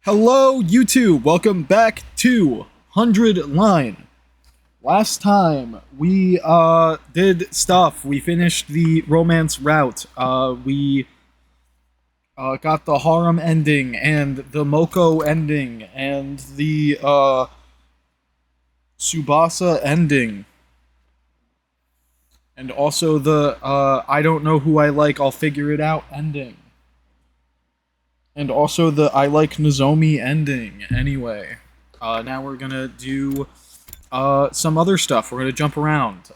Hello, YouTube! Welcome back to 100 Line. Last time, we, did stuff. We finished the romance route. We got the harem ending, and the Moko ending, and the, Tsubasa ending. And also the, I don't know who I like, I'll figure it out ending. And also the I like Nozomi ending, anyway. Now we're gonna do, some other stuff. We're gonna jump around.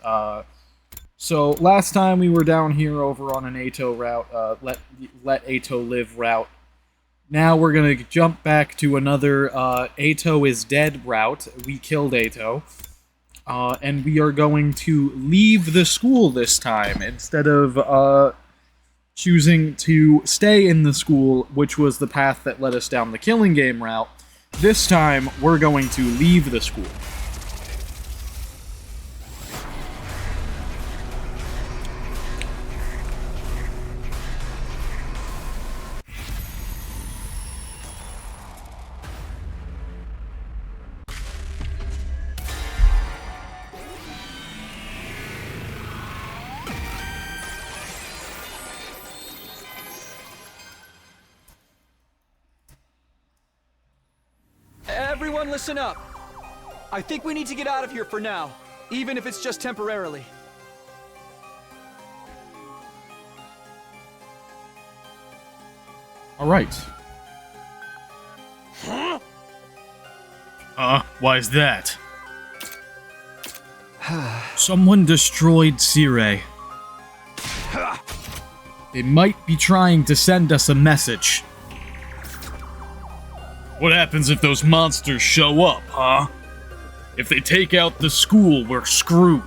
So, last time we were down here over on an Eito route, let Eito live route. Now we're gonna jump back to another, Eito is dead route. We killed Eito. And we are going to leave the school this time, instead of, choosing to stay in the school, which was the path that led us down the killing game route. This time, we're going to leave the school. Everyone listen up! I think we need to get out of here for now, even if it's just temporarily. Alright. Why is that? Someone destroyed Sirei. They might be trying to send us a message. What happens if those monsters show up, huh? If they take out the school, we're screwed.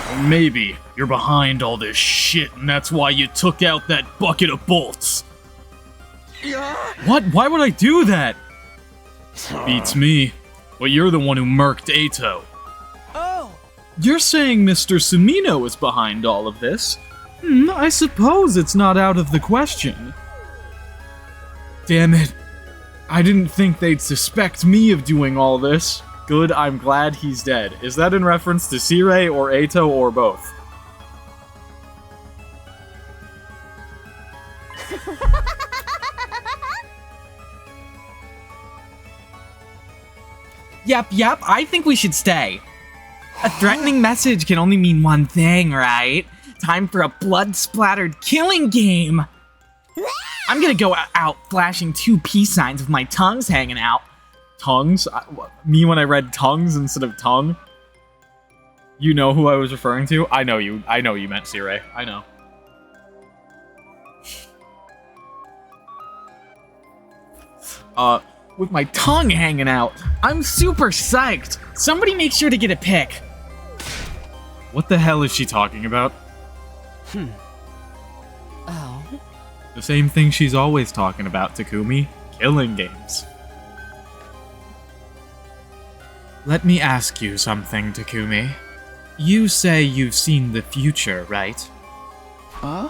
Or maybe you're behind all this shit and that's why you took out that bucket of bolts. What? Why would I do that? Beats me. Well, you're the one who murked Eito. Oh! You're saying Mr. Sumino is behind all of this? I suppose it's not out of the question. Damn it. I didn't think they'd suspect me of doing all this. Good, I'm glad he's dead. Is that in reference to Sirei or Eito or both? Yep, I think we should stay. A threatening message can only mean one thing, right? Time for a blood-splattered killing game! I'm gonna go out flashing 2 peace signs with my tongues hanging out. Tongues? Me when I read tongues instead of tongue? You know who I was referring to? I know you meant Sirei. I know. With my tongue hanging out. I'm super psyched. Somebody make sure to get a pic. What the hell is she talking about? Oh. The same thing she's always talking about, Takumi. Killing games. Let me ask you something, Takumi. You say you've seen the future, right? Huh?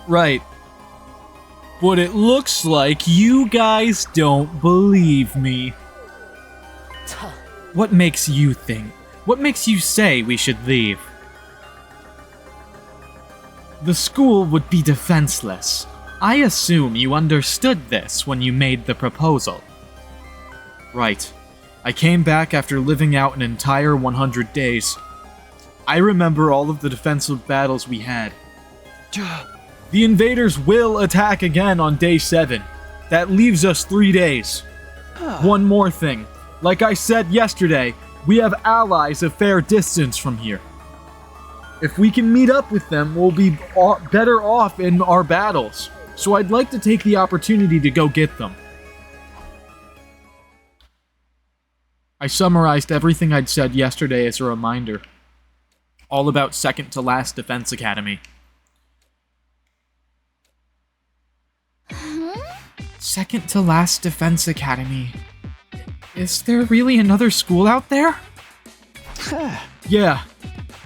Right. But it looks like you guys don't believe me. What makes you think? What makes you say we should leave? The school would be defenseless. I assume you understood this when you made the proposal. Right. I came back after living out an entire 100 days. I remember all of the defensive battles we had. The invaders will attack again on day 7. That leaves us 3 days. One more thing. Like I said yesterday, we have allies a fair distance from here. If we can meet up with them, we'll be better off in our battles. So I'd like to take the opportunity to go get them. I summarized everything I'd said yesterday as a reminder. All about Second to Last Defense Academy. Second to Last Defense Academy. Is there really another school out there? Yeah.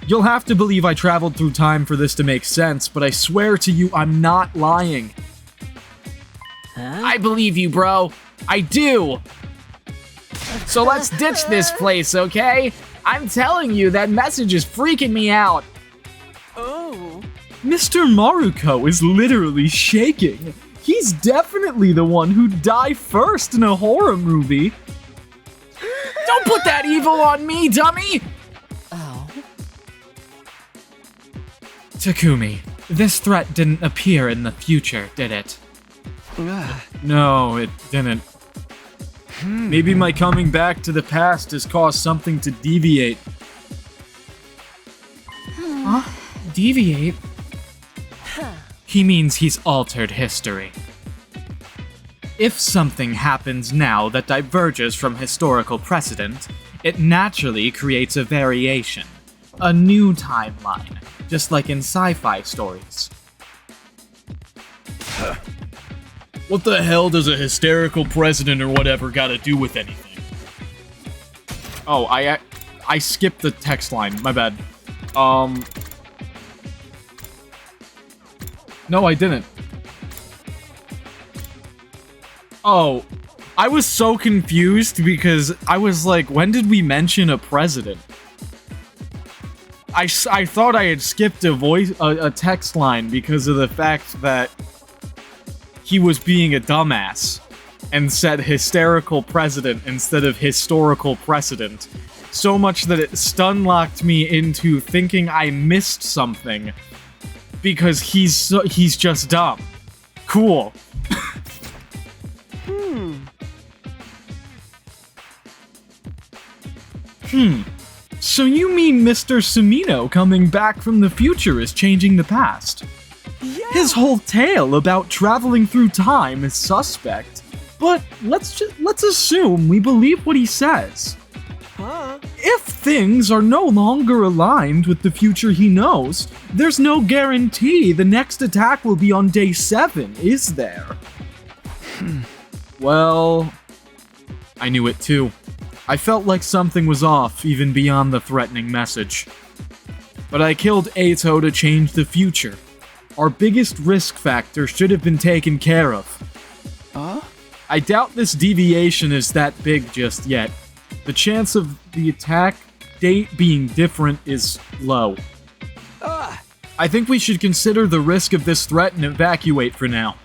You'll have to believe I traveled through time for this to make sense, but I swear to you I'm not lying. I believe you, bro. I do. So let's ditch this place, okay? I'm telling you, that message is freaking me out. Oh. Mr. Maruko is literally shaking. He's definitely the one who'd die first in a horror movie. Don't put that evil on me, dummy! Oh. Takumi, this threat didn't appear in the future, did it? No, it didn't. Maybe my coming back to the past has caused something to deviate. Huh? Deviate? He means he's altered history. If something happens now that diverges from historical precedent, it naturally creates a variation, a new timeline, just like in sci-fi stories. What the hell does a hysterical president or whatever gotta do with anything? Oh, I skipped the text line, my bad. No, I didn't. Oh, I was so confused because I was like, when did we mention a president? I thought I had skipped a text line because of the fact that he was being a dumbass and said hysterical president instead of historical precedent. So much that it stun-locked me into thinking I missed something because he's just dumb. Cool. So you mean Mr. Sumino coming back from the future is changing the past? Yeah. His whole tale about traveling through time is suspect, but let's assume we believe what he says. Huh? If things are no longer aligned with the future he knows, there's no guarantee the next attack will be on day 7, is there? Well, I knew it too. I felt like something was off, even beyond the threatening message. But I killed Eito to change the future. Our biggest risk factor should have been taken care of. Huh? I doubt this deviation is that big just yet. The chance of the attack date being different is low. I think we should consider the risk of this threat and evacuate for now.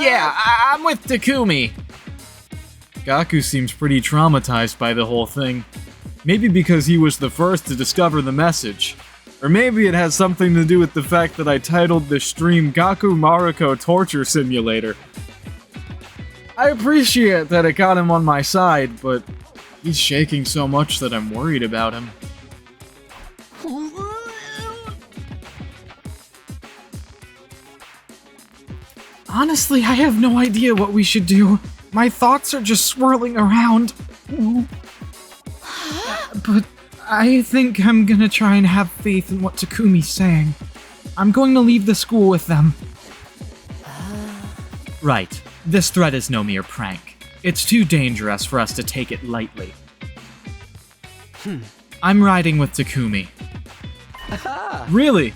Yeah, I'm with Takumi. Gaku seems pretty traumatized by the whole thing. Maybe because he was the first to discover the message. Or maybe it has something to do with the fact that I titled the stream Gaku Maruko Torture Simulator. I appreciate that it got him on my side, but he's shaking so much that I'm worried about him. Honestly, I have no idea what we should do. My thoughts are just swirling around. But I think I'm gonna try and have faith in what Takumi's saying. I'm going to leave the school with them. Right. This threat is no mere prank. It's too dangerous for us to take it lightly. I'm riding with Takumi. Really?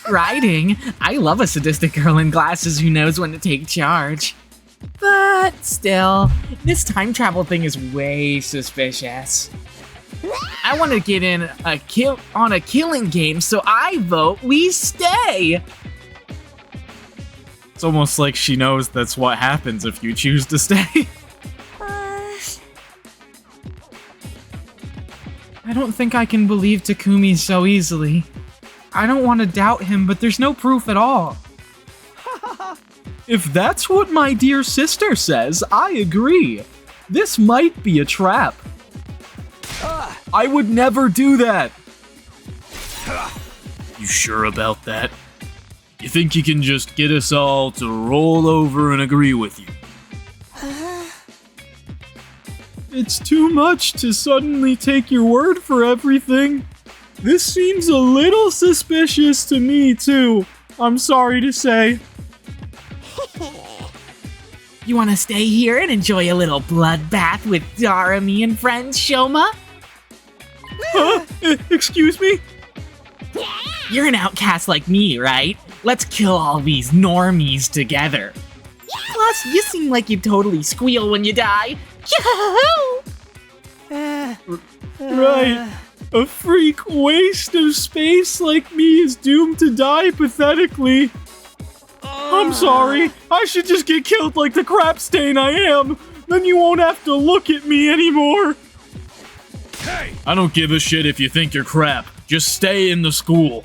Riding? I love a sadistic girl in glasses who knows when to take charge. But still, this time travel thing is way suspicious. I want to get in on a killing game, so I vote we stay. It's almost like she knows that's what happens if you choose to stay. I don't think I can believe Takumi so easily. I don't want to doubt him, but there's no proof at all. If that's what my dear sister says, I agree. This might be a trap. I would never do that. You sure about that? You think you can just get us all to roll over and agree with you? It's too much to suddenly take your word for everything. This seems a little suspicious to me, too. I'm sorry to say. You want to stay here and enjoy a little bloodbath with Darami and friends, Shoma? Huh? Excuse me? You're an outcast like me, right? Let's kill all these normies together. Plus, you seem like you totally squeal when you die. Yahoo! Right. A freak waste of space like me is doomed to die pathetically. I'm sorry. I should just get killed like the crap stain I am. Then you won't have to look at me anymore. Hey! I don't give a shit if you think you're crap. Just stay in the school.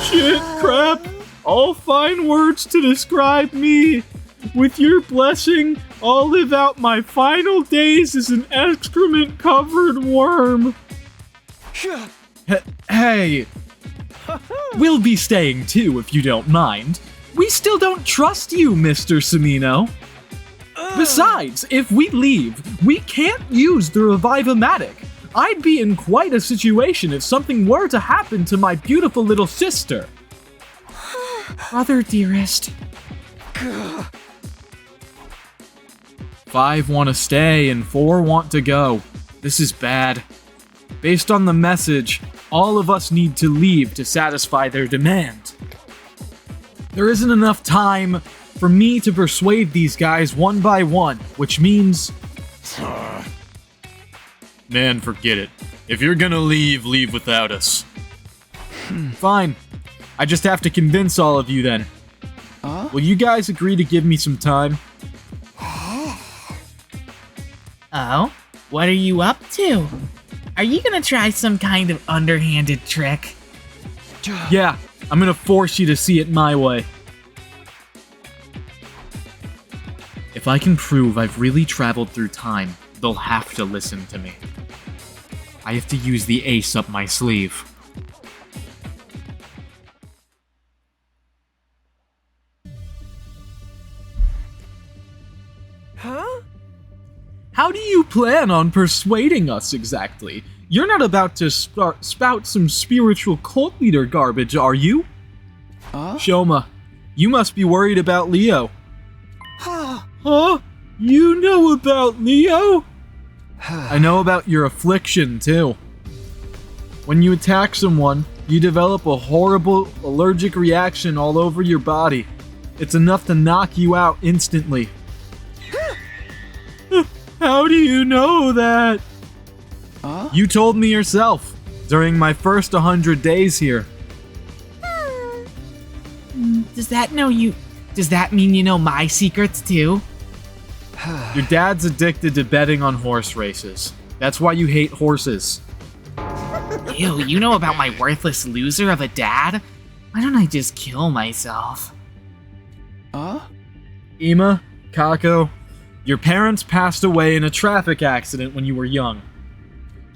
Shit, crap. All fine words to describe me. With your blessing, I'll live out my final days as an excrement-covered worm. Hey. We'll be staying too, if you don't mind. We still don't trust you, Mr. Semino. Besides, if we leave, we can't use the Revive-O-Matic. I'd be in quite a situation if something were to happen to my beautiful little sister. Brother dearest. 5 want to stay and 4 want to go. This is bad. Based on the message, all of us need to leave to satisfy their demand. There isn't enough time for me to persuade these guys one by one, which means... Man, forget it. If you're gonna leave, leave without us. Fine. I just have to convince all of you then. Will you guys agree to give me some time? Oh? What are you up to? Are you gonna try some kind of underhanded trick? Yeah, I'm gonna force you to see it my way. If I can prove I've really traveled through time, they'll have to listen to me. I have to use the ace up my sleeve. Huh? How do you plan on persuading us exactly? You're not about to spout some spiritual cult leader garbage, are you? Shoma, you must be worried about Leo. Huh? You know about Leo? I know about your affliction, too. When you attack someone, you develop a horrible allergic reaction all over your body. It's enough to knock you out instantly. How do you know that? You told me yourself during my first 100 days here. Does that mean you know my secrets too? Your dad's addicted to betting on horse races. That's why you hate horses. Ew, you know about my worthless loser of a dad? Why don't I just kill myself? Ima, Kako, your parents passed away in a traffic accident when you were young.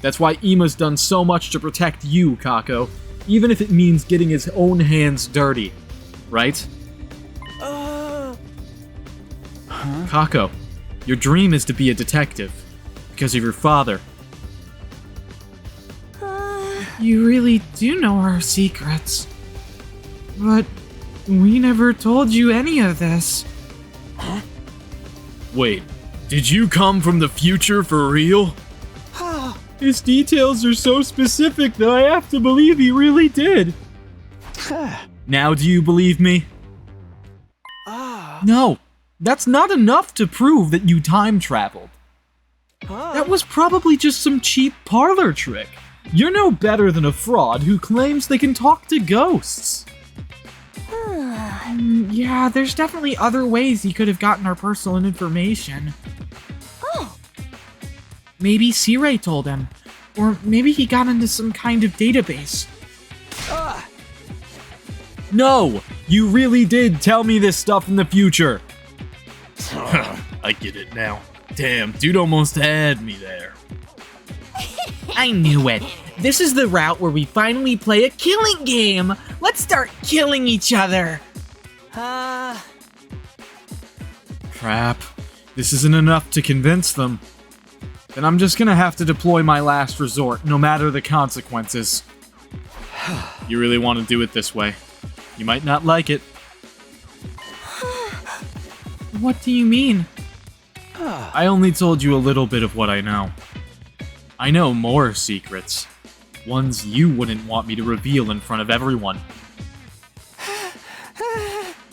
That's why Ima's done so much to protect you, Kako, even if it means getting his own hands dirty. Right? Kako, your dream is to be a detective. Because of your father. You really do know our secrets. But we never told you any of this. Wait, did you come from the future for real? His details are so specific that I have to believe he really did. Now do you believe me? No, that's not enough to prove that you time traveled. That was probably just some cheap parlor trick. You're no better than a fraud who claims they can talk to ghosts. Yeah, there's definitely other ways he could have gotten our personal information. Maybe C-Ray told him. Or maybe he got into some kind of database. No! You really did tell me this stuff in the future! I get it now. Damn, dude almost had me there. I knew it. This is the route where we finally play a killing game. Let's start killing each other. Crap. This isn't enough to convince them. Then I'm just gonna have to deploy my last resort, no matter the consequences. You really want to do it this way. You might not like it. What do you mean? I only told you a little bit of what I know. I know more secrets. Ones you wouldn't want me to reveal in front of everyone.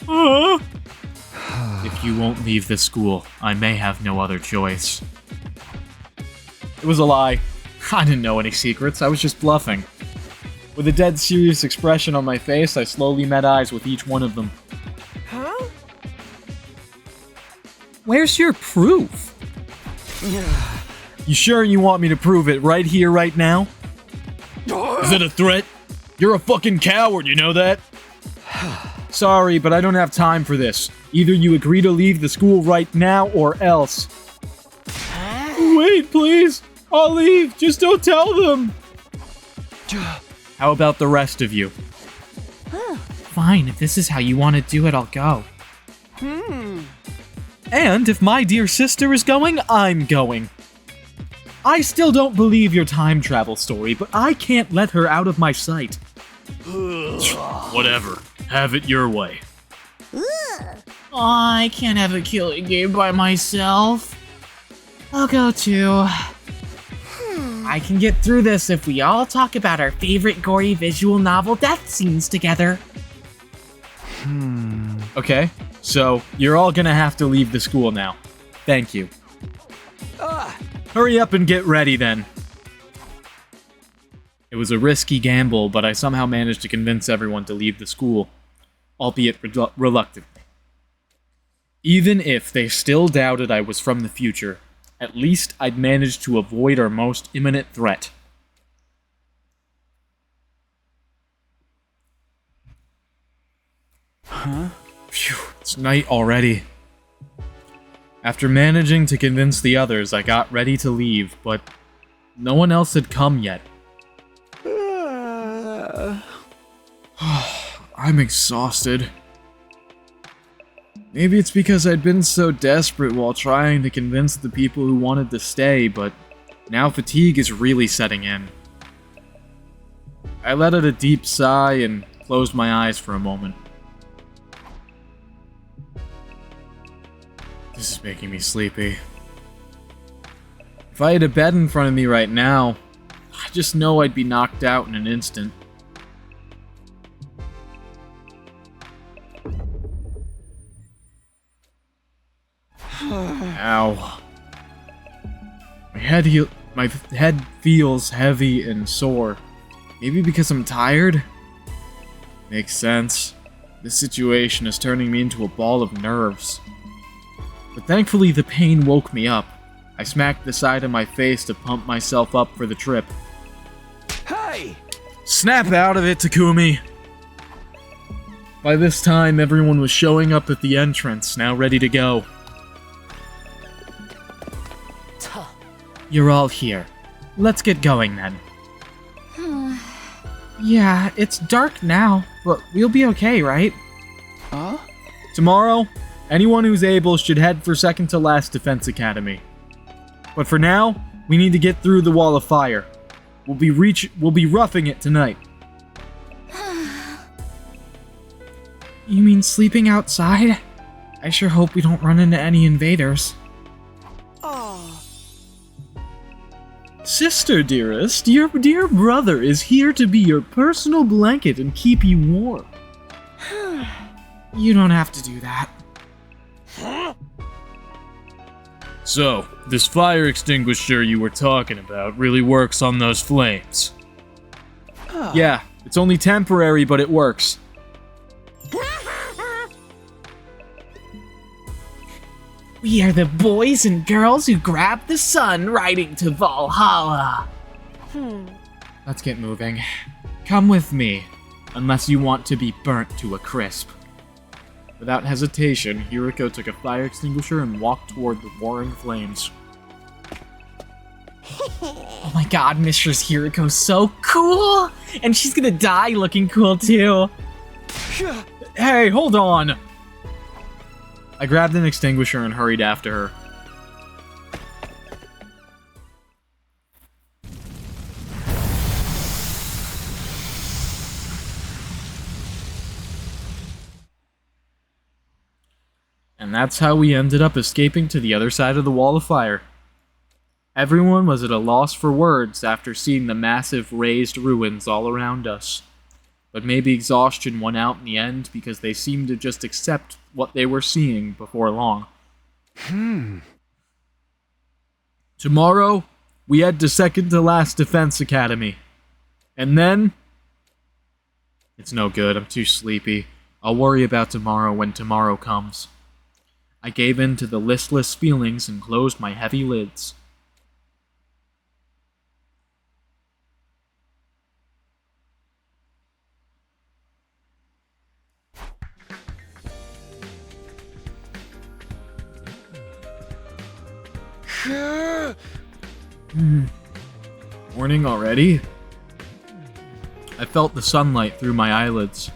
If you won't leave this school, I may have no other choice. It was a lie. I didn't know any secrets, I was just bluffing. With a dead serious expression on my face, I slowly met eyes with each one of them. Huh? Where's your proof? You sure you want me to prove it right here, right now? Is it a threat? You're a fucking coward, you know that? Sorry, but I don't have time for this. Either you agree to leave the school right now, or else. Wait, please! I'll leave! Just don't tell them! How about the rest of you? Fine, if this is how you want to do it, I'll go. And if my dear sister is going, I'm going. I still don't believe your time travel story, but I can't let her out of my sight. Whatever. Have it your way. I can't have a killing game by myself. I'll go too. I can get through this if we all talk about our favorite gory visual novel death scenes together. Okay, so you're all gonna have to leave the school now. Thank you. Hurry up and get ready then. It was a risky gamble, but I somehow managed to convince everyone to leave the school, albeit reluctantly. Even if they still doubted I was from the future, at least I'd managed to avoid our most imminent threat. Phew, it's night already. After managing to convince the others, I got ready to leave, but no one else had come yet. I'm exhausted. Maybe it's because I'd been so desperate while trying to convince the people who wanted to stay, but now fatigue is really setting in. I let out a deep sigh and closed my eyes for a moment. This is making me sleepy. If I had a bed in front of me right now, I just know I'd be knocked out in an instant. Ow. My head feels heavy and sore. Maybe because I'm tired? Makes sense. This situation is turning me into a ball of nerves. But thankfully the pain woke me up. I smacked the side of my face to pump myself up for the trip. Hey! Snap out of it, Takumi! By this time, everyone was showing up at the entrance, now ready to go. You're all here. Let's get going then. Yeah, it's dark now, but we'll be okay, right? Huh? Tomorrow, anyone who's able should head for second to last Defense Academy. But for now, we need to get through the wall of fire. We'll be roughing it tonight. You mean sleeping outside? I sure hope we don't run into any invaders. Sister dearest, your dear brother is here to be your personal blanket and keep you warm. You don't have to do that. So, this fire extinguisher you were talking about really works on those flames. Yeah, it's only temporary, but it works. We are the boys and girls who grabbed the sun riding to Valhalla. Let's get moving. Come with me, unless you want to be burnt to a crisp. Without hesitation, Hiriko took a fire extinguisher and walked toward the roaring flames. Oh my god, Mistress Hiriko's so cool! And she's gonna die looking cool too. Hey, hold on! I grabbed an extinguisher and hurried after her. And that's how we ended up escaping to the other side of the wall of fire. Everyone was at a loss for words after seeing the massive raised ruins all around us. But maybe exhaustion won out in the end because they seemed to just accept what they were seeing before long. Tomorrow, we head to second to last Defense Academy. And then... It's no good, I'm too sleepy. I'll worry about tomorrow when tomorrow comes. I gave in to the listless feelings and closed my heavy lids. Morning already? I felt the sunlight through my eyelids.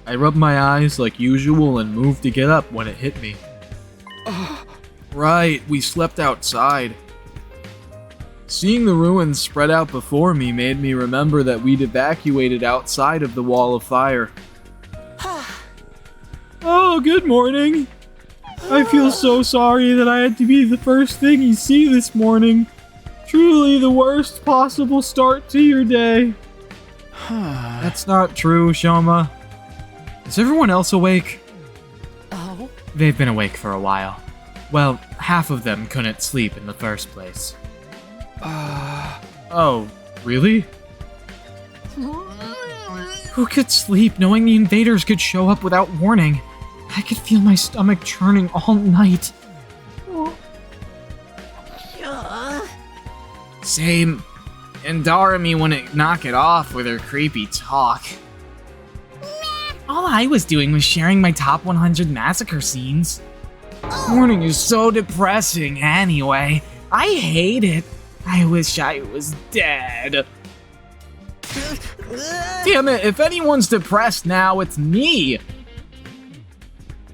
I rubbed my eyes like usual and moved to get up when it hit me. Right, we slept outside. Seeing the ruins spread out before me made me remember that we'd evacuated outside of the wall of fire. Oh, good morning. I feel so sorry that I had to be the first thing you see this morning. Truly the worst possible start to your day. That's not true, Shoma. Is everyone else awake? Oh? They've been awake for a while. Well, half of them couldn't sleep in the first place. Oh, really? Who could sleep knowing the invaders could show up without warning? I could feel my stomach churning all night. Same. And Darami wouldn't knock it off with her creepy talk. All I was doing was sharing my top 100 massacre scenes. Morning is so depressing anyway. I hate it. I wish I was dead. Damn it, if anyone's depressed now, it's me.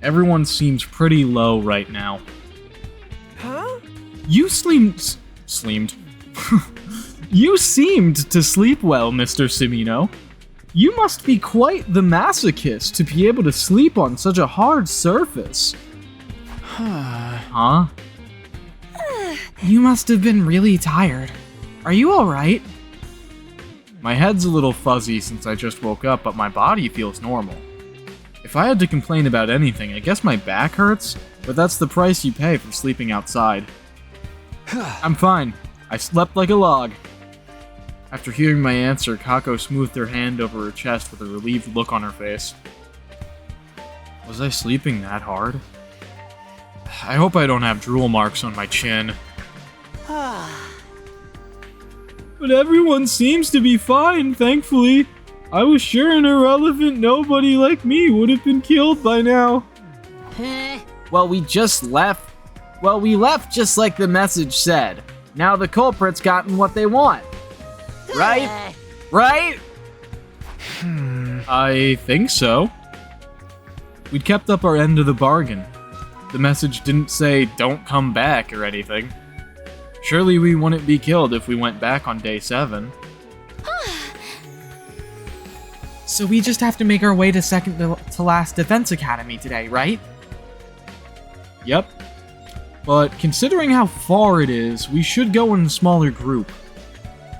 Everyone seems pretty low right now. Huh? You sleemed... You seemed to sleep well, Mr. Cimino. You must be quite the masochist to be able to sleep on such a hard surface. Huh? You must have been really tired. Are you alright? My head's a little fuzzy since I just woke up, but my body feels normal. If I had to complain about anything, I guess my back hurts, but that's the price you pay for sleeping outside. I'm fine. I slept like a log. After hearing my answer, Kako smoothed her hand over her chest with a relieved look on her face. Was I sleeping that hard? I hope I don't have drool marks on my chin. But everyone seems to be fine, thankfully. I was sure an irrelevant nobody like me would have been killed by now. Well, we left just like the message said. Now the culprit's gotten what they want. Right? Right? I think so. We'd kept up our end of the bargain. The message didn't say, don't come back or anything. Surely we wouldn't be killed if we went back on day 7. So we just have to make our way to second to last Defense Academy today, right? Yep. But considering how far it is, we should go in a smaller group.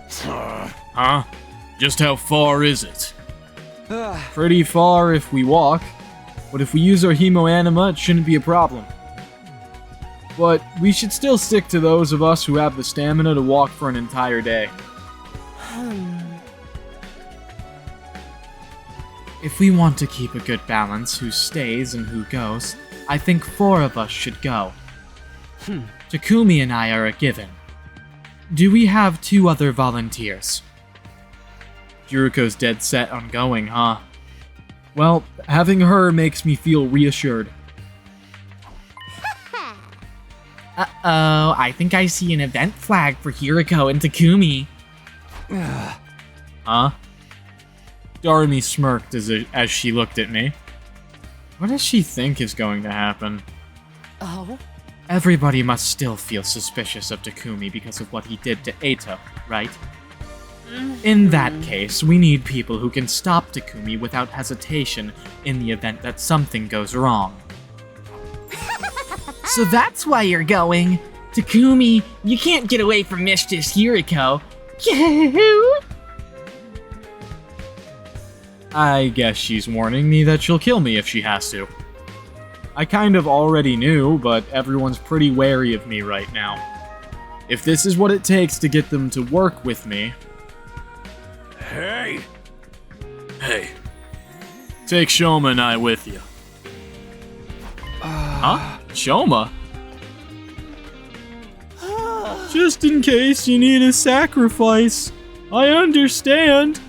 Huh? Just how far is it? Pretty far if we walk, but if we use our Hemo-Anima, it shouldn't be a problem. But we should still stick to those of us who have the stamina to walk for an entire day. If we want to keep a good balance who stays and who goes, I think 4 of us should go. Takumi and I are a given. Do we have 2 other volunteers? Yuriko's dead set on going, huh? Well, having her makes me feel reassured. Uh-oh, I think I see an event flag for Yuriko and Takumi. Huh? Darami smirked as she looked at me. What does she think is going to happen? Oh? Everybody must still feel suspicious of Takumi because of what he did to Eito, right? In that case, we need people who can stop Takumi without hesitation in the event that something goes wrong. So that's why you're going. Takumi, you can't get away from Mistress Yuriko. I guess she's warning me that she'll kill me if she has to. I kind of already knew, but everyone's pretty wary of me right now. If this is what it takes to get them to work with me... Hey! Hey. Take Shoma and I with you. Huh? Shoma? Just in case you need a sacrifice. I understand.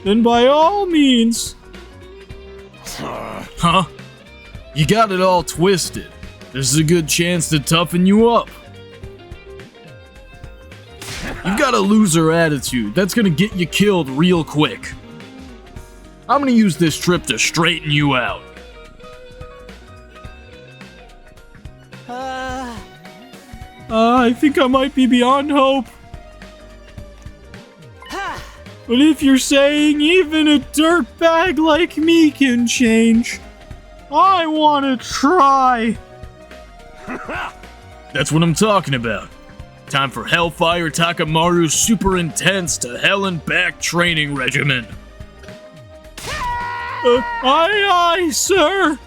Then by all means. Huh? You got it all twisted. There's a good chance to toughen you up. You've got a loser attitude. That's gonna get you killed real quick. I'm gonna use this trip to straighten you out. I think I might be beyond hope. But if you're saying even a dirtbag like me can change, I want to try. That's what I'm talking about. Time for Hellfire Takamaru's super intense to hell and back training regimen. Aye, sir.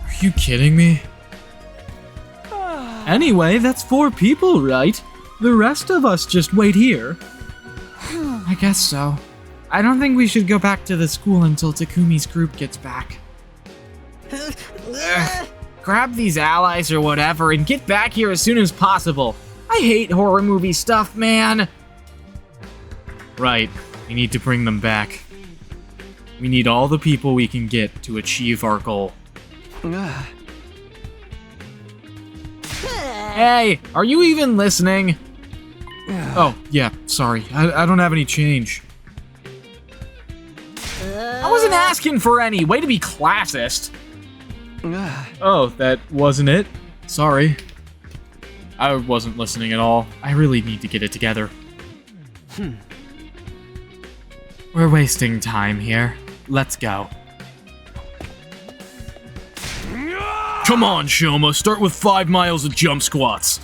Are you kidding me? Anyway, that's 4 people, right? The rest of us just wait here. I guess so. I don't think we should go back to the school until Takumi's group gets back. Grab these allies or whatever and get back here as soon as possible. I hate horror movie stuff, man. Right, we need to bring them back. We need all the people we can get to achieve our goal. Hey, are you even listening? Oh, yeah, sorry. I don't have any change. I wasn't asking for any. Way to be classist. Oh, that wasn't it? Sorry. I wasn't listening at all. I really need to get it together. We're wasting time here. Let's go. Come on, Shoma, start with 5 miles of jump squats.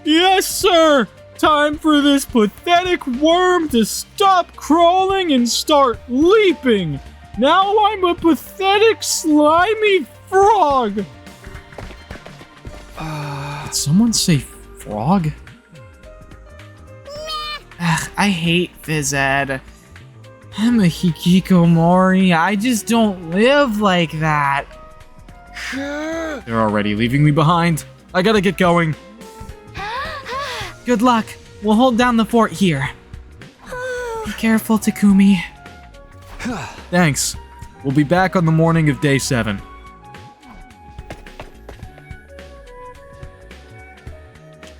Yes, sir! Time for this pathetic worm to stop crawling and start leaping! Now I'm a pathetic, slimy frog! Did someone say frog? Ugh, I hate phys ed. I'm a hikikomori. I just don't live like that. They're already leaving me behind. I gotta get going. Good luck. We'll hold down the fort here. Be careful, Takumi. Thanks. We'll be back on the morning of day 7.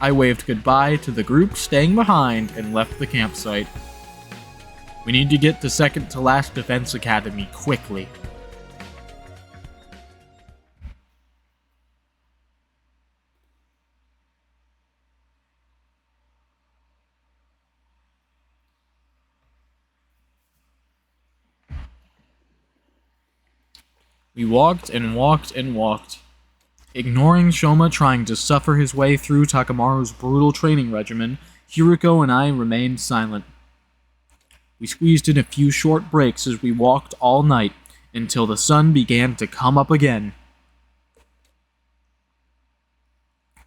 I waved goodbye to the group staying behind and left the campsite. We need to get to second to last Defense Academy quickly. We walked and walked and walked. Ignoring Shoma trying to suffer his way through Takamaru's brutal training regimen, Hiruko and I remained silent. We squeezed in a few short breaks as we walked all night until the sun began to come up again.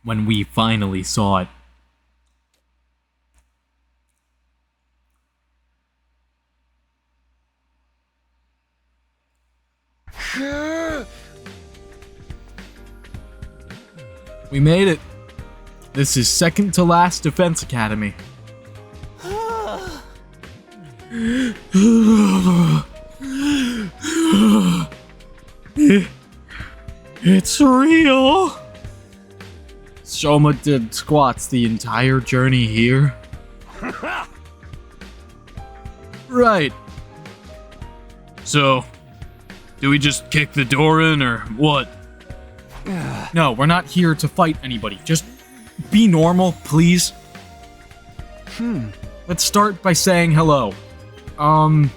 When we finally saw it. We made it. This is second to last Defense Academy. It's real. Shoma did squats the entire journey here. Right. So, do we just kick the door in or what? No, we're not here to fight anybody. Just be normal, please. Let's start by saying hello. I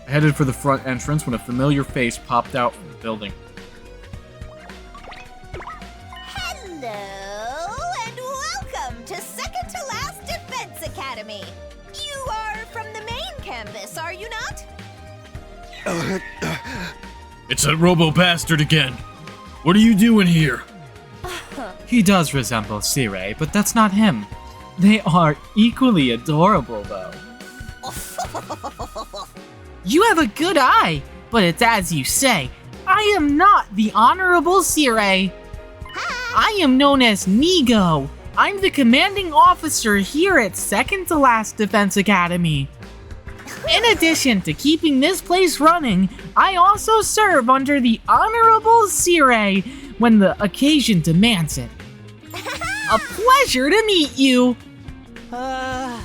headed for the front entrance when a familiar face popped out from the building. Hello, and welcome to Second to Last Defense Academy. It's that robo-bastard again. What are you doing here? He does resemble Sirei, but that's not him. They are equally adorable, though. You have a good eye, but it's as you say. I am not the Honorable Sirei. I am known as Nigo. I'm the commanding officer here at Second to Last Defense Academy. In addition to keeping this place running, I also serve under the Honorable Sirei when the occasion demands it. A pleasure to meet you! How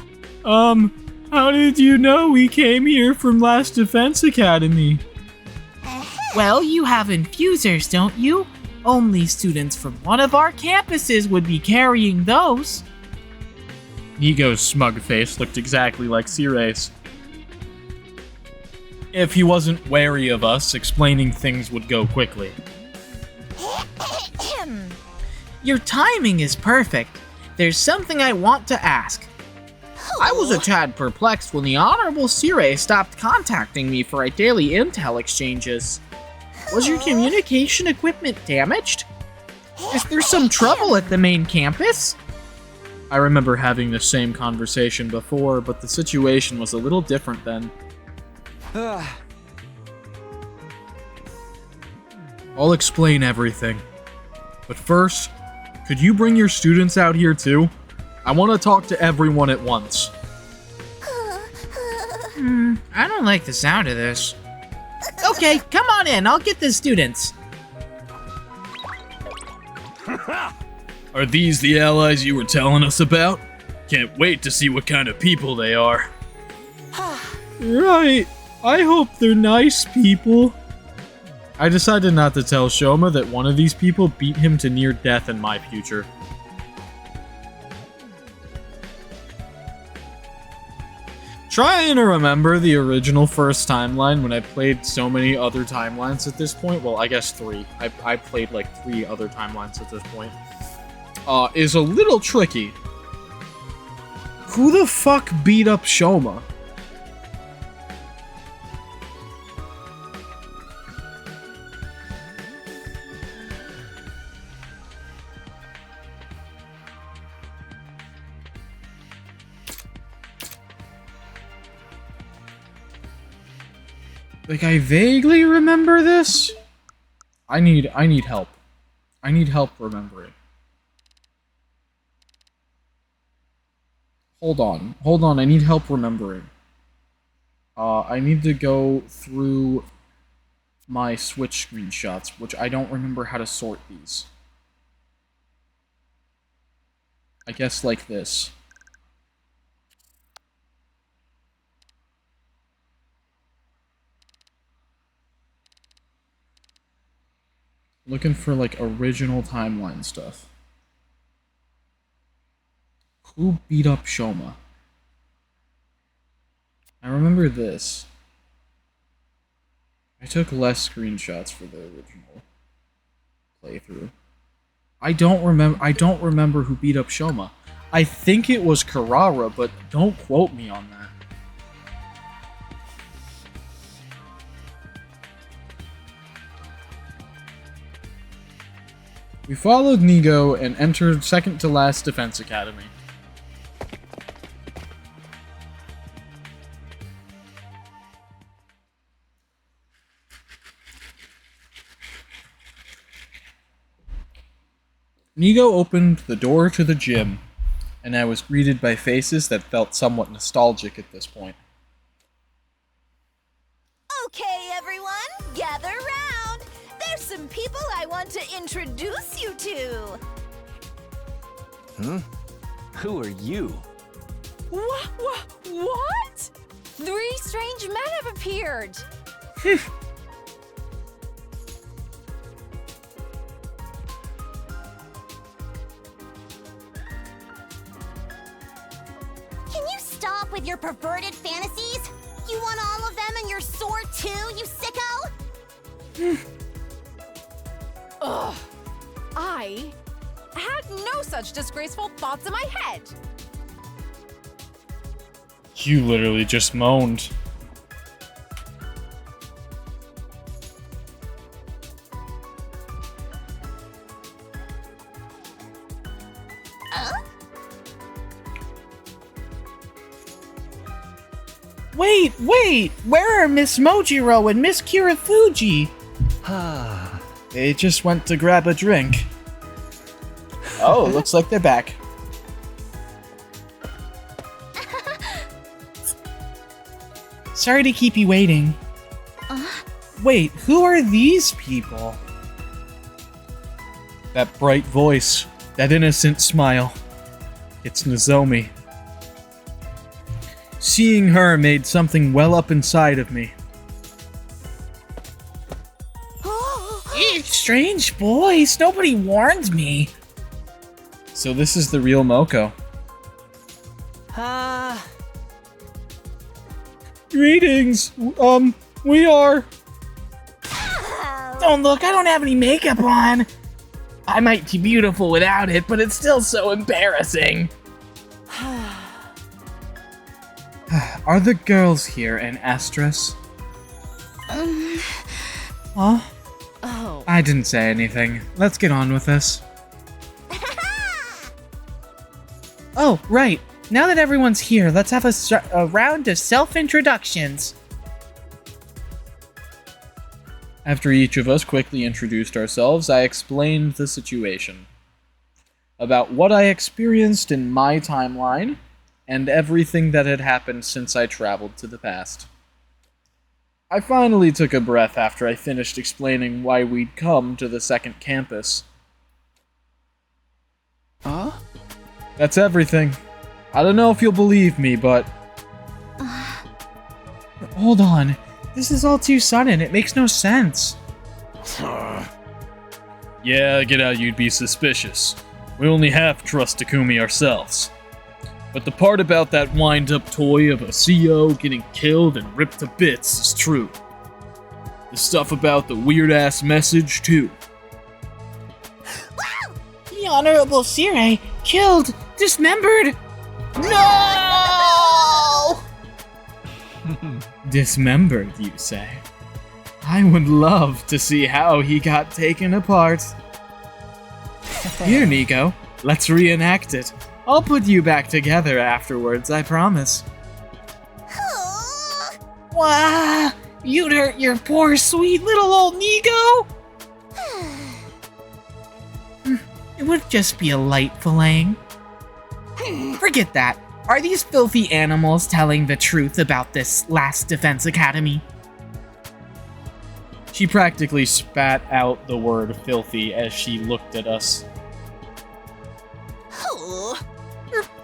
did you know we came here from Last Defense Academy? Well, you have infusers, don't you? Only students from one of our campuses would be carrying those. Nigo's smug face looked exactly like Sirei's. If he wasn't wary of us, explaining things would go quickly. Your timing is perfect. There's something I want to ask. I was a tad perplexed when the Honorable Sirei stopped contacting me for our daily intel exchanges. Was your communication equipment damaged? Is there some trouble at the main campus? I remember having the same conversation before, but the situation was a little different then. I'll explain everything. But first, could you bring your students out here too? I want to talk to everyone at once. I don't like the sound of this. Okay, come on in, I'll get the students. Are these the allies you were telling us about? Can't wait to see what kind of people they are. Right. I hope they're nice people. I decided not to tell Shoma that one of these people beat him to near death in my future. Trying to remember the original first timeline when I played so many other timelines at this point. Well, I guess 3. I played like 3 other timelines at this point. Is a little tricky. Who the fuck beat up Shoma? Like, I vaguely remember this. I need help. I need help remembering. Hold on, I need help remembering. I need to go through my Switch screenshots, which I don't remember how to sort these. I guess like this. Looking for, like, original timeline stuff. Who beat up Shoma? I remember this. I took less screenshots for the original playthrough. I don't remember who beat up Shoma. I think it was Karara, but don't quote me on that. We followed Nigo and entered Second to Last Defense Academy. Nigo opened the door to the gym, and I was greeted by faces that felt somewhat nostalgic at this point. Okay, everyone, gather round. There's some people I want to introduce you to. Who are you? What? 3 strange men have appeared. Can you stop with your perverted fantasies? You want all of them and your sword too, you sicko? Ugh. I had no such disgraceful thoughts in my head. You literally just moaned. Wait! Where are Miss Mojiro and Miss Kirafuji? They just went to grab a drink. Oh, looks like they're back. Sorry to keep you waiting. Wait, who are these people? That bright voice, that innocent smile. It's Nozomi. Seeing her made something well up inside of me. Strange voice, nobody warned me. So this is the real Moko. Greetings! We are... Don't look, I don't have any makeup on. I might be beautiful without it, but it's still so embarrassing. Are the girls here in Astros? Huh? Oh. I didn't say anything. Let's get on with this. Oh, right. Now that everyone's here, let's have a round of self-introductions. After each of us quickly introduced ourselves, I explained the situation. About what I experienced in my timeline, and everything that had happened since I traveled to the past. I finally took a breath after I finished explaining why we'd come to the second campus. Huh? That's everything. I don't know if you'll believe me, but... Hold on. This is all too sudden. It makes no sense. Yeah, I get how you'd be suspicious. We only half trust Takumi ourselves. But the part about that wind-up toy of a CO getting killed and ripped to bits is true. The stuff about the weird-ass message, too. The Honorable Sire killed, dismembered. No! Dismembered, you say? I would love to see how he got taken apart. Here, Nico, let's reenact it. I'll put you back together afterwards, I promise. Wow! You'd hurt your poor, sweet little old Nico? It would just be a light filleting. Forget that. Are these filthy animals telling the truth about this last Defense Academy? She practically spat out the word filthy as she looked at us.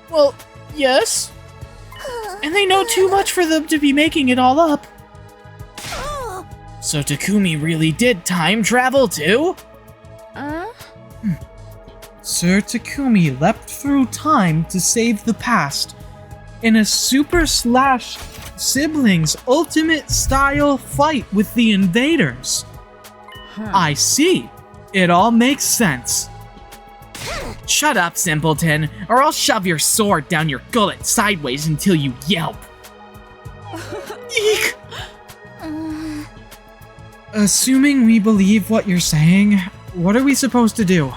Well, yes. And they know too much for them to be making it all up. So Takumi really did time travel too? Sir Takumi leapt through time to save the past in a Super Slash Siblings Ultimate Style fight with the invaders. I see. It all makes sense. Shut up, simpleton, or I'll shove your sword down your gullet sideways until you yelp. Eek! Assuming we believe what you're saying, what are we supposed to do?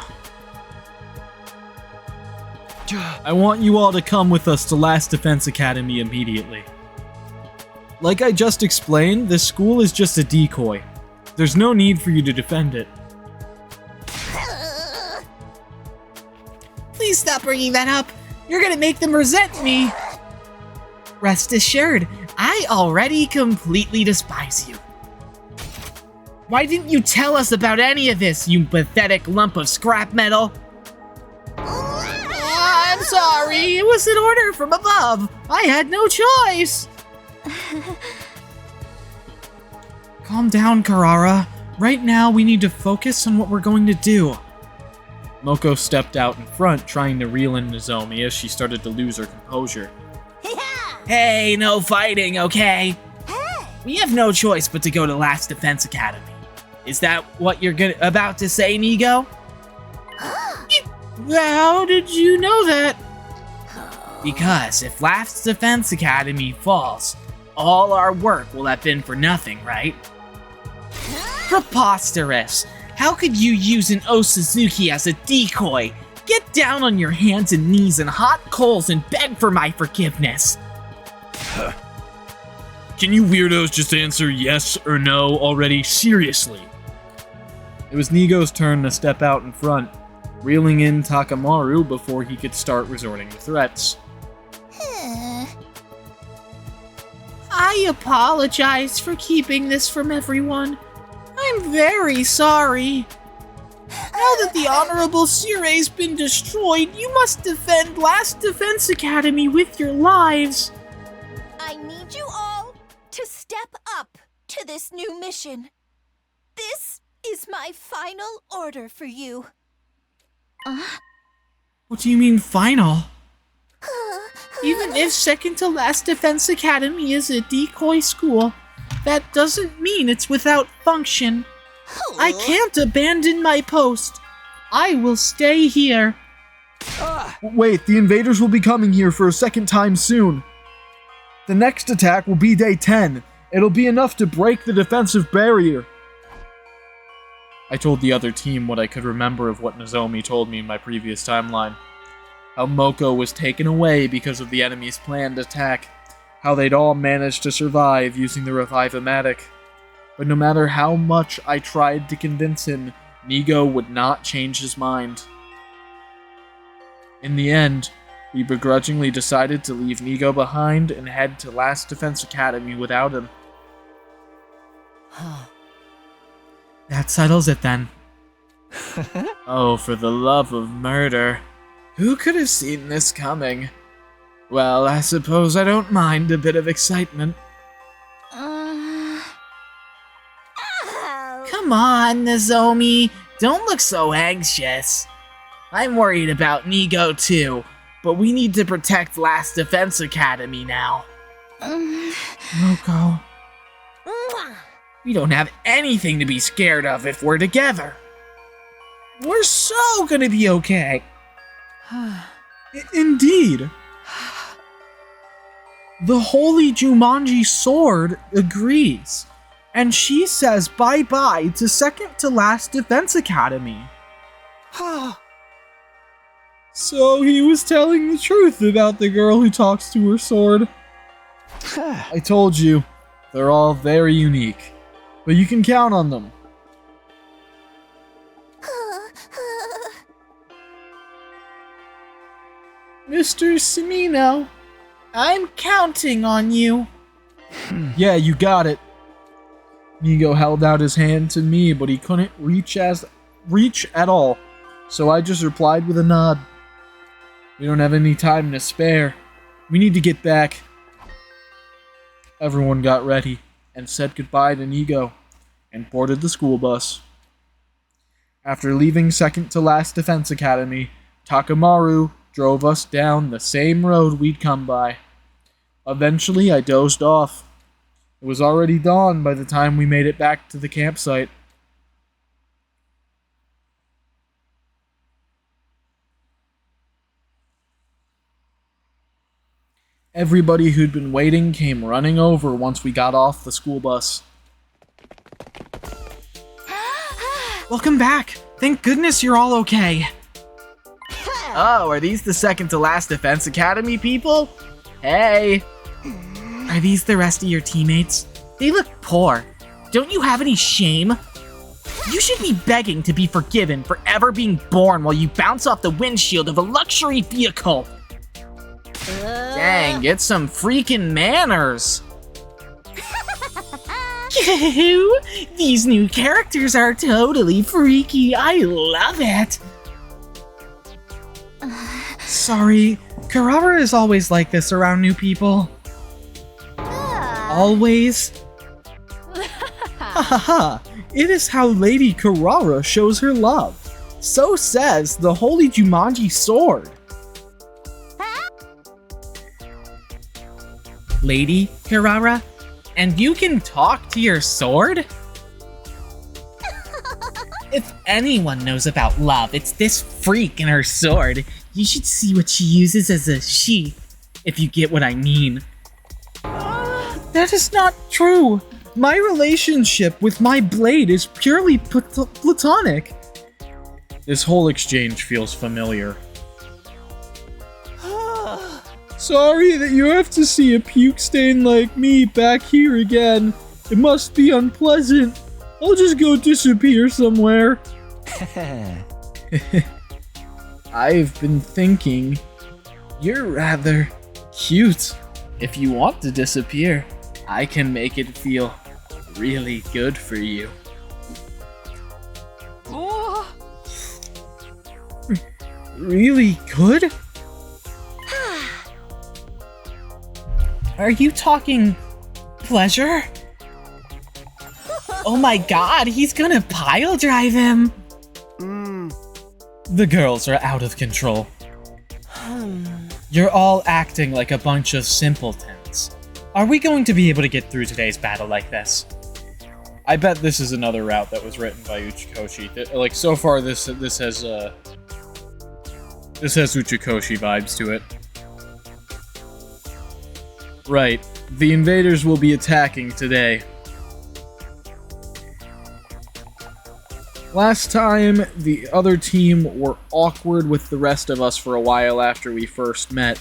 I want you all to come with us to Last Defense Academy immediately. Like I just explained, this school is just a decoy. There's no need for you to defend it. Please stop bringing that up. You're gonna make them resent me. Rest assured, I already completely despise you. Why didn't you tell us about any of this, you pathetic lump of scrap metal? I'm sorry, it was an order from above. I had no choice. Calm down, Karara. Right now, we need to focus on what we're going to do. Moko stepped out in front, trying to reel in Nozomi as she started to lose her composure. Hey, no fighting, okay? We have no choice but to go to Last Defense Academy. Is that what you're about to say, Nigo? How did you know that? Because if Last Defense Academy falls, all our work will have been for nothing, right? Preposterous! How could you use an Osuzuki as a decoy? Get down on your hands and knees in hot coals and beg for my forgiveness! Can you weirdos just answer yes or no already? Seriously. It was Nigo's turn to step out in front, reeling in Takamaru before he could start resorting to threats. I apologize for keeping this from everyone. I'm very sorry. Now that the Honorable Sirei's been destroyed, you must defend Last Defense Academy with your lives. I need you all to step up to this new mission. This is my final order for you. What do you mean, final? Even if Second to Last Defense Academy is a decoy school, that doesn't mean it's without function. I can't abandon my post. I will stay here. Wait, the invaders will be coming here for a second time soon. The next attack will be day 10. It'll be enough to break the defensive barrier. I told the other team what I could remember of what Nozomi told me in my previous timeline. How Moko was taken away because of the enemy's planned attack. How they'd all managed to survive using the Revive-O-Matic. But no matter how much I tried to convince him, Nigo would not change his mind. In the end, we begrudgingly decided to leave Nigo behind and head to Last Defense Academy without him. That settles it then. Oh, for the love of murder. Who could have seen this coming? Well, I suppose I don't mind a bit of excitement. Come on, Nozomi. Don't look so anxious. I'm worried about Nigo too, but we need to protect Last Defense Academy now. Moko. We don't have anything to be scared of if we're together. We're so gonna be okay. Indeed. The Holy Jumanji Sword agrees, and she says bye-bye to Second to Last Defense Academy. So he was telling the truth about the girl who talks to her sword. I told you, they're all very unique, but you can count on them. Mr. Samino, I'm counting on you. Yeah, you got it. Nigo held out his hand to me, but he couldn't reach at all, so I just replied with a nod. We don't have any time to spare. We need to get back. Everyone got ready and said goodbye to Nigo and boarded the school bus. After leaving Second to Last Defense Academy, Takamaru drove us down the same road we'd come by. Eventually, I dozed off. It was already dawn by the time we made it back to the campsite. Everybody who'd been waiting came running over once we got off the school bus. Welcome back. Thank goodness you're all okay. Oh, are these the Second to Last Defense Academy people? Hey! Are these the rest of your teammates? They look poor. Don't you have any shame? You should be begging to be forgiven for ever being born while you bounce off the windshield of a luxury vehicle. Dang, get some freaking manners! These new characters are totally freaky. I love it. Sorry, Karara is always like this around new people. Always? Hahaha, it is how Lady Karara shows her love. So says the Holy Jumanji Sword. Lady Karara? And you can talk to your sword? If anyone knows about love, it's this freak and her sword. You should see what she uses as a sheath, if you get what I mean. That is not true. My relationship with my blade is purely platonic. This whole exchange feels familiar. Sorry that you have to see a puke stain like me back here again. It must be unpleasant. I'll just go disappear somewhere. I've been thinking, you're rather cute. If you want to disappear, I can make it feel really good for you. Really good? Are you talking pleasure? Oh my god, he's gonna pile drive him! The girls are out of control. You're all acting like a bunch of simpletons. Are we going to be able to get through today's battle like this? I bet this is another route that was written by Uchikoshi. Like, so far this has Uchikoshi vibes to it. Right. The invaders will be attacking today. Last time, the other team were awkward with the rest of us for a while after we first met.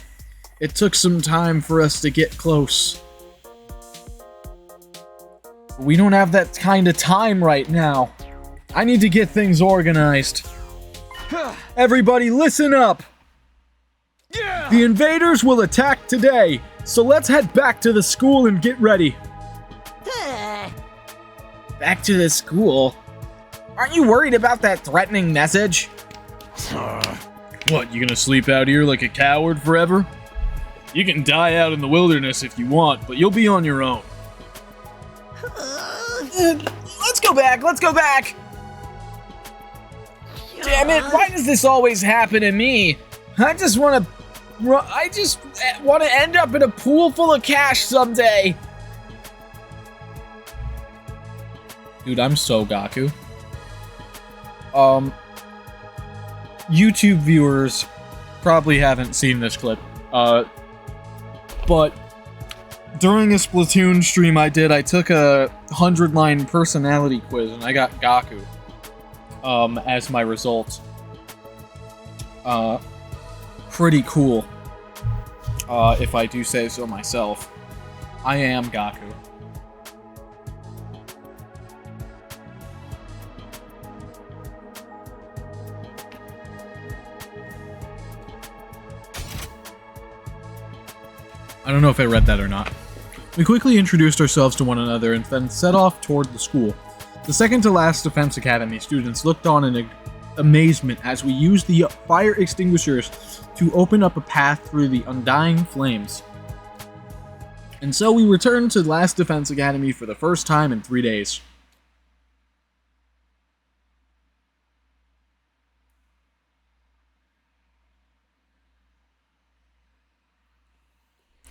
It took some time for us to get close. We don't have that kind of time right now. I need to get things organized. Everybody listen up! Yeah! The invaders will attack today, so let's head back to the school and get ready. Back to the school? Aren't you worried about that threatening message? What, you gonna sleep out here like a coward forever? You can die out in the wilderness if you want, but you'll be on your own. Let's go back, let's go back! Damn it, why does this always happen to me? I just want to end up in a pool full of cash someday. Dude, I'm so Gaku. YouTube viewers probably haven't seen this clip, but during a Splatoon stream I took a 100-line personality quiz and I got Gaku, as my result. Pretty cool, if I do say so myself. I am Gaku. I don't know if I read that or not. We quickly introduced ourselves to one another and then set off toward the school. The second to last Defense Academy students looked on in amazement as we used the fire extinguishers to open up a path through the undying flames. And so we returned to last Defense Academy for the first time in 3 days.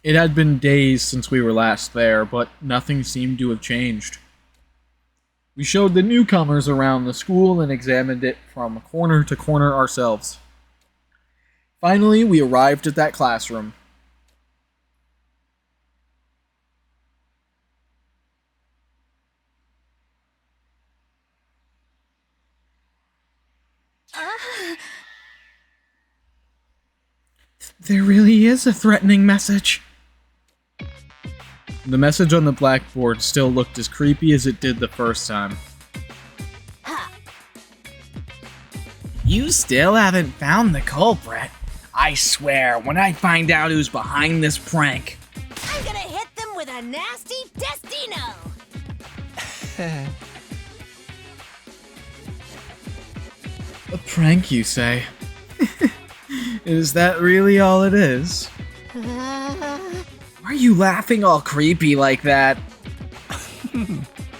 It had been days since we were last there, but nothing seemed to have changed. We showed the newcomers around the school and examined it from corner to corner ourselves. Finally, we arrived at that classroom. There really is a threatening message. The message on the blackboard still looked as creepy as it did the first time. You still haven't found the culprit. I swear, when I find out who's behind this prank. I'm gonna hit them with a nasty Destino! A prank, you say? Is that really all it is? Why are you laughing all creepy like that?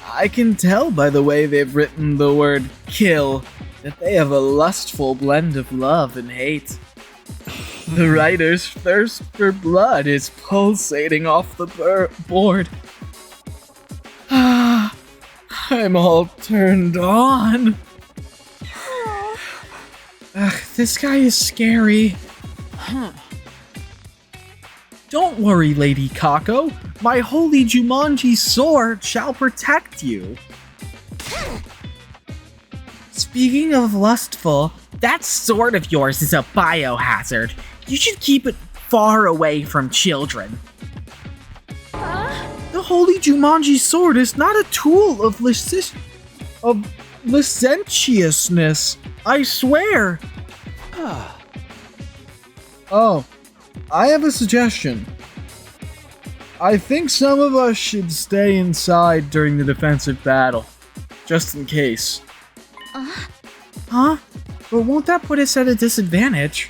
I can tell by the way they've written the word kill that they have a lustful blend of love and hate. The writer's thirst for blood is pulsating off the board. I'm all turned on. Ugh, this guy is scary. Don't worry, Lady Kako. My holy Jumanji sword shall protect you. Speaking of lustful, that sword of yours is a biohazard. You should keep it far away from children. The Holy Jumanji Sword is not a tool of licentiousness. I swear. Oh, I have a suggestion. I think some of us should stay inside during the defensive battle, just in case. Huh? But won't that put us at a disadvantage?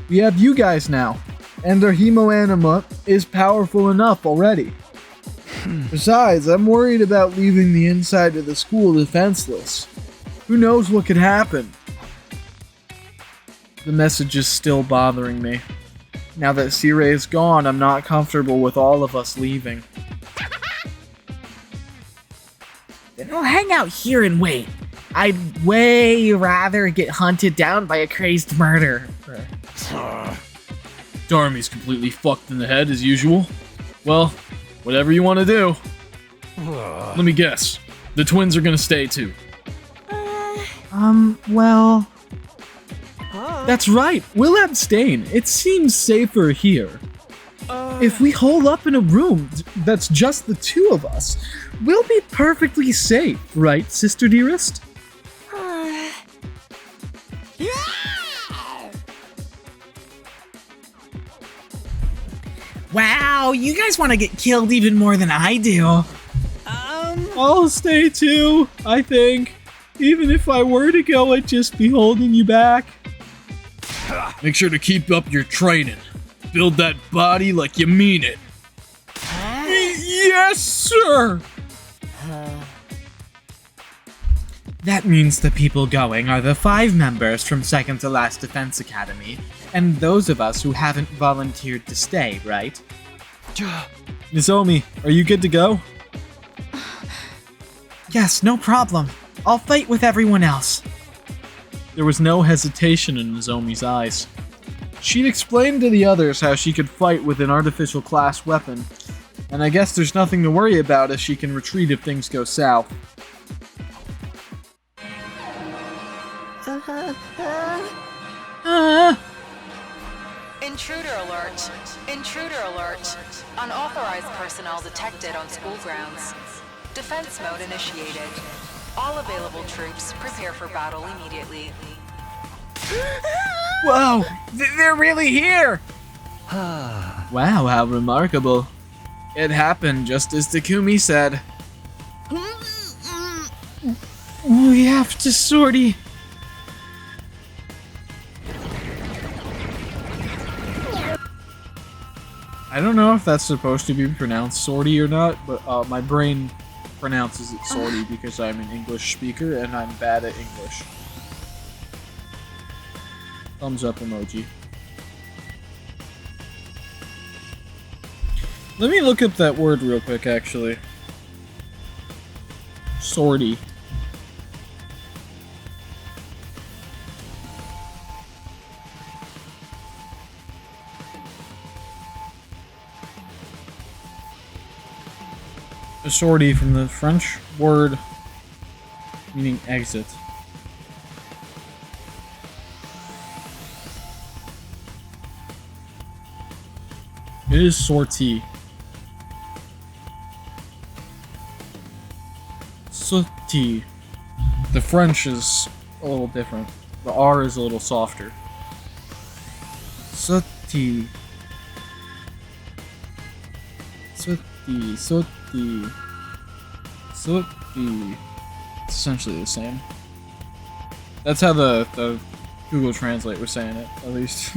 We have you guys now, and our Hemo Anima is powerful enough already. Besides, I'm worried about leaving the inside of the school defenseless. Who knows what could happen? The message is still bothering me. Now that Sirei is gone, I'm not comfortable with all of us leaving. Then we'll hang out here and wait. I'd way rather get hunted down by a crazed murderer. Darmy's completely fucked in the head as usual. Well, whatever you want to do. Let me guess. The twins are gonna stay too. Well... That's right, we'll abstain. It seems safer here. If we hole up in a room that's just the two of us, we'll be perfectly safe, right, sister dearest? Wow, you guys want to get killed even more than I do. I'll stay too, I think. Even if I were to go, I'd just be holding you back. Make sure to keep up your training. Build that body like you mean it. Yes, sir! That means the people going are the 5 members from Second to Last Defense Academy, and those of us who haven't volunteered to stay, right? Nozomi, are you good to go? Yes, no problem. I'll fight with everyone else. There was no hesitation in Nozomi's eyes. She'd explained to the others how she could fight with an artificial class weapon, and I guess there's nothing to worry about as she can retreat if things go south. Intruder alert! Intruder alert! Unauthorized personnel detected on school grounds. Defense mode initiated. All available troops prepare for battle immediately. Whoa! They're really here! Wow, how remarkable. It happened just as Takumi said. We have to sortie. I don't know if that's supposed to be pronounced sortie or not, but my brain pronounces it sortie because I'm an English speaker and I'm bad at English. Thumbs up emoji. Let me look up that word real quick, actually. Sortie. A sortie from the French word meaning exit. It is sortie. Sortie. The French is a little different. The R is a little softer. Sortie. Sortie. Sortie. Sortie. It's essentially the same. That's how the Google Translate was saying it, at least.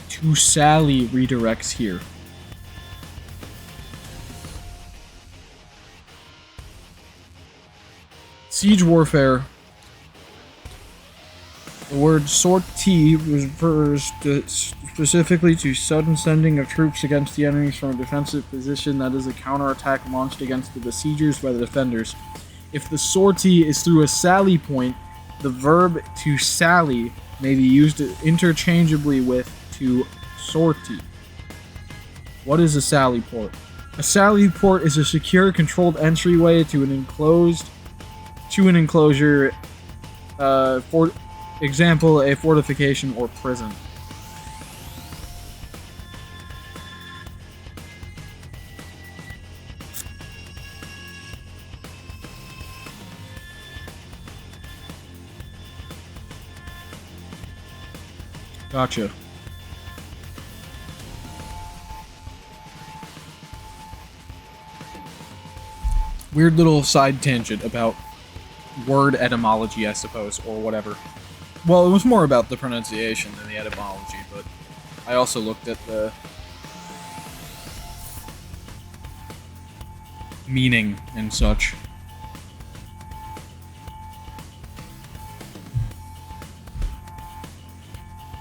To Sally redirects here. Siege warfare. The word sortie refers specifically to sudden sending of troops against the enemies from a defensive position that is a counterattack launched against the besiegers by the defenders. If the sortie is through a sally point, the verb to sally may be used interchangeably with to sortie. What is a sally port? A sally port is a secure, controlled entryway to an enclosure, for example, a fortification or prison. Gotcha. Weird little side tangent about word etymology, I suppose, or whatever. Well, it was more about the pronunciation than the etymology, but I also looked at the meaning and such.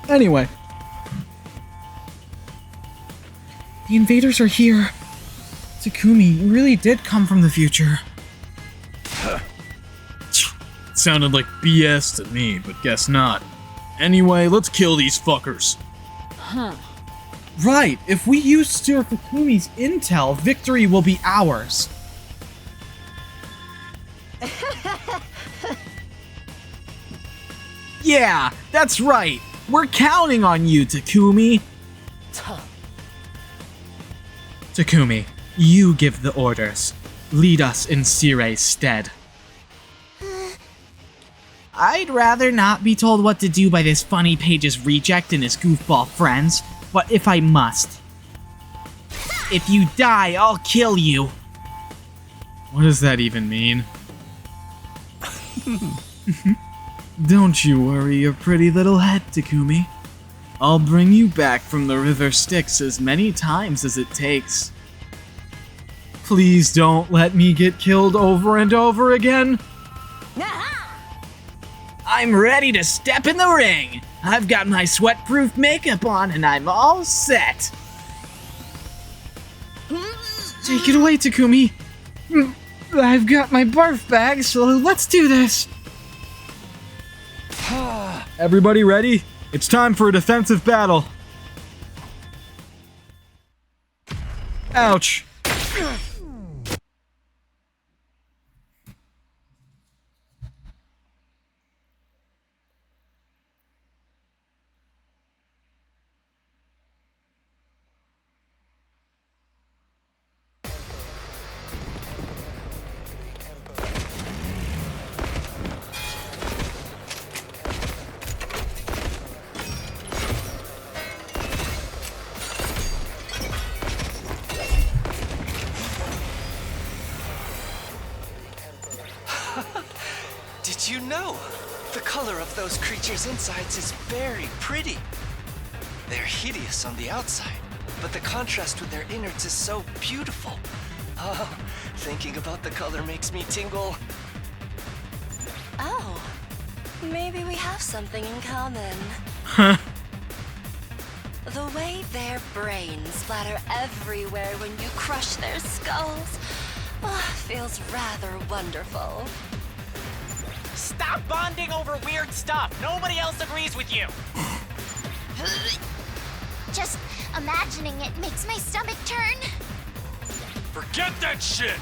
Anyway. The invaders are here. Takumi, you really did come from the future. Sounded like BS to me, but guess not. Anyway, let's kill these fuckers. Right, if we use Sir Takumi's intel, victory will be ours. Yeah, that's right. We're counting on you, Takumi. Takumi, you give the orders. Lead us in Sirei's stead. I'd rather not be told what to do by this Funny Pages reject and his goofball friends, but if I must. If you die, I'll kill you. What does that even mean? Don't you worry your pretty little head, Takumi. I'll bring you back from the river Styx as many times as it takes. Please don't let me get killed over and over again. I'm ready to step in the ring. I've got my sweat-proof makeup on and I'm all set. Take it away, Takumi. I've got my barf bag, so let's do this. Everybody ready? It's time for a defensive battle. Ouch. Did you know? The color of those creatures' insides is very pretty. They're hideous on the outside, but the contrast with their innards is so beautiful. Oh, thinking about the color makes me tingle. Oh, maybe we have something in common. Huh. The way their brains splatter everywhere when you crush their skulls feels rather wonderful. Stop bonding over weird stuff. Nobody else agrees with you. Just imagining it makes my stomach turn. Forget that shit!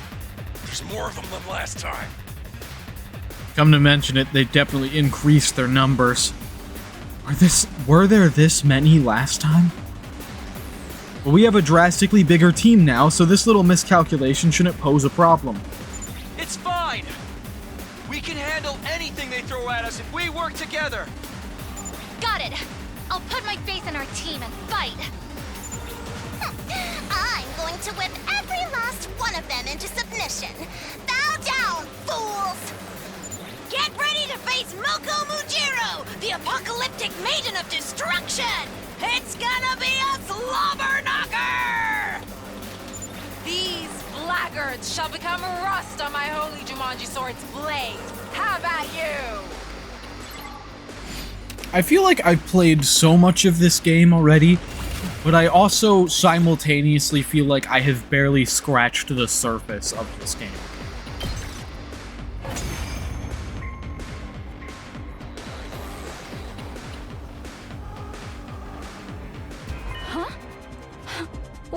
There's more of them than last time. Come to mention it, they definitely increased their numbers. Were there this many last time? But we have a drastically bigger team now, so this little miscalculation shouldn't pose a problem. It's fine. We can handle anything they throw at us if we work together. Got it. I'll put my faith in our team and fight. I'm going to whip every last one of them into submission. Bow down, fools! Get ready to face Moko Mujiro, the apocalyptic maiden of destruction! It's gonna be a slobber knocker! These blackguards shall become rust on my holy Jumanji sword's blade. How about you? I feel like I've played so much of this game already, but I also simultaneously feel like I have barely scratched the surface of this game.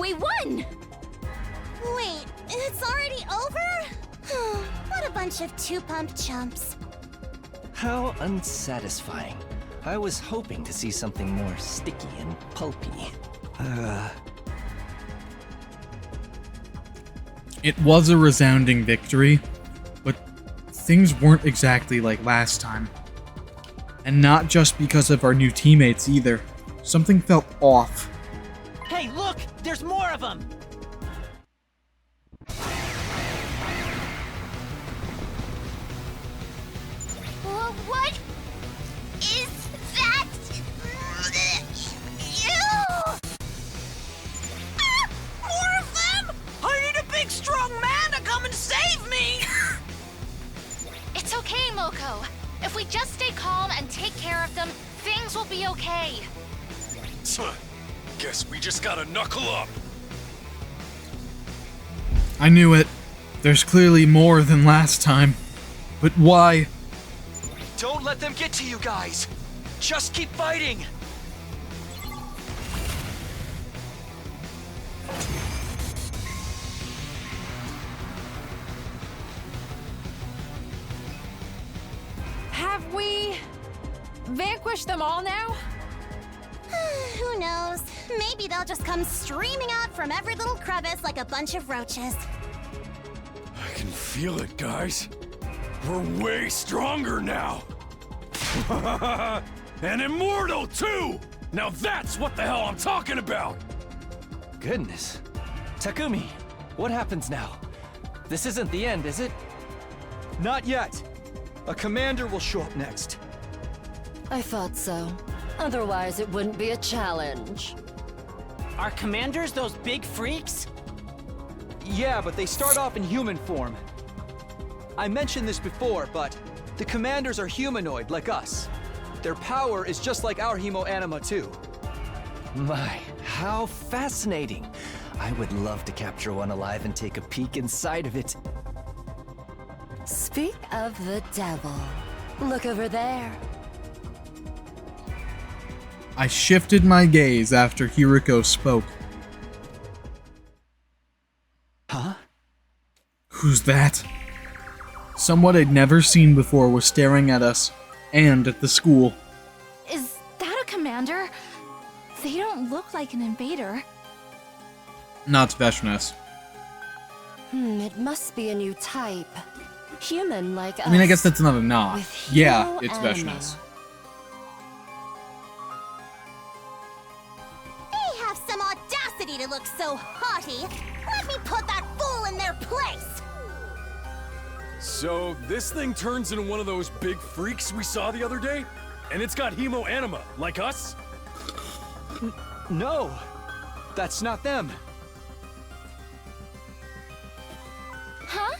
We won! Wait, it's already over? What a bunch of two-pump chumps. How unsatisfying. I was hoping to see something more sticky and pulpy. It was a resounding victory, but things weren't exactly like last time. And not just because of our new teammates either. Something felt off. Hey, look! There's more of them! What is that? Ew! Ah, more of them? I need a big, strong man to come and save me! It's okay, Moko. If we just stay calm and take care of them, things will be okay. Guess we just gotta knuckle up. I knew it. There's clearly more than last time. But why? Don't let them get to you guys! Just keep fighting! Have we vanquished them all now? Who knows? Maybe they'll just come streaming out from every little crevice like a bunch of roaches. I can feel it, guys. We're way stronger now. And immortal, too! Now that's what the hell I'm talking about! Goodness. Takumi, what happens now? This isn't the end, is it? Not yet. A commander will show up next. I thought so. Otherwise, it wouldn't be a challenge. Are commanders those big freaks? Yeah, but they start off in human form. I mentioned this before, but the commanders are humanoid, like us. Their power is just like our hemo-anima, too. My, how fascinating. I would love to capture one alive and take a peek inside of it. Speak of the devil. Look over there. I shifted my gaze after Hiriko spoke. Huh? Who's that? Someone I'd never seen before was staring at us, and at the school. Is that a commander? They don't look like an invader. Not Veshnes. It must be a new type. Human like us. I mean, I guess that's not a knock. With Yeah, hero it's anima. Veshnes. They have some audacity to look so haughty. Let me put that fool in their place. So, this thing turns into one of those big freaks we saw the other day? And it's got hemo-anima, like us? No, that's not them. Huh?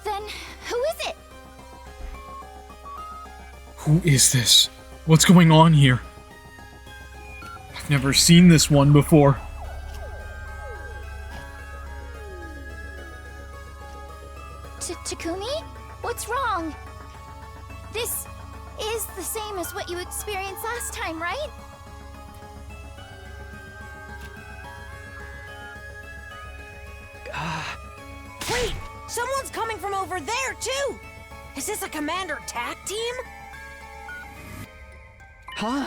Then who is it? Who is this? What's going on here? I've never seen this one before. Takumi? What's wrong? This is the same as what you experienced last time, right? Wait! Someone's coming from over there, too! Is this a commander tag team? Huh?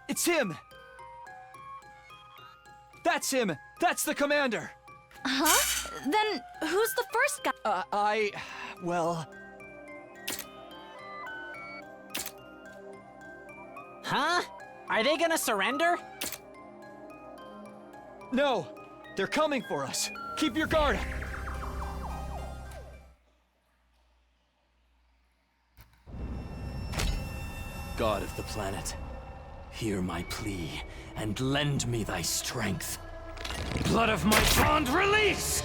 It's him! That's him! That's the commander! Huh? Then who's the first guy? Well... Huh? Are they gonna surrender? No! They're coming for us! Keep your guard! God of the planet, hear my plea and lend me thy strength. Blood of my bond, release!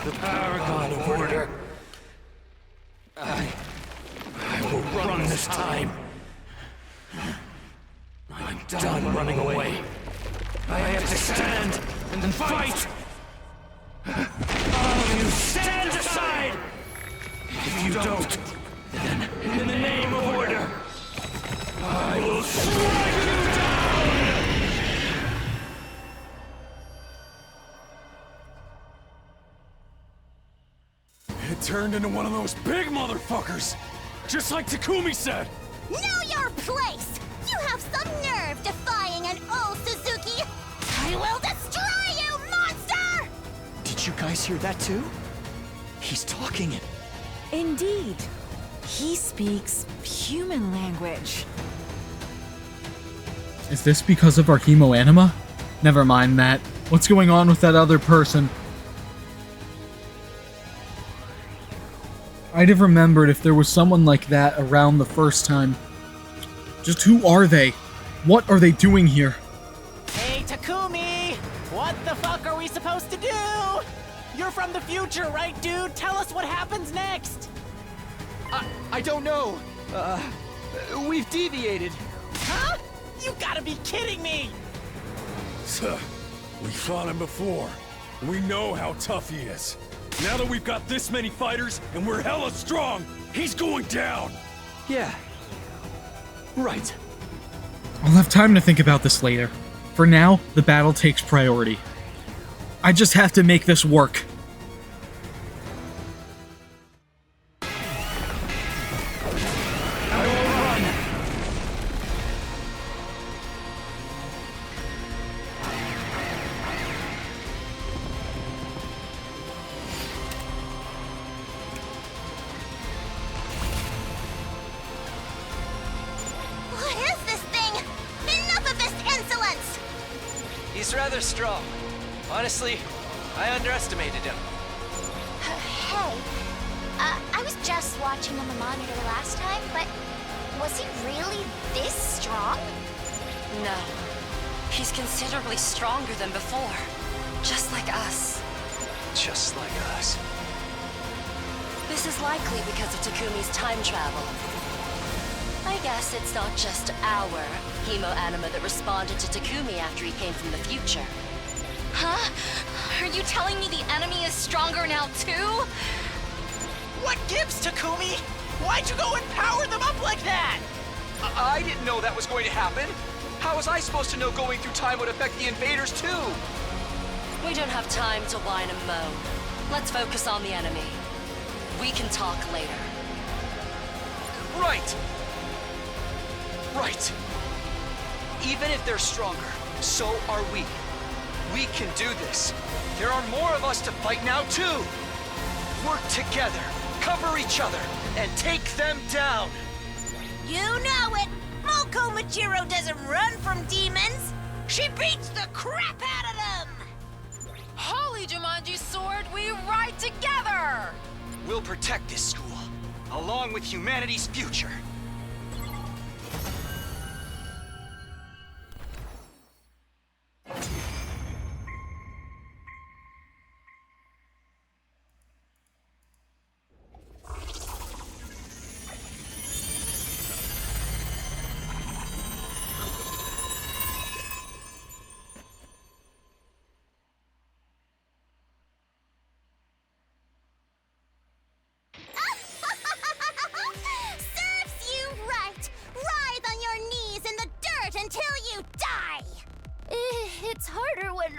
The Paragon this time. I'm done running away. I have to stand and fight. All of you stand aside! If you don't, then in the name of order, I will strike you down! It turned into one of those big motherfuckers! Just like Takumi said! Know your place! You have some nerve defying an old Suzuki! I will destroy you, monster! Did you guys hear that too? He's talking. Indeed. He speaks human language. Is this because of our hemoanima? Never mind that. What's going on with that other person? I'd have remembered if there was someone like that around the first time. Just who are they? What are they doing here? Hey, Takumi! What the fuck are we supposed to do? You're from the future, right, dude? Tell us what happens next! I don't know. We've deviated. Huh? You gotta be kidding me! We fought him before. We know how tough he is. Now that we've got this many fighters and we're hella strong, he's going down! Yeah. Right. I'll have time to think about this later. For now, the battle takes priority. I just have to make this work. What is this thing? Enough of this insolence! He's rather strong. Honestly, I underestimated him. Hey, I was just watching on the monitor last time, but was he really this strong? No. He's considerably stronger than before. Just like us. Just like us. This is likely because of Takumi's time travel. I guess it's not just our hemoanima that responded to Takumi after he came from the future. Huh? Are you telling me the enemy is stronger now too? What gives, Takumi? Why'd you go and power them up like that? I didn't know that was going to happen. How was I supposed to know going through time would affect the invaders too? We don't have time to whine and moan. Let's focus on the enemy. We can talk later. Right. Right. Even if they're stronger, so are we. We can do this. There are more of us to fight now too. Work together, cover each other, and take them down. You know it! Moko Majiro doesn't run from demons! She beats the crap out of them! Holy Jumanji Sword, we ride together! We'll protect this school, along with humanity's future. Serves you right! Writhe on your knees in the dirt until you die! It's harder when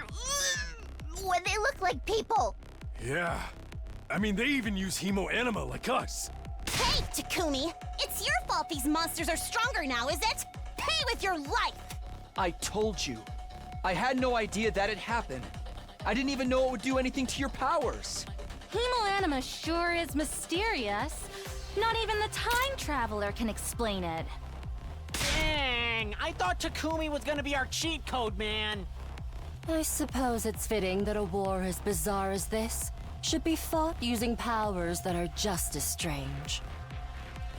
they look like people. Yeah. I mean, they even use hemoanima like us. Hey, Takumi! It's your fault these monsters are stronger now, is it? Pay with your life! I told you. I had no idea that had happened. I didn't even know it would do anything to your powers. Hemoanima sure is mysterious. Not even the time traveler can explain it. Dang, I thought Takumi was gonna be our cheat code, man. I suppose it's fitting that a war as bizarre as this should be fought using powers that are just as strange.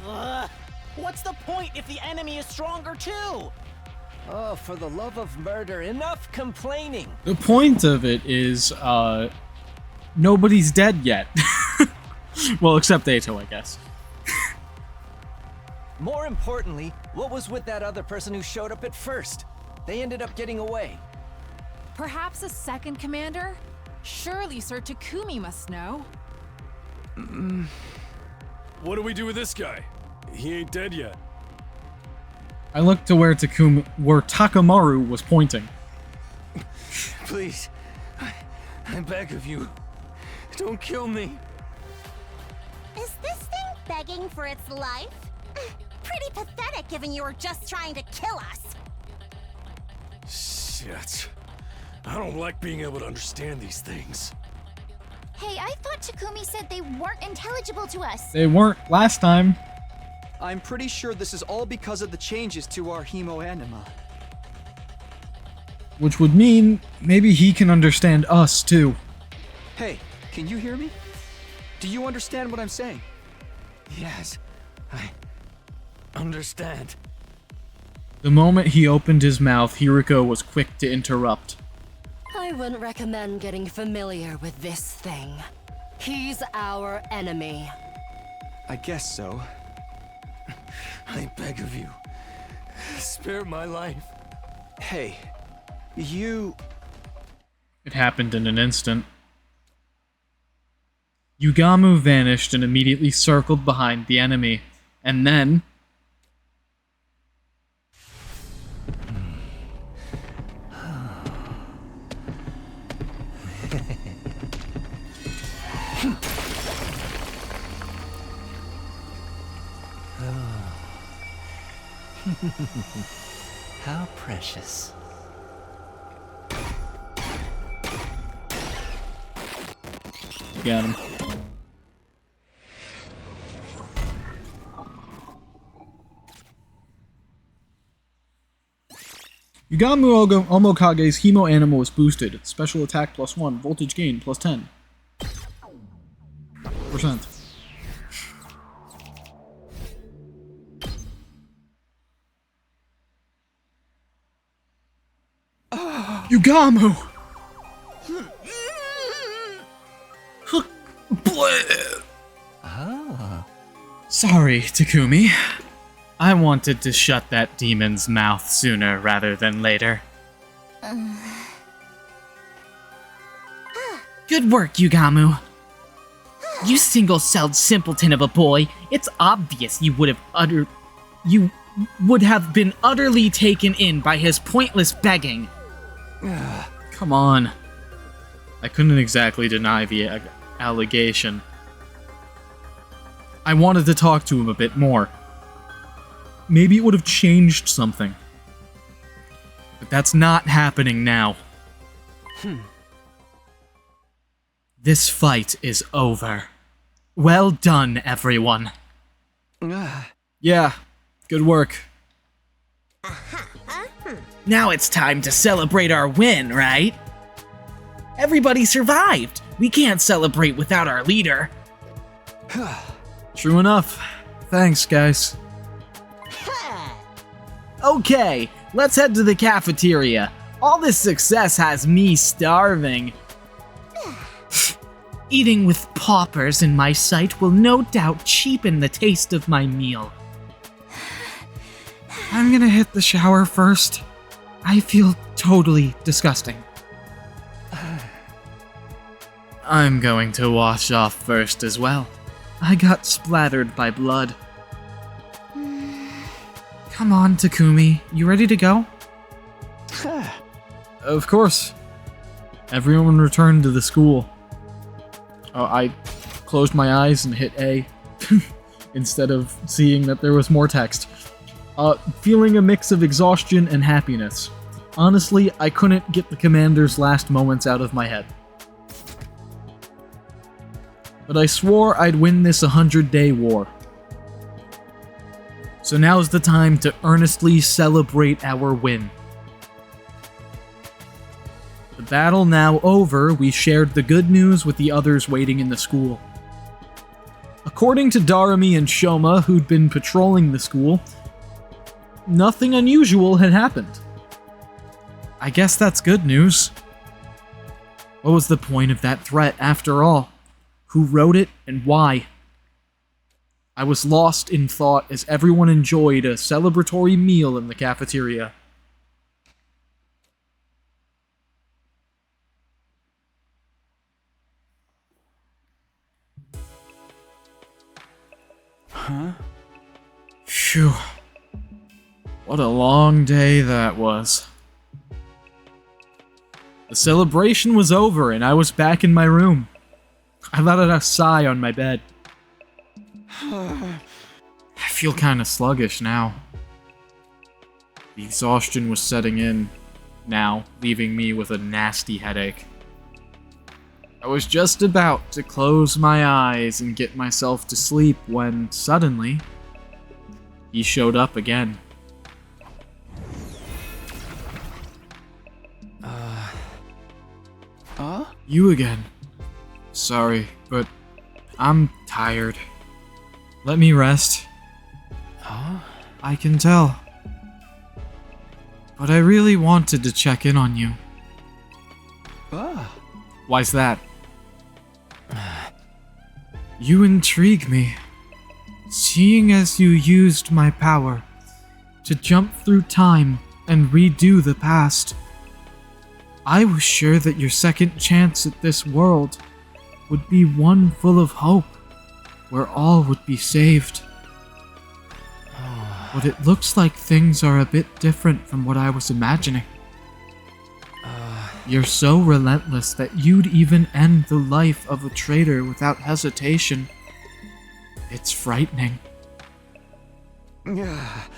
Ugh. What's the point if the enemy is stronger too? Oh, for the love of murder, enough complaining! The point of it is, nobody's dead yet. Well, except Eito, I guess. More importantly, what was with that other person who showed up at first? They ended up getting away. Perhaps a second commander? Surely Sir Takumi must know. What do we do with this guy? He ain't dead yet. I looked to where Takamaru was pointing. Please, I beg of you, don't kill me. Is this thing begging for its life? Pretty pathetic given you were just trying to kill us. Shit. I don't like being able to understand these things. Hey, I thought Takumi said they weren't intelligible to us. They weren't last time. I'm pretty sure this is all because of the changes to our hemoanima. Which would mean maybe he can understand us too. Hey, can you hear me? Do you understand what I'm saying? Yes, I understand. The moment he opened his mouth, Hiriko was quick to interrupt. I wouldn't recommend getting familiar with this thing. He's our enemy. I guess so. I beg of you, spare my life. Hey, you... It happened in an instant. Yugamu vanished and immediately circled behind the enemy. And then... How precious. Got him. Yugamu Omokage's Hemo Animal is boosted. Special attack +1, voltage gain +10%. Yugamu! Sorry, Takumi. I wanted to shut that demon's mouth sooner rather than later. Good work, Yugamu. You single-celled simpleton of a boy. It's obvious you would have been utterly taken in by his pointless begging. Come on. I couldn't exactly deny the allegation. I wanted to talk to him a bit more. Maybe it would have changed something. But that's not happening now. This fight is over. Well done, everyone. Yeah, good work. Now it's time to celebrate our win, right? Everybody survived. We can't celebrate without our leader. True enough. Thanks, guys. Okay, let's head to the cafeteria. All this success has me starving. Eating with paupers in my sight will no doubt cheapen the taste of my meal. I'm gonna hit the shower first. I feel totally disgusting. I'm going to wash off first as well. I got splattered by blood. Come on, Takumi. You ready to go? Of course. Everyone returned to the school. I closed my eyes and hit A instead of seeing that there was more text. Feeling a mix of exhaustion and happiness. Honestly, I couldn't get the commander's last moments out of my head. But I swore I'd win this 100-day war. So now's the time to earnestly celebrate our win. The battle now over, we shared the good news with the others waiting in the school. According to Darumi and Shoma, who'd been patrolling the school, nothing unusual had happened. I guess that's good news. What was the point of that threat after all? Who wrote it and why? I was lost in thought as everyone enjoyed a celebratory meal in the cafeteria. Huh? Phew. What a long day that was. The celebration was over and I was back in my room. I let out a sigh on my bed. I feel kinda sluggish now. The exhaustion was setting in now, leaving me with a nasty headache. I was just about to close my eyes and get myself to sleep when, suddenly, he showed up again. Huh? You again. Sorry, but I'm tired. Let me rest. Huh? I can tell. But I really wanted to check in on you. Why's that? You intrigue me. Seeing as you used my power to jump through time and redo the past, I was sure that your second chance at this world would be one full of hope, where all would be saved. But it looks like things are a bit different from what I was imagining. You're so relentless that you'd even end the life of a traitor without hesitation. It's frightening.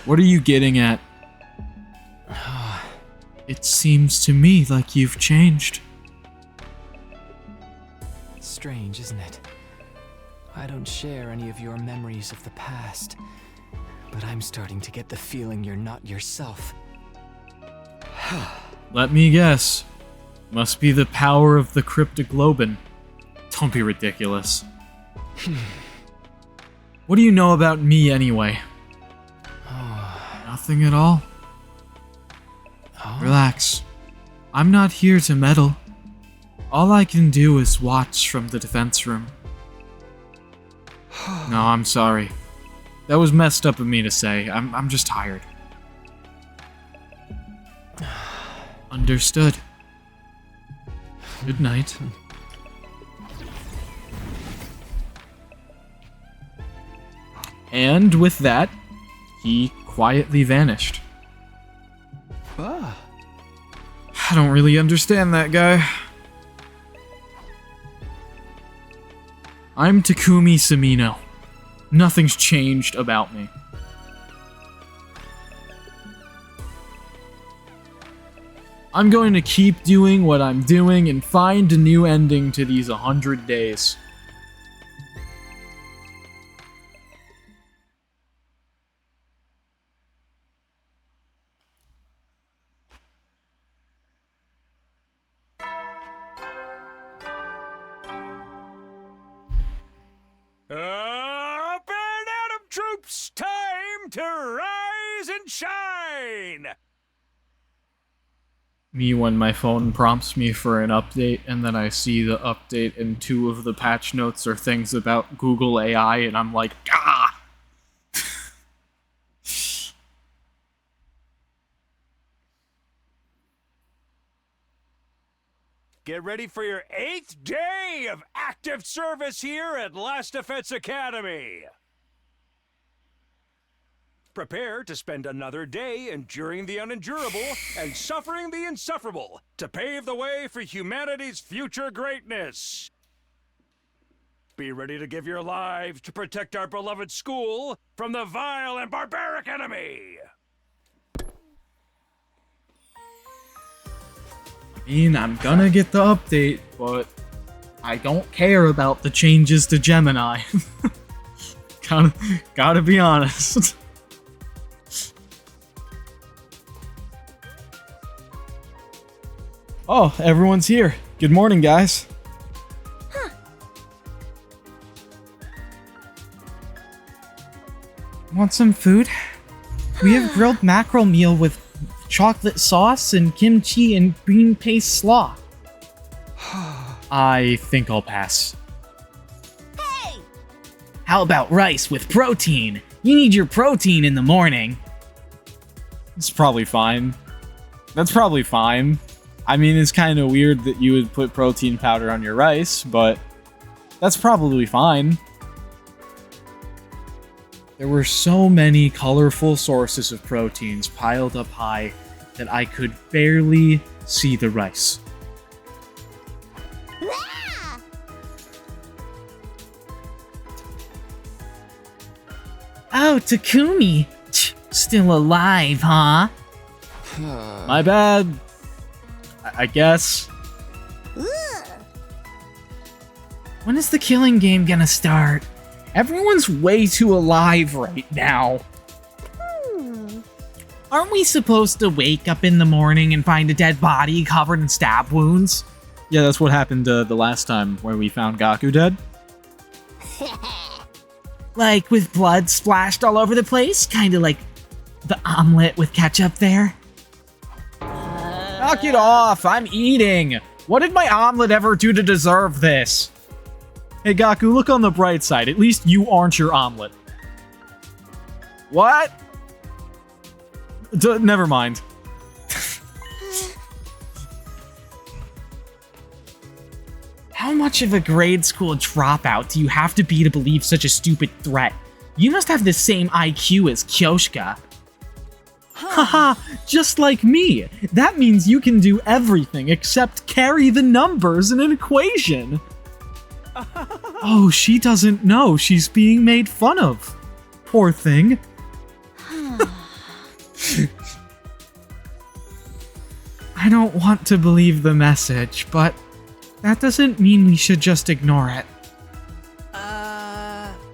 What are you getting at? It seems to me like you've changed. Strange, isn't it? I don't share any of your memories of the past, but I'm starting to get the feeling you're not yourself. Let me guess. Must be the power of the cryptoglobin. Don't be ridiculous. What do you know about me anyway? Nothing at all. Relax. I'm not here to meddle. All I can do is watch from the defense room. No, I'm sorry. That was messed up of me to say. I'm just tired. Understood. Good night. And with that, he quietly vanished. I don't really understand that guy. I'm Takumi Samino. Nothing's changed about me. I'm going to keep doing what I'm doing and find a new ending to these 100 days. Up and at 'em, troops! Time to rise and shine! Me when my phone prompts me for an update, and then I see the update and 2 of the patch notes are things about Google AI, and I'm like, ah! Get ready for your 8th day of active service here at Last Defense Academy! Prepare to spend another day enduring the unendurable and suffering the insufferable to pave the way for humanity's future greatness. Be ready to give your lives to protect our beloved school from the vile and barbaric enemy! I mean, I'm gonna get the update, but I don't care about the changes to Gemini. Gotta be honest. Oh, everyone's here. Good morning, guys. Want some food? We have grilled mackerel meal with chocolate sauce and kimchi and green paste slaw. I think I'll pass. Hey! How about rice with protein? You need your protein in the morning. It's probably fine. That's probably fine. I mean, it's kind of weird that you would put protein powder on your rice, but that's probably fine. There were so many colorful sources of proteins piled up high that I could barely see the rice. Oh, Takumi! Still alive, huh? My bad. I guess. When is the killing game gonna start? Everyone's way too alive right now. Aren't we supposed to wake up in the morning and find a dead body covered in stab wounds? Yeah, that's what happened the last time where we found Gaku dead. Like with blood splashed all over the place? Kinda like the omelet with ketchup there? Knock it off! I'm eating! What did my omelet ever do to deserve this? Hey Gaku, look on the bright side. At least you aren't your omelet. What? Never mind. How much of a grade school dropout do you have to be to believe such a stupid threat? You must have the same IQ as Kyoshka. Haha, just like me. That means you can do everything except carry the numbers in an equation. Oh, she doesn't know she's being made fun of. Poor thing. I don't want to believe the message, but that doesn't mean we should just ignore it.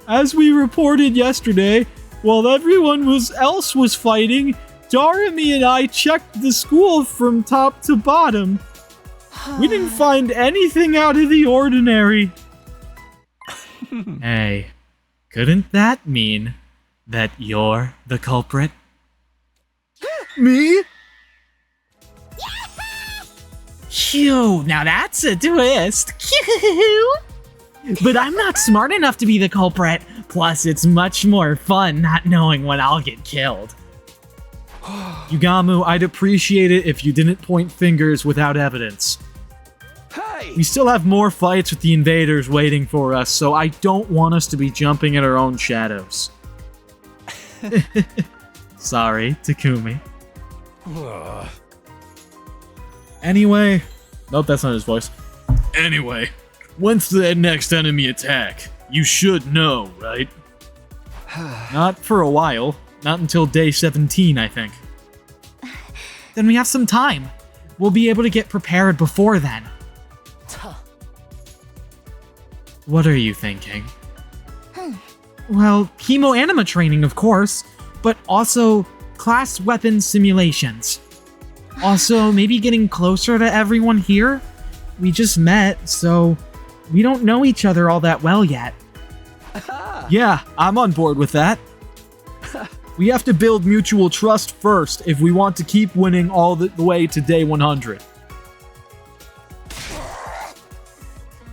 As we reported yesterday, while everyone else was fighting, Darumi and I checked the school from top to bottom. We didn't find anything out of the ordinary. Hey, couldn't that mean that you're the culprit? Me? Phew, now that's a twist. But I'm not smart enough to be the culprit. Plus, it's much more fun not knowing when I'll get killed. Yugamu, I'd appreciate it if you didn't point fingers without evidence. Hey! We still have more fights with the invaders waiting for us, so I don't want us to be jumping at our own shadows. Sorry, Takumi. Anyway... Nope, that's not his voice. Anyway, when's the next enemy attack? You should know, right? Not for a while. Not until day 17, I think. Then we have some time. We'll be able to get prepared before then. What are you thinking? Well, hemo-anima training, of course, but also class weapon simulations. Also, maybe getting closer to everyone here? We just met, so we don't know each other all that well yet. Yeah, I'm on board with that. We have to build mutual trust first if we want to keep winning all the way to day 100.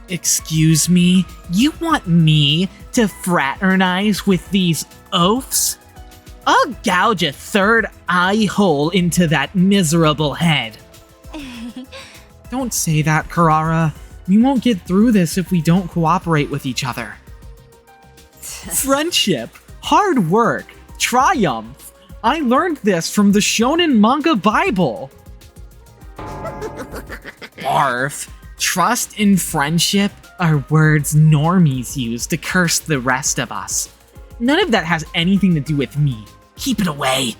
Excuse me? You want me to fraternize with these oafs? I'll gouge a third eye hole into that miserable head. Don't say that, Karara. We won't get through this if we don't cooperate with each other. Friendship, hard work, triumph. I learned this from the Shonen Manga Bible. Barf. Trust and friendship are words normies use to curse the rest of us. None of that has anything to do with me. Keep it away.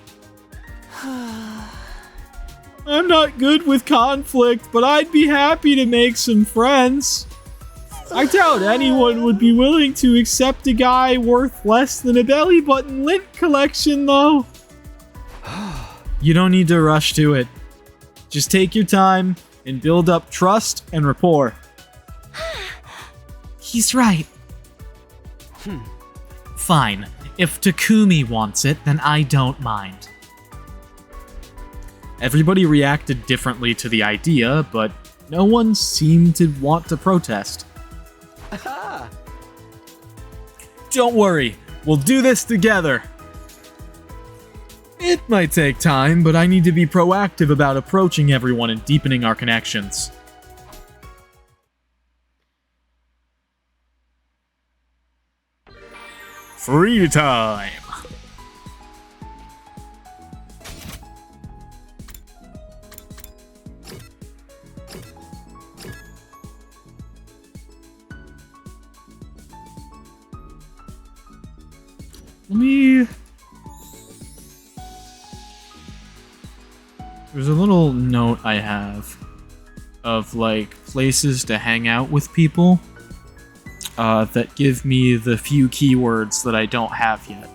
I'm not good with conflict, but I'd be happy to make some friends. I doubt anyone would be willing to accept a guy worth less than a belly button lint collection, though. You don't need to rush to it. Just take your time and build up trust and rapport. He's right. Fine. If Takumi wants it, then I don't mind. Everybody reacted differently to the idea, but no one seemed to want to protest. Don't worry, we'll do this together. It might take time, but I need to be proactive about approaching everyone and deepening our connections. Free time! There's a little note I have of, like, places to hang out with people that give me the few keywords that I don't have yet.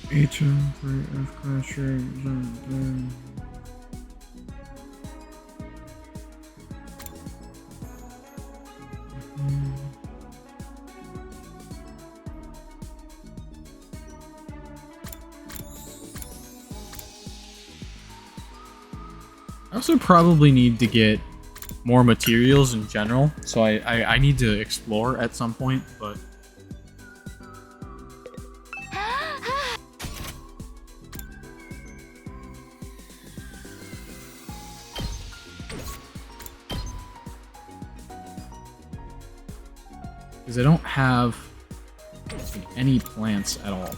Eito for F-Class rate. I also probably need to get more materials in general, so I need to explore at some point, but... Because I don't have any plants at all.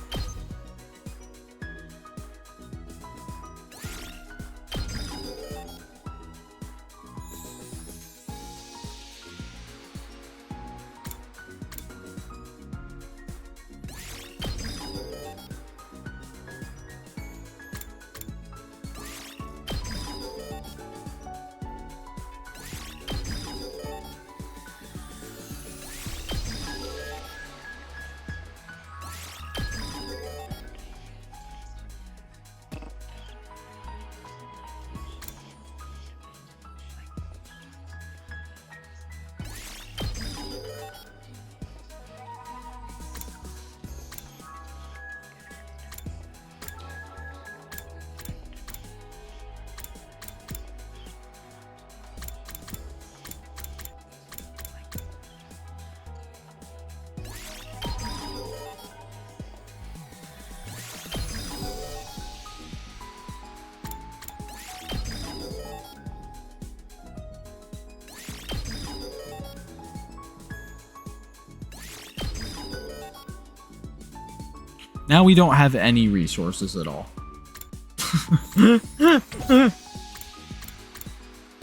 Now we don't have any resources at all.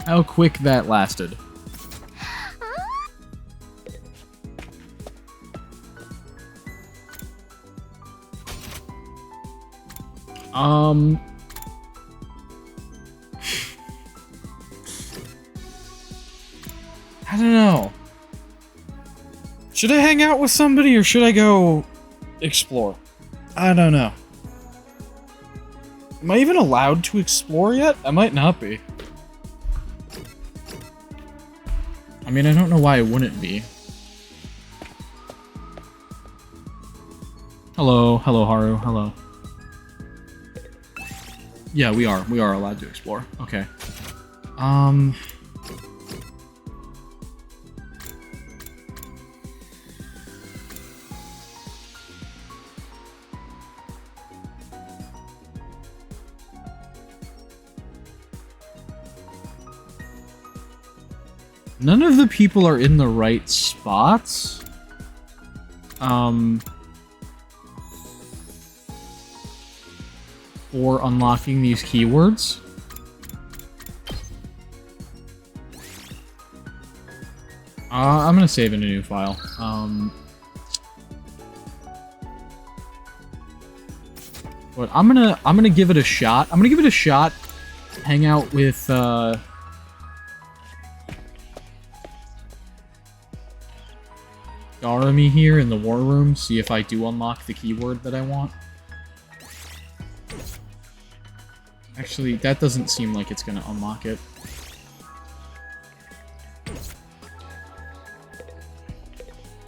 How quick that lasted. I don't know. Should I hang out with somebody or should I go explore? I don't know. Am I even allowed to explore yet? I might not be. I mean, I don't know why I wouldn't be. Hello, hello, Haru, hello. Yeah, we are allowed to explore. Okay. None of the people are in the right spots. For unlocking these keywords. I'm gonna save in a new file. But I'm gonna give it a shot. I'm gonna give it a shot. Hang out with Garami here in the war room, see if I do unlock the keyword that I want. Actually, that doesn't seem like it's gonna unlock it.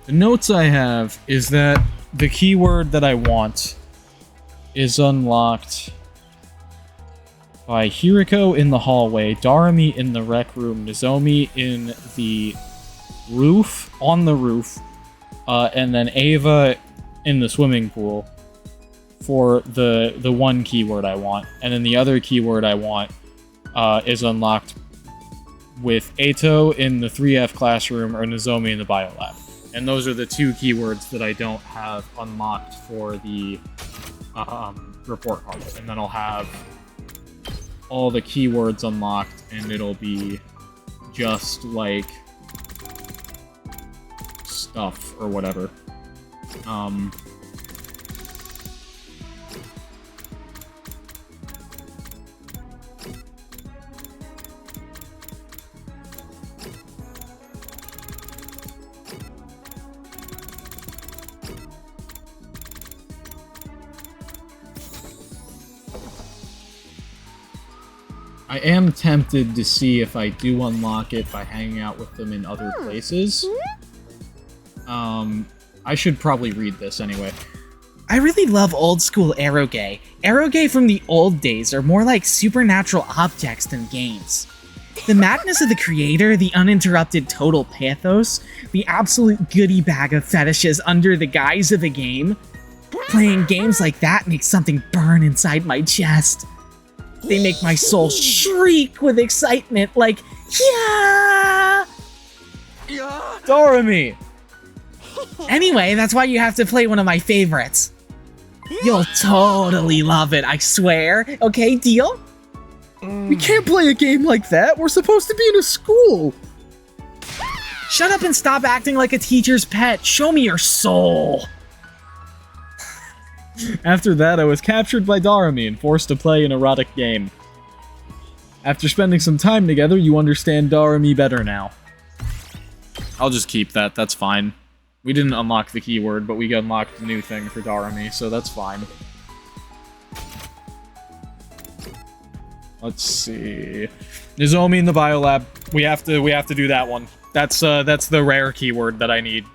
The notes I have is that the keyword that I want is unlocked by Hiriko in the hallway, Darumi in the rec room, Nozomi in the roof, on the roof, and then Ava in the swimming pool for the one keyword I want. And then the other keyword I want is unlocked with Eito in the 3F classroom or Nozomi in the biolab. And those are the two keywords that I don't have unlocked for the report card. And then I'll have all the keywords unlocked, and it'll be just like stuff or whatever. I am tempted to see if I do unlock it by hanging out with them in other places. I should probably read this anyway. I really love old school eroge. Eroge from the old days are more like supernatural objects than games. The madness of the creator, the uninterrupted total pathos, the absolute goodie bag of fetishes under the guise of a game. Playing games like that makes something burn inside my chest. They make my soul shriek with excitement like, yeah! Darumi! Anyway, that's why you have to play one of my favorites. You'll totally love it, I swear. Okay, deal? We can't play a game like that. We're supposed to be in a school. Shut up and stop acting like a teacher's pet. Show me your soul. After that, I was captured by Darumi and forced to play an erotic game. After spending some time together, you understand Darumi better now. I'll just keep that, that's fine. We didn't unlock the keyword, but we unlocked the new thing for Darumi, so that's fine. Let's see. Nozomi in the biolab. We have to do that one. That's the rare keyword that I need.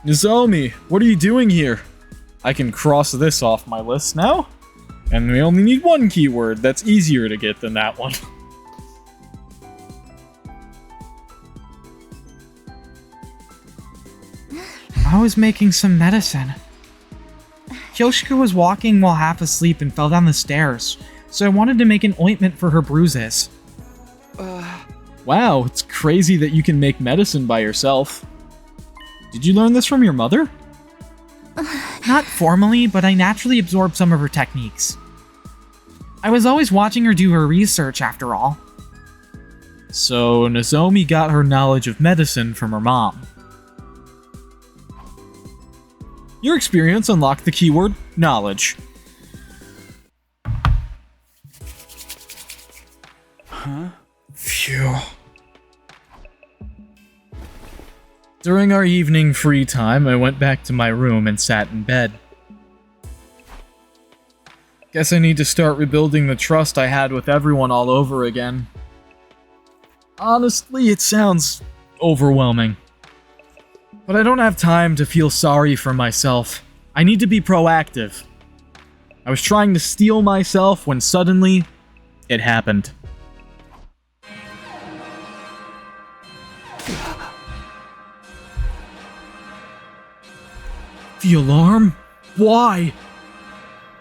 Nozomi, what are you doing here? I can cross this off my list now. And we only need one keyword. That's easier to get than that one. I was making some medicine. Yoshiko was walking while half asleep and fell down the stairs, so I wanted to make an ointment for her bruises. Wow, it's crazy that you can make medicine by yourself. Did you learn this from your mother? Not formally, but I naturally absorbed some of her techniques. I was always watching her do her research, after all. So, Nozomi got her knowledge of medicine from her mom. Your experience unlocked the keyword knowledge. Huh? Phew. During our evening free time, I went back to my room and sat in bed. Guess I need to start rebuilding the trust I had with everyone all over again. Honestly, it sounds overwhelming. But I don't have time to feel sorry for myself. I need to be proactive. I was trying to steel myself when suddenly, it happened. The alarm? Why?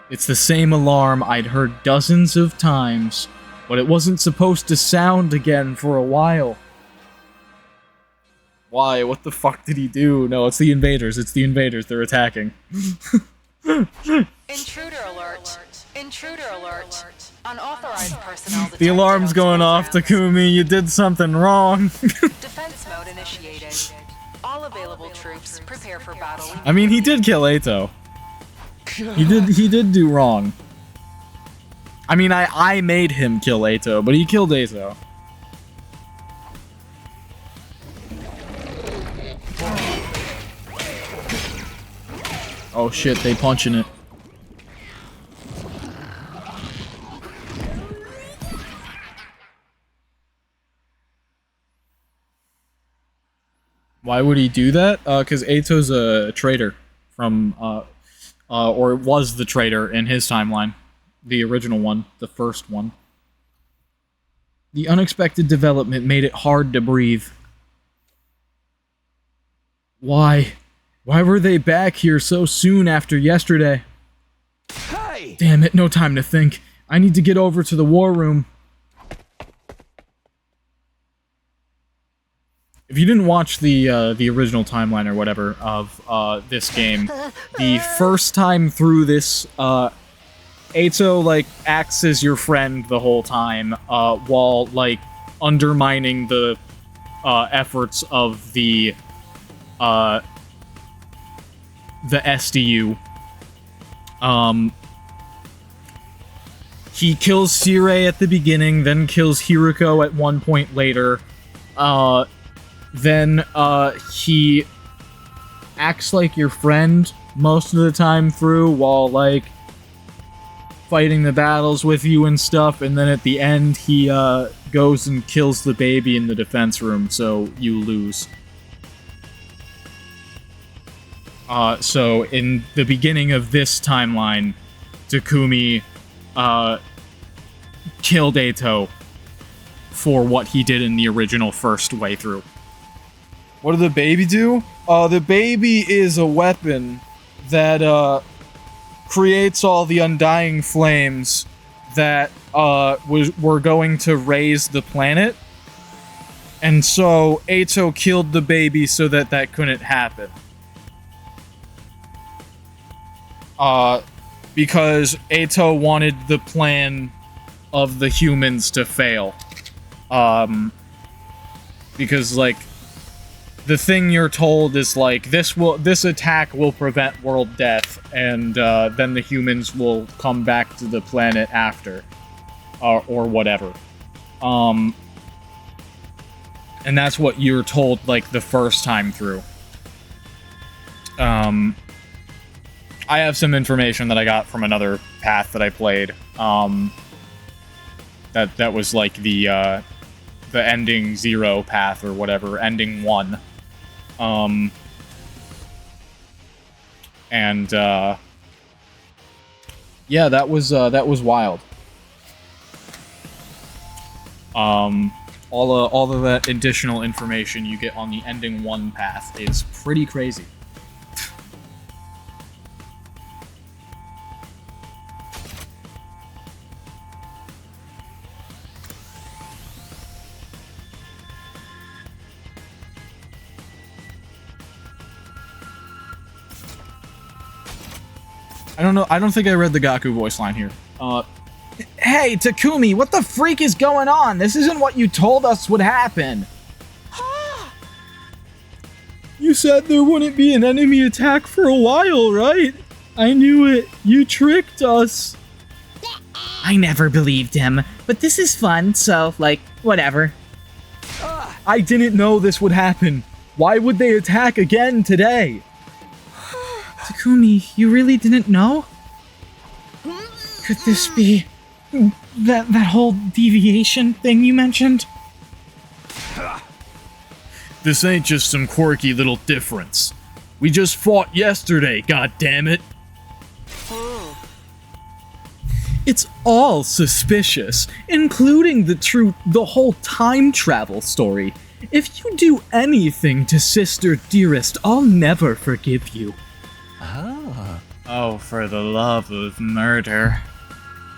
It's the same alarm I'd heard dozens of times, but it wasn't supposed to sound again for a while. Why? What the fuck did he do? No, it's the invaders. It's the invaders. They're attacking. Intruder alert. Intruder alert. Unauthorized personnel The alarm's detected on going off, school Takumi. You did something wrong. grounds. Defense mode initiated. All available troops prepare for battle. I mean, he did kill Eito. He did do wrong. I mean, I made him kill Eito, but he killed Eito. Oh shit, they punching it. Why would he do that? Because Eito's a traitor from, or was the traitor in his timeline. The original one, the first one. The unexpected development made it hard to breathe. Why? Why were they back here so soon after yesterday? Hey! Damn it, no time to think. I need to get over to the war room. If you didn't watch the original timeline or whatever of this game, the first time through this, Eito, like, acts as your friend the whole time, while, like, undermining the, efforts of the SDU. He kills Sirei at the beginning, then kills Hiriko at one point later, then, he acts like your friend most of the time through, while, like, fighting the battles with you and stuff, and then at the end, he, goes and kills the baby in the defense room, so you lose. So, in the beginning of this timeline, Takumi, killed Eito for what he did in the original first way through. What did the baby do? The baby is a weapon that, creates all the undying flames that, were going to raise the planet. And so, Eito killed the baby so that that couldn't happen. Because Eito wanted the plan of the humans to fail. Because, like, the thing you're told is, like, this attack will prevent world death, and, then the humans will come back to the planet after. Or whatever. And that's what you're told, like, the first time through. I have some information that I got from another path that I played, that was, like, the ending 0 path or whatever, ending 1. Yeah, that was wild. All of that additional information you get on the ending 1 path is pretty crazy. I don't think I read the Gaku voice line here. Hey, Takumi, what the freak is going on? This isn't what you told us would happen. You said there wouldn't be an enemy attack for a while, right? I knew it. You tricked us. I never believed him, but this is fun, so, like, whatever. I didn't know this would happen. Why would they attack again today? Takumi, you really didn't know? Could this be that whole deviation thing you mentioned? This ain't just some quirky little difference. We just fought yesterday, goddammit. It's all suspicious, including the whole time travel story. If you do anything to Sister Dearest, I'll never forgive you. Oh, for the love of murder.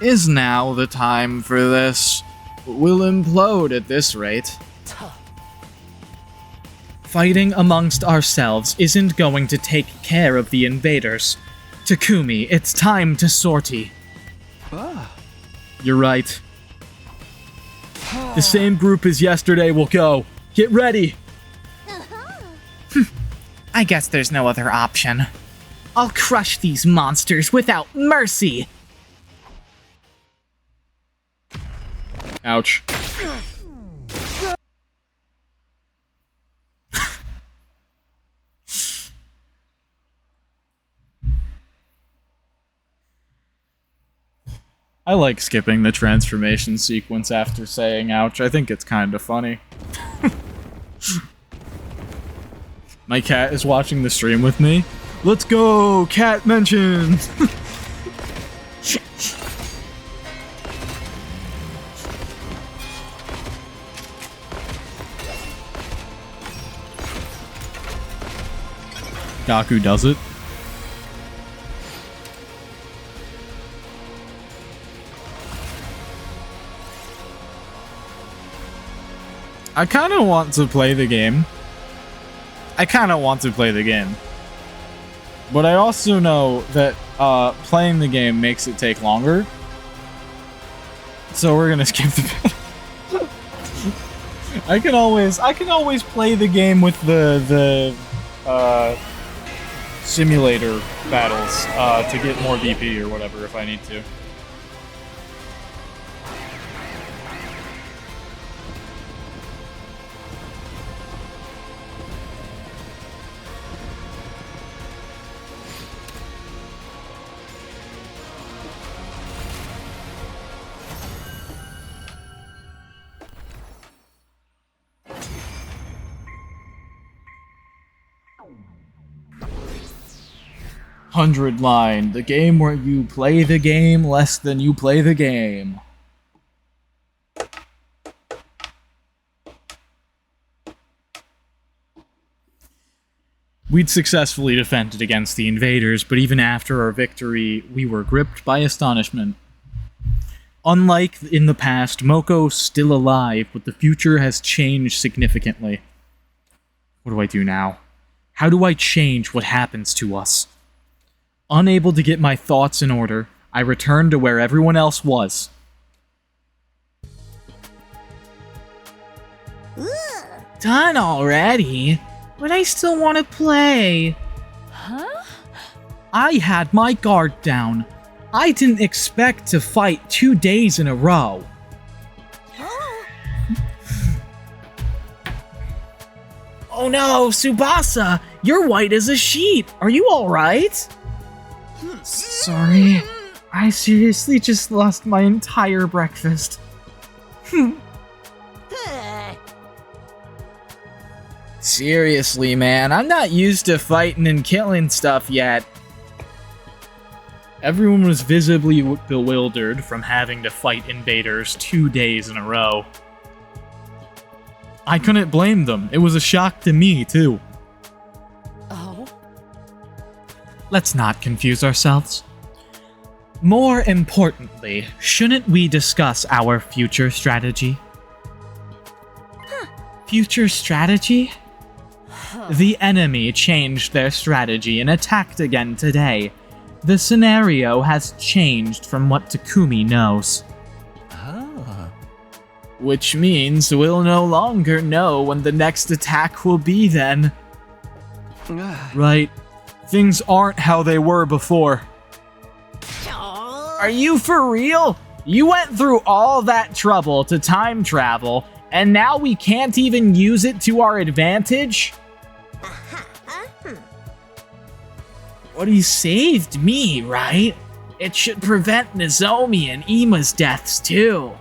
Is now the time for this? We'll implode at this rate. Fighting amongst ourselves isn't going to take care of the invaders. Takumi, it's time to sortie. You're right. The same group as yesterday will go. Get ready! I guess there's no other option. I'll crush these monsters without mercy! Ouch. I like skipping the transformation sequence after saying ouch. I think it's kind of funny. My cat is watching the stream with me. Let's go! Cat mentions! Gaku does it. I kind of want to play the game. But I also know that playing the game makes it take longer. So we're gonna skip the battle. I can always play the game with the simulator battles to get more BP or whatever if I need to. Hundred line, the game where you play the game less than you play the game. We'd successfully defended against the invaders, but even after our victory, we were gripped by astonishment. Unlike in the past, Moko's still alive, but the future has changed significantly. What do I do now? How do I change what happens to us? Unable to get my thoughts in order, I returned to where everyone else was. Done already? But I still want to play. Huh? I had my guard down. I didn't expect to fight 2 days in a row. Oh no, Tsubasa! You're white as a sheet! Are you alright? Sorry. I seriously just lost my entire breakfast. Seriously, man, I'm not used to fighting and killing stuff yet. Everyone was visibly bewildered from having to fight invaders 2 days in a row. I couldn't blame them. It was a shock to me, too. Oh? Let's not confuse ourselves. More importantly, shouldn't we discuss our future strategy? Future strategy? The enemy changed their strategy and attacked again today. The scenario has changed from what Takumi knows. Which means we'll no longer know when the next attack will be then. Right. Things aren't how they were before. Are you for real? You went through all that trouble to time travel, and now we can't even use it to our advantage? But he saved me, right? It should prevent Nozomi and Ima's deaths too.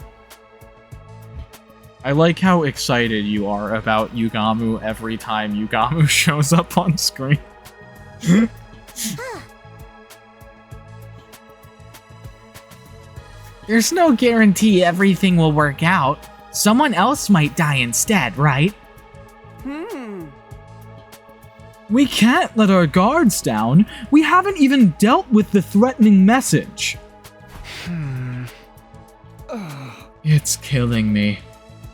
I like how excited you are about Yugamu every time Yugamu shows up on screen. There's no guarantee everything will work out. Someone else might die instead, right? We can't let our guards down. We haven't even dealt with the threatening message. It's killing me.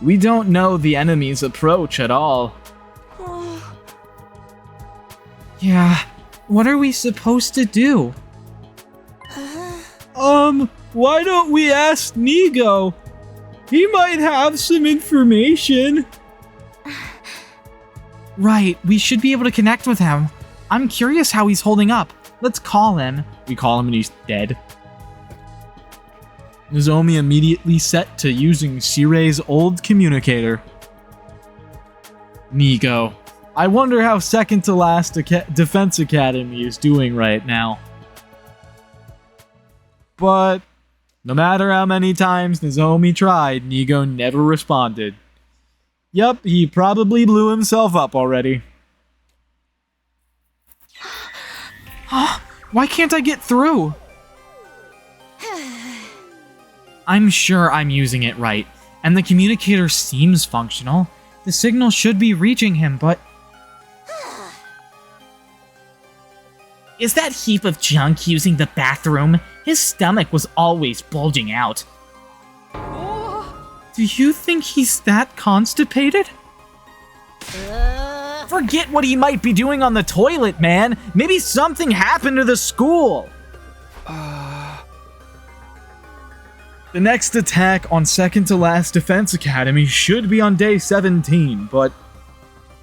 We don't know the enemy's approach at all. Yeah, what are we supposed to do? Why don't we ask Nigo? He might have some information. Right, we should be able to connect with him. I'm curious how he's holding up. Let's call him. We call him and he's dead. Nozomi immediately set to using Sirei's old communicator. Nigo. I wonder how second to last Defense Academy is doing right now. But no matter how many times Nozomi tried, Nigo never responded. Yup, he probably blew himself up already. Why can't I get through? I'm sure I'm using it right, and the communicator seems functional. The signal should be reaching him, but... Is that heap of junk using the bathroom? His stomach was always bulging out. Do you think he's that constipated? Forget what he might be doing on the toilet, man. Maybe something happened to the school. The next attack on second to last Defense Academy should be on day 17, but...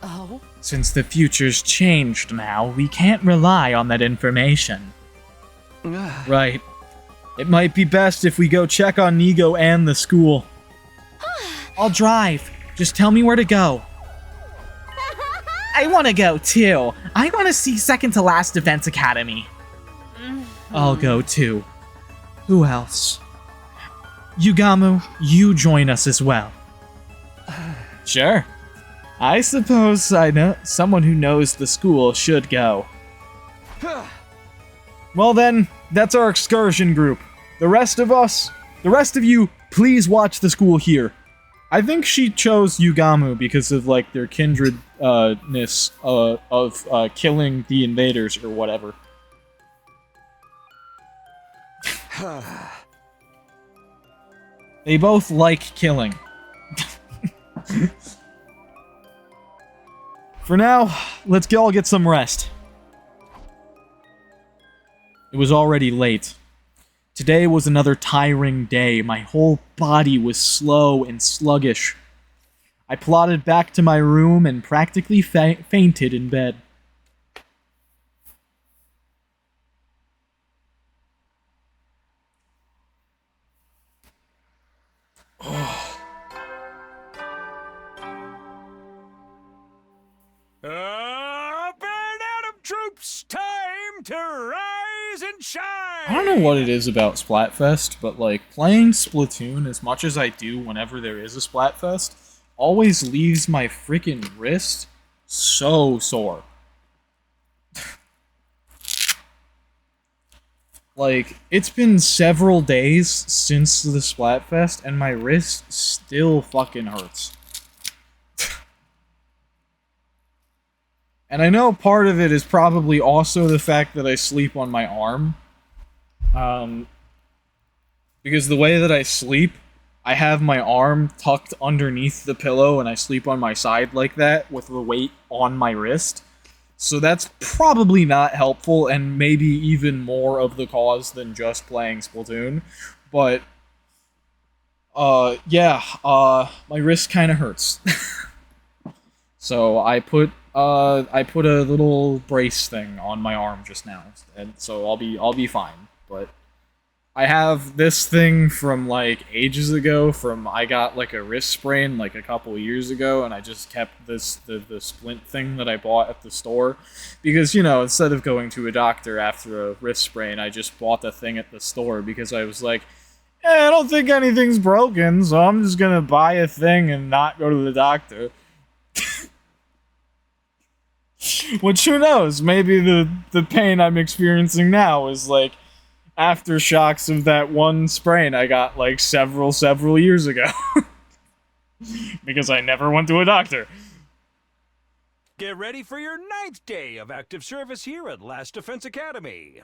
Oh? Since the future's changed now, we can't rely on that information. Right. It might be best if we go check on Nigo and the school. I'll drive. Just tell me where to go. I want to go too. I want to see second to last Defense Academy. I'll go too. Who else? Yugamu, you join us as well. Sure. I suppose I know someone who knows the school should go. Well then, that's our excursion group. The rest of you, please watch the school here. I think she chose Yugamu because of, like, their kindredness of killing the invaders or whatever. They both like killing. For now, let's all get some rest. It was already late. Today was another tiring day. My whole body was slow and sluggish. I plodded back to my room and practically fainted in bed. Up and Atom Troops, time to rise and shine! I don't know what it is about Splatfest, but like playing Splatoon as much as I do whenever there is a Splatfest always leaves my freaking wrist so sore. Like, it's been several days since the Splatfest and my wrist still fucking hurts. And I know part of it is probably also the fact that I sleep on my arm. Because the way that I sleep, I have my arm tucked underneath the pillow and I sleep on my side like that with the weight on my wrist. So that's probably not helpful and maybe even more of the cause than just playing Splatoon. But, my wrist kind of hurts. So I put a little brace thing on my arm just now, and so I'll be fine. But I have this thing from like ages ago. I got like a wrist sprain like a couple years ago, and I just kept the splint thing that I bought at the store because, you know, instead of going to a doctor after a wrist sprain, I just bought the thing at the store because I was like, I don't think anything's broken, so I'm just gonna buy a thing and not go to the doctor. Which, who knows, maybe the pain I'm experiencing now is like aftershocks of that one sprain I got like several years ago. Because I never went to a doctor. Get ready for your 9th day of active service here at Last Defense Academy.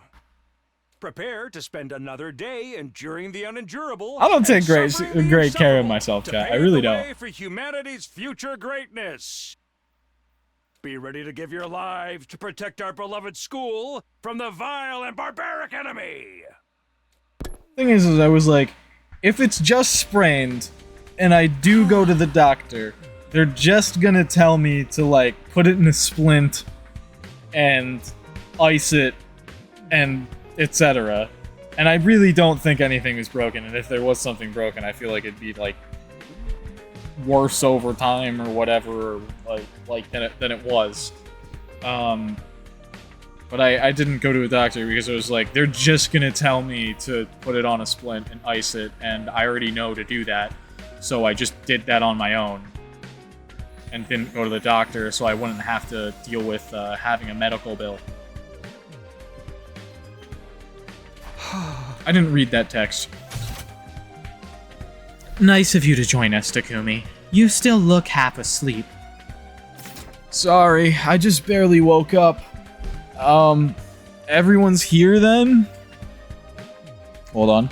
Prepare to spend another day enduring the unendurable. I don't take great care of myself, chat. I really don't. Way for humanity's future greatness. Be ready to give your lives to protect our beloved school from the vile and barbaric enemy. Thing is I was like, if it's just sprained and I do go to the doctor, they're just gonna tell me to like put it in a splint and ice it and etc. And I really don't think anything is broken, and if there was something broken, I feel like it'd be like worse over time or whatever, like than it was. But I didn't go to a doctor because it was like, they're just gonna tell me to put it on a splint and ice it, and I already know to do that, so I just did that on my own and didn't go to the doctor, so I wouldn't have to deal with having a medical bill. I didn't read that text. Nice of you to join us, Takumi. You still look half asleep. Sorry, I just barely woke up. Everyone's here then? Hold on.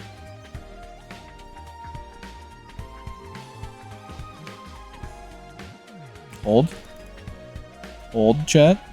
Hold. Hold, chat.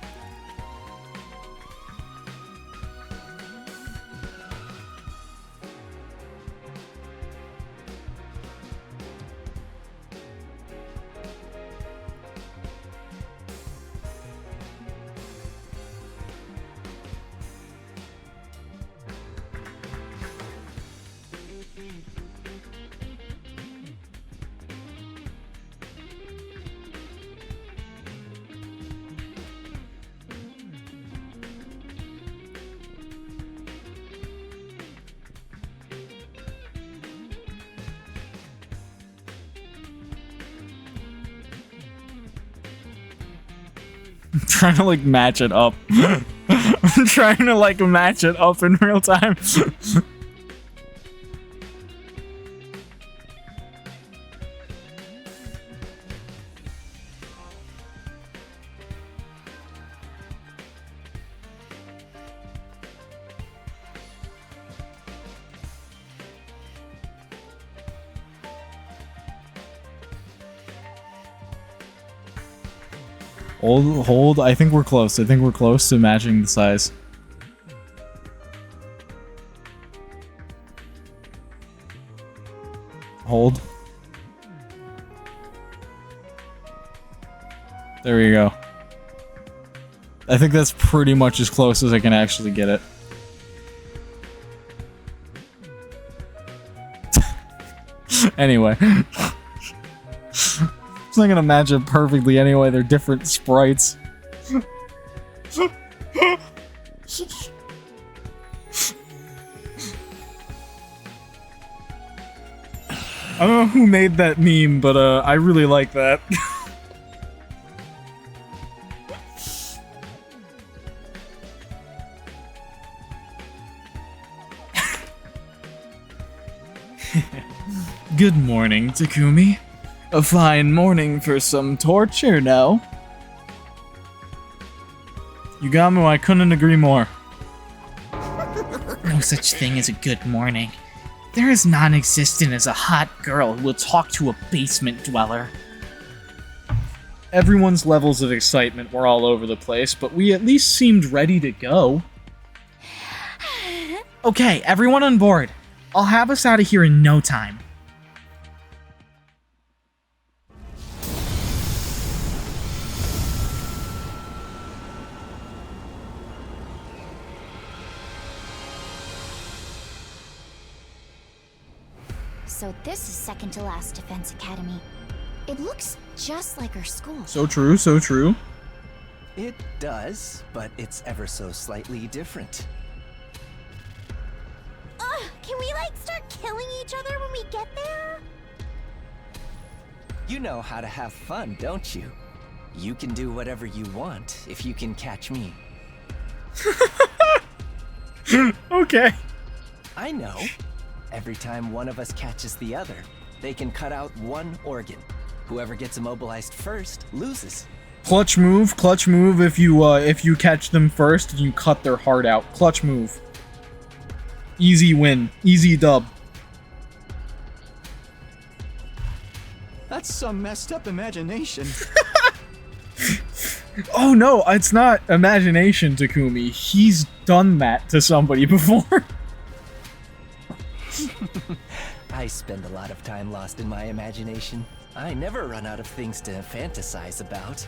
I'm trying to like match it up. I'm trying to like match it up in real time. Hold. I think we're close. I think we're close to matching the size. Hold. There we go. I think that's pretty much as close as I can actually get it. Anyway. It's not gonna match it perfectly anyway, they're different sprites. I don't know who made that meme, but I really like that. Good morning, Takumi. A fine morning for some torture, no? Yugamu, I couldn't agree more. No such thing as a good morning. There is non-existent as a hot girl who will talk to a basement dweller. Everyone's levels of excitement were all over the place, but we at least seemed ready to go. Okay, everyone on board. I'll have us out of here in no time. So this is second to last Defense Academy. It looks just like our school. So true, so true. It does, but it's ever so slightly different. Can we like start killing each other when we get there? You know how to have fun, don't you? You can do whatever you want if you can catch me. Okay. I know. Every time one of us catches the other, they can cut out one organ. Whoever gets immobilized first loses. Clutch move if you catch them first and you cut their heart out. Clutch move. Easy win. Easy dub. That's some messed up imagination. Oh no, it's not imagination, Takumi. He's done that to somebody before. I spend a lot of time lost in my imagination. I never run out of things to fantasize about.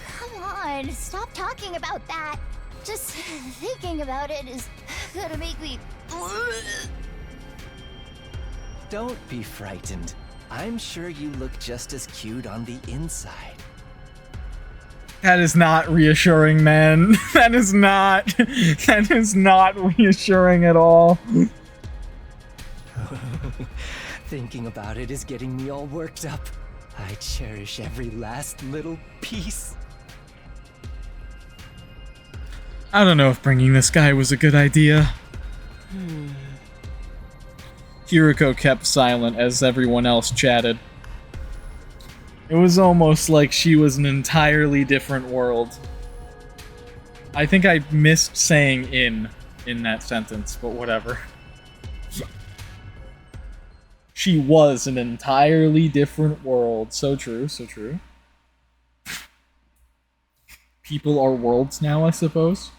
Come on, stop talking about that. Just thinking about it is gonna make me... Don't be frightened. I'm sure you look just as cute on the inside. That is not reassuring, man. That is not reassuring at all. Thinking about it is getting me all worked up. I cherish every last little piece. I don't know if bringing this guy was a good idea. Kiriko kept silent as everyone else chatted. It was almost like she was an entirely different world. I think I missed saying in that sentence, but whatever. She was an entirely different world. So true, so true. People are worlds now, I suppose.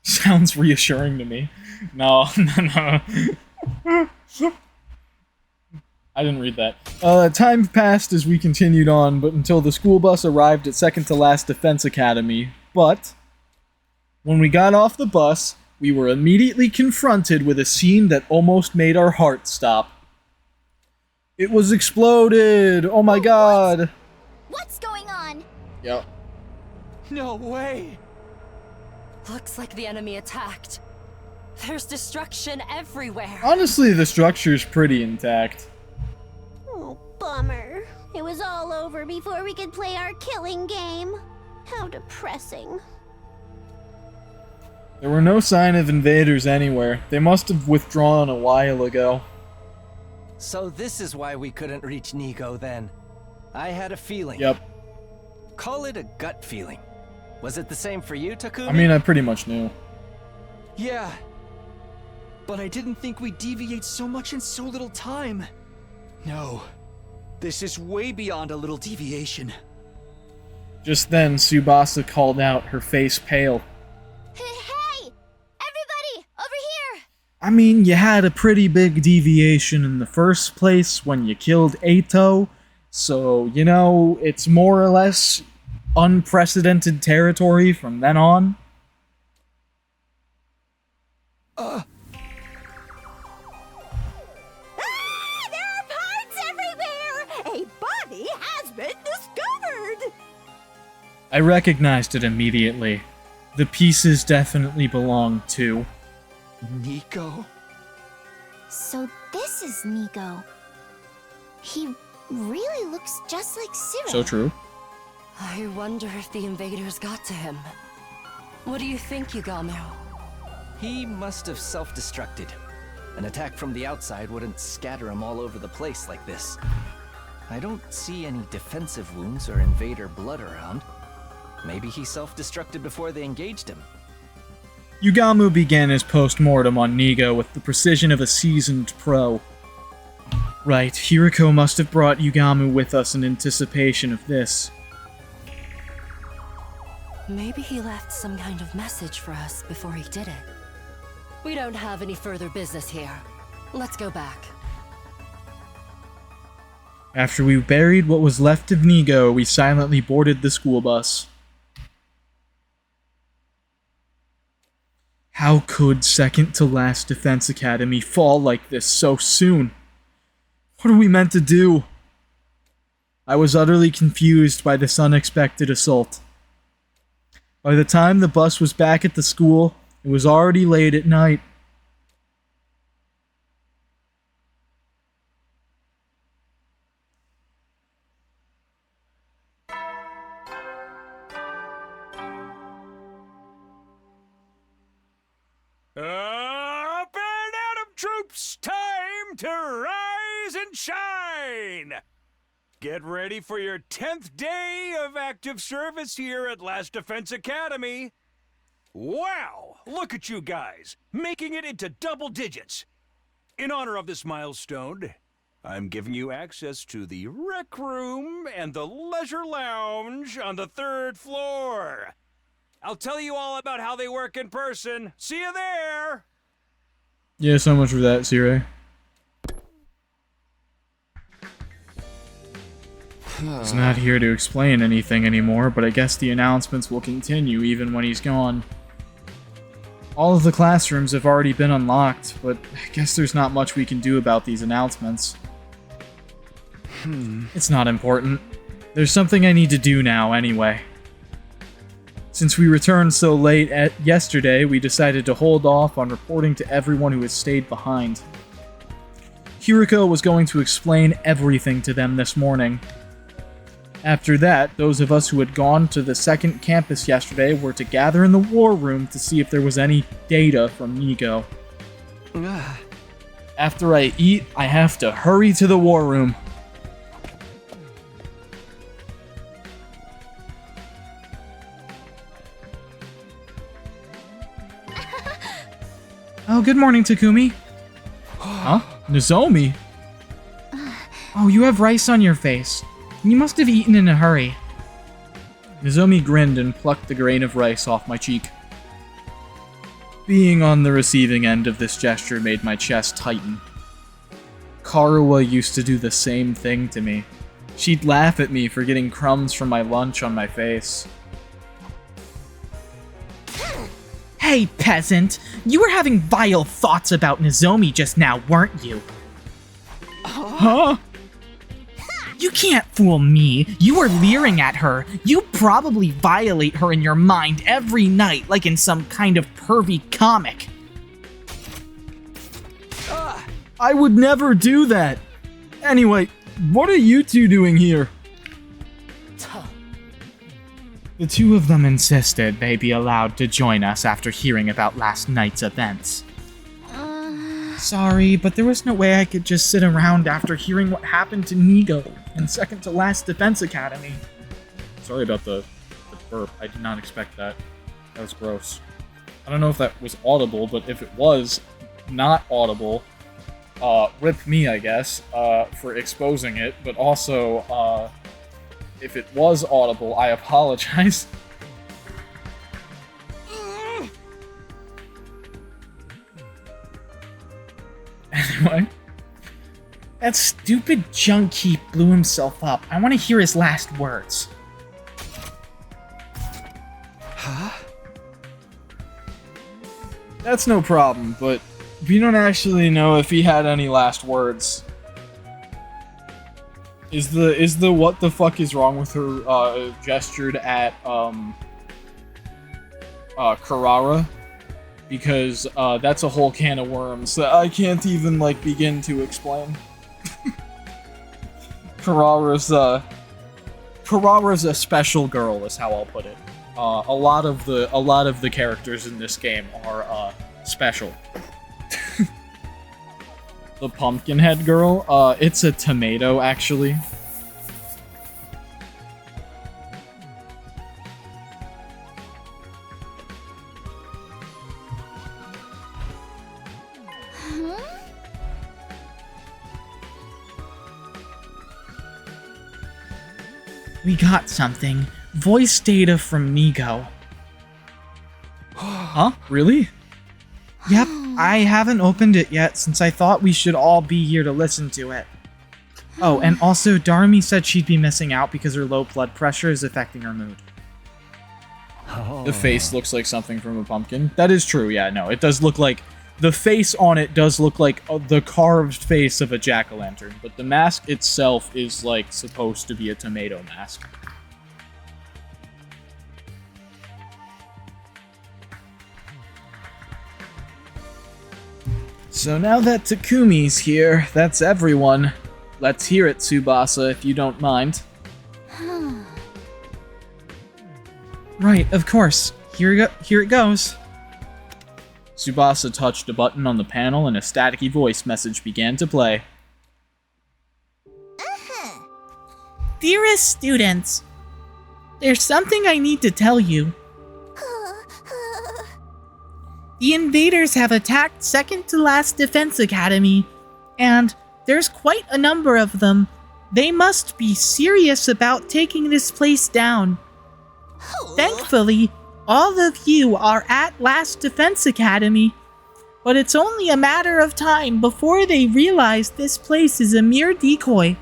Sounds reassuring to me. No. I didn't read that. Time passed as we continued on, but until the school bus arrived at second to last Defense Academy. But when we got off the bus, we were immediately confronted with a scene that almost made our hearts stop. It was exploded! Oh my god! What's going on? Yep. No way! Looks like the enemy attacked. There's destruction everywhere. Honestly, the structure's pretty intact. Oh, bummer. It was all over before we could play our killing game. How depressing. There were no sign of invaders anywhere. They must have withdrawn a while ago. So this is why we couldn't reach Nigo then. I had a feeling. Yep. Call it a gut feeling. Was it the same for you, Takumi? I mean, I pretty much knew. Yeah. But I didn't think we'd deviate so much in so little time. No. This is way beyond a little deviation. Just then, Tsubasa called out, her face pale. Hey! Everybody! Over here! I mean, you had a pretty big deviation in the first place when you killed Eito, so, you know, it's more or less unprecedented territory from then on. Ah! There are parts everywhere! A body has been discovered! I recognized it immediately. The pieces definitely belong to... Nico? So this is Nigo. He really looks just like Siro. So true. I wonder if the invaders got to him. What do you think, Yugamu? He must have self-destructed. An attack from the outside wouldn't scatter him all over the place like this. I don't see any defensive wounds or invader blood around. Maybe he self-destructed before they engaged him. Yugamu began his post-mortem on Nigo with the precision of a seasoned pro. Right, Hiriko must have brought Yugamu with us in anticipation of this. Maybe he left some kind of message for us before he did it. We don't have any further business here. Let's go back. After we buried what was left of Nigo, we silently boarded the school bus. How could second to last Defense Academy fall like this so soon? What are we meant to do? I was utterly confused by this unexpected assault. By the time the bus was back at the school, it was already late at night. Up and Atom troops, time to rise and shine! Get ready for your 10th day of active service here at Last Defense Academy. Wow, look at you guys, making it into double digits. In honor of this milestone, I'm giving you access to the rec room and the leisure lounge on the 3rd floor. I'll tell you all about how they work in person. See you there! Yeah, so much for that, Sire. He's not here to explain anything anymore, but I guess the announcements will continue even when he's gone. All of the classrooms have already been unlocked, but I guess there's not much we can do about these announcements. It's not important. There's something I need to do now, anyway. Since we returned so late yesterday, we decided to hold off on reporting to everyone who has stayed behind. Hiriko was going to explain everything to them this morning. After that, those of us who had gone to the second campus yesterday were to gather in the war room to see if there was any data from Nigo. After I eat, I have to hurry to the war room. Oh, good morning, Takumi. Huh? Nozomi? Oh, you have rice on your face. You must have eaten in a hurry. Nozomi grinned and plucked the grain of rice off my cheek. Being on the receiving end of this gesture made my chest tighten. Karuwa used to do the same thing to me. She'd laugh at me for getting crumbs from my lunch on my face. Hey, peasant! You were having vile thoughts about Nozomi just now, weren't you? Huh? You can't fool me. You were leering at her. You probably violate her in your mind every night, like in some kind of pervy comic. I would never do that. Anyway, what are you two doing here? The two of them insisted they be allowed to join us after hearing about last night's events. Sorry, but there was no way I could just sit around after hearing what happened to Nigo in second to last Defense Academy. Sorry about the burp. I did not expect that. That was gross. I don't know if that was audible, but if it was not audible, rip me, I guess, for exposing it, but also, if it was audible, I apologize. Anyway. That stupid junk heap blew himself up. I want to hear his last words. Huh? That's no problem, but we don't actually know if he had any last words. Is the what the fuck is wrong with her gestured at Karara? Because that's a whole can of worms that I can't even like begin to explain. Karara's a special girl, is how I'll put it. A lot of the characters in this game are special. The Pumpkinhead girl, it's a tomato, actually. We got something. Voice data from Nigo. Huh? Really? Yep, I haven't opened it yet since I thought we should all be here to listen to it. Oh, and also Darmi said she'd be missing out because her low blood pressure is affecting her mood. The face looks like something from a pumpkin. That is true, yeah, no. It does look like... The face on it does look like the carved face of a jack-o'-lantern, but the mask itself is, like, supposed to be a tomato mask. So now that Takumi's here, that's everyone. Let's hear it, Tsubasa, if you don't mind. Right, of course. Here it goes. Tsubasa touched a button on the panel and a staticky voice message began to play. Dearest students, there's something I need to tell you. The invaders have attacked second to last Defense Academy, and there's quite a number of them. They must be serious about taking this place down. Thankfully, all of you are at last Defense Academy, but it's only a matter of time before they realize this place is a mere decoy.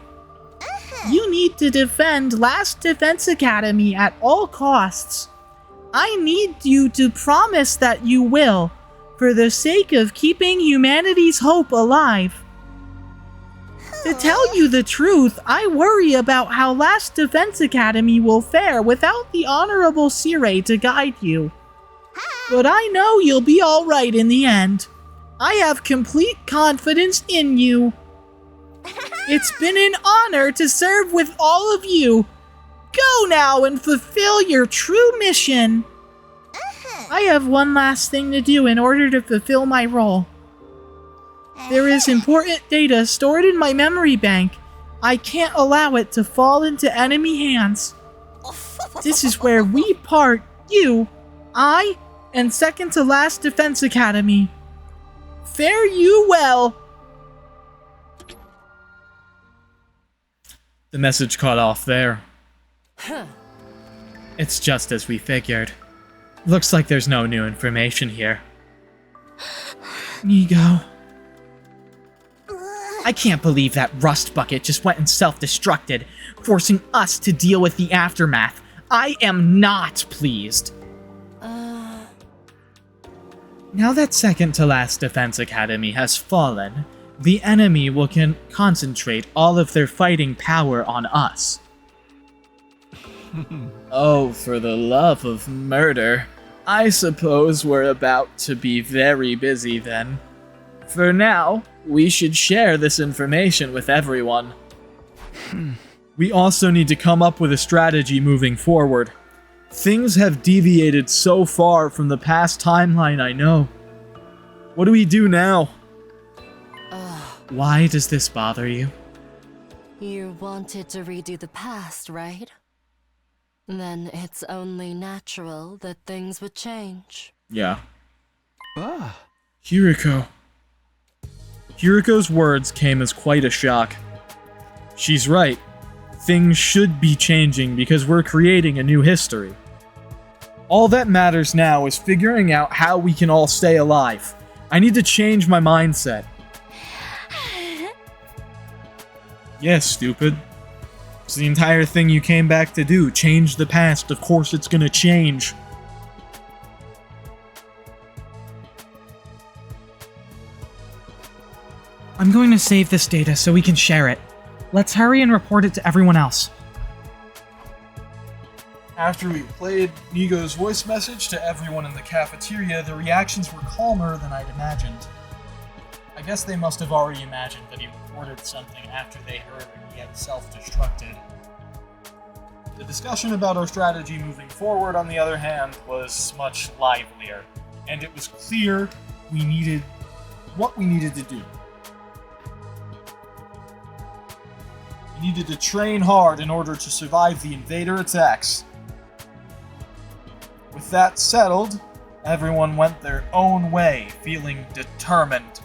You need to defend last Defense Academy at all costs. I need you to promise that you will, for the sake of keeping humanity's hope alive. To tell you the truth, I worry about how last Defense Academy will fare without the Honorable Sirei to guide you. But I know you'll be alright in the end. I have complete confidence in you. It's been an honor to serve with all of you. Go now and fulfill your true mission. I have one last thing to do in order to fulfill my role. There is important data stored in my memory bank. I can't allow it to fall into enemy hands. This is where we part, you, I, and second to last Defense Academy. Fare you well. The message cut off there. It's just as we figured. Looks like there's no new information here. Nigo. I can't believe that rust bucket just went and self-destructed, forcing us to deal with the aftermath. I am not pleased. Now that second to last Defense Academy has fallen, the enemy will concentrate all of their fighting power on us. Oh, for the love of murder. I suppose we're about to be very busy then. For now, we should share this information with everyone. We also need to come up with a strategy moving forward. Things have deviated so far from the past timeline I know. What do we do now? Why does this bother you? You wanted to redo the past, right? Then it's only natural that things would change. Yeah. Hiriko. Hiriko's words came as quite a shock. She's right. Things should be changing because we're creating a new history. All that matters now is figuring out how we can all stay alive. I need to change my mindset. Yes, stupid. It's the entire thing you came back to do. Change the past. Of course it's gonna change. I'm going to save this data so we can share it. Let's hurry and report it to everyone else. After we played Nigo's voice message to everyone in the cafeteria, the reactions were calmer than I'd imagined. I guess they must have already imagined that he reported something after they heard that he had self-destructed. The discussion about our strategy moving forward, on the other hand, was much livelier, and it was clear what we needed to do. We needed to train hard in order to survive the invader attacks. With that settled, everyone went their own way, feeling determined.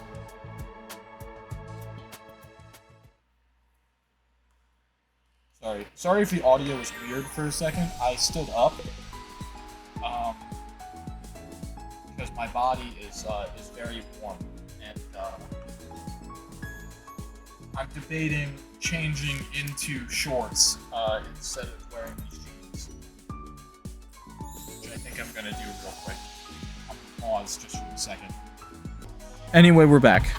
Sorry if the audio was weird for a second. I stood up, because my body is very warm, and I'm debating changing into shorts instead of wearing these jeans, which I think I'm gonna do real quick. I'm gonna pause just for a second. Anyway, we're back.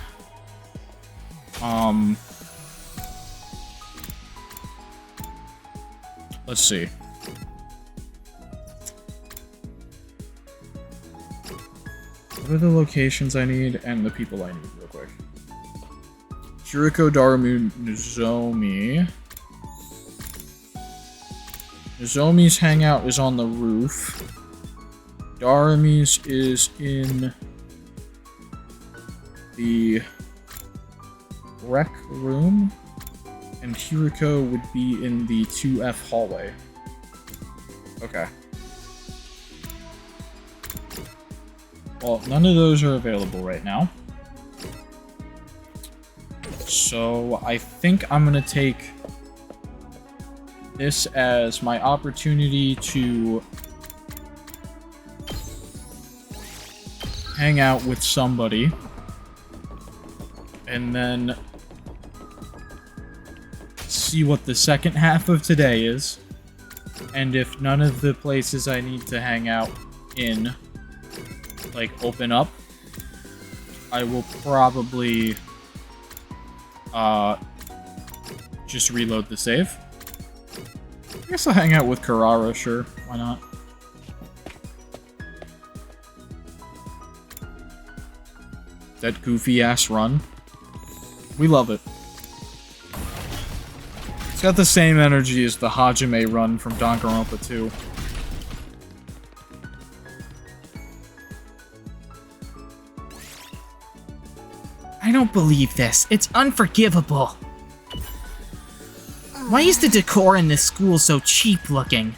Let's see. What are the locations I need and the people I need real quick? Hiriko, Darumu, Nozomi. Nozomi's hangout is on the roof. Darumu's is in the rec room. And Hiriko would be in the 2F hallway. Okay. Well, none of those are available right now. So I think I'm gonna take this as my opportunity to hang out with somebody. And then see what the second half of today is, and if none of the places I need to hang out in like open up, I will probably just reload the save. I guess I'll hang out with Karara, sure, why not? That goofy ass run, we love it. It's got the same energy as the Hajime run from Danganronpa 2. I I don't believe this. It's unforgivable. Why is the decor in this school so cheap looking?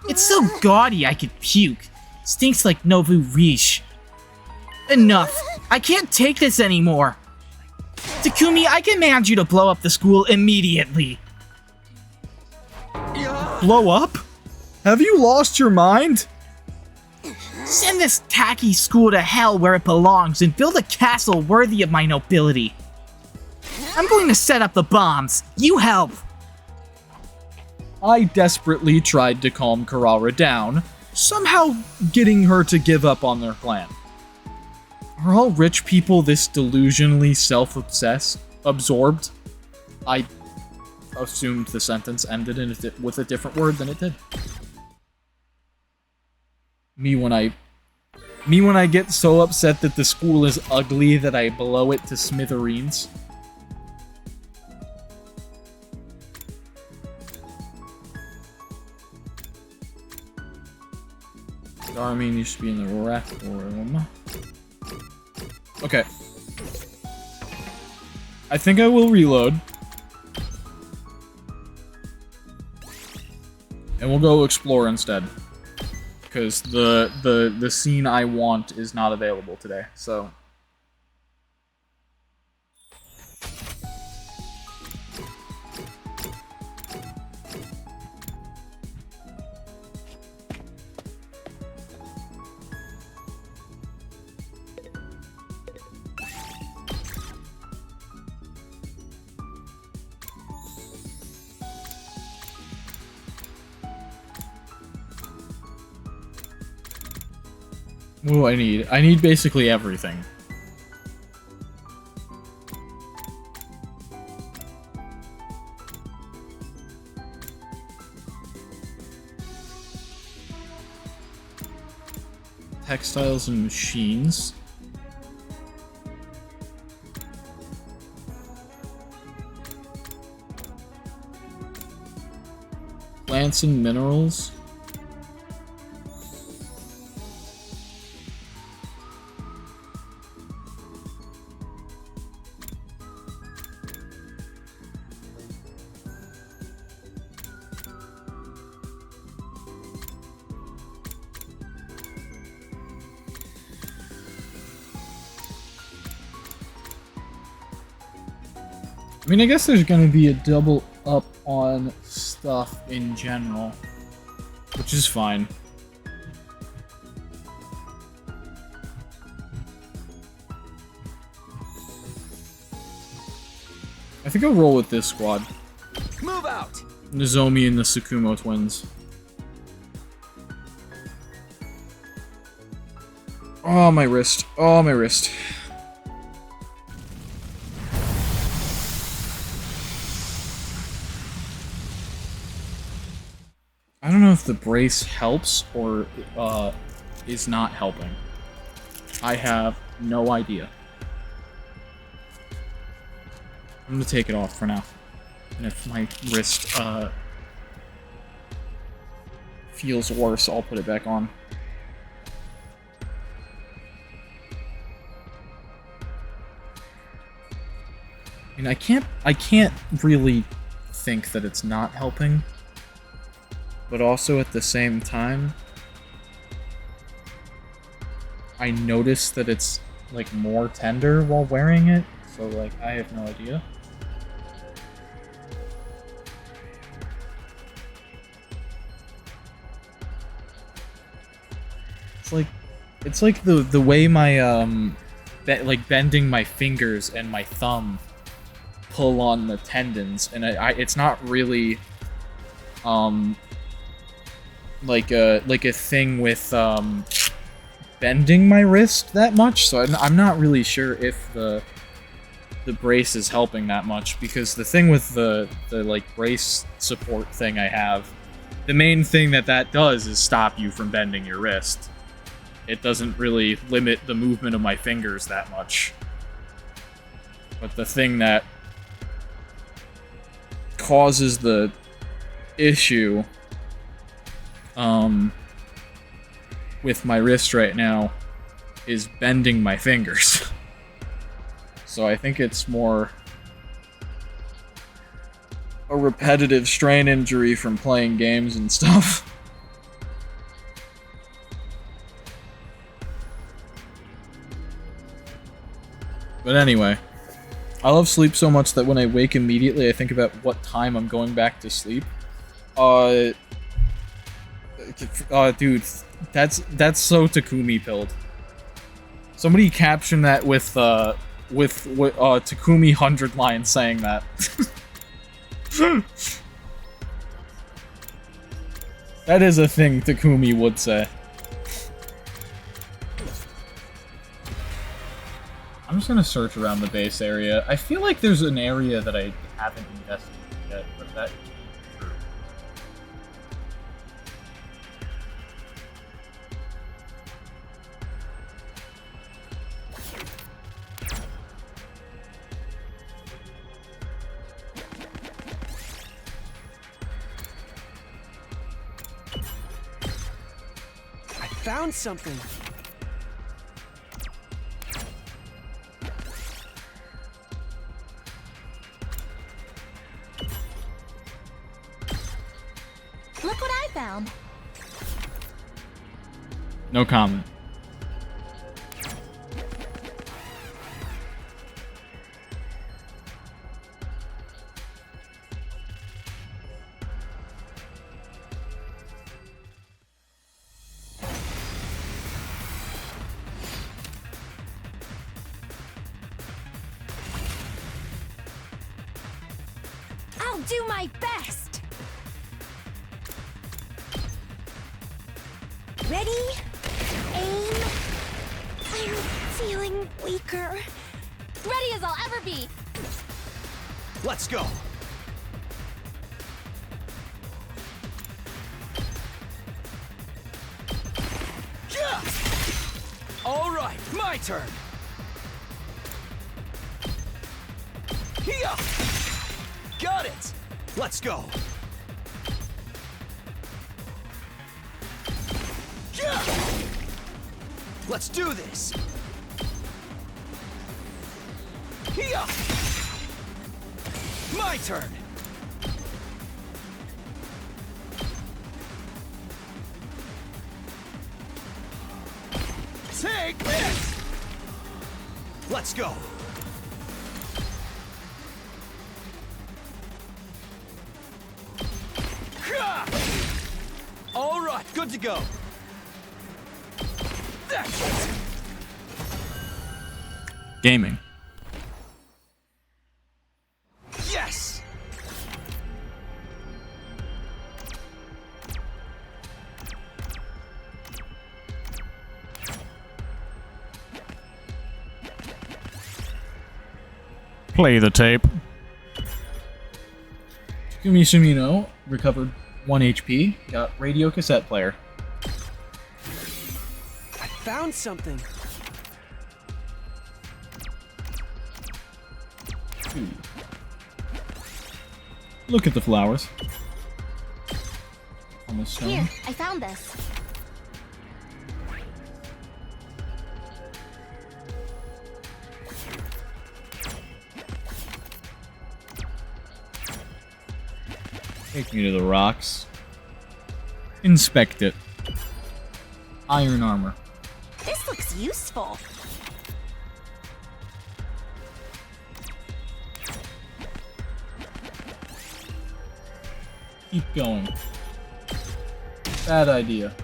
It's so gaudy I could puke. Stinks like Novu Riche. Enough. I can't take this anymore. Takumi, I command you to blow up the school immediately. Blow up? Have you lost your mind? Send this tacky school to hell where it belongs and build a castle worthy of my nobility. I'm going to set up the bombs. You help. I desperately tried to calm Karara down, somehow getting her to give up on their plan. Are all rich people this delusionally self-obsessed, absorbed? I assumed the sentence ended with a different word than it did. Me when I get so upset that the school is ugly that I blow it to smithereens. Armin used to be in the rec room. Okay. I think I will reload. And we'll go explore instead. Because the scene I want is not available today, so... What do I need? I need basically everything. Textiles and machines. Plants and minerals. I mean, I guess there's gonna be a double up on stuff in general, which is fine. I think I'll roll with this squad. Move out! Nozomi and the Tsukumo twins. Oh, my wrist. Oh, my wrist. I don't know if the brace helps or is not helping. I have no idea. I'm gonna take it off for now. And if my wrist feels worse, I'll put it back on. I mean, I can't really think that it's not helping. But also at the same time, I notice that it's like more tender while wearing it, so like I have no idea. It's like the way my like bending my fingers and my thumb pull on the tendons, and it's not really like a thing with bending my wrist that much, so I'm not really sure if the brace is helping that much, because the thing with the like brace support thing I have, the main thing that does is stop you from bending your wrist. It doesn't really limit the movement of my fingers that much. But the thing that causes the issue with my wrist right now is bending my fingers. So I think it's more a repetitive strain injury from playing games and stuff. But anyway, I love sleep so much that when I wake immediately, I think about what time I'm going back to sleep. Dude, that's so Takumi pilled. Somebody caption that with Takumi 100 lines saying that. That is a thing Takumi would say. I'm just gonna search around the base area. I feel like there's an area that I haven't investigated yet, but that isn't true. I found something. Look what I found. No comment. I'll do my best! Ready? Aim. I'm feeling weaker. Ready as I'll ever be. Let's go. Yeah! All right, my turn. Here. Got it. Let's go. Yeah! Let's do this. Here. My turn. Take this. Let's go. All right, good to go. That's it. Gaming. Yes. Play the tape. Takumi Sumino recovered 1 HP, got radio cassette player. I found something. Ooh. Look at the flowers. On the stone. Here, I found this. Take me to the rocks. Inspect it. Iron armor. This looks useful. Keep going. Bad idea.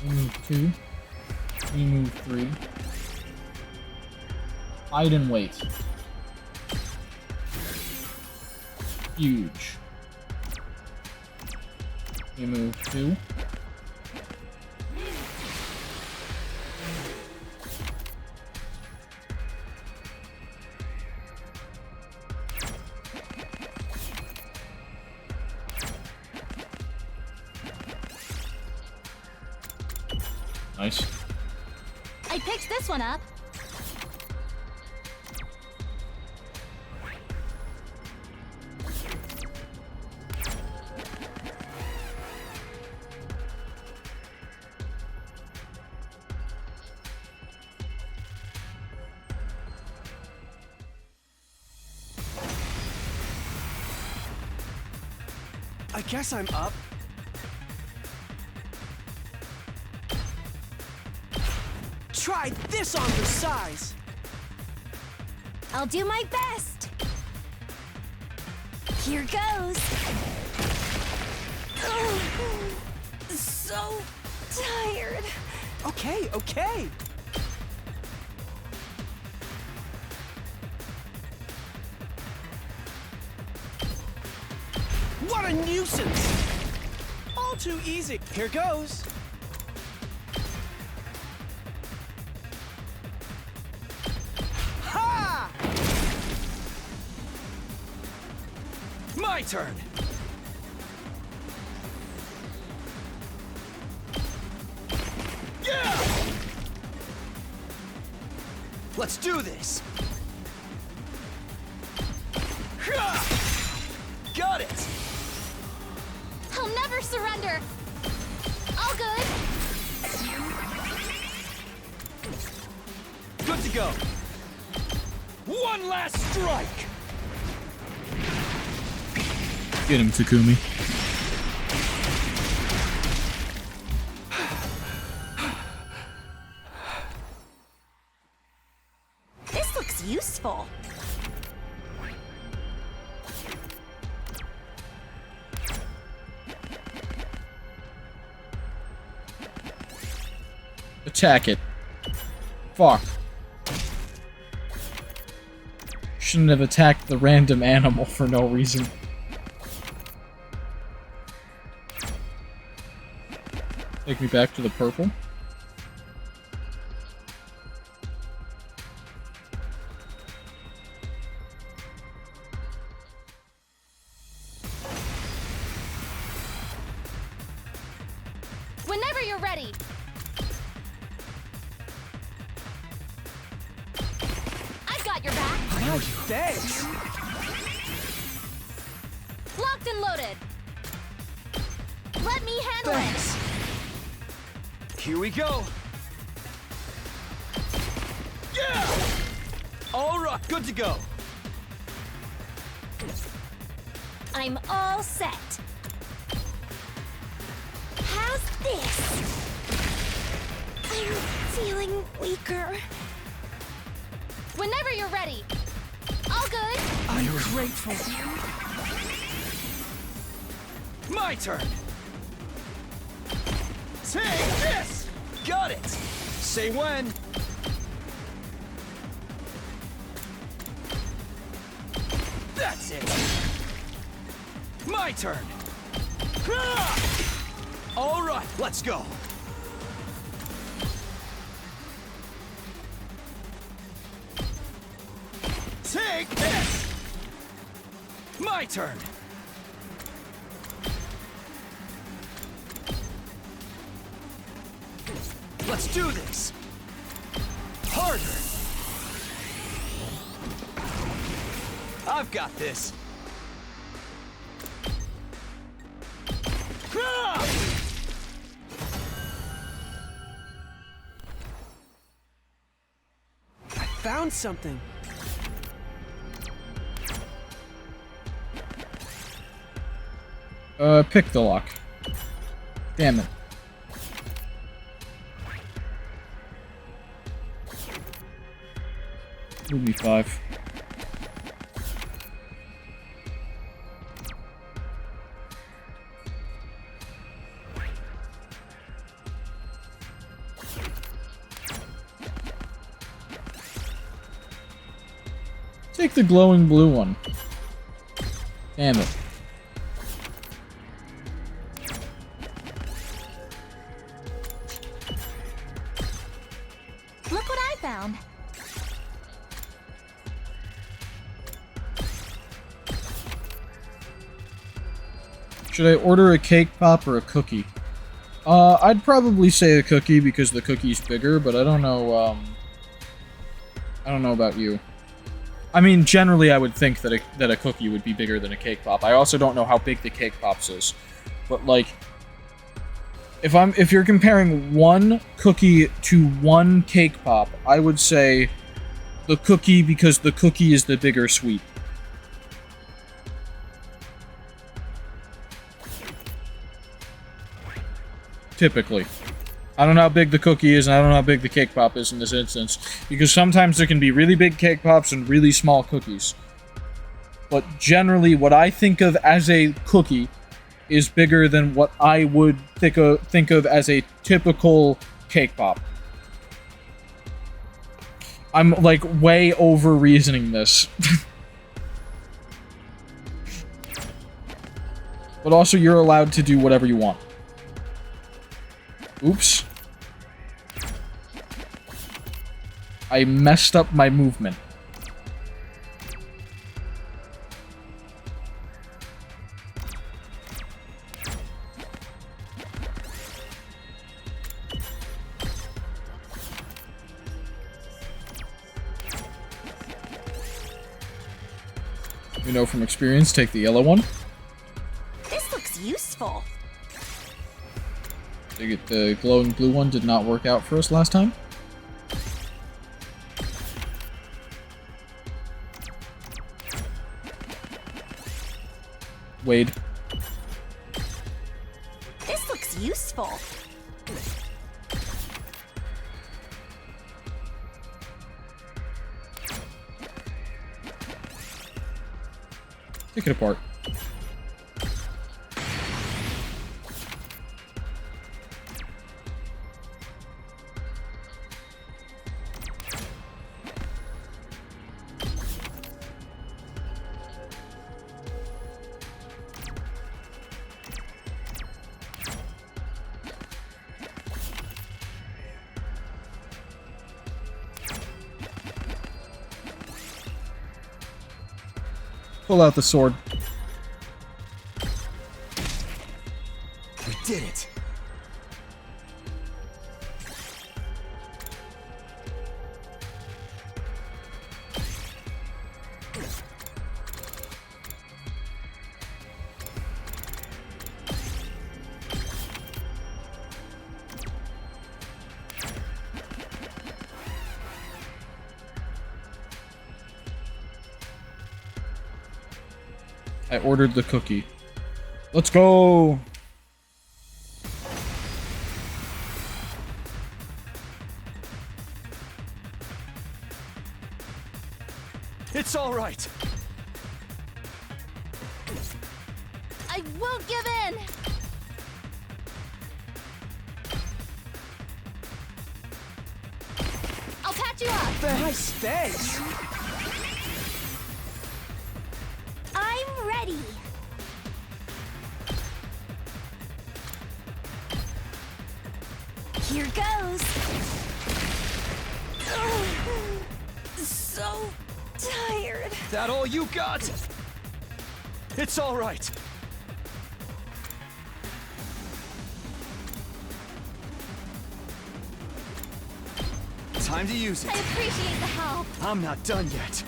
Remove 2. Remove 3. Hide and wait. Huge. Remove 2. Nice. I picked this one up. I guess I'm up. Try this on for size. I'll do my best. Here goes. Oh, so tired. Okay, okay. What a nuisance! All too easy. Here goes. Ha! My turn. Yeah! Let's do this. Got it. I'll never surrender. All good. Good to go. One last strike. Get him, Takumi. This looks useful. Attack it. Fuck. Shouldn't have attacked the random animal for no reason. Take me back to the purple. Whenever you're ready. I've got your back. Oh, thanks. Locked and loaded. Let me handle Thanks. Here we go. Yeah! All right, good to go. I'm all set. How's this? I'm feeling weaker. it. Whenever you're ready. All good. I'm grateful. My turn. Take this! Got it! Say when. That's it! My turn! All right, let's go! Take this! My turn! Let's do this! Harder! I've got this! Ah! I found something! Pick the lock. Damn it. Movie 5. Take the glowing blue one. Damn it. Look what I found. Should I order a cake pop or a cookie? I'd probably say a cookie because the cookie's bigger, but I don't know, I don't know about you. I mean, generally I would think that a cookie would be bigger than a cake pop. I also don't know how big the cake pops is. But, like, if you're comparing one cookie to one cake pop, I would say the cookie because the cookie is the bigger sweet. typically. I don't know how big the cookie is, and I don't know how big the cake pop is in this instance, because sometimes there can be really big cake pops and really small cookies. But generally, what I think of as a cookie is bigger than what I would think of as a typical cake pop. I'm, like, way over-reasoning this. But also, you're allowed to do whatever you want. Oops. I messed up my movement. You know from experience, take the yellow one. This looks useful. The glowing blue one did not work out for us last time. Wade. This looks useful. Take it apart. Pull out the sword. We did it. I ordered the cookie. Let's go! It's all right. I won't give in! I'll patch you up! Thanks, thanks. I'm ready. Here goes. So tired. That all you got? It's all right. Time to use it. I appreciate the help. I'm not done yet.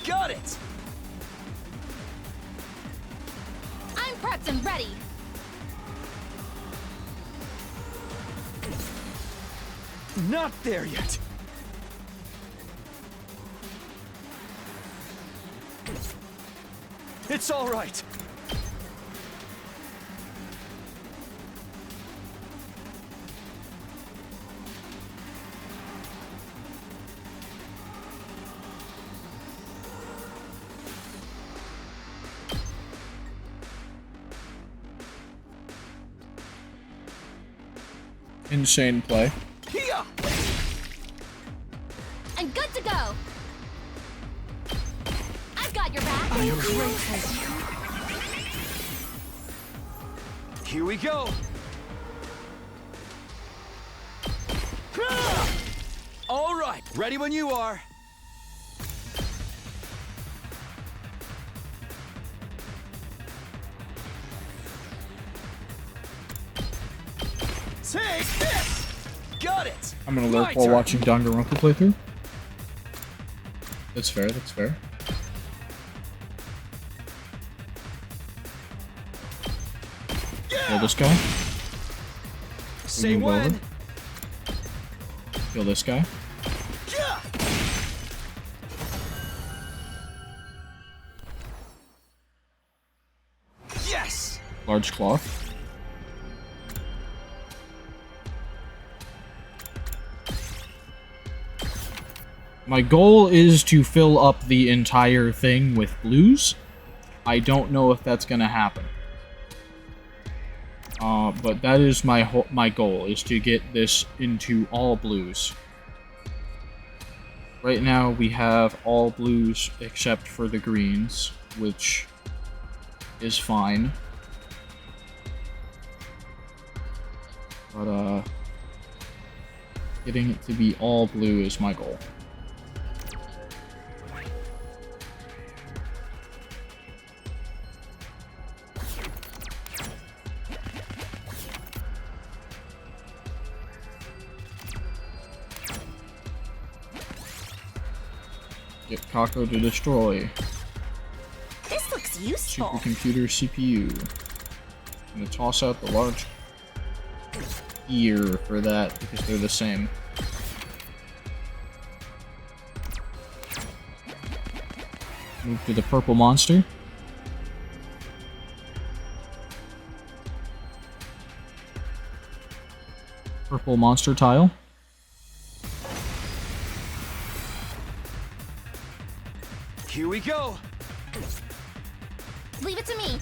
Got it! I'm prepped and ready. Not there yet. It's all right. Insane play. Here! I'm good to go. I've got your back. I'm grateful. Here we go. All right, ready when you are. Take this! Got it! I'm gonna lurk while watching Danganronpa playthrough. That's fair, that's fair. Kill this guy. Say Move over. when. Kill this guy. Yeah! large cloth. My goal is to fill up the entire thing with blues. I don't know if that's gonna happen. But that is my goal, is to get this into all blues. Right now we have all blues except for the greens, which is fine. But, getting it to be all blue is my goal. Get Kako to destroy. This looks useful. Supercomputer CPU. I'm gonna toss out the large ear for that because they're the same. Move to the purple monster. Purple monster tile. Here we go. Leave it to me.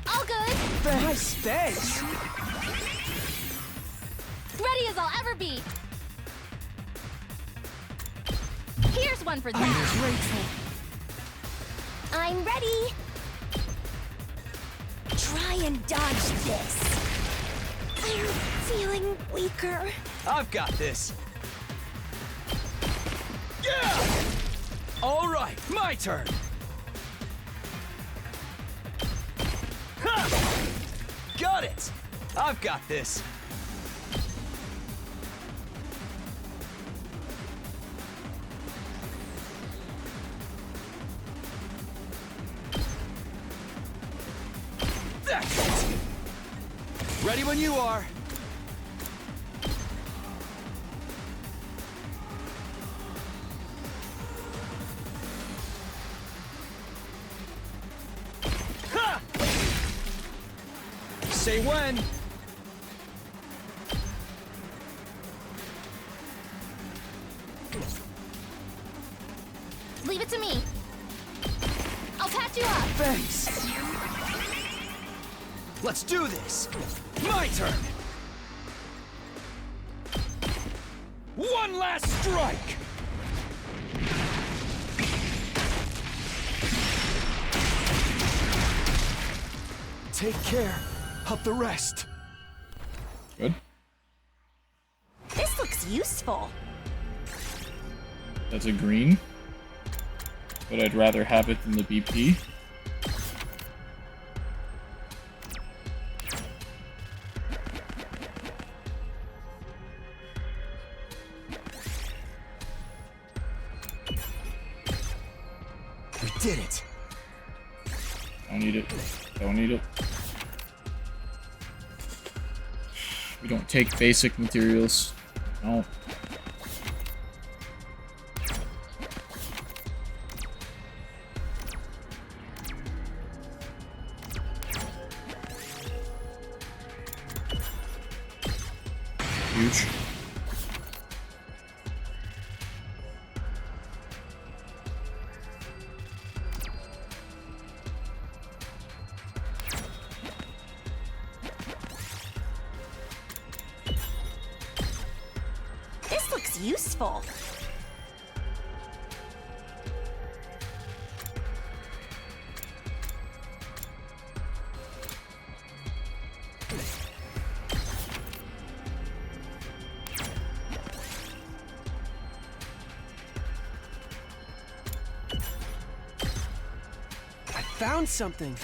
All good. Nice, thanks. Ready as I'll ever be. Here's one for that. I'm ready. Try and dodge this. I'm feeling weaker. I've got this. Yeah! All right, my turn. Ha! Got it. I've got this. That's it. Ready when you are. Ha! Say when. Leave it to me. I'll patch you up. Thanks. Let's do this. My turn. One last strike. Take care of the rest. Good. This looks useful. That's a green. But I'd rather have it than the BP. We did it. Don't need it. Don't need it. We don't take basic materials. No. Huge. This looks useful. I found something.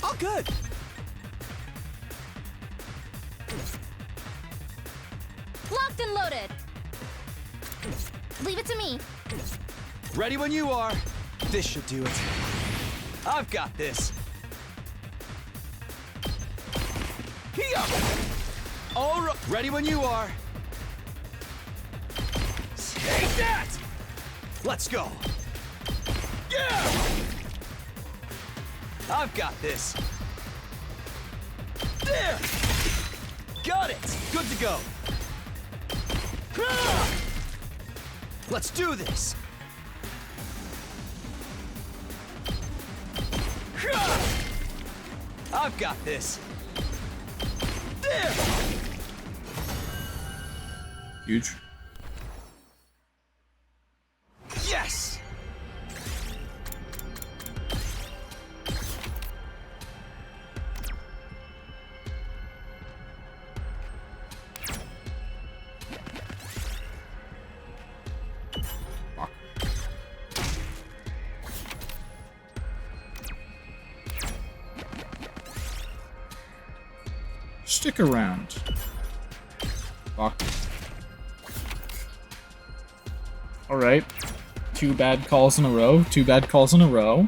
All good. Locked and loaded. Leave it to me. Ready when you are. This should do it. I've got this. Here. All right. Ready when you are. Take that. Let's go. Yeah. I've got this. There. Got it. Good to go. Let's do this. I've got this. There. Huge. Yes. Stick around. Fuck. Alright. 2 bad calls in a row. 2 bad calls in a row.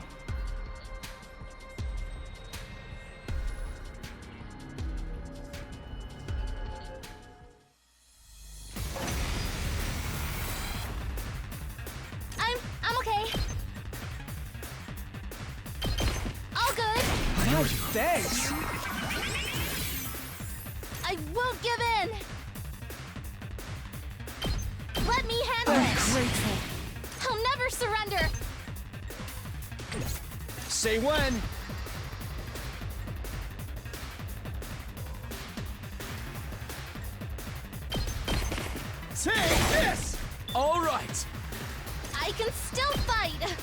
I'm okay. All good. No, thanks. I won't give in. Let me handle it. Grateful. I'll never surrender. Say when. Take this. All right. I can still fight.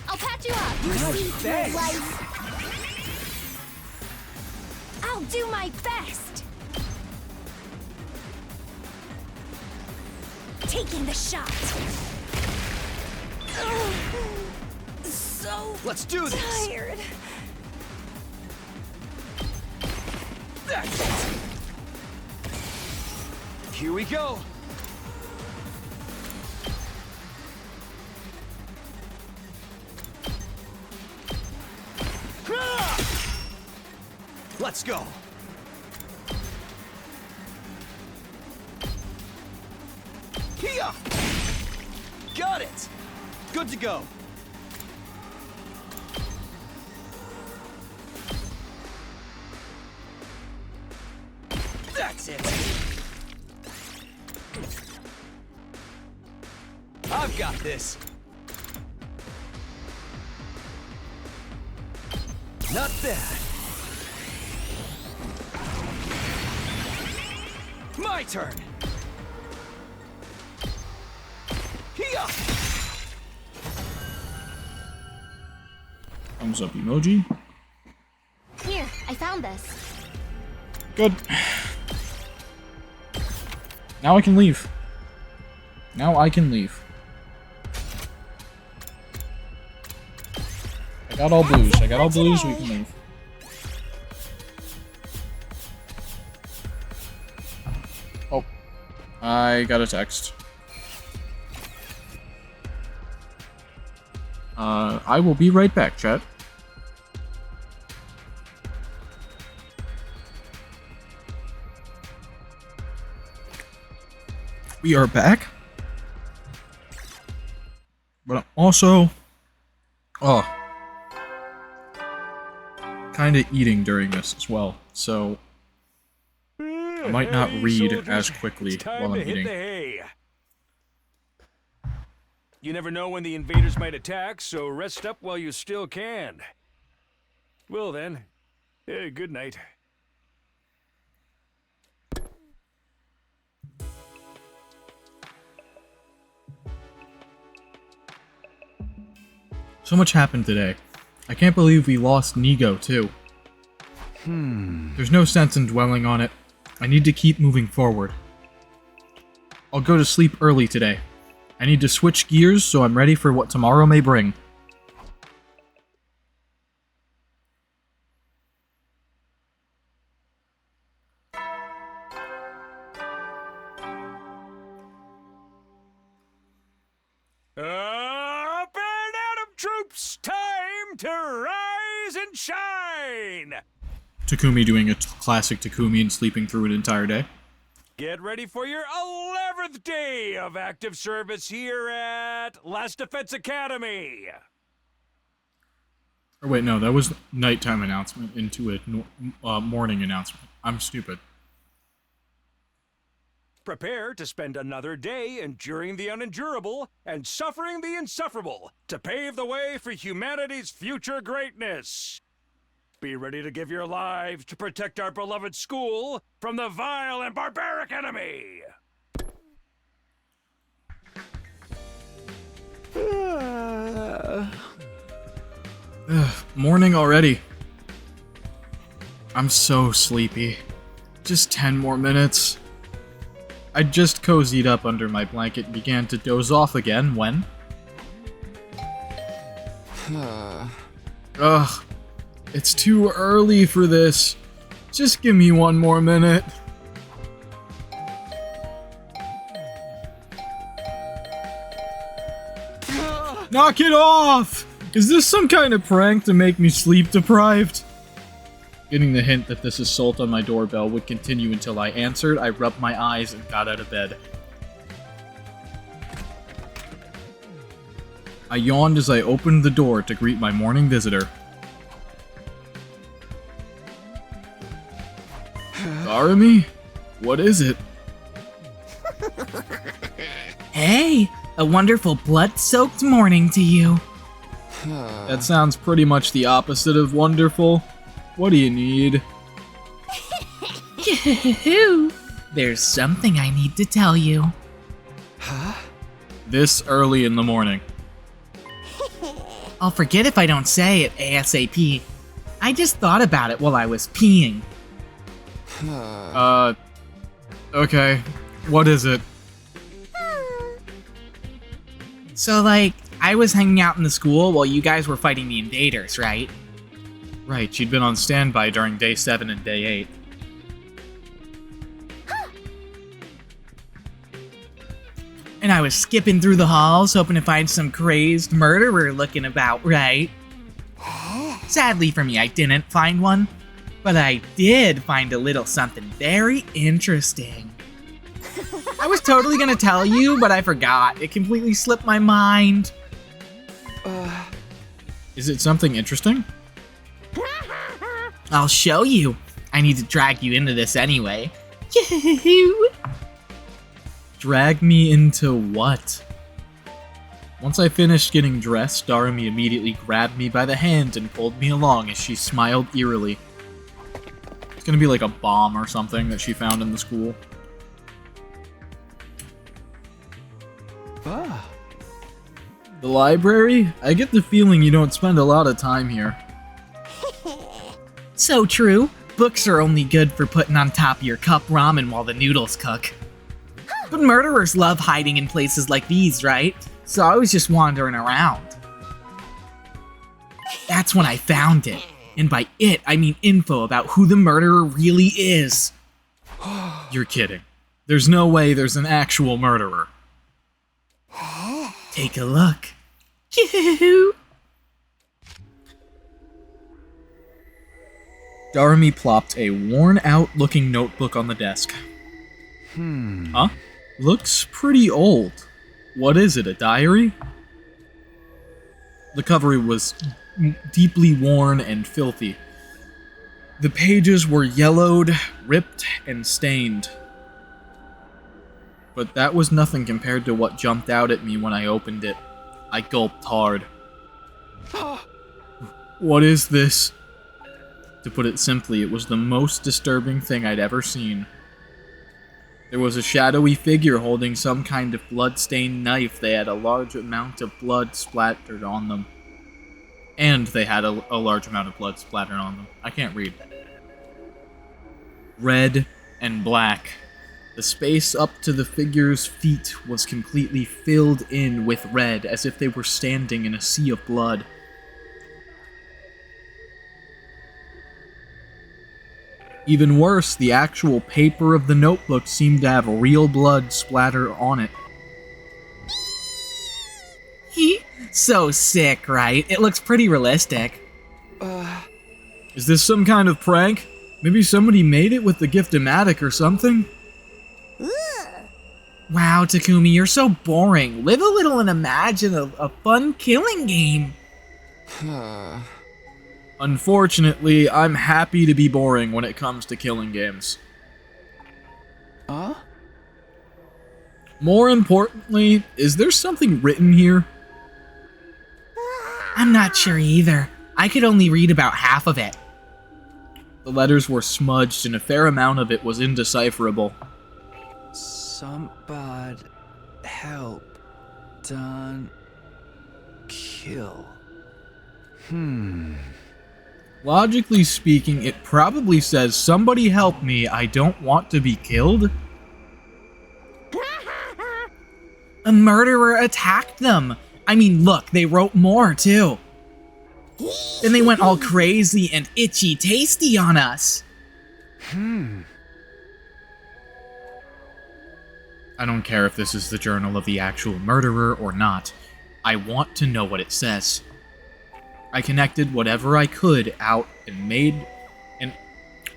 I'll patch you up. No, thanks. I'll do my best. Taking the shot. So Let's do this. tired. That's it. Here we go. Let's go. Here. Got it. Good to go. That's it. I've got this. Not bad. My turn. Here. Thumbs up emoji. Here, I found this. Good. Now I can leave. Now I can leave. I got all blues. I got all blues. We can leave. Oh. I got a text. I will be right back, chat. We are back. But I'm also kind of eating during this as well, so I might not read as quickly while I'm eating. You never know when the invaders might attack, so rest up while you still can. Well then, good night. So much happened today. I can't believe we lost Nigo, too. There's no sense in dwelling on it. I need to keep moving forward. I'll go to sleep early today. I need to switch gears so I'm ready for what tomorrow may bring. Up and Atom Troops, time to rise and shine! Takumi doing a classic Takumi and sleeping through an entire day. Get ready for your 11th day of active service here at Last Defense Academy. Or wait, no, that was nighttime announcement into a morning announcement. I'm stupid. Prepare to spend another day enduring the unendurable and suffering the insufferable to pave the way for humanity's future greatness. Be ready to give your lives to protect our beloved school from the vile and barbaric enemy! Morning already. I'm so sleepy. Just 10 more minutes. I just cozied up under my blanket and began to doze off again when... Ugh. It's too early for this. Just give me one more minute. Knock it off! Is this some kind of prank to make me sleep deprived? Getting the hint that this assault on my doorbell would continue until I answered, I rubbed my eyes and got out of bed. I yawned as I opened the door to greet my morning visitor. Arumi? What is it? Hey, a wonderful blood-soaked morning to you. That sounds pretty much the opposite of wonderful. What do you need? There's something I need to tell you. This early in the morning. I'll forget if I don't say it ASAP. I just thought about it while I was peeing. Okay. What is it? So, like, I was hanging out in the school while you guys were fighting the invaders, right? Right, she'd been on standby during day 7 and day 8. And I was skipping through the halls, hoping to find some crazed murderer looking about, right? Sadly for me, I didn't find one. But I did find a little something very interesting. I was totally gonna tell you, but I forgot. It completely slipped my mind. Is it something interesting? I'll show you. I need to drag you into this anyway. Drag me into what? Once I finished getting dressed, Darumi immediately grabbed me by the hand and pulled me along as she smiled eerily. It's gonna be like a bomb or something that she found in the school. The library? I get the feeling you don't spend a lot of time here. So true. Books are only good for putting on top of your cup ramen while the noodles cook. But murderers love hiding in places like these, right? So I was just wandering around. That's when I found it. And by it, I mean info about who the murderer really is. You're kidding. There's no way there's an actual murderer. Take a look. Darumi plopped a worn-out looking notebook on the desk. Huh? Looks pretty old. What is it, a diary? The cover was deeply worn and filthy. The pages were yellowed, ripped, and stained. But that was nothing compared to what jumped out at me when I opened it. I gulped hard. What is this? To put it simply, it was the most disturbing thing I'd ever seen. There was a shadowy figure holding some kind of blood-stained knife. They had a large amount of blood splattered on them. And they had a large amount of blood splattered on them. I can't read. Red and black. The space up to the figure's feet was completely filled in with red, as if they were standing in a sea of blood. Even worse, the actual paper of the notebook seemed to have real blood splatter on it. So sick, right? It looks pretty realistic. Is this some kind of prank? Maybe somebody made it with the Gift-O-Matic or something? Wow, Takumi, you're so boring. Live a little and imagine a fun killing game. Unfortunately, I'm happy to be boring when it comes to killing games. More importantly, is there something written here? I'm not sure either. I could only read about half of it. The letters were smudged and a fair amount of it was indecipherable. Somebody help. Done. Kill. Logically speaking, it probably says, "Somebody help me, I don't want to be killed." A murderer attacked them. I mean, look, they wrote more, too. Then they went all crazy and itchy tasty on us. I don't care if this is the journal of the actual murderer or not. I want to know what it says. I connected whatever I could out and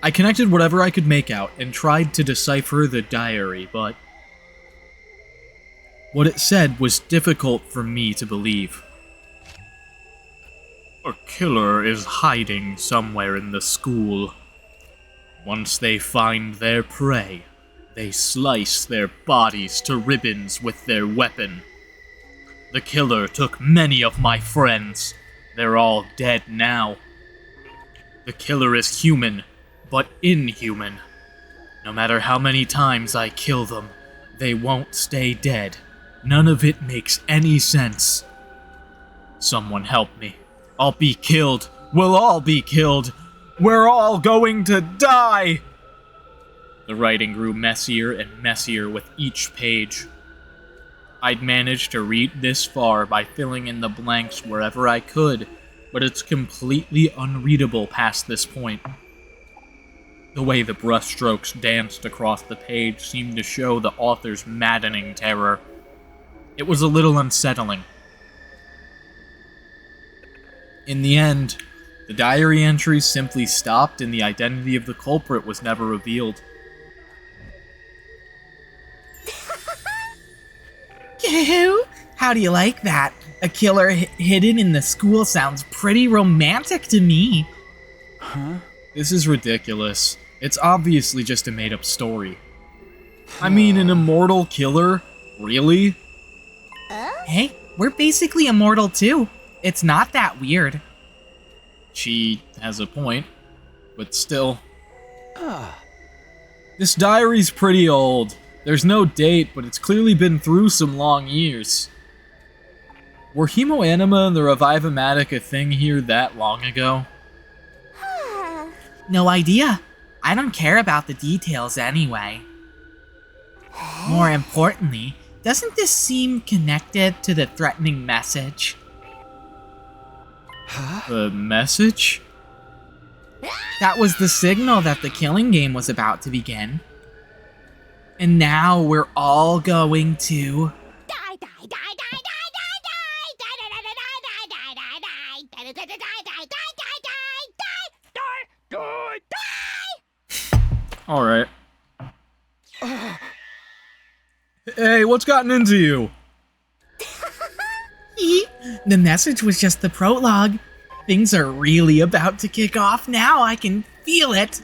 I connected whatever I could make out and tried to decipher the diary, but what it said was difficult for me to believe. A killer is hiding somewhere in the school. Once they find their prey, they slice their bodies to ribbons with their weapon. The killer took many of my friends. They're all dead now. The killer is human, but inhuman. No matter how many times I kill them, they won't stay dead. None of it makes any sense. Someone help me. I'll be killed. We'll all be killed. We're all going to die! The writing grew messier and messier with each page. I'd managed to read this far by filling in the blanks wherever I could, but it's completely unreadable past this point. The way the brushstrokes danced across the page seemed to show the author's maddening terror. It was a little unsettling. In the end, the diary entries simply stopped and the identity of the culprit was never revealed. How do you like that? A killer hidden in the school sounds pretty romantic to me. This is ridiculous. It's obviously just a made-up story. I mean, an immortal killer? Really? Hey, we're basically immortal too. It's not that weird. She has a point, but still. This diary's pretty old. There's no date, but it's clearly been through some long years. Were Hemoanima and the Revive-O-Matic a thing here that long ago? No idea. I don't care about the details anyway. More importantly, doesn't this seem connected to the threatening message? The message? That was the signal that the killing game was about to begin. And now we're all going to... Alright. Hey, what's gotten into you? The message was just the prologue. Things are really about to kick off now. I can feel it.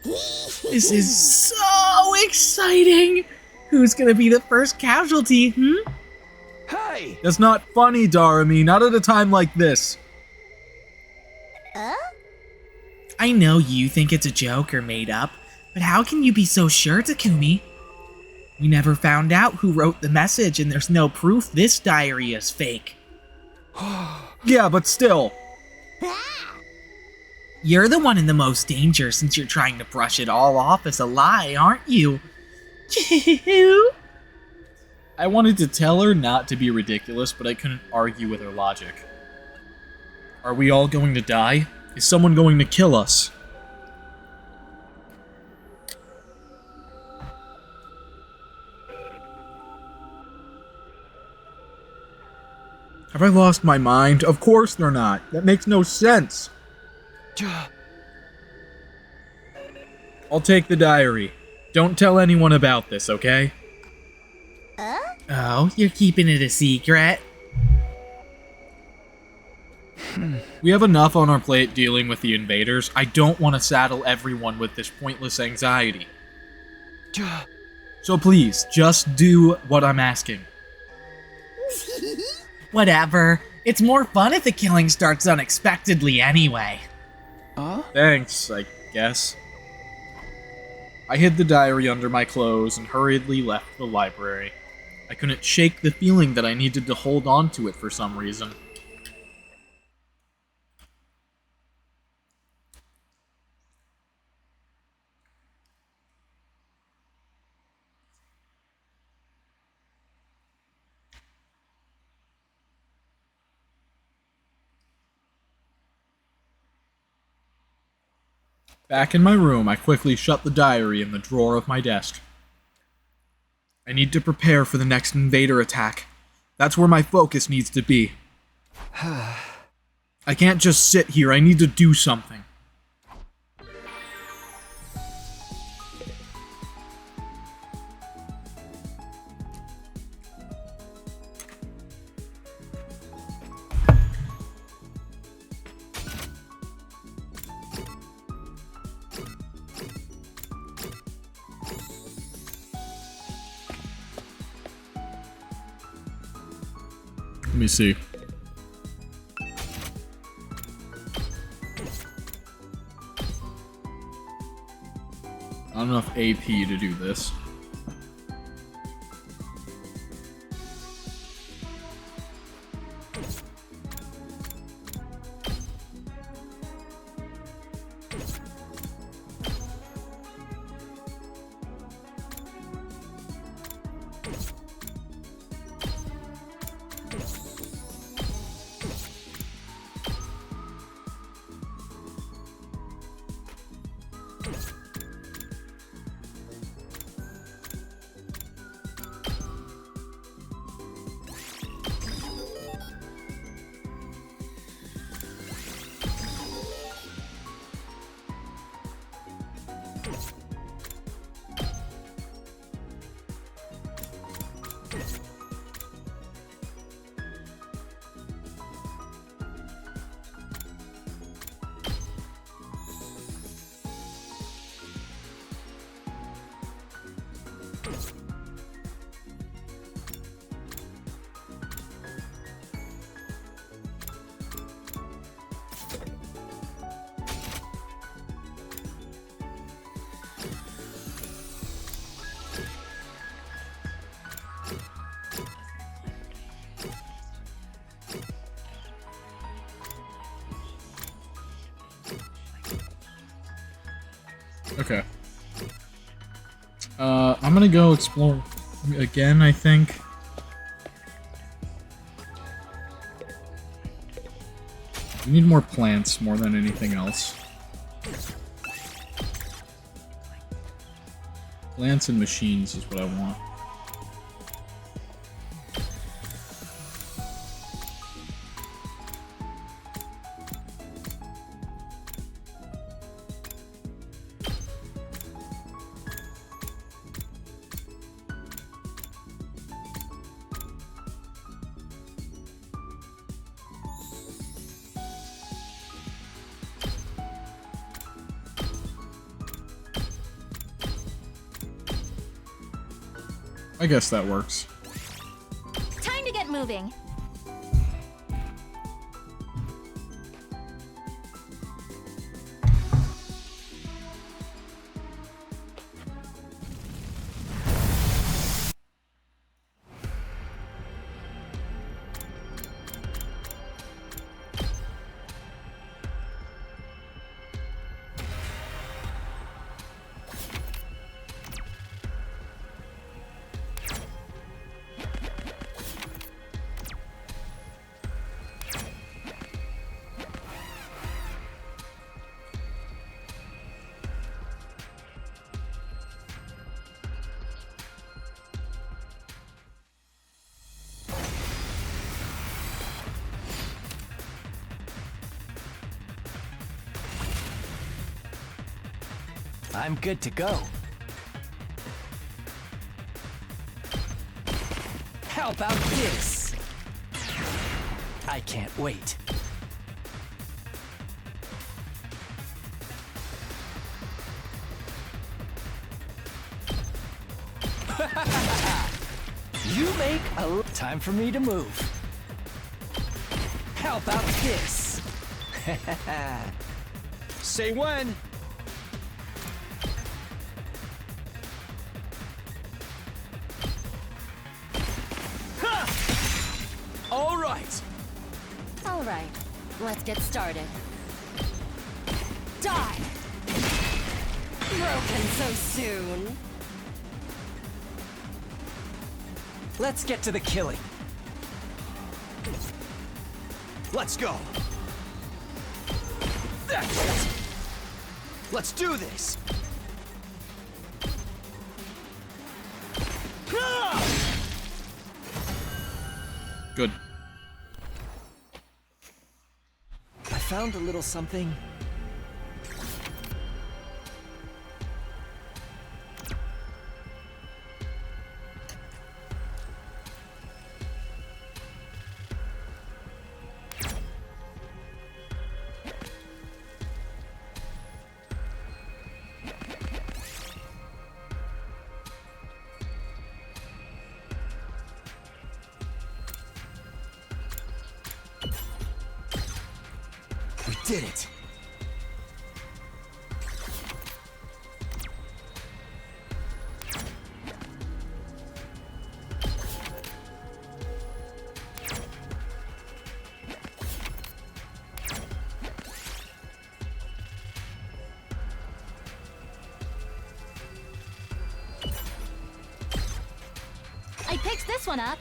This is so exciting. Who's gonna be the first casualty, Hey! That's not funny, Darami. Not at a time like this. I know you think it's a joke or made up, but how can you be so sure, Takumi? We never found out who wrote the message, and there's no proof this diary is fake. Yeah, but still. You're the one in the most danger since you're trying to brush it all off as a lie, aren't you? I wanted to tell her not to be ridiculous, but I couldn't argue with her logic. Are we all going to die? Is someone going to kill us? Have I lost my mind? Of course they're not. That makes no sense. I'll take the diary. Don't tell anyone about this, okay? Oh, you're keeping it a secret? We have enough on our plate dealing with the invaders. I don't want to saddle everyone with this pointless anxiety. So please, just do what I'm asking. Whatever. It's more fun if the killing starts unexpectedly anyway. Thanks, I guess. I hid the diary under my clothes and hurriedly left the library. I couldn't shake the feeling that I needed to hold on to it for some reason. Back in my room, I quickly shut the diary in the drawer of my desk. I need to prepare for the next invader attack. That's where my focus needs to be. I can't just sit here, I need to do something. Let me see. Not enough AP to do this. Okay. I'm gonna go explore again, I think. We need more plants more than anything else. Plants and machines is what I want. I guess that works. Time to get moving. I'm good to go. How about this? I can't wait. You make a time for me to move. How about this? Say when. All right. All right, let's get started. Die! Broken so soon. Let's get to the killing. Let's go. That's it. Let's do this. Good. I found a little something. We did it! I picked this one up.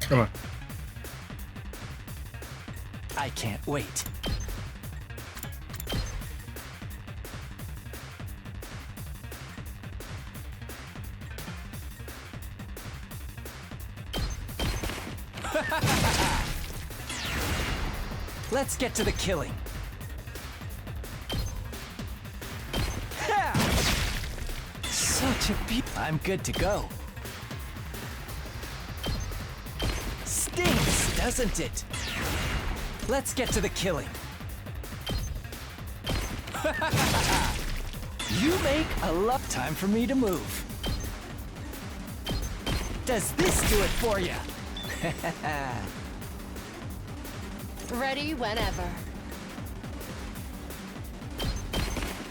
Come on. I can't wait. Let's get to the killing. Such a I'm good to go. Stinks, doesn't it? Let's get to the killing. You make a lot. Time for me to move. Does this do it for you? Ready whenever.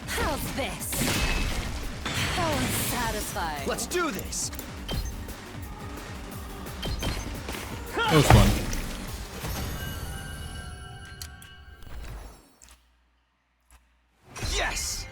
How's this? How unsatisfying. Let's do this. That was fun. Yes.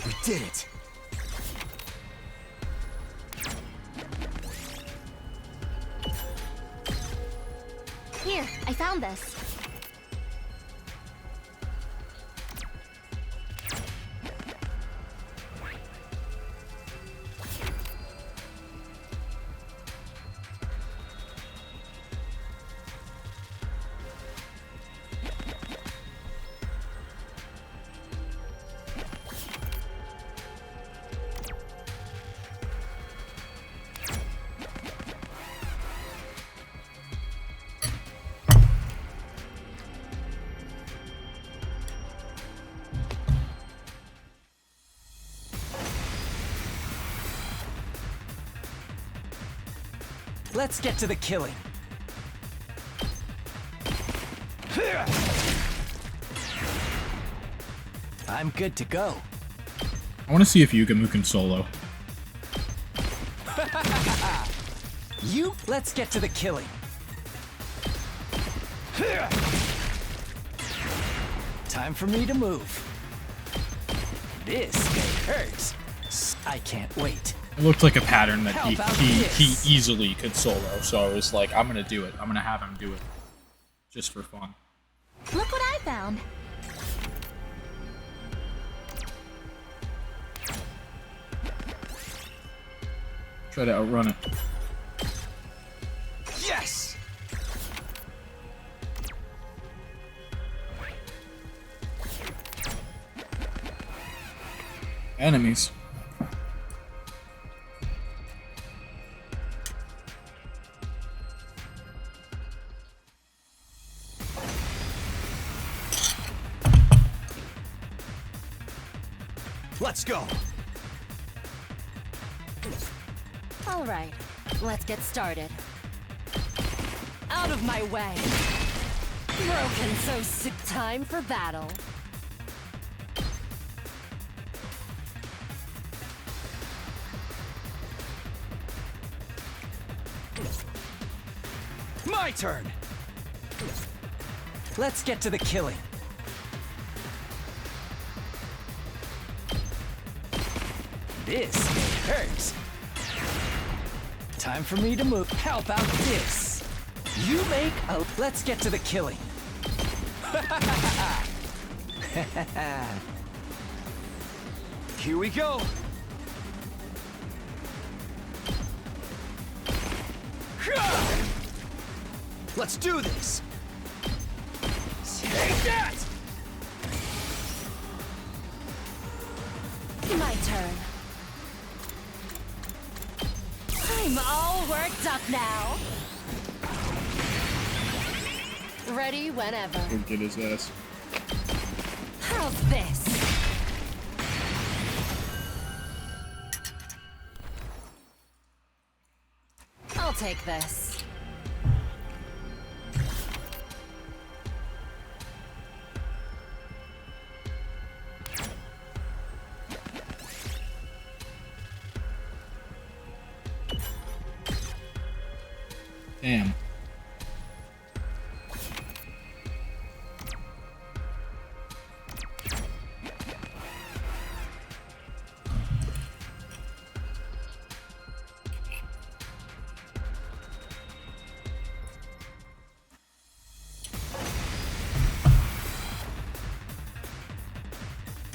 We did it. Here, I found this. Let's get to the killing. I'm good to go. I want to see if Yugamu can solo. Let's get to the killing. Time for me to move. This hurts. I can't wait. It looked like a pattern that How about he this? easily could solo, so I was like, I'm gonna do it. I'm gonna have him do it. Just for fun. Look what I found. Try to outrun it. Yes! Enemies. Let's go. All right, let's get started. Out of my way. Broken so sick. Time for battle. My turn. Let's get to the killing. This hurts. Time for me to move. How about this? You make a... Let's get to the killing. Here we go. Let's do this. Take that! My turn. I'm all worked up now. Ready whenever. Go get his ass. How's this? I'll take this. Damn.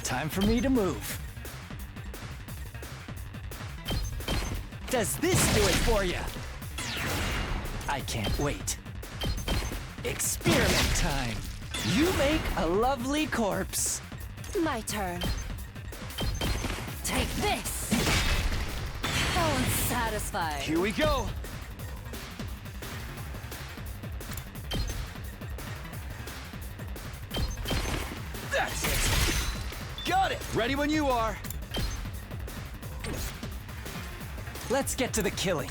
Time for me to move. Does this do it for you? I can't wait. Experiment time. You make a lovely corpse. My turn. Take this. How unsatisfying. Here we go. That's it. Got it. Ready when you are. Let's get to the killing.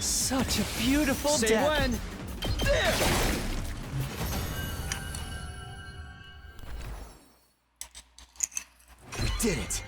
Such a beautiful Say death. when. There. We did it.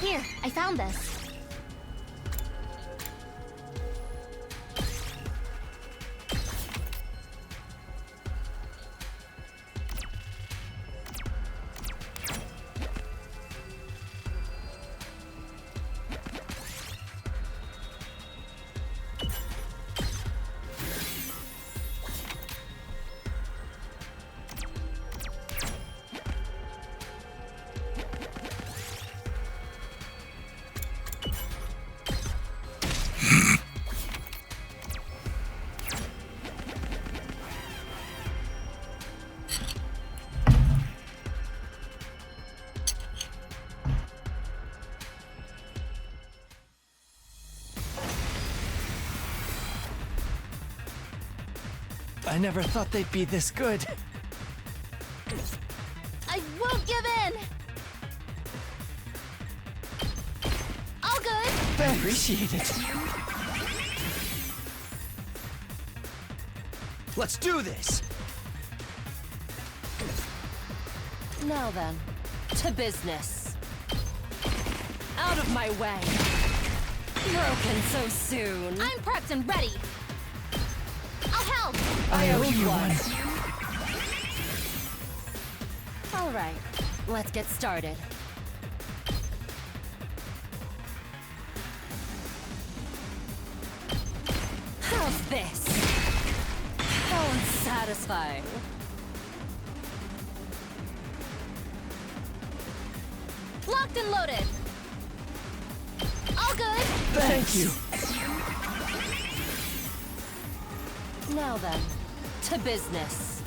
Here, I found this. I never thought they'd be this good. I won't give in! All good! Appreciate it. Let's do this! Now then, to business. Out of my way. Broken so soon. I'm prepped and ready! I'll help! I owe you one. All right, let's get started. How's this? How unsatisfying. Locked and loaded! All good! Thank you. Now then, to business.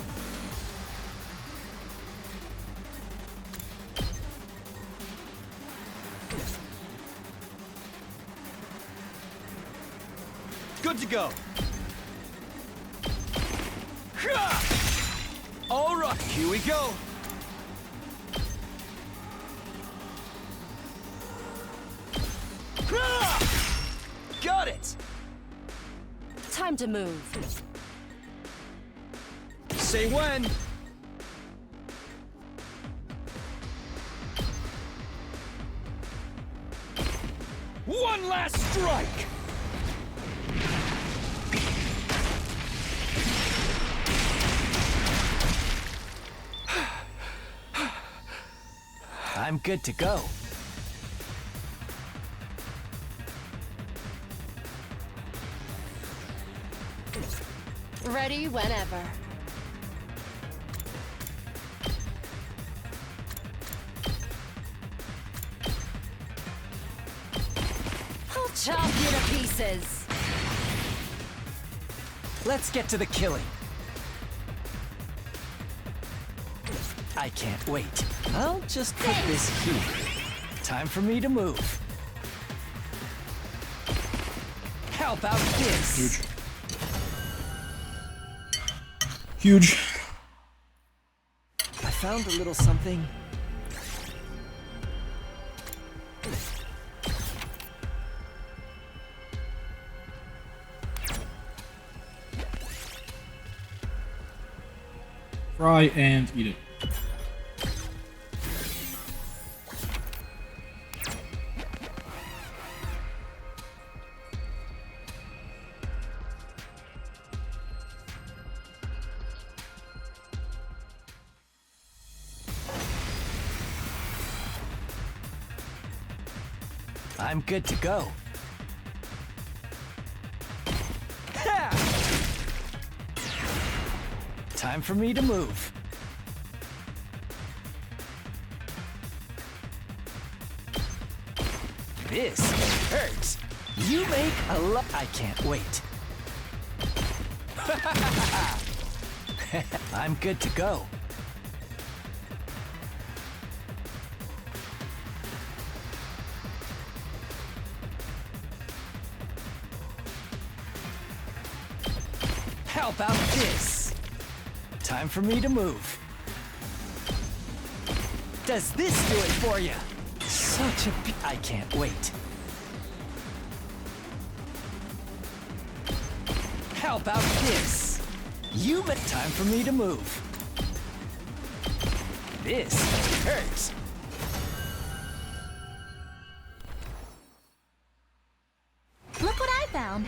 Good to go. All right, here we go. Got it. Time to move. Say when. One last strike. I'm good to go. Ready whenever. I'll chop you to pieces. Let's get to the killing. I can't wait. I'll just put this here. Time for me to move. How about this? Huge. I found a little something. Fry and eat it. I'm good to go. Ha! Time for me to move. This hurts. You make a lot. I can't wait. I'm good to go. How about this? Time for me to move. Does this do it for you? Such a I can't wait. How about this? You bet time for me to move. This hurts. Look what I found!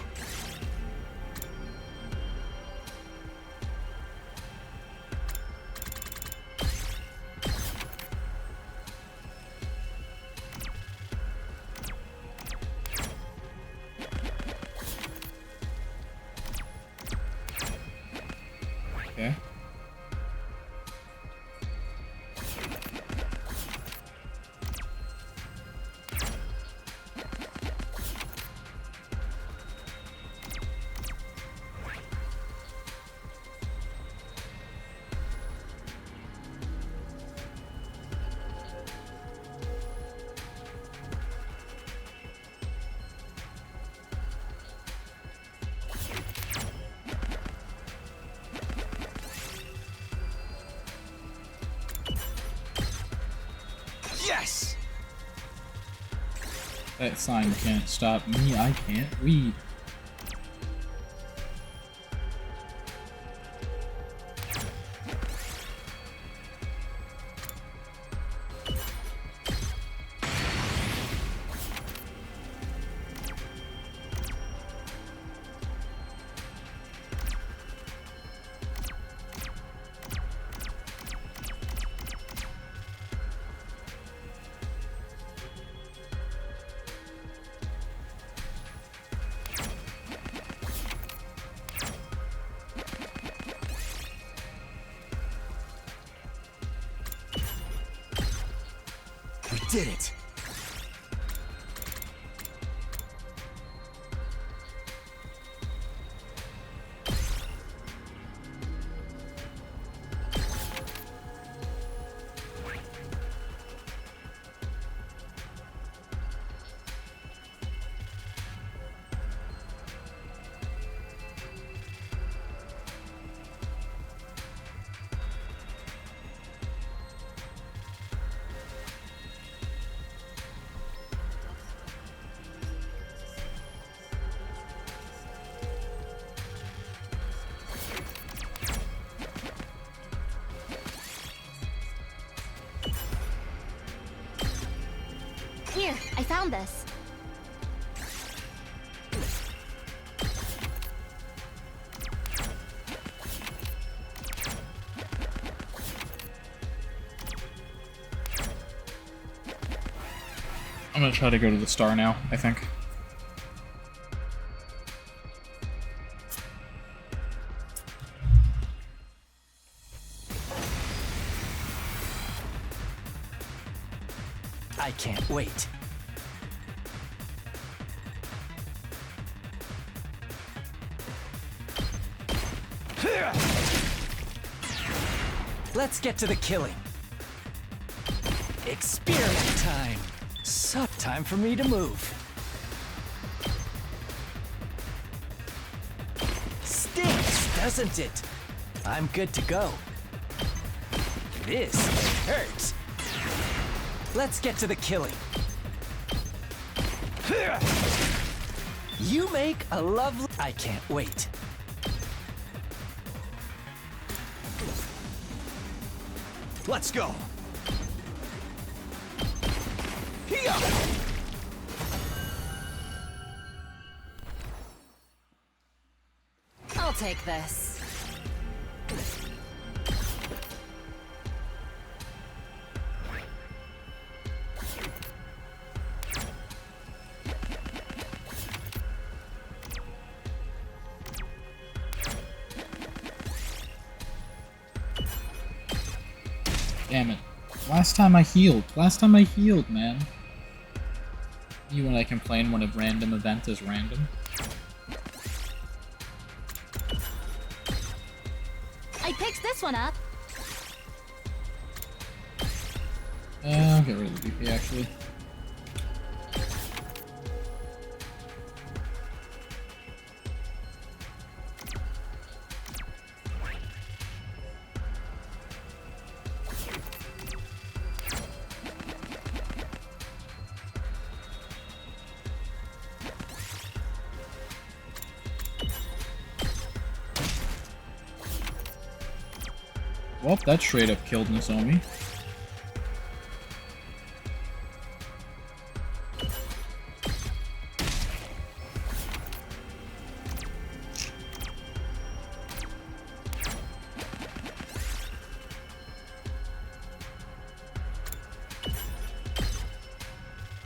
Okay. That sign can't stop me. I can't read. We did it! Here, I found this. I'm gonna try to go to the star now, I think. I can't wait. Let's get to the killing. Experiment time. Sup, time for me to move. Stinks, doesn't it? I'm good to go. This hurts. Let's get to the killing. You make a lovely... I can't wait. Let's go. I'll take this. Damn it. Last time I healed, man. You when I complain when a random event is random. I picked this one up. I'll get rid of the BP actually. Well, that straight up killed Nozomi.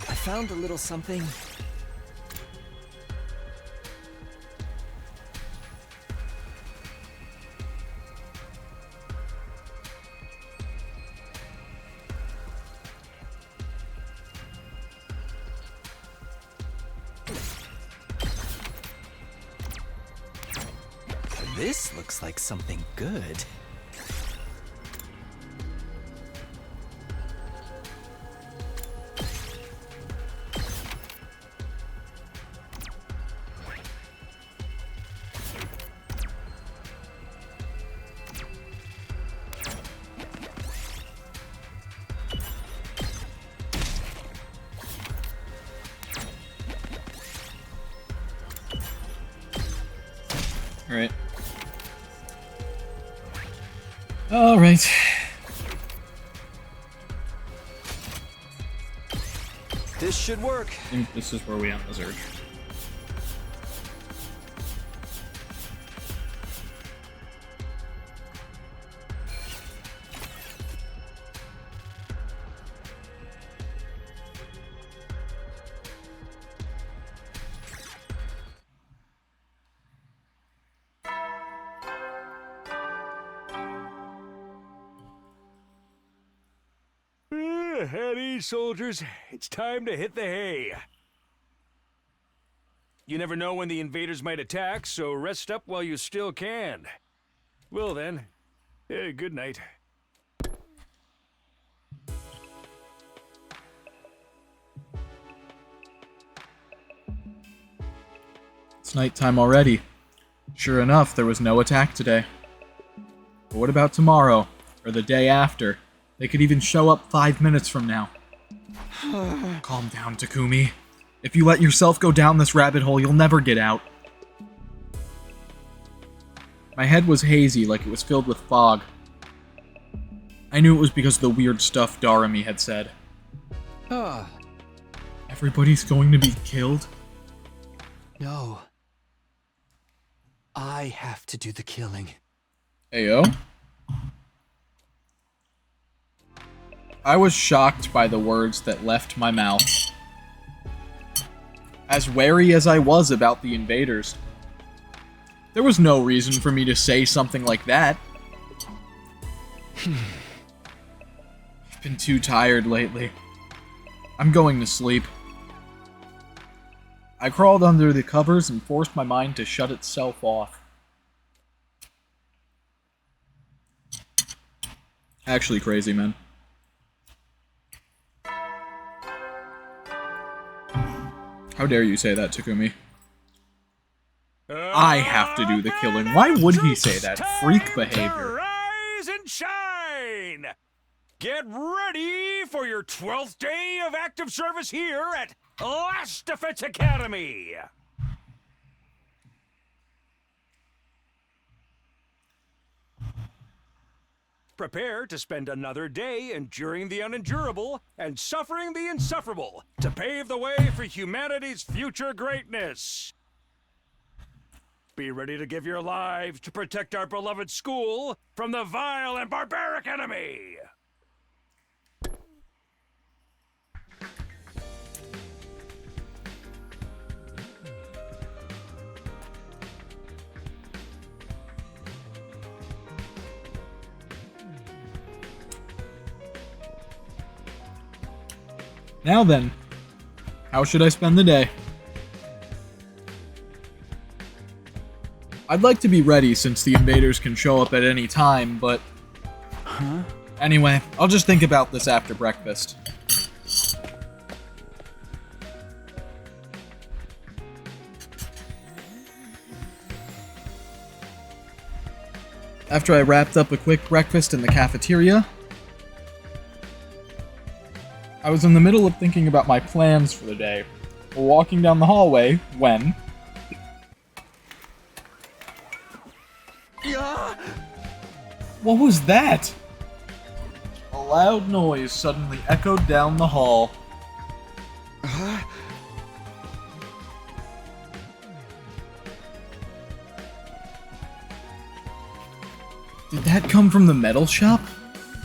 I found a little something. This looks like something good. Alright. Alright. This should work. I think this is where we end the search. At ease, soldiers. It's time to hit the hay. You never know when the invaders might attack, so rest up while you still can. Well then, good night. It's nighttime already. Sure enough, there was no attack today. But what about tomorrow? Or the day after? They could even show up 5 minutes from now. Calm down, Takumi. If you let yourself go down this rabbit hole, you'll never get out. My head was hazy, like it was filled with fog. I knew it was because of the weird stuff Darumi had said. Everybody's going to be killed? No. I have to do the killing. Ayo? I was shocked by the words that left my mouth. As wary as I was about the invaders, there was no reason for me to say something like that. I've been too tired lately. I'm going to sleep. I crawled under the covers and forced my mind to shut itself off. Actually crazy, man. How dare you say that, Takumi? I have to do the killing. Why would he say that? Freak behavior. Rise and shine! Get ready for your 12th day of active service here at Last Defense Academy! Prepare to spend another day enduring the unendurable and suffering the insufferable to pave the way for humanity's future greatness. Be ready to give your lives to protect our beloved school from the vile and barbaric enemy. Now then, how should I spend the day? I'd like to be ready since the invaders can show up at any time, but... Anyway, I'll just think about this after breakfast. After I wrapped up a quick breakfast in the cafeteria, I was in the middle of thinking about my plans for the day, walking down the hallway when... What was that? A loud noise suddenly echoed down the hall. Did that come from the metal shop?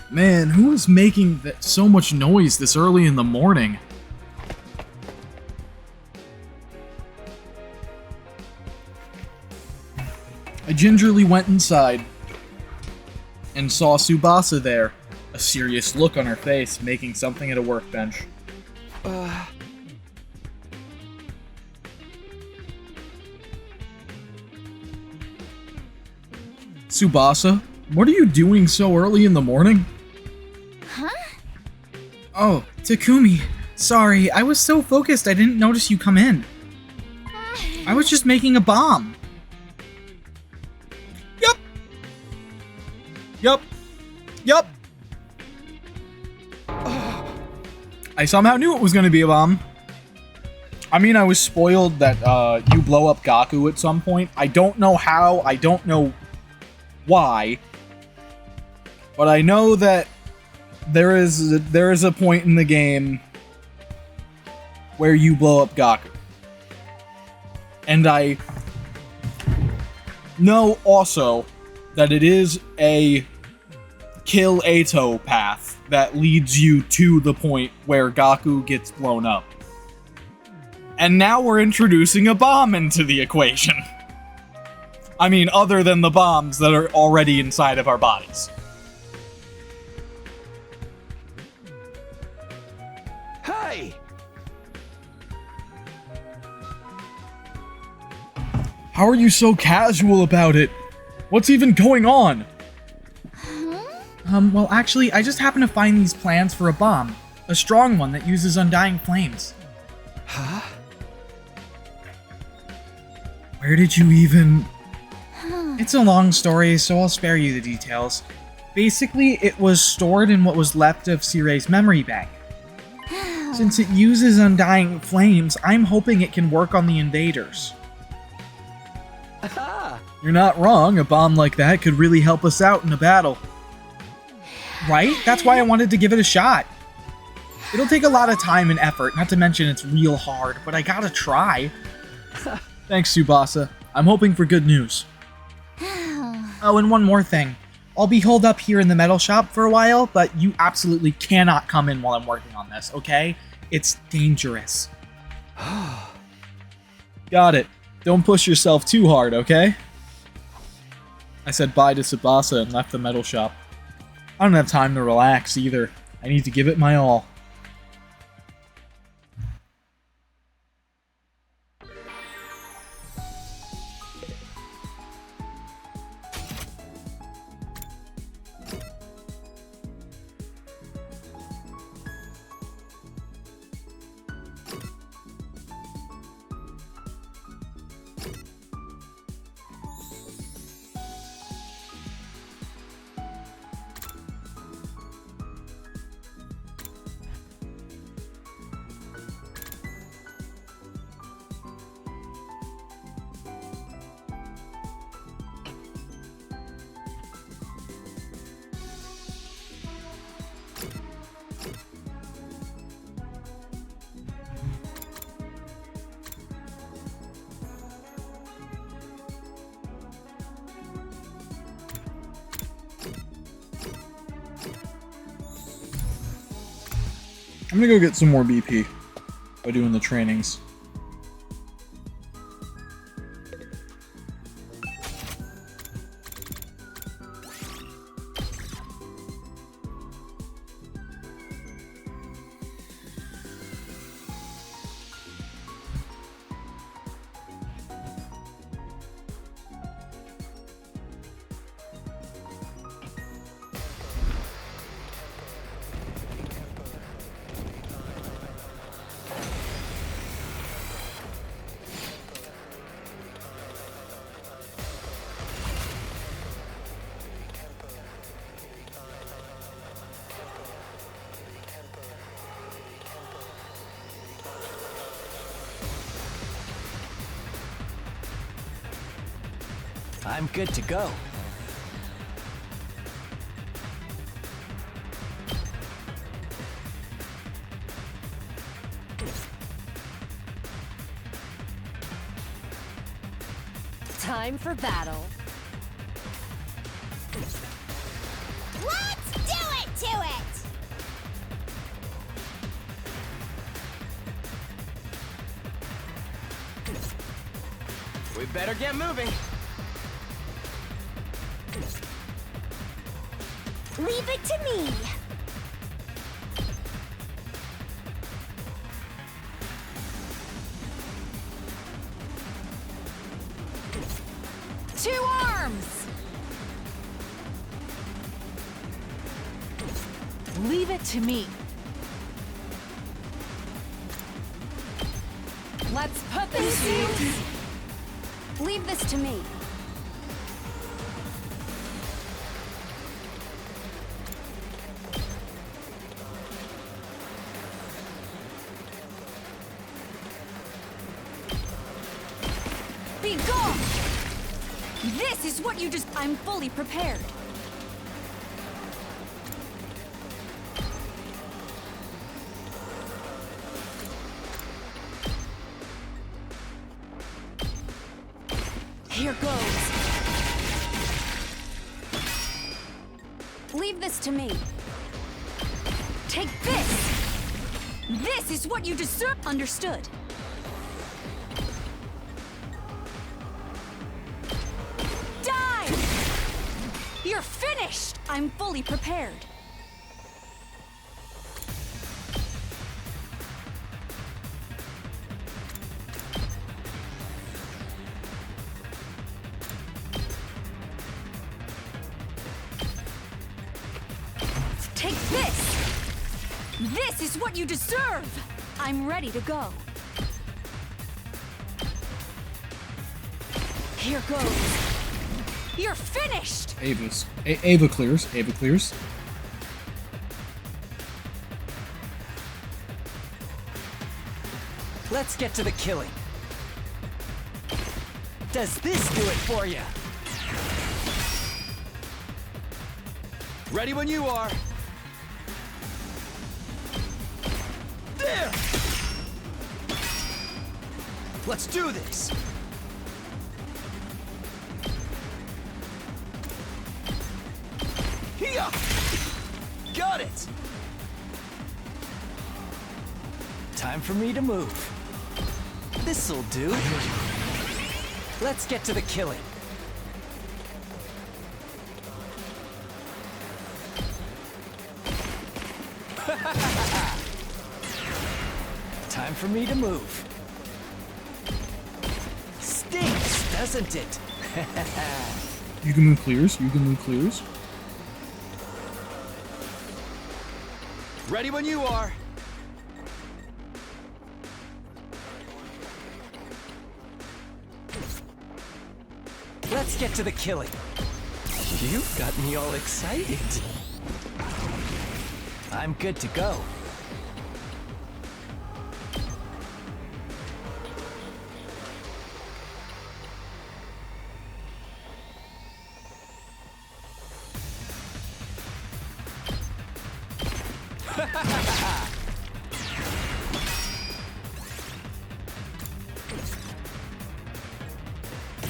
Man, who is making so much noise this early in the morning? I gingerly went inside and saw Tsubasa there, a serious look on her face, making something at a workbench. Tsubasa, what are you doing so early in the morning? Huh? Oh, Takumi. Sorry, I was so focused I didn't notice you come in. I was just making a bomb. Yup. Yup. Yup. I somehow knew it was going to be a bomb. I mean, I was spoiled that you blow up Gaku at some point. I don't know how, I don't know why, but I know that there is a point in the game where you blow up Gaku. And I know also that it is a kill Eito path that leads you to the point where Gaku gets blown up. And now we're introducing a bomb into the equation. I mean, other than the bombs that are already inside of our bodies. Hey! How are you so casual about it? What's even going on? Well, actually, I just happened to find these plans for a bomb. A strong one that uses undying flames. Huh? Where did you even... It's a long story, so I'll spare you the details. Basically, it was stored in what was left of Sirei's memory bank. Since it uses undying flames, I'm hoping it can work on the invaders. Aha! You're not wrong, a bomb like that could really help us out in a battle. Right? That's why I wanted to give it a shot. It'll take a lot of time and effort, not to mention it's real hard, but I gotta try. Thanks, Tsubasa. I'm hoping for good news. Oh, and one more thing. I'll be holed up here in the metal shop for a while, but you absolutely cannot come in while I'm working on this, okay? It's dangerous. Got it. Don't push yourself too hard, okay? I said bye to Tsubasa and left the metal shop. I don't have time to relax either. I need to give it my all. I'm gonna go get some more BP by doing the trainings. I'm good to go. Time for battle. Let's do it to it! We better get moving. Leave it to me. Two arms! Leave it to me. Let's put this to... Leave this to me. This is what you just... I'm fully prepared. Here goes. Leave this to me. Take this! This is what you deserve. Understood. Die! You're finished! I'm fully prepared. Take this! This is what you deserve! I'm ready to go. Here goes. You're finished! Ava clears. Ava clears. Let's get to the killing. Does this do it for you? Ready when you are. There! Let's do this! Here! Got it! Time for me to move. This'll do. Let's get to the killing. Time for me to move. Stinks, doesn't it? You can move clears. You can move clears. Ready when you are. Let's get to the killing. You've got me all excited. I'm good to go.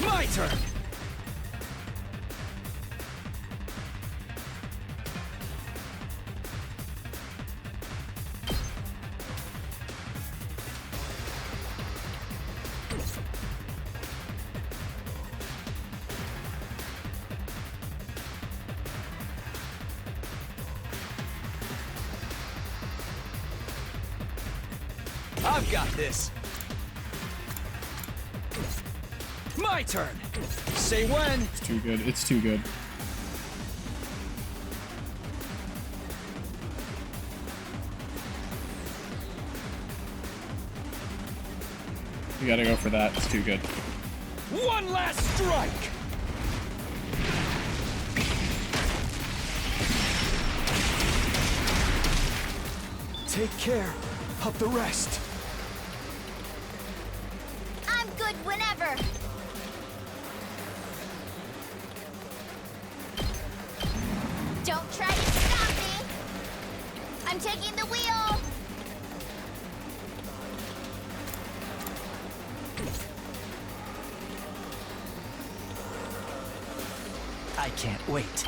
My turn! I've got this. My turn. Say when. It's too good. It's too good. You gotta go for that. It's too good. One last strike! Take care of the rest. I'm good whenever. Don't try to stop me. I'm taking the wheel. I can't wait.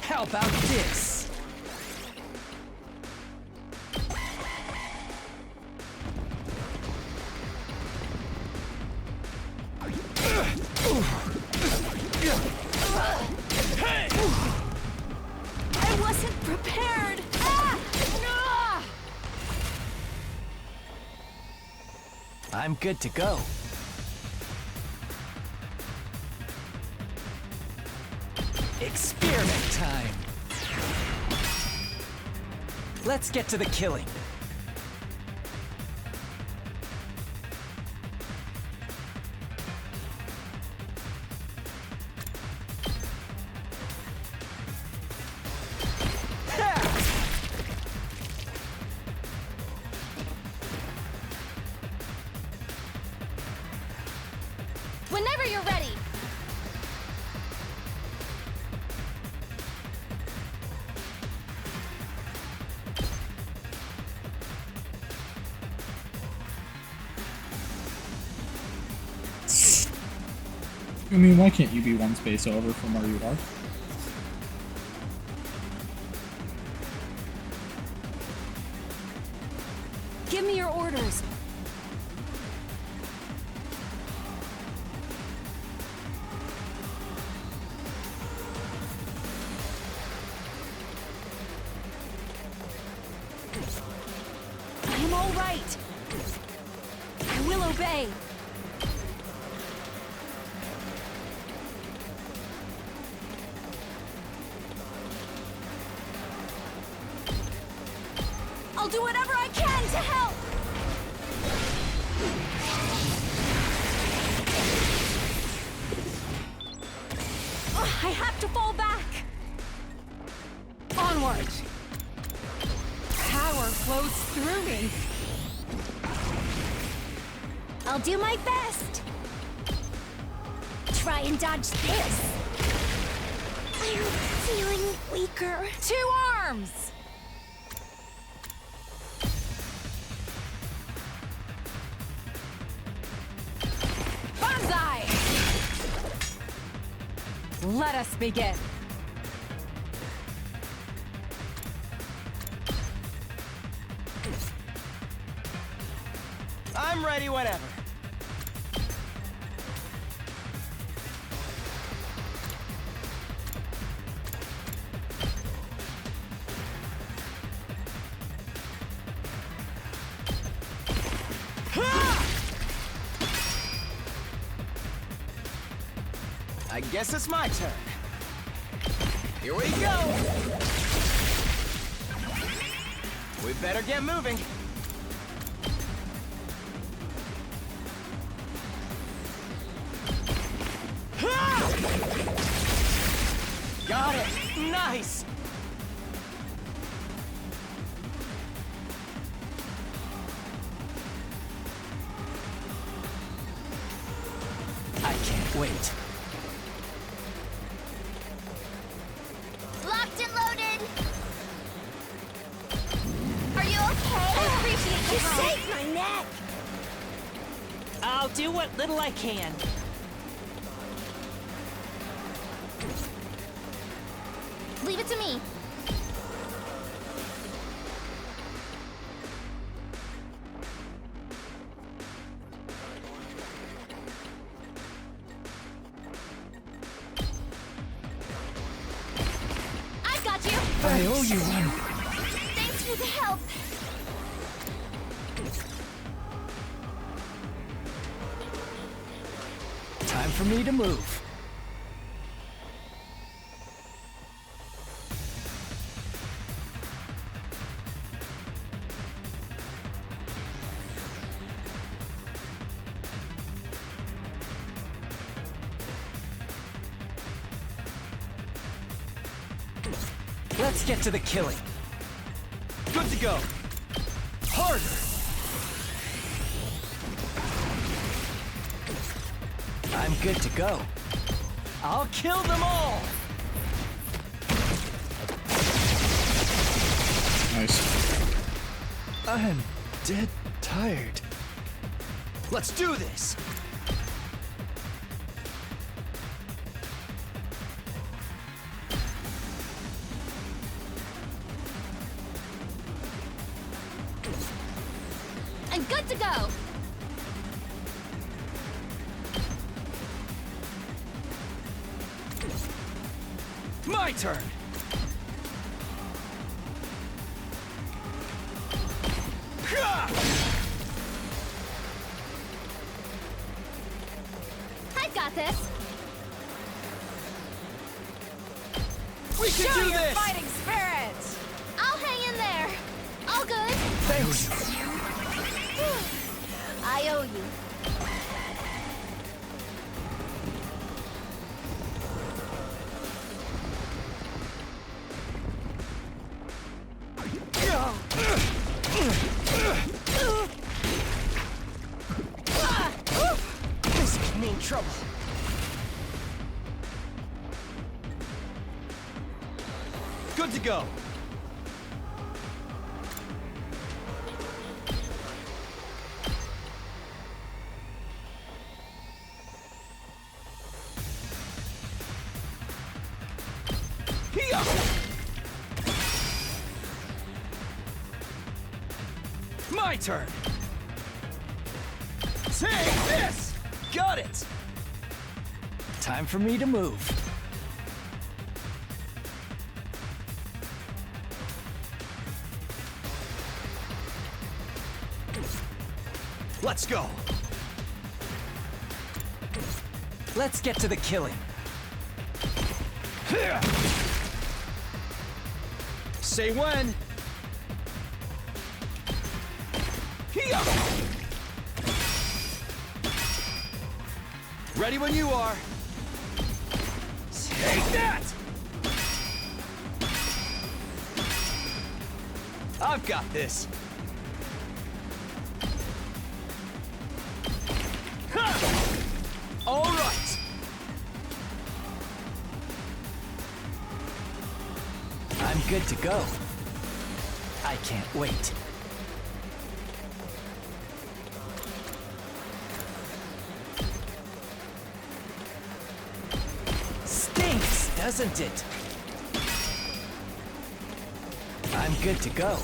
How about this? I wasn't prepared! Ah! I'm good to go. Experiment time. Let's get to the killing. When Whenever you're ready. I mean, why can't you be one space over from where you are? Give me your orders. I'm all right. I will obey. I'll do whatever I can to help! Ugh, I have to fall back! Onward! Power flows through me! I'll do my best. Try and dodge this. I'm feeling weaker. 2 arms! Banzai! Let us begin. I'm ready whenever. I guess it's my turn. Here we go! We better get moving. Got it! Nice! I can't wait. Locked and loaded. Are you okay? I appreciate you saved my neck. I'll do what little I can. Leave it to me. I've got you. I owe you one. Thanks for the help. Time for me to move. Let's get to the killing. Good to go. Harder. I'm good to go. I'll kill them all. Nice. I'm dead tired. Let's do this. I'm good to go. My turn. I've got this. We can Show do your this. fighting spirit! I'll hang in there. All good. Thanks. I owe you. This could mean trouble. Good to go. My turn. Take this! Got it! Time for me to move. Let's go. Let's get to the killing. Say when. Ready when you are. Take that! I've got this. All right. I'm good to go. I can't wait. Stinks, doesn't it? I'm good to go.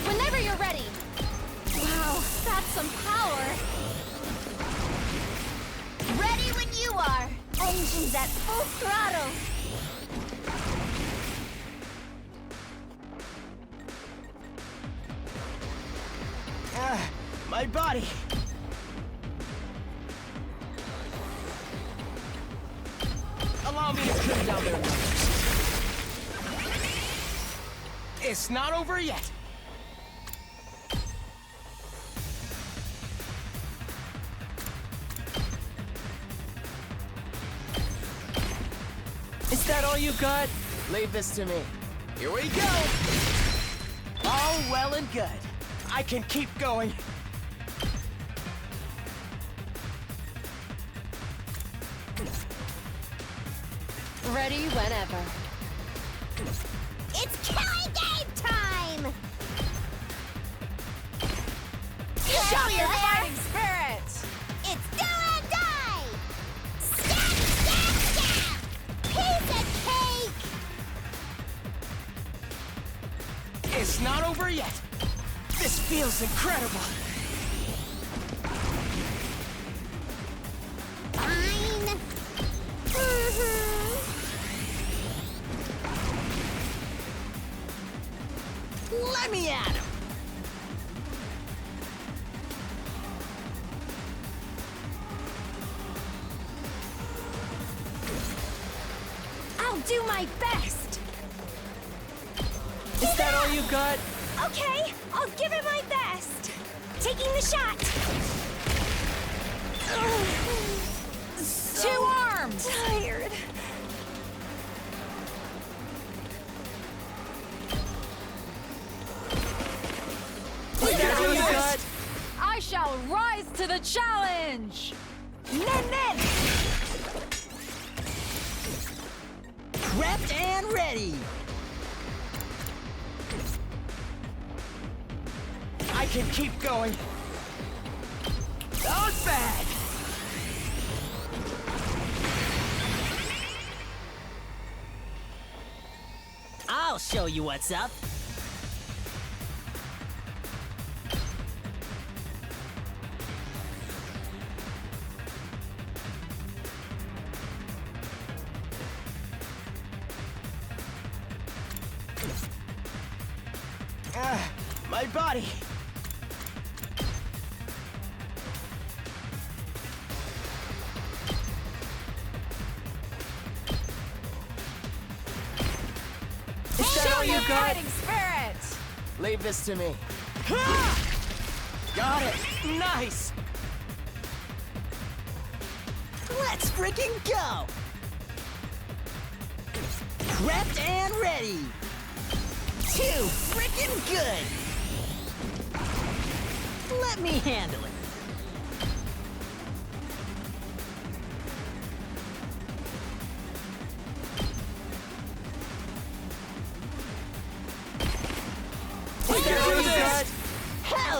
Whenever you're ready. Wow, that's some power. Ready when you are. Engines at full throttle. My body. Allow me to trim down their numbers. It's not over yet. Is that all you got? Leave this to me. Here we go! All well and good. I can keep going. Ready whenever. It's killing game time! Show your there. fighting spirit! It's do and die! Stab, stab, stab! Piece of cake! It's not over yet. This feels incredible. Fine. Let me at him. I'll do my best! Is that all you got? Okay, I'll give it my best! Taking the shot! Two arms! Tired. Is that all you got? I shall rise to the challenge! Nen! Prepped and ready! I can keep going. Not bad! I'll show you what's up. My body! Is that all you Your got? fighting spirit! Leave this to me. Got it! Nice! Let's freaking go! Prepped and ready! Too freaking good! Let me handle it.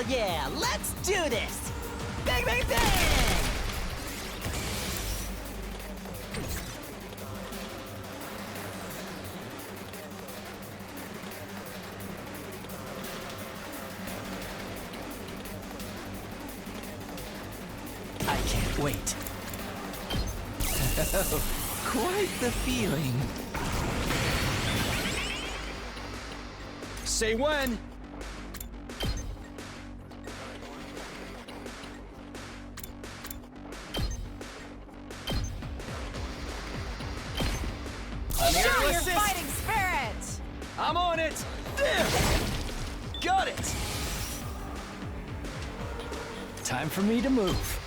yeah, let's do this! Bang, bang, bang! I can't wait. Quite the feeling. Say when. I'm here to assist. Fighting spirit! I'm on it. There. Got it. Time for me to move.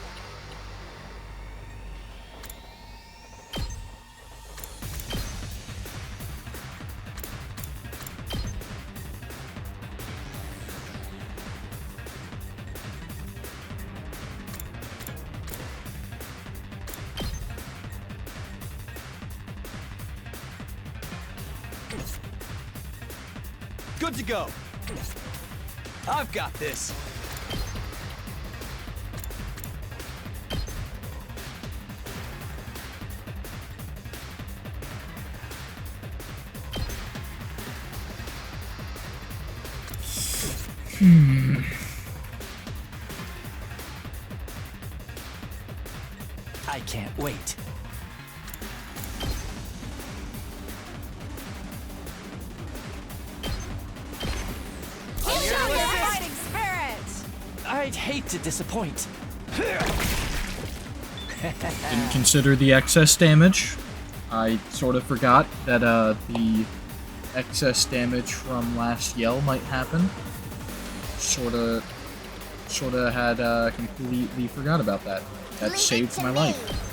Good to go. I've got this. I can't wait. Fighting spirit! I'd hate to disappoint. Didn't consider the excess damage. I sort of forgot that the excess damage from last yell might happen. Sorta had completely forgot about that. That saved my life.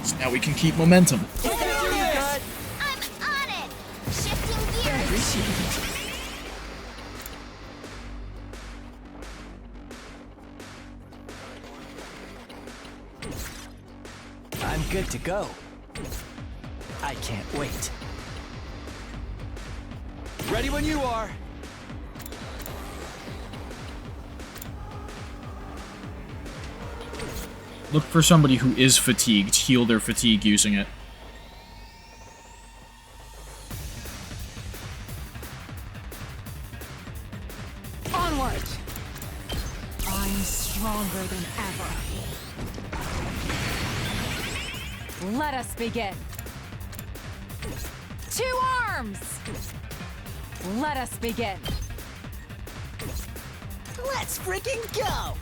So now we can keep momentum. I'm on it! Shifting gears! I'm good to go. I can't wait. Ready when you are. Look for somebody who is fatigued. Heal their fatigue using it. Onward! I'm stronger than ever. Let us begin. 2 arms! Let us begin. Let's freaking go!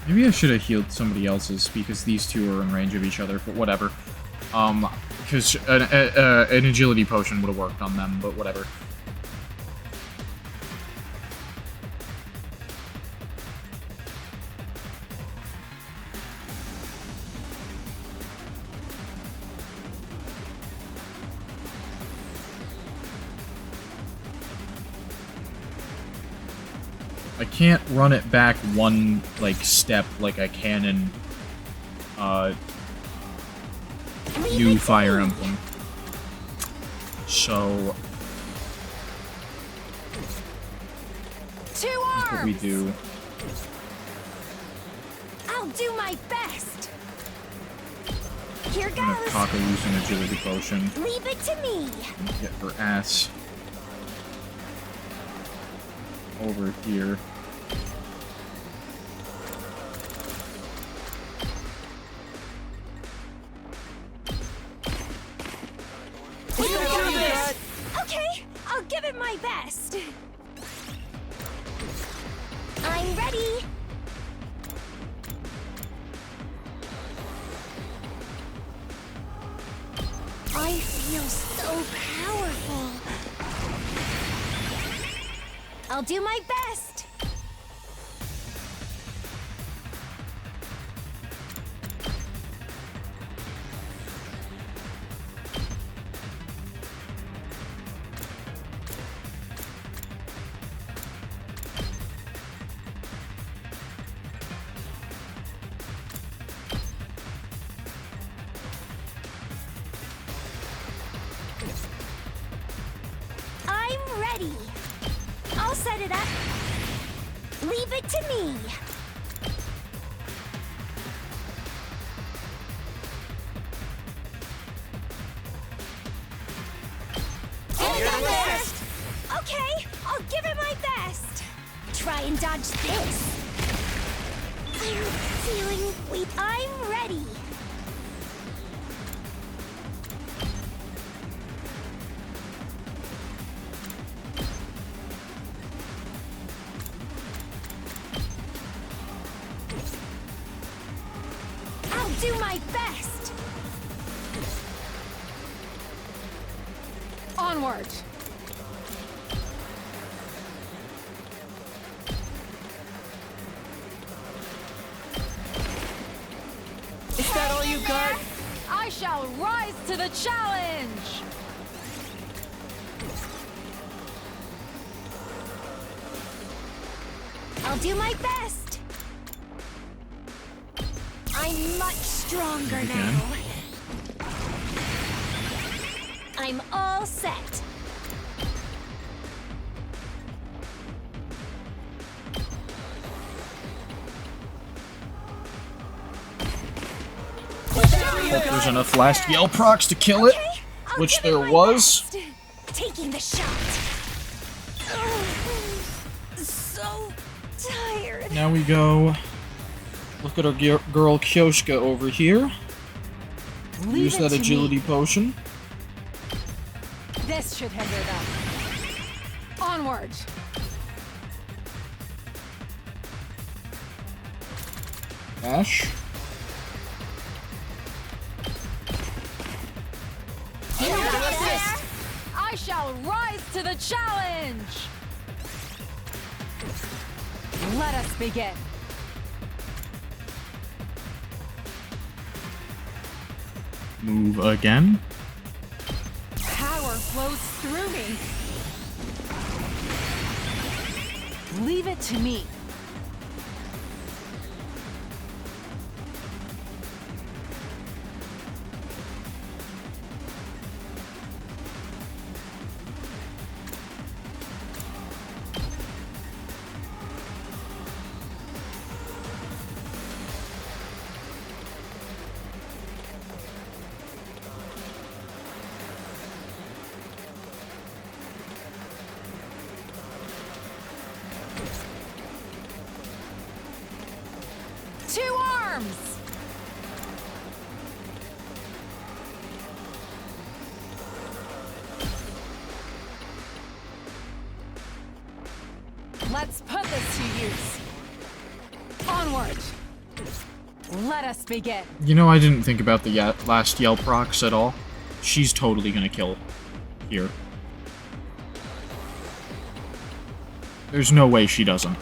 Maybe I should have healed somebody else's because these two are in range of each other, but whatever. Because an agility potion would have worked on them, but whatever. I can't run it back one, like, step like I can in, new Fire Emblem. So... 2 that's what we arms! do. I'll do my best! Here I'm gonna goes! Taka use an agility potion. Leave it to me! And get her ass over here. Okay, I'll give it my best! I'm ready! I feel so powerful! I'll do my best! ready. I'll set it up. Leave it to me. Okay, I'll give it my best. Try and dodge this. I'm feeling weak. I'm ready. I'll do my best. Onward. Is that all you got? I shall rise to the challenge! I'll do my best. I'm much stronger now. I'm all set. Hope there's enough last yell procs to kill it, which there was. Taking the shot. So tired. Now we go look at our girl Kyoshka over here. Use that agility potion. This should hinder them. Onward. Ash. I shall rise to the challenge! Let us begin. Move again. Power flows through me. Leave it to me. Two arms! Let's put this to use. Onward! Let us begin. You know, I didn't think about the last yell procs at all. She's totally gonna kill here. There's no way she doesn't.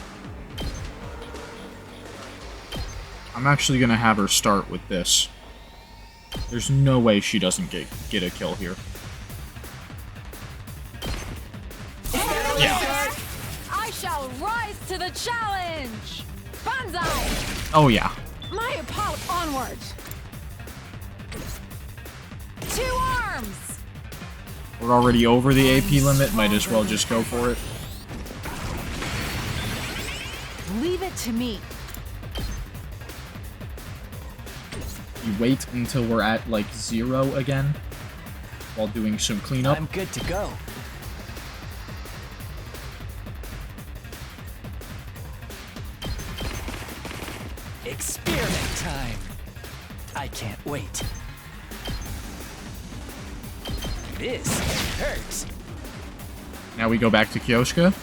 I'm actually gonna have her start with this. There's no way she doesn't get a kill here. Yeah. I shall rise to the challenge! Banzai! Oh yeah. My Apollo onward! Two arms! We're already over the AP limit, might as well just go for it. Leave it to me. You wait until we're at, like, 0 again, while doing some cleanup. I'm good to go. Experiment time. I can't wait. This hurts. Now we go back to Kyoshka.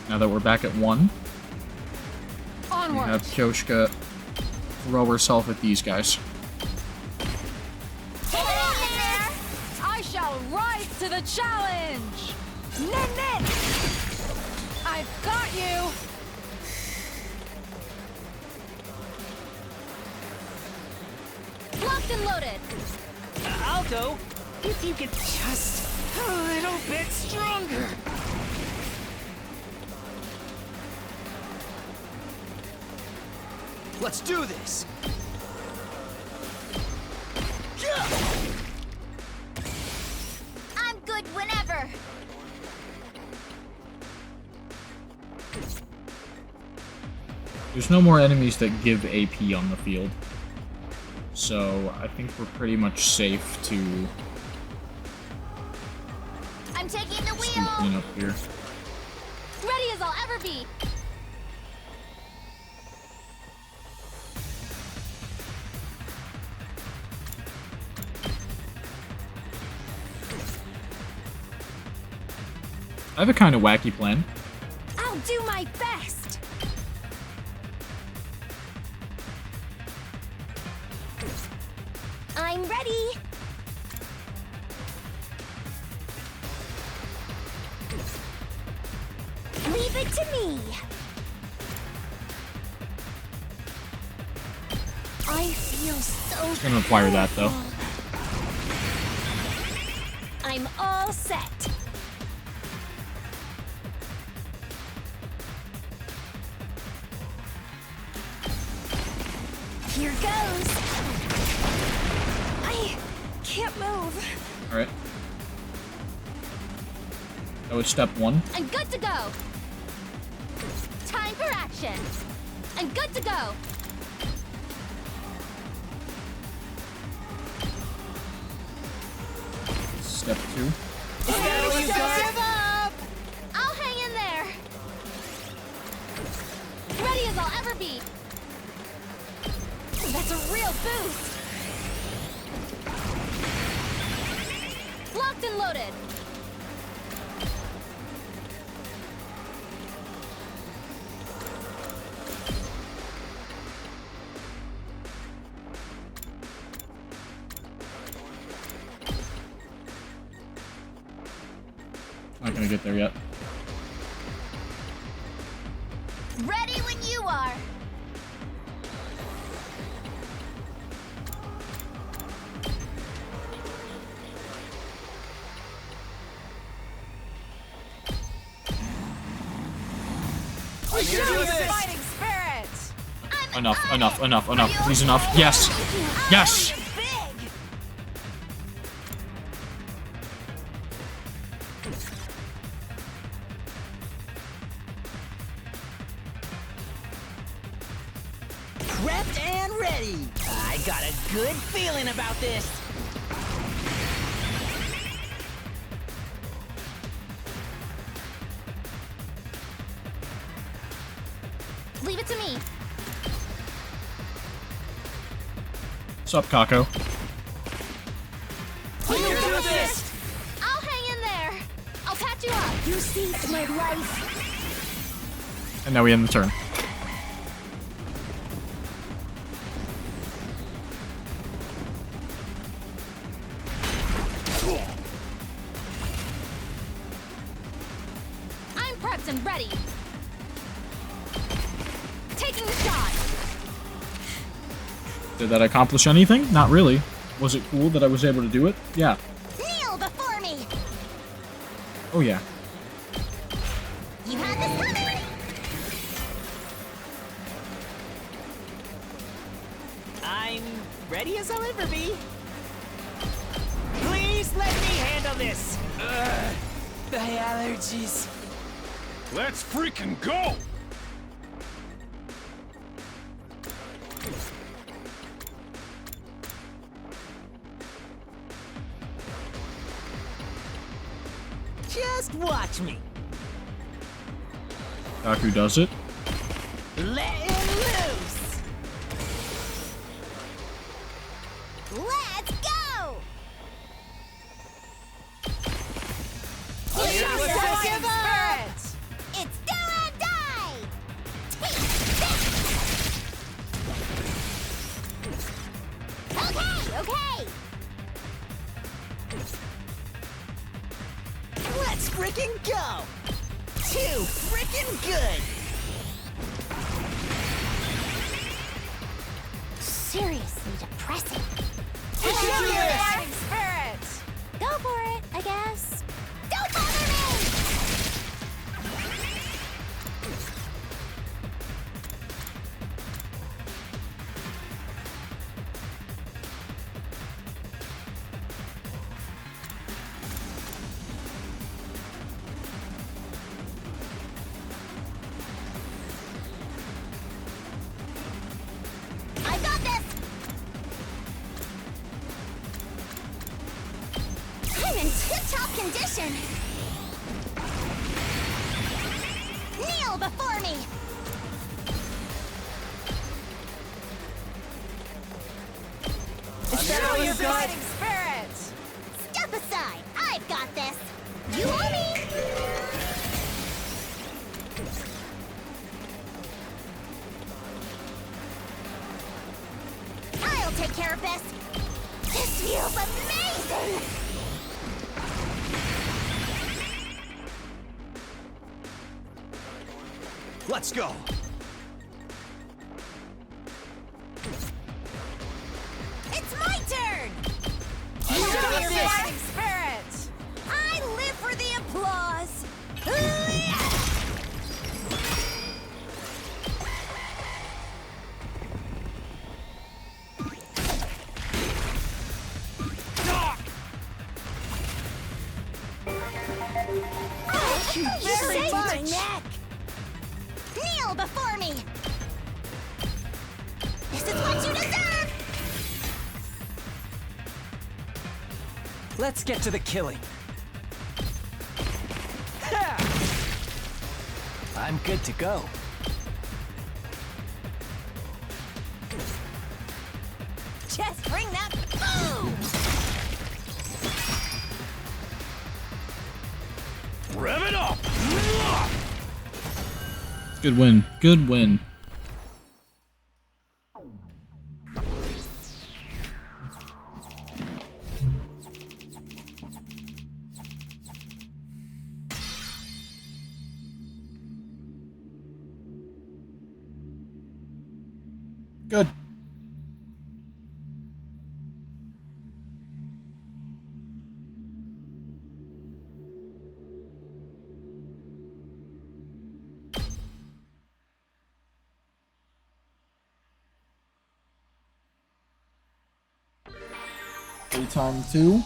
Now that we're back at 1. Onward. We have Kyoshka throw herself at these guys. I shall rise to the challenge! Nin! I've got you! Locked and loaded. I'll go if you get just a little bit stronger. Let's do this! I'm good whenever. There's no more enemies that give AP on the field. So I think we're pretty much safe to I'm taking the just wheel. clean up here. Ready as I'll ever be. I have a kind of wacky plan. I'll do my best. I'm ready. Leave it to me. I feel so It's gonna require that though. I'm all set. Here goes. I can't move. Alright. That was step 1. I'm good to go. Time for action. I'm good to go. Step 2. Don't give up. I'll hang in there. Ready as I'll ever be. That's a real boost. Locked and loaded. Not gonna get there yet. Ready when you are. I'm here to do this. Fighting spirit! Enough. Please, enough. Yes! Yes! Big. Prepped and ready. I got a good feeling about this. Leave it to me. What's up, Kako? I'll hang in there. I'll patch you up. You saved my life. And now we end the turn. I'm prepped and ready. Taking the shot. Did that accomplish anything? Not really. Was it cool that I was able to do it? Yeah. Kneel before me. Oh yeah. You had this coming. I'm ready as I'll ever be. Please let me handle this. The allergies. Let's freaking go! Just watch me. Kaku does it. Letting loose. Let's go. I'm here to do this. Don't give up! It's do or die. Okay. Let's freaking go. Too freaking good. Seriously depressing. We can do this. Fighting spirit! Go for it, I guess. Don't bother me! condition! Kneel before me! Is that all you got? Spirit! Step aside! I've got this! You owe me! I'll take care of this! This feels amazing! Let's go! It's my turn! got Your this. fighting spirit! I live for the applause! Hoo-yah! Thank you very Saved my much. neck! Kneel before me! This is what you deserve! Let's get to the killing. I'm good to go. Just bring that boom! Rev it up! Good win. Good win. Good. Playtime 2.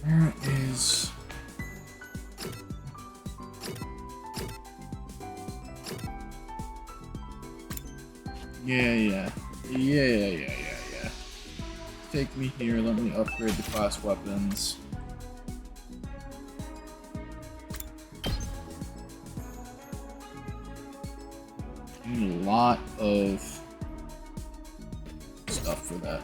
Where is... Yeah. Take me here, let me upgrade the class weapons. I need a lot of stuff for that.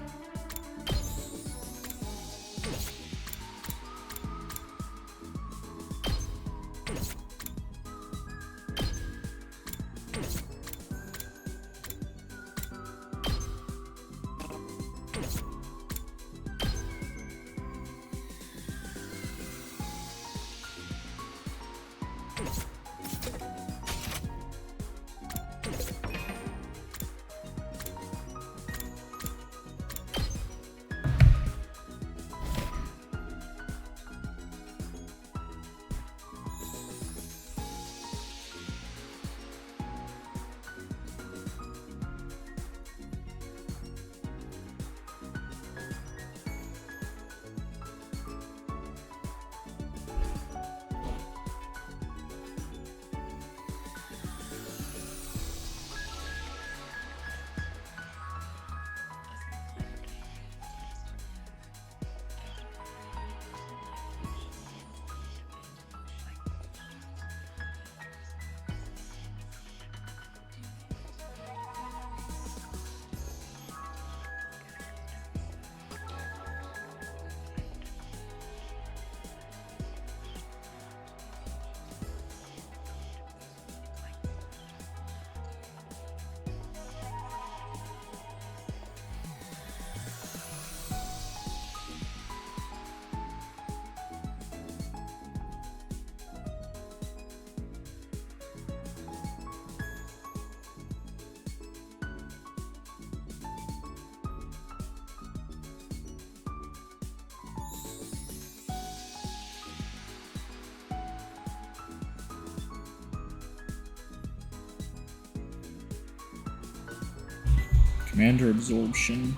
Commander absorption.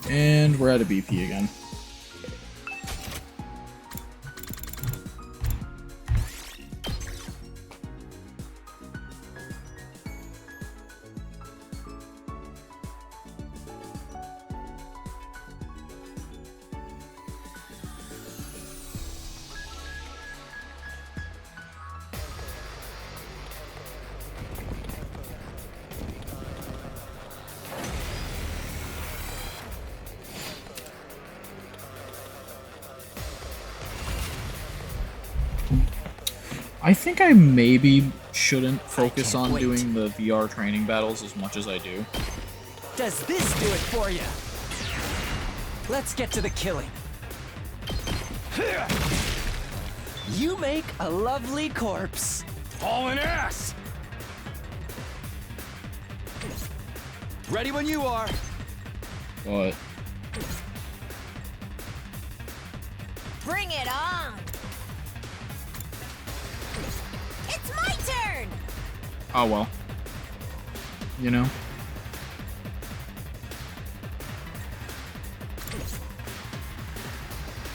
And we're at a BP again. I think I maybe shouldn't focus on doing the VR training battles as much as I do. Does this do it for you? Let's get to the killing. You make a lovely corpse. Hauling ass! Ready when you are. What? Bring it on! It's my turn! Oh well. You know?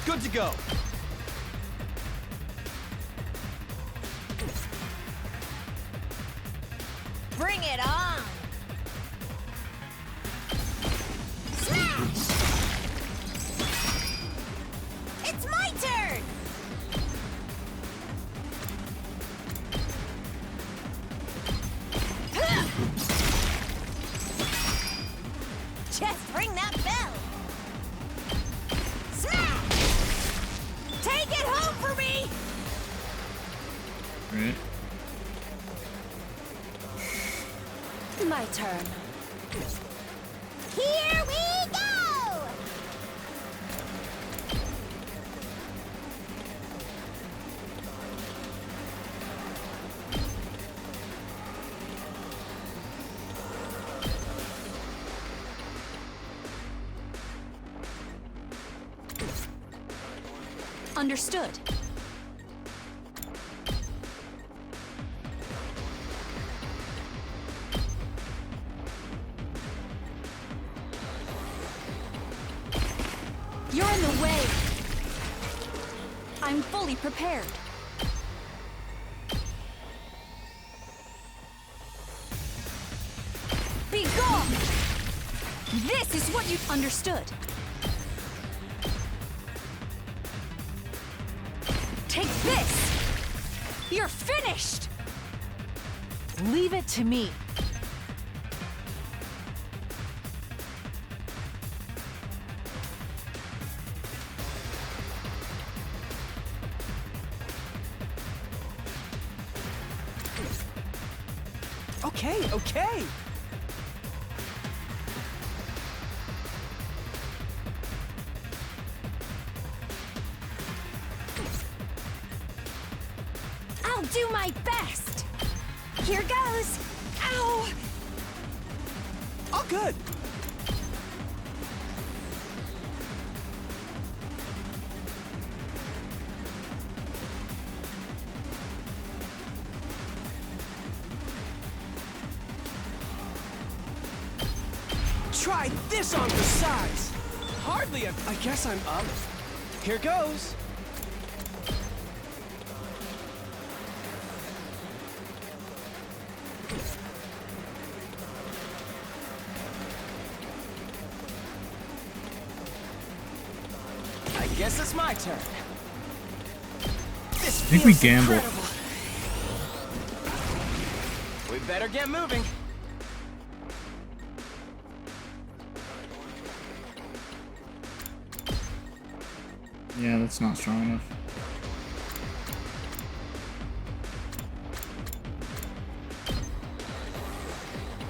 Good to go. Bring it on! Smash! It's my turn! Just ring that bell! Smash! Take it home for me! Right. My turn. Here we go! Understood. You're in the way. I'm fully prepared. Be gone! This is what you understood. Take this! You're finished! Leave it to me. Okay, okay. I'll do my best! Here goes! Ow! All good. Try this on for size. Hardly I guess I'm up. Here goes. Guess it's my turn. This I think we feels gamble. incredible. We better get moving. Yeah, that's not strong enough.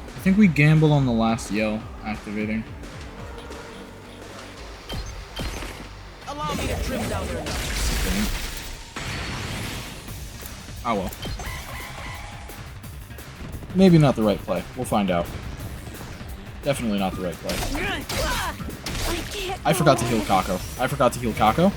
I think we gamble on the last yell activating. Allow me to trim down their numbers. Oh well. Maybe not the right play. We'll find out. Definitely not the right play. I forgot to heal Kako. I forgot to heal Kako.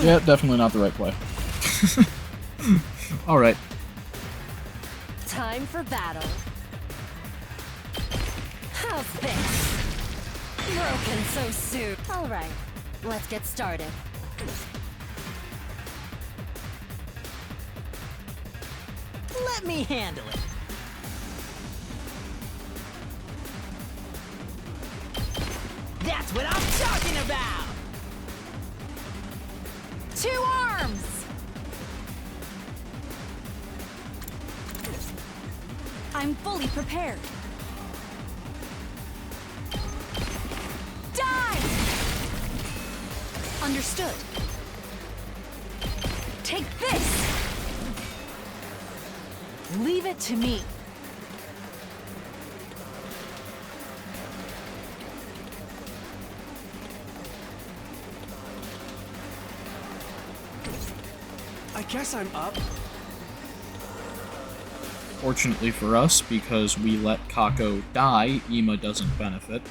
Yeah, definitely not the right play. Alright. Time for battle. How's this? Broken so soon. Alright, let's get started. Let me handle it. That's what I'm talking about! 2 arms! I'm fully prepared. Die! Understood. Take this! Leave it to me. I guess I'm up. Fortunately for us, because we let Kako die, Ima doesn't benefit.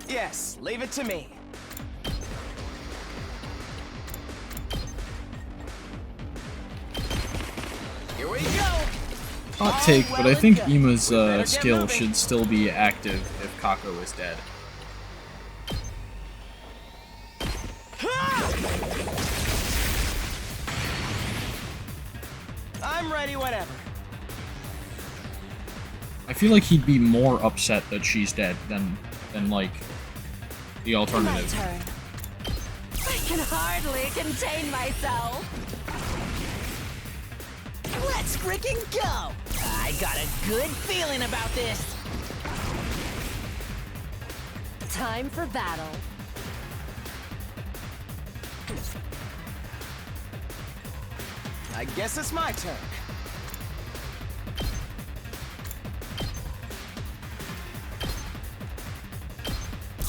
Yes, leave it to me. Here we go! Hot take, but I think Ima's skill should still be active if Kako is dead. I'm ready whenever. I feel like he'd be more upset that she's dead than like the alternative. My turn. I can hardly contain myself. Let's freaking go! I got a good feeling about this. Time for battle. I guess it's my turn.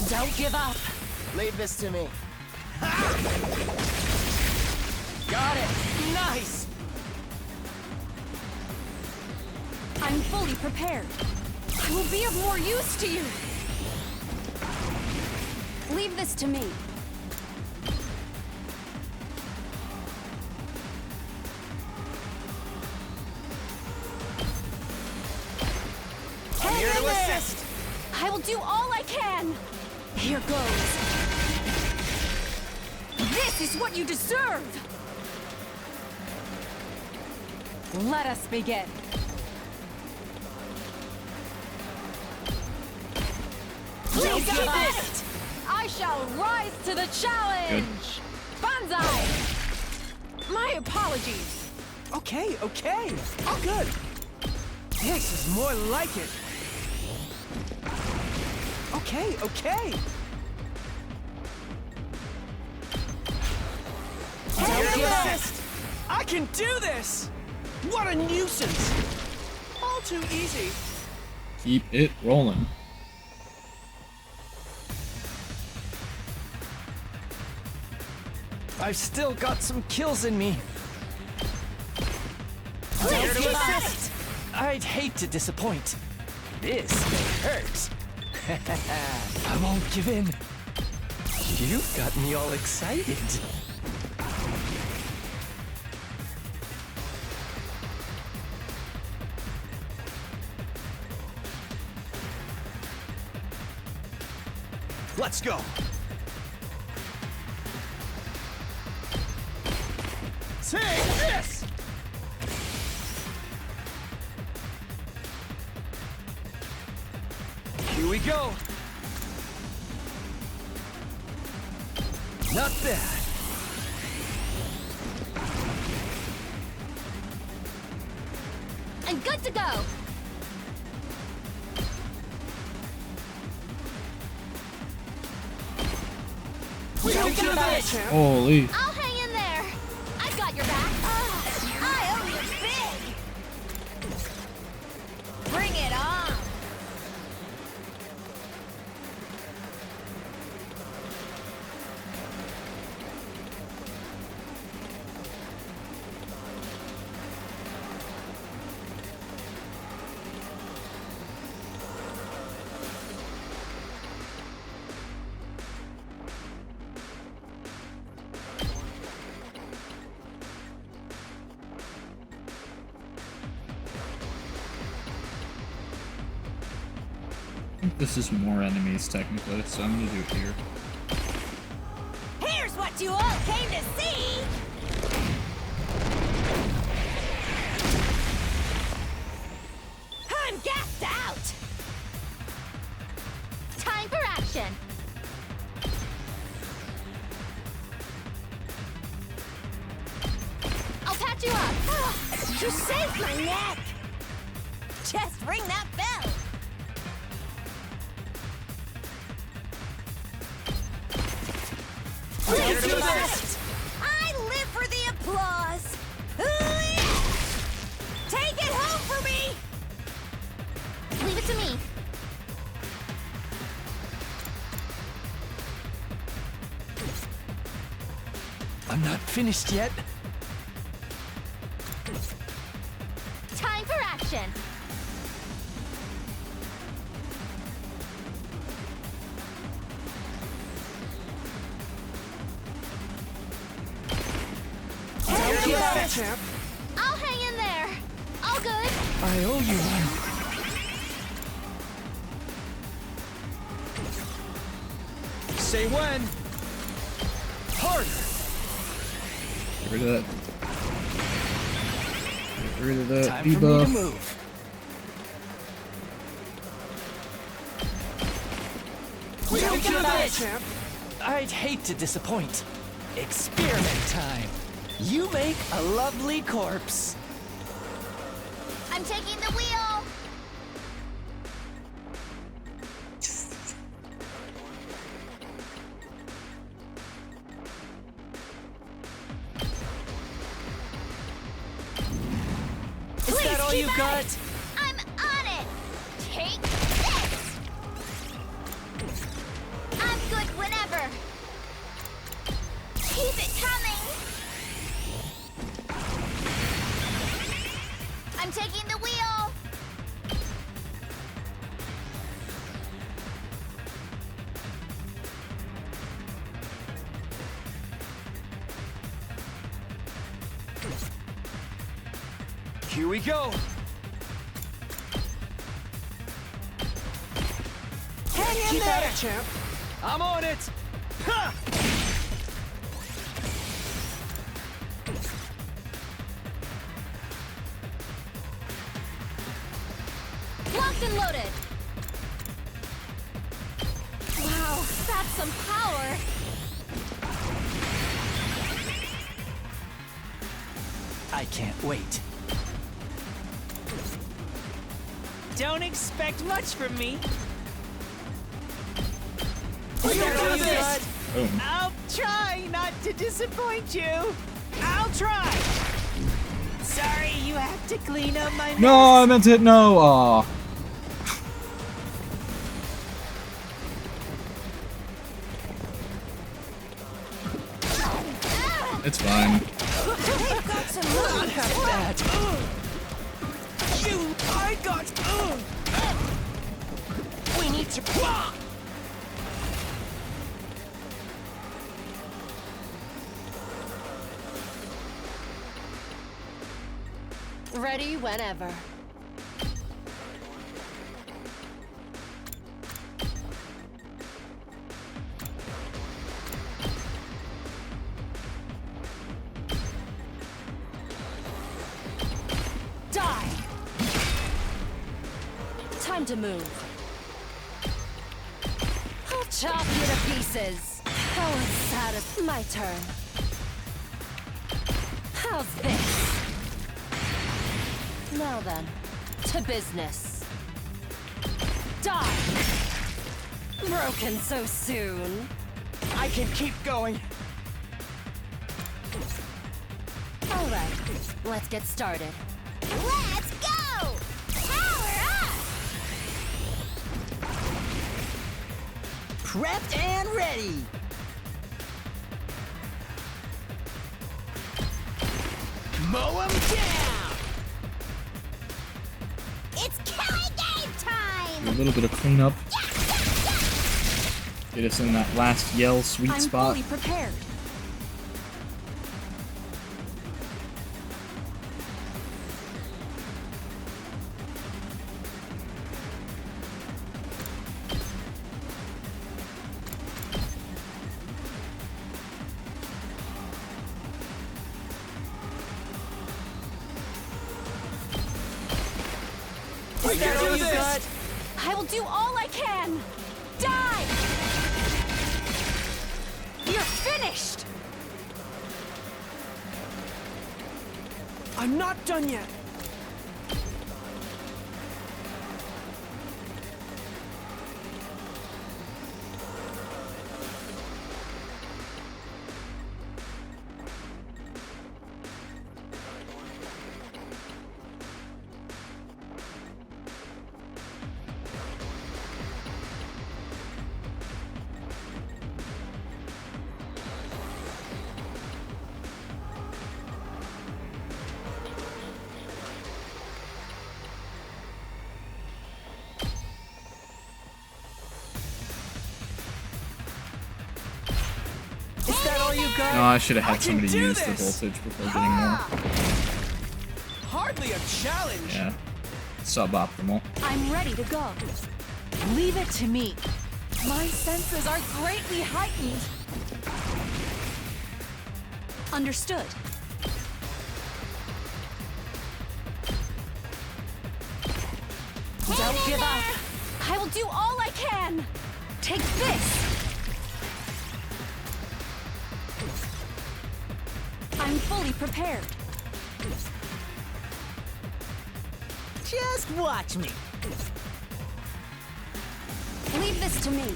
Don't give up. Leave this to me. Got it. Nice. I'm fully prepared. I will be of more use to you. Leave this to me. I'm here to assist. I will do all I can. Here goes. This is what you deserve. Let us begin. Don't give up. It! I shall rise to the challenge! Banzai! My apologies. Okay, okay. All good. This is more like it. Okay, okay. Here to assist. I can do this! What a nuisance! All too easy. Keep it rolling. I've still got some kills in me. Here to assist. I'd hate to disappoint. This hurts. I won't give in. You've got me all excited. Let's go. Take this! Here we go. Not bad. I'm good to go. We don't do this! Holy. I'll hang in there. I've got your back. I owe you big! Bring it on! This is more enemies technically, so I'm gonna do it here. Here's what you all came to see! I'm gassed out! Time for action. I'll patch you up. You saved my neck! Just ring that bell! Let's do this! I live for the applause! Take it home for me! Leave it to me. I'm not finished yet. Time for action. Don't get that, champ. I'll hang in there. All good. I owe you one. Say when. Harder. Get rid of that. Get rid of that Time for me to debuff. move. We don't do this, champ. I'd hate to disappoint. Experiment time. You make a lovely corpse. I'm taking the wheel! Is that all you got? I'm on it! Take this! I'm good whenever! Keep it coming! I'm taking the wheel! Here we go. Hang in Keep there! at it, champ. I'm on it. Ha! Locked and loaded. Wow, that's some power. I can't wait. Don't expect much from me. We don't do this. Boom. I'll try not to disappoint you. I'll try. Sorry, you have to clean up my mess. No, I meant to hit no. Aw. It's fine. They've got some Not have that. You, I got. We need to. Ready whenever. Time to move. I'll chop you to pieces. How unsatisfying. My turn. How's this? Now then, to business. Die! Broken so soon. I can keep going. All right, let's get started. Let's go! Power up! Prepped and ready. Mow 'em down. It's killing game time! Do a little bit of cleanup. Get us in that last yell sweet I'm spot. fully prepared. We can do this. I will do all I can. Die! You're finished! I'm not done yet. Is that all you got? No, I should have I had can somebody do use the this. voltage before getting more. Hardly a challenge. Yeah. Suboptimal. I'm ready to go. Leave it to me. My senses are greatly heightened. Understood. Don't give up. I will do all I can. Take this. I'm fully prepared. Just watch me. Leave this to me.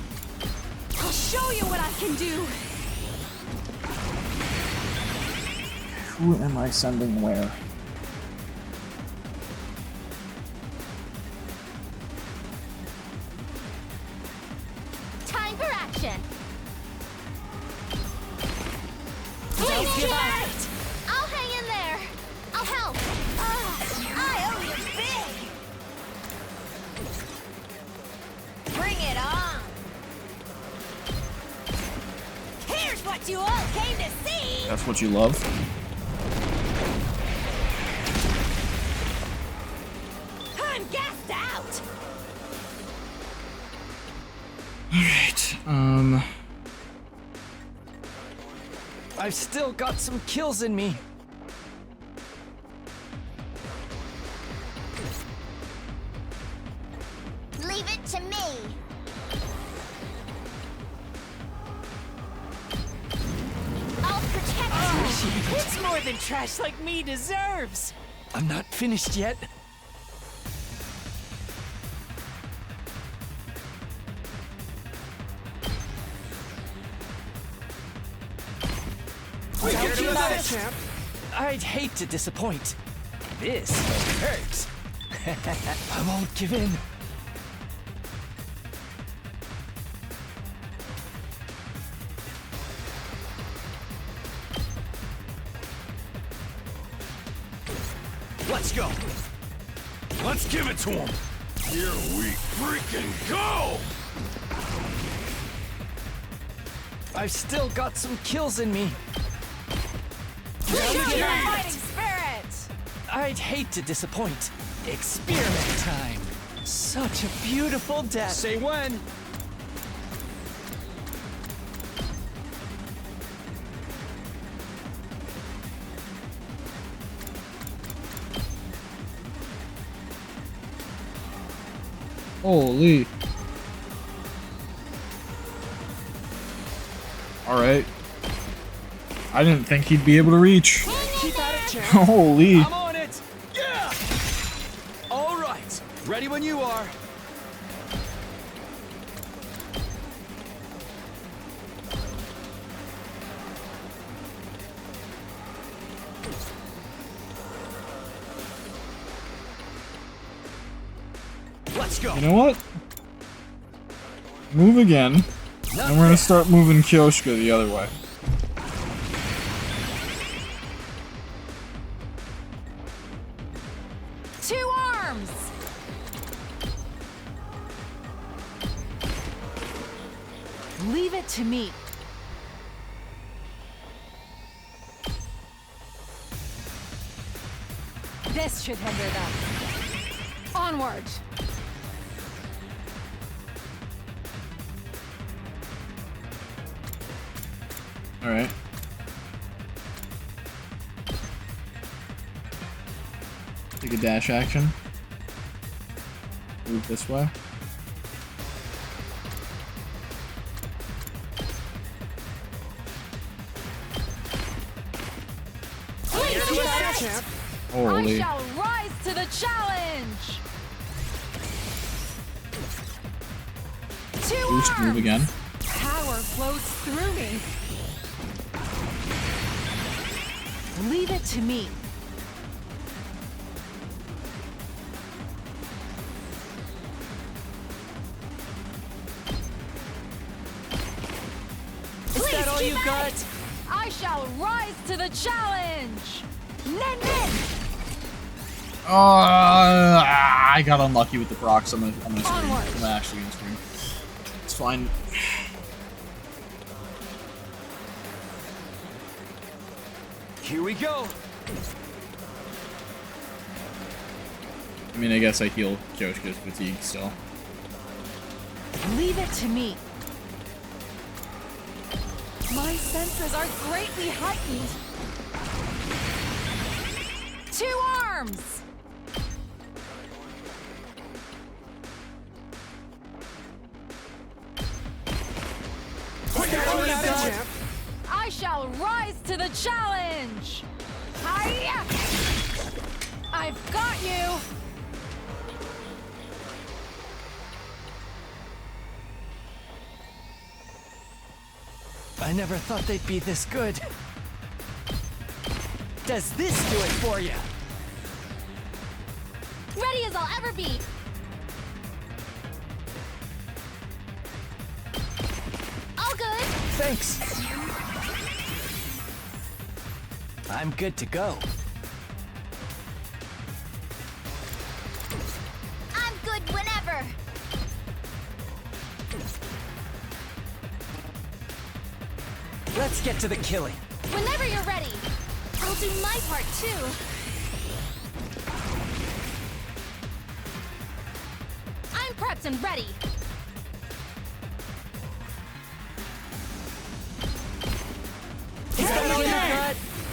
I'll show you what I can do. Who am I sending where? Time for action! Don't give up. I'll hang in there! I'll help! I owe you big! Bring it on! Here's what you all came to see! That's what you love? I'm gassed out! Alright, I've still got some kills in me. Leave it to me! I'll protect you! It's more than trash like me deserves. I'm not finished yet. Don't give up, champ. I'd hate to disappoint. This hurts. I won't give in. Let's go. Let's give it to him. Here we freaking go! I've still got some kills in me. Show your Engage. fighting spirit. I'd hate to disappoint. Experiment time. Such a beautiful death. Say when. Holy. Alright. I didn't think he'd be able to reach. Keep at it, champ. Holy. I'm on it. Yeah. All right. Ready when you are. Let's go. You know what? Move again. And we're gonna start moving Kyoshka the other way. Two arms! Leave it to me. This should hinder them. Onward! Alright. Take a dash action. Move this way. Holy. I shall rise to the challenge! Two Boost, arms! move again. Power flows through me. Leave it to me. Is that all you got? I shall rise to the challenge! Nen nen! I got unlucky with the procs. I'm gonna scream. Onward. I'm actually gonna scream. It's fine. Here we go. I mean, I guess I heal Kyoshka's fatigue still. Leave it to me. My senses are greatly heightened. Two arms! I shall rise to the challenge! Hiya! I've got you! I never thought they'd be this good. Does this do it for you? Ready as I'll ever be. All good. Thanks. I'm good to go. I'm good whenever. Let's get to the killing. Whenever you're ready. I'll do my part too. I'm prepped and ready.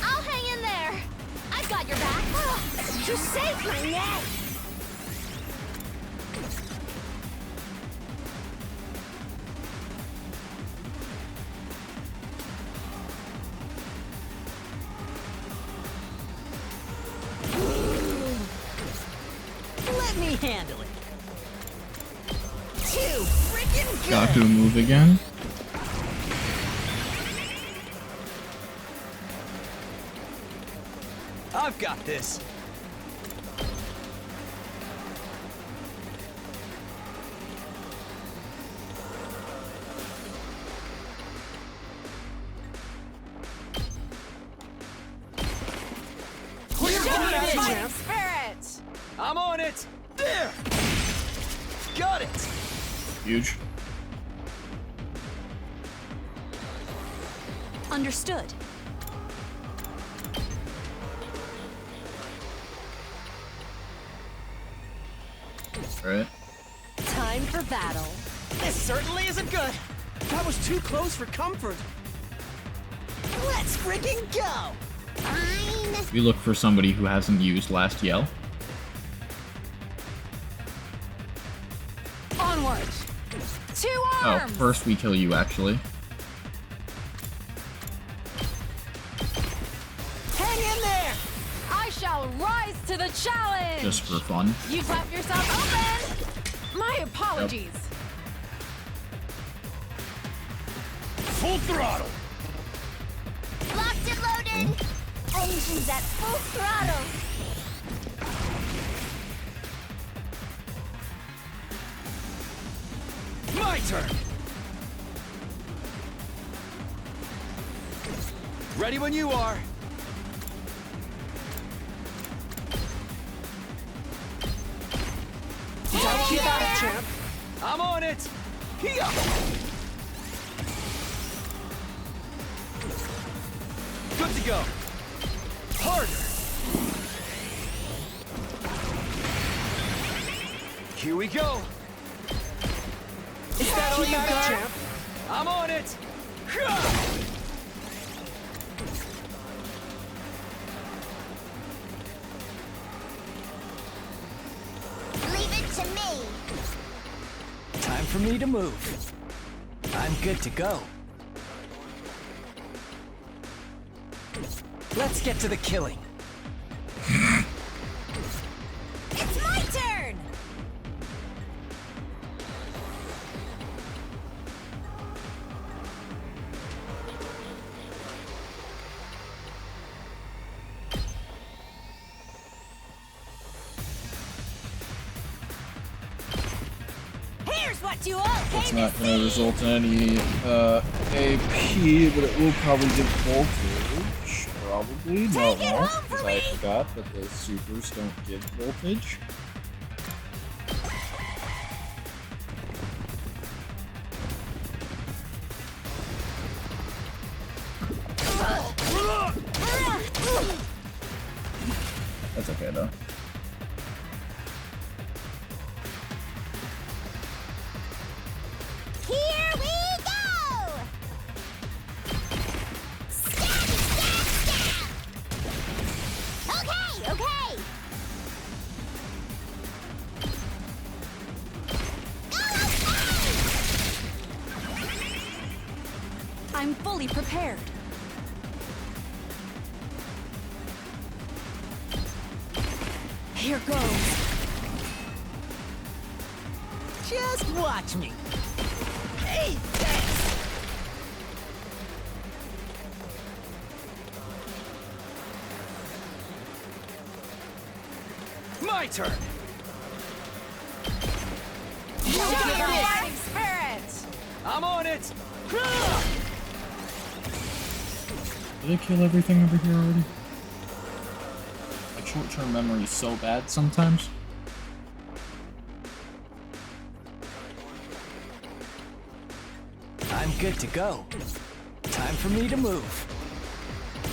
I'll hang in there. I've got your back. You saved my neck. Let me handle it. Too freaking good. Got to move again. I've got this. Spirit! I'm on it. There. Got it. Huge. Understood. Alright. Time for battle. This certainly isn't good. That was too close for comfort. Let's freaking go! Fine. We look for somebody who hasn't used Last Yell. Onward! Two Oh, arms! first we kill you, actually. Hang in there! I shall rise to the challenge! Just for fun. You've left yourself open! My apologies. Full throttle! Locked and loaded! Engines at full throttle! My turn! Ready when you are. Don't keep out it, champ. I'm on it. Here. Good to go. Harder. Here we go. Is that all you got, champ? I'm on it. Leave it to me! Time for me to move. I'm good to go. Let's get to the killing. It's my turn! Here's what you all It's came not to going to see! result in any AP, but it will probably give voltage. Probably. No, Take it no. home for Because I me! forgot that the supers don't give voltage. That's okay though. Here we go! Stab, stab, stab! Okay, okay! I'm fully prepared. Here goes. Just watch me. Hey, thanks. My turn. Show your it. fighting spirit! I'm on it. Did I kill everything over here already? Like short-term memory is so bad sometimes. I'm good to go. Time for me to move.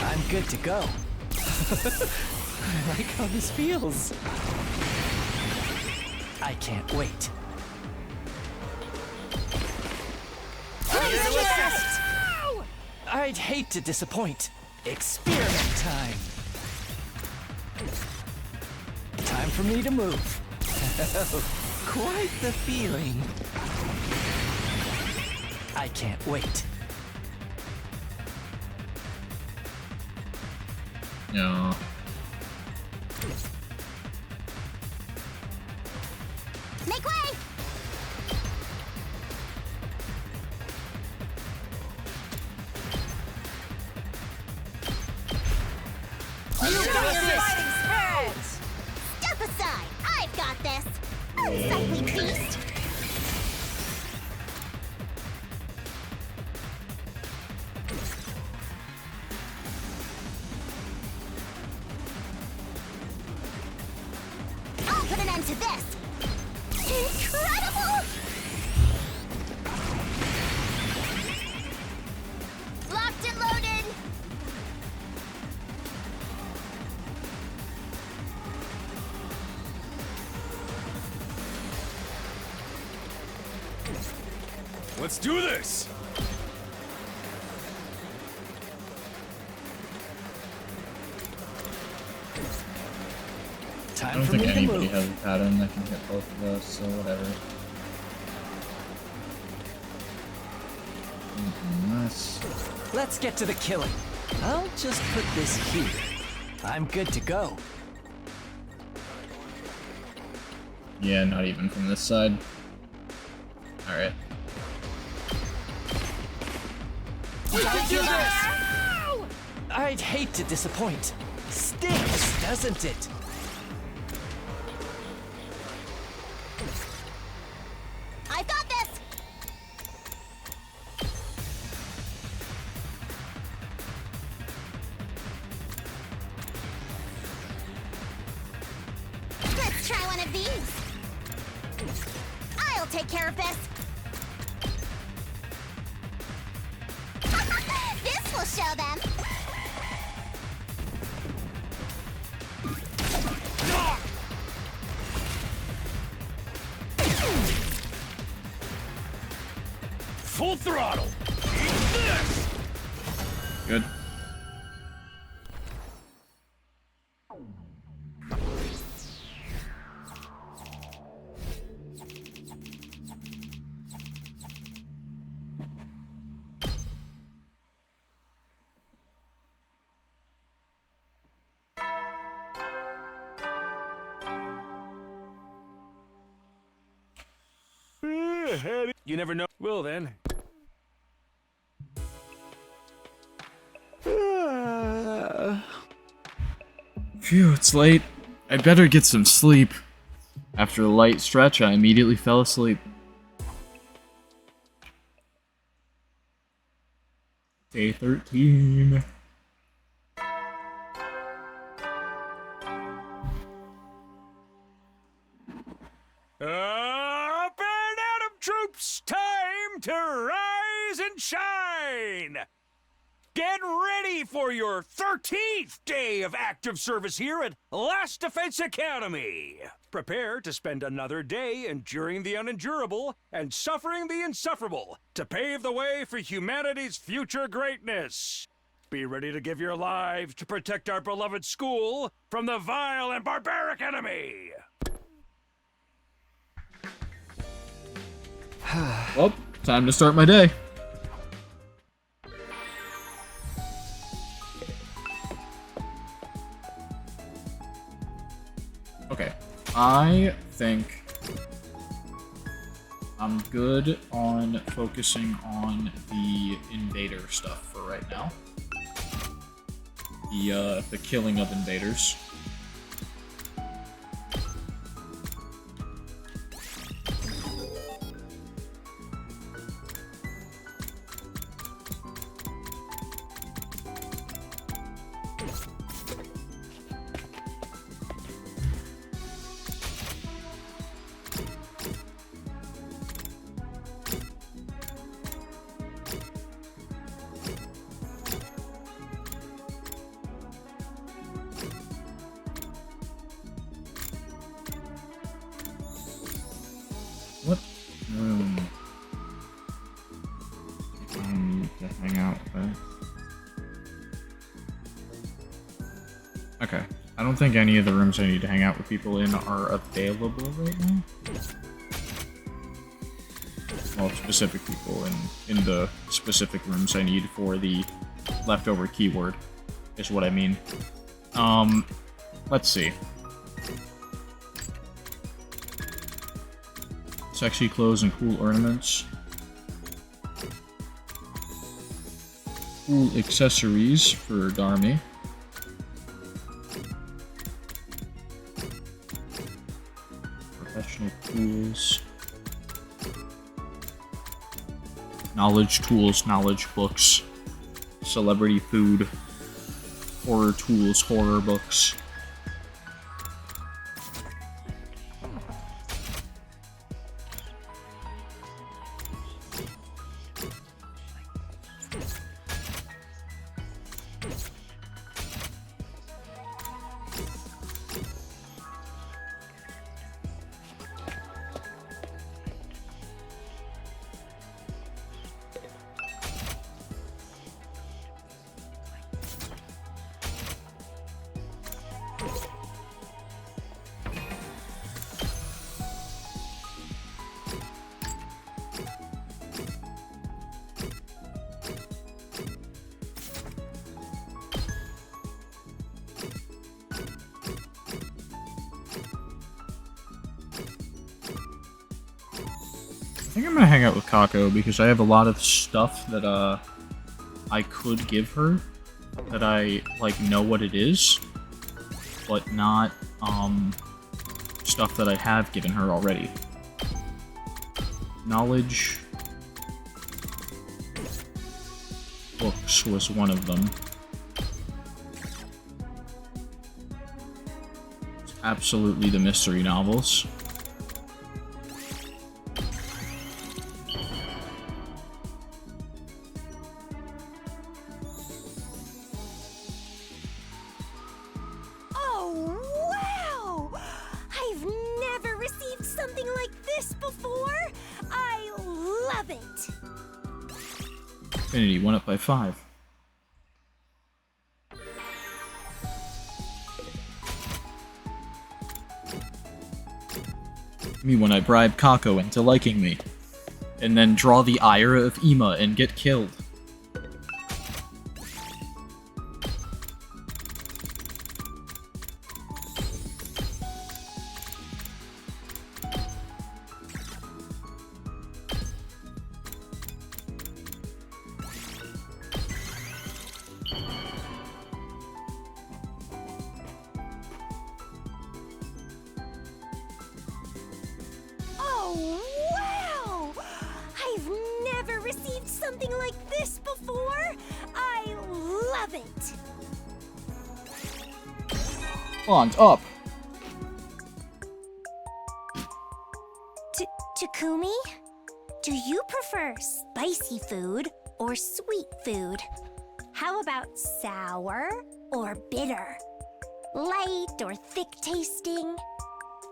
I'm good to go. I like how this feels. I can't wait. I'd hate to disappoint. Experiment time. Time for me to move. Quite the feeling. I can't wait. Yeah. Make way! You got your fighting spirit! Step aside! I've got this! Unsightly beast! I'll put an end to this! Incredible! Locked and loaded! Let's do this! Time I don't for think me to anybody move. has a pattern that can hit both of us, so whatever. Yes. Let's get to the killing. I'll just put this here. I'm good to go. Yeah, not even from this side. Alright. We can do this! I'd hate to disappoint. Stinks, doesn't it? I've got this! Let's try one of these. I'll take care of this. This will show them. Full throttle! Eat this! Good. You never know. Well then. Phew, it's late. I better get some sleep. After a light stretch, I immediately fell asleep. Day 13. Up and Atom troops, time to rise and shine! Get ready for your 13th day of active service here at Last Defense Academy. Prepare to spend another day enduring the unendurable and suffering the insufferable to pave the way for humanity's future greatness. Be ready to give your lives to protect our beloved school from the vile and barbaric enemy. Well, time to start my day. Okay, I think I'm good on focusing on the invader stuff for right now. The killing of invaders. What room do I need to hang out with? Okay. I don't think any of the rooms I need to hang out with people in are available right now. Well, specific people in the specific rooms I need for the leftover keyword is what I mean. Let's see. Sexy clothes and cool ornaments. Cool accessories for Darmy. Professional tools. Knowledge tools, knowledge books. Celebrity food. Horror tools, horror books. think I'm gonna hang out with Kako because I have a lot of stuff that I could give her that I like know what it is, but not stuff that I have given her already. Knowledge books was one of them. It's absolutely the mystery novels. Oh, wow! I've never received something like this before. I love it. Affinity went up by 5. Me when I bribe Kako into liking me, and then draw the ire of Ima and get killed. Oh, wow! I've never received something like this before. I love it. Bond up. Takumi, do you prefer spicy food or sweet food? How about sour or bitter? Light or thick tasting?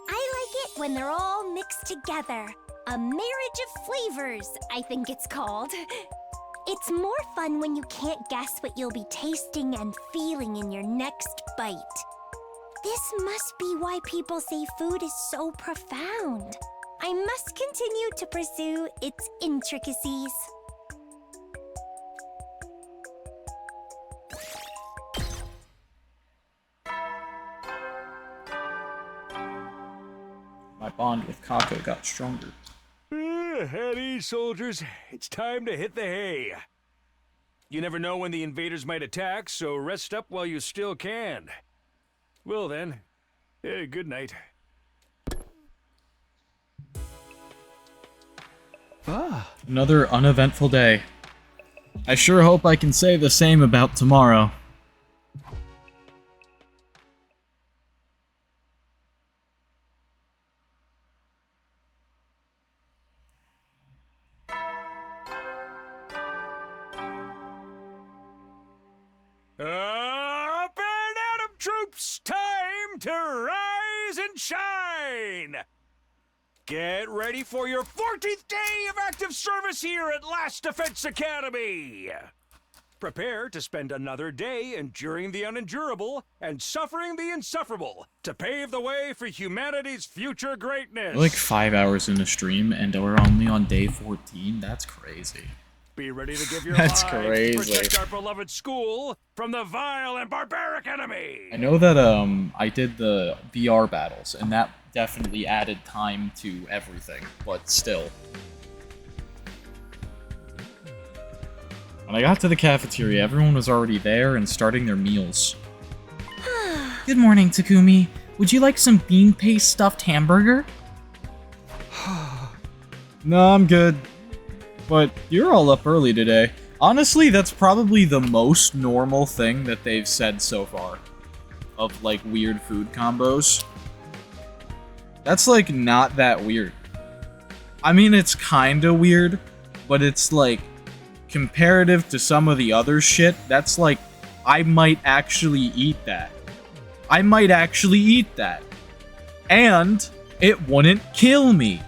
I like it when they're all mixed together. A marriage of flavors, I think it's called. It's more fun when you can't guess what you'll be tasting and feeling in your next bite. This must be why people say food is so profound. I must continue to pursue its intricacies. My bond with Kako got stronger. At ease, soldiers. It's time to hit the hay. You never know when the invaders might attack, so rest up while you still can. Well then, good night. Another uneventful day. I sure hope I can say the same about tomorrow. Up and Atom troops, time to rise and shine! Get ready for your 14th day of active service here at Last Defense Academy! Prepare to spend another day enduring the unendurable and suffering the insufferable to pave the way for humanity's future greatness. We're like 5 hours in the stream and we're only on day 14? That's crazy. Be ready to give your That's lives crazy. to protect our beloved school from the vile and barbaric enemy! I know that I did the VR battles and that definitely added time to everything, but still. When I got to the cafeteria, everyone was already there and starting their meals. Good morning, Takumi. Would you like some bean paste stuffed hamburger? No, I'm good. But you're all up early today. Honestly, that's probably the most normal thing that they've said so far. Of, like, weird food combos. That's, like, not that weird. I mean, it's kinda weird, but it's, like, comparative to some of the other shit, that's, like, I might actually eat that. I might actually eat that. And it wouldn't kill me.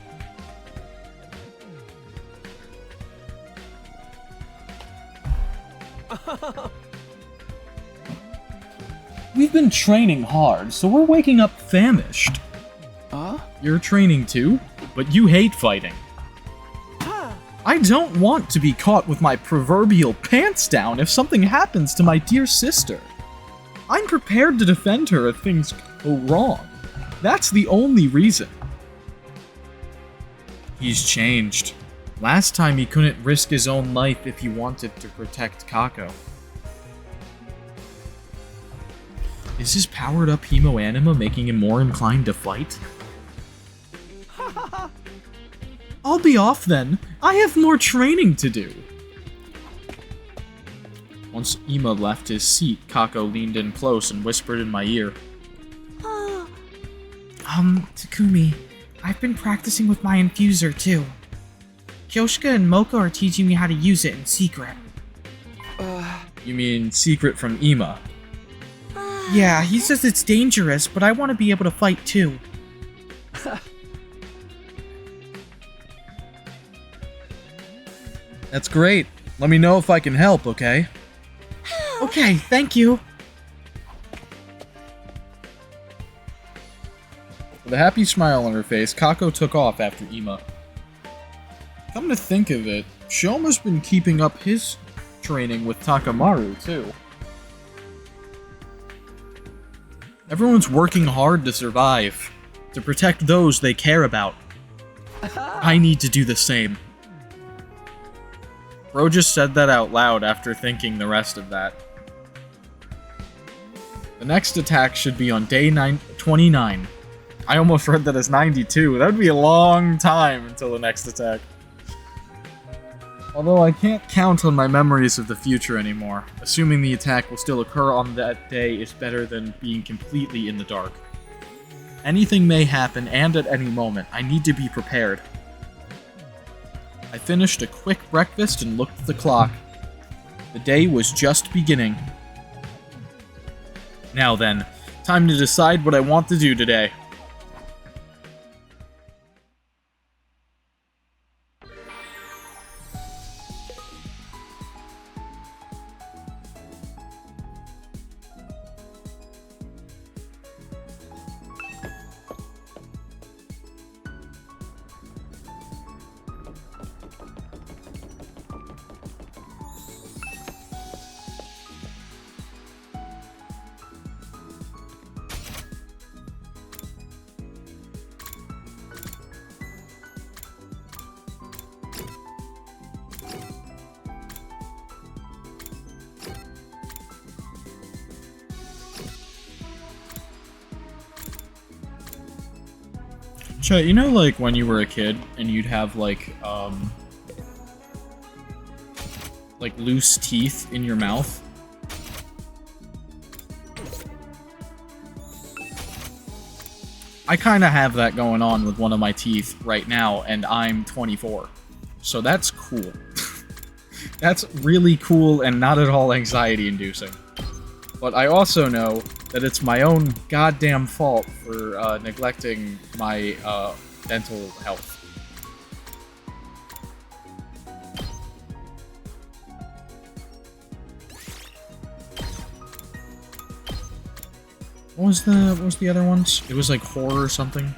We've been training hard, so we're waking up famished. You're training too, but you hate fighting. I don't want to be caught with my proverbial pants down if something happens to my dear sister. I'm prepared to defend her if things go wrong. That's the only reason. He's changed. Last time he couldn't risk his own life if he wanted to protect Kako. Is his powered up Hemoanima making him more inclined to fight? I'll be off then. I have more training to do. Once Ima left his seat, Kako leaned in close and whispered in my ear. Takumi, I've been practicing with my infuser too. Kyoshika and Moko are teaching me how to use it in secret. You mean secret from Ima? Yeah, he says it's dangerous, but I want to be able to fight too. That's great. Let me know if I can help, okay? Okay, thank you. With a happy smile on her face, Kako took off after Ima. Come to think of it, Shoma's been keeping up his training with Takamaru, too. Everyone's working hard to survive, to protect those they care about. I need to do the same. Bro just said that out loud after thinking the rest of that. The next attack should be on day 29. I almost read that as 92. That would be a long time until the next attack. Although I can't count on my memories of the future anymore. Assuming the attack will still occur on that day is better than being completely in the dark. Anything may happen, and at any moment. I need to be prepared. I finished a quick breakfast and looked at the clock. The day was just beginning. Now then, time to decide what I want to do today. Chet, you know, like, when you were a kid, and you'd have, like, loose teeth in your mouth? I kinda have that going on with one of my teeth right now, and I'm 24. So that's cool. That's really cool and not at all anxiety-inducing. But I also know that it's my own goddamn fault for neglecting my dental health. What was the other ones? It was like horror or something.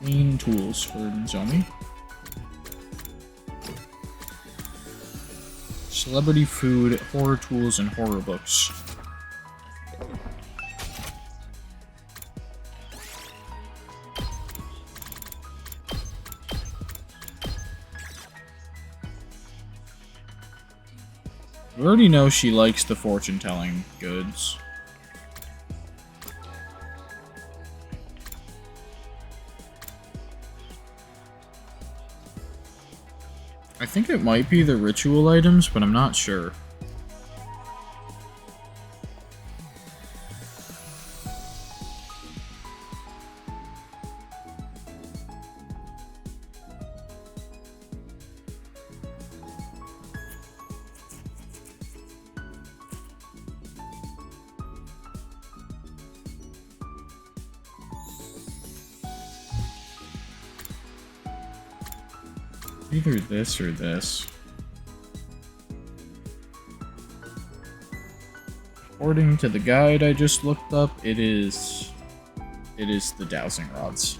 Clean tools for Nozomi. Celebrity food, horror tools, and horror books. We already know she likes the fortune-telling goods. I think it might be the ritual items, but I'm not sure. Either this or this. According to the guide I just looked up, it is the dowsing rods.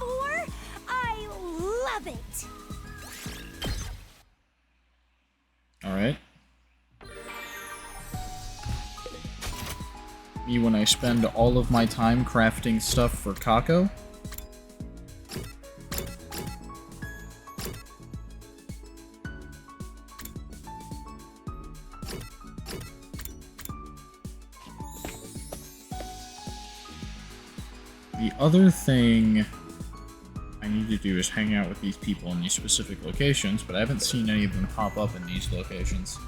before? I love it! Alright. Me when I spend all of my time crafting stuff for Kako. The other thing I need to do is hang out with these people in these specific locations, but I haven't seen any of them pop up in these locations.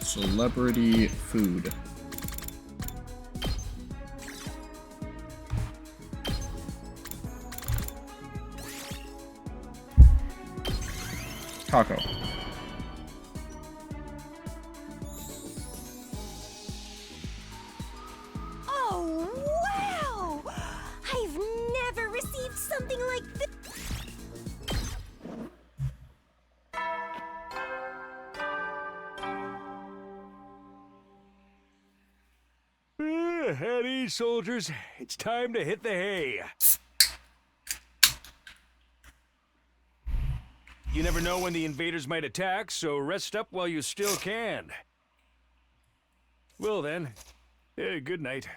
Celebrity food. Taco. Oh, wow! I've never received something like this. At ease, soldiers. It's time to hit the hay. You never know when the invaders might attack, so rest up while you still can. Well then, good night.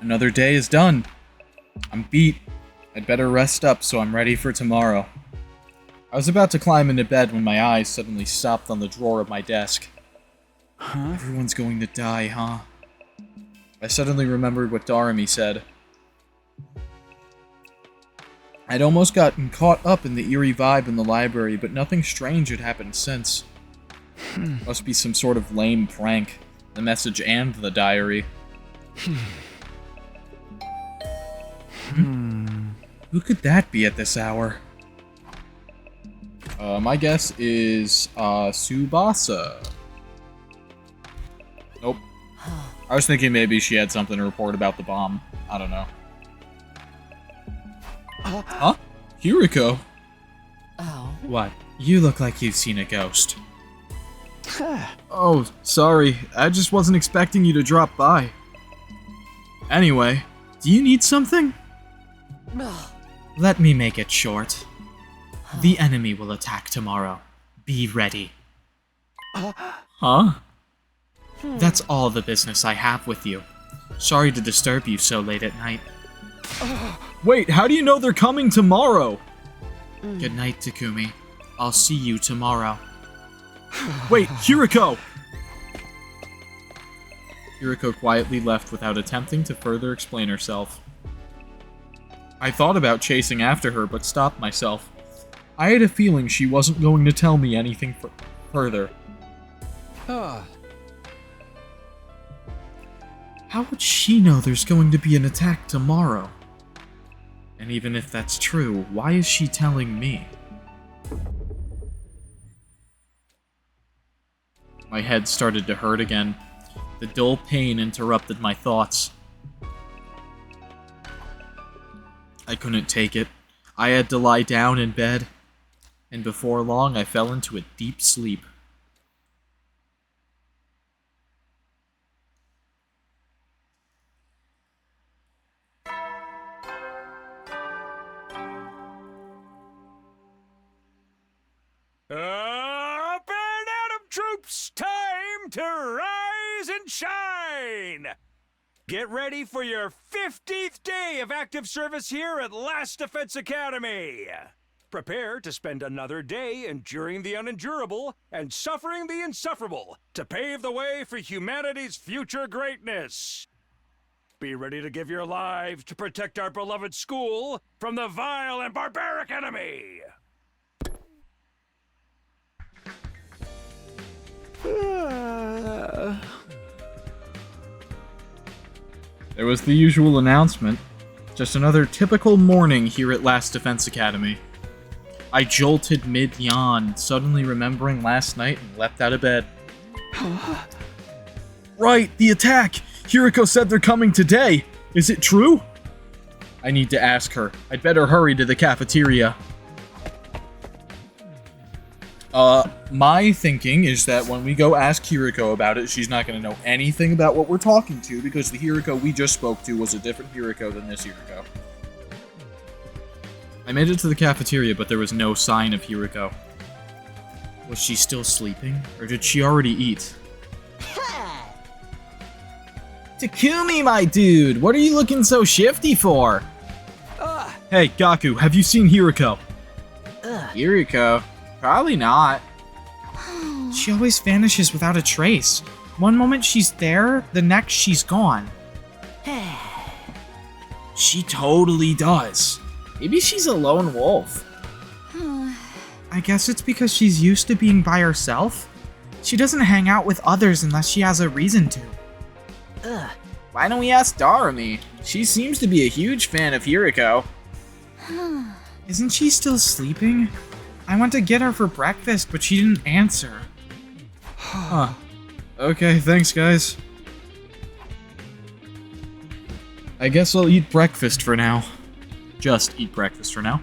Another day is done. I'm beat. I'd better rest up so I'm ready for tomorrow. I was about to climb into bed when my eyes suddenly stopped on the drawer of my desk. Everyone's going to die, huh? I suddenly remembered what Darami said. I'd almost gotten caught up in the eerie vibe in the library, but nothing strange had happened since. Must be some sort of lame prank. The message and the diary. Who could that be at this hour? My guess is, Tsubasa. Nope. I was thinking maybe she had something to report about the bomb. I don't know. Huh? Hiriko? Oh. What? You look like you've seen a ghost. Oh, sorry. I just wasn't expecting you to drop by. Anyway, do you need something? Let me make it short. The enemy will attack tomorrow. Be ready. Huh? That's all the business I have with you. Sorry to disturb you so late at night. Wait, how do you know they're coming tomorrow? Good night, Takumi. I'll see you tomorrow. Wait, Hiriko! Hiriko quietly left without attempting to further explain herself. I thought about chasing after her, but stopped myself. I had a feeling she wasn't going to tell me anything further. How would she know there's going to be an attack tomorrow? And even if that's true, why is she telling me? My head started to hurt again. The dull pain interrupted my thoughts. I couldn't take it. I had to lie down in bed. And before long, I fell into a deep sleep. Up and Atom troops, time to rise and shine! Get ready for your 50th day of active service here at Last Defense Academy! Prepare to spend another day enduring the unendurable and suffering the insufferable to pave the way for humanity's future greatness. Be ready to give your lives to protect our beloved school from the vile and barbaric enemy! There was the usual announcement. Just another typical morning here at Last Defense Academy. I jolted mid-yawn, suddenly remembering last night and leapt out of bed. Right, the attack! Hiriko said they're coming today! Is it true? I need to ask her. I'd better hurry to the cafeteria. My thinking is that when we go ask Hiriko about it, she's not going to know anything about what we're talking to, because the Hiriko we just spoke to was a different Hiriko than this Hiriko. I made it to the cafeteria, but there was no sign of Hiriko. Was she still sleeping, or did she already eat? Takumi, my dude, what are you looking so shifty for? Hey, Gaku, have you seen Hiriko? Hiriko? Probably not. She always vanishes without a trace. One moment she's there, the next she's gone. She totally does. Maybe she's a lone wolf. I guess it's because she's used to being by herself. She doesn't hang out with others unless she has a reason to. Why don't we ask Darumi? She seems to be a huge fan of Hiriko. Isn't she still sleeping? I went to get her for breakfast, but she didn't answer. Huh. Okay, thanks, guys. I guess I'll eat breakfast for now. Just eat breakfast for now.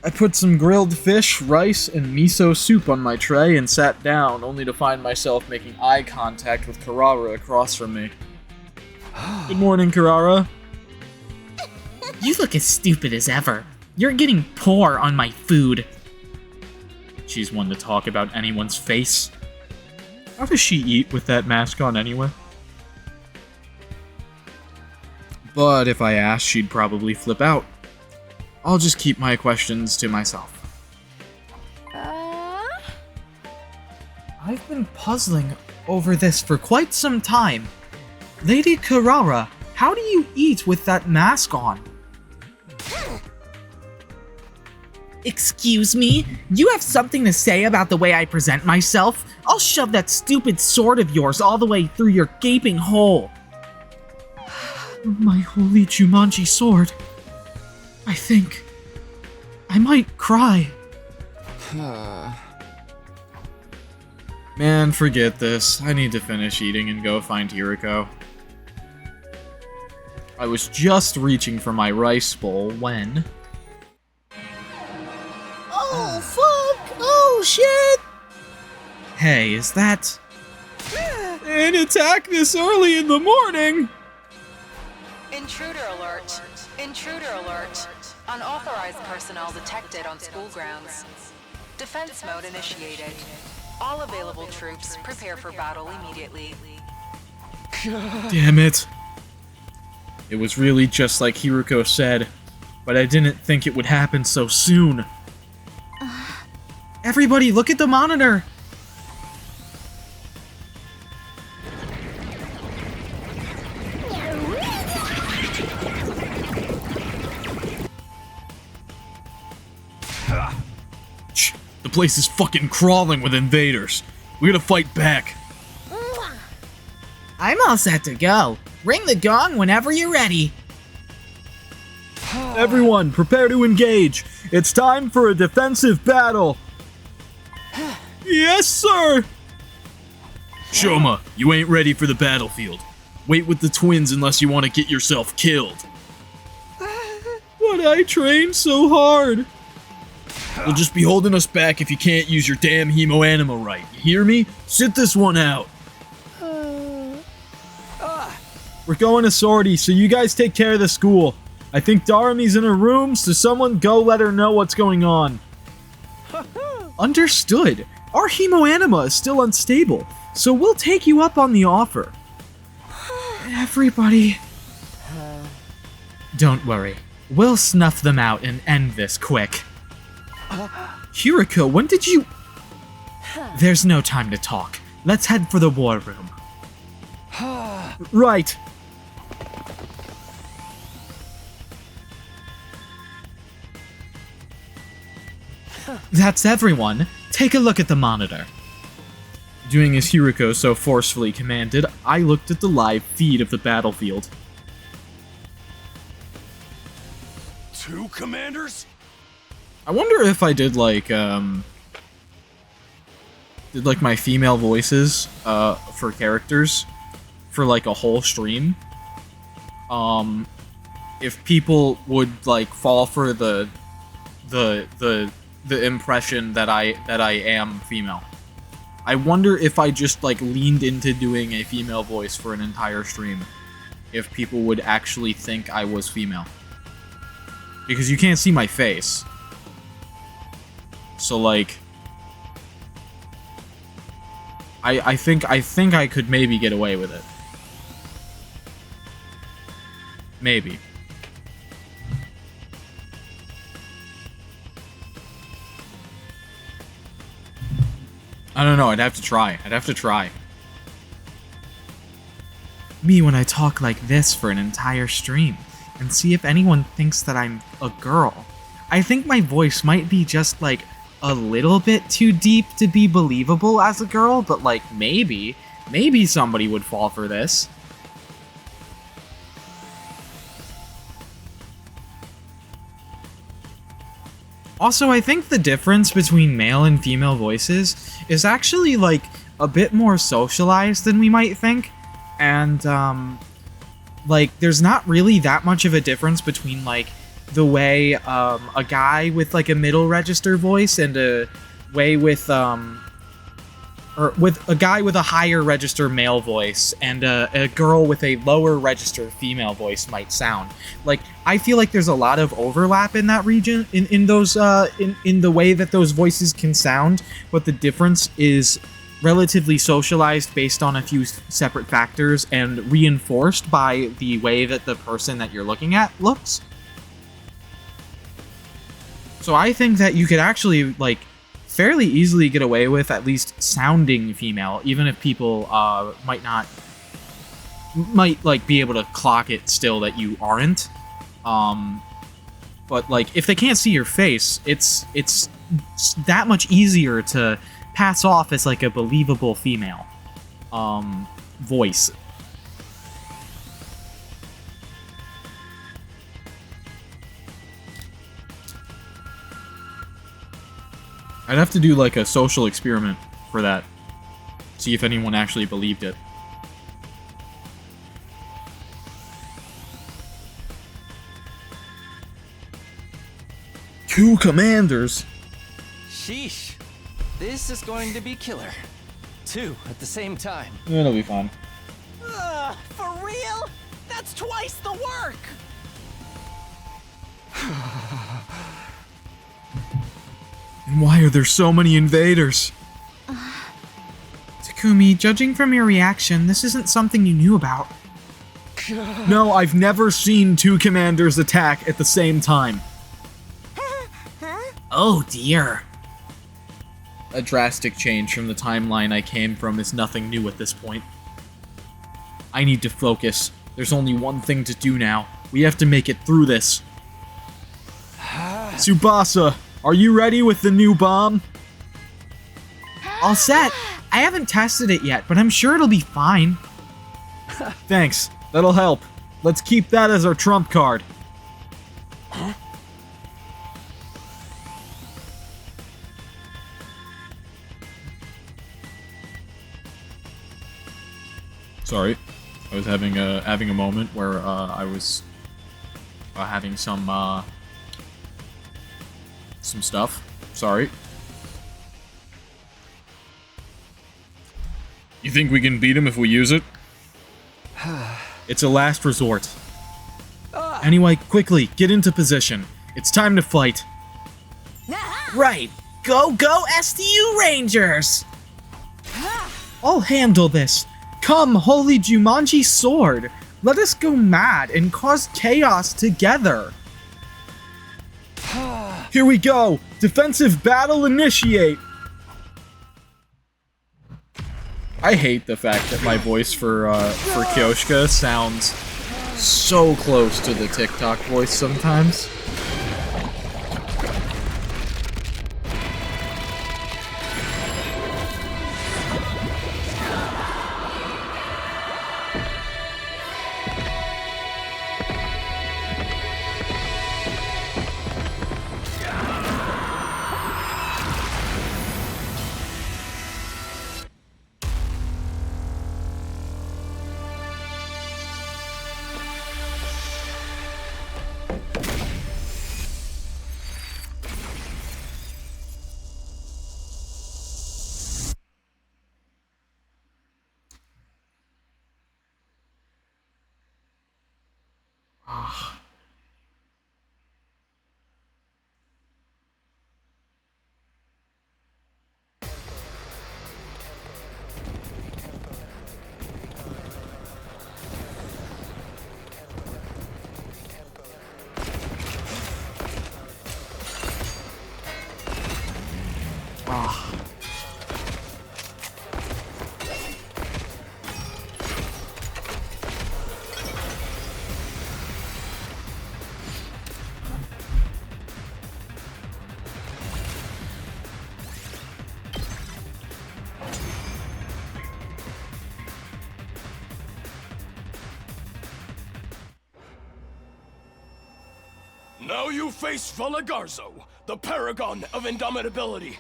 I put some grilled fish, rice, and miso soup on my tray and sat down, only to find myself making eye contact with Karara across from me. Good morning, Karara. You look as stupid as ever. You're getting poor on my food. She's one to talk about anyone's face. How does she eat with that mask on anyway? But if I asked, she'd probably flip out. I'll just keep my questions to myself. I've been puzzling over this for quite some time. Lady Karara, how do you eat with that mask on? Excuse me? You have something to say about the way I present myself? I'll shove that stupid sword of yours all the way through your gaping hole. My holy Jumanji sword. I think I might cry. Man, forget this. I need to finish eating and go find Hiriko. I was just reaching for my rice bowl when... Oh, fuck! Oh, shit! Hey, is that... An attack this early in the morning! Intruder alert. Intruder alert. Unauthorized personnel detected on school grounds. Defense mode initiated. All available troops prepare for battle immediately. Damn it. It was really just like Hiriko said, but I didn't think it would happen so soon. Everybody, look at the monitor! The place is fucking crawling with invaders. We gotta fight back. I'm all set to go. Ring the gong whenever you're ready. Everyone, prepare to engage. It's time for a defensive battle. Yes, sir! Shoma, you ain't ready for the battlefield. Wait with the twins unless you want to get yourself killed. But I trained so hard. You'll just be holding us back if you can't use your damn hemo anima right. You hear me? Sit this one out. We're going to sortie, so you guys take care of the school. I think Darumi's in her room, so someone go let her know what's going on. Understood. Our hemo anima is still unstable, so we'll take you up on the offer. Everybody. Don't worry. We'll snuff them out and end this quick. Hiriko, when did you... There's no time to talk. Let's head for the war room. Right. That's everyone. Take a look at the monitor. Doing as Hiriko so forcefully commanded, I looked at the live feed of the battlefield. 2 commanders? I wonder if I did like my female voices for characters for like a whole stream. If people would like fall for the the impression that I am female. I wonder if I just like leaned into doing a female voice for an entire stream, if people would actually think I was female. Because you can't see my face. So like I think I could maybe get away with it. Maybe. I don't know, I'd have to try. Me when I talk like this for an entire stream, and see if anyone thinks that I'm a girl. I think my voice might be just like a little bit too deep to be believable as a girl, but like maybe somebody would fall for this. Also, I think the difference between male and female voices is actually, like, a bit more socialized than we might think. And, like, there's not really that much of a difference between, like, the way, a guy with, like, a middle register voice and a way with, or with a guy with a higher register male voice and a girl with a lower register female voice might sound. Like, I feel like there's a lot of overlap in that region, in those, in the way that those voices can sound, but the difference is relatively socialized based on a few separate factors and reinforced by the way that the person that you're looking at looks. So I think that you could actually, like, fairly easily get away with at least sounding female, even if people might like be able to clock it still that you aren't. But like if they can't see your face, it's that much easier to pass off as like a believable female voice. I'd have to do like a social experiment for that. See if anyone actually believed it. Two commanders? Sheesh. This is going to be killer. Two at the same time. It'll be fun. For real? That's twice the work! And why are there so many invaders? Takumi, judging from your reaction, this isn't something you knew about. No, I've never seen two commanders attack at the same time. Oh dear. A drastic change from the timeline I came from is nothing new at this point. I need to focus. There's only one thing to do now. We have to make it through this. Tsubasa, are you ready with the new bomb? All set. I haven't tested it yet, but I'm sure it'll be fine. Thanks. That'll help. Let's keep that as our trump card. Sorry, I was having a moment where I was having some stuff. Sorry. You think we can beat him if we use it? It's a last resort. Anyway, quickly, get into position. It's time to fight. Right. Go STU Rangers! I'll handle this. Come, holy Jumanji sword. Let us go mad and cause chaos together. Here we go. Defensive battle initiate. I hate the fact that my voice for Kyoshka sounds so close to the TikTok voice sometimes. Now you face Valagarzo, the paragon of indomitability.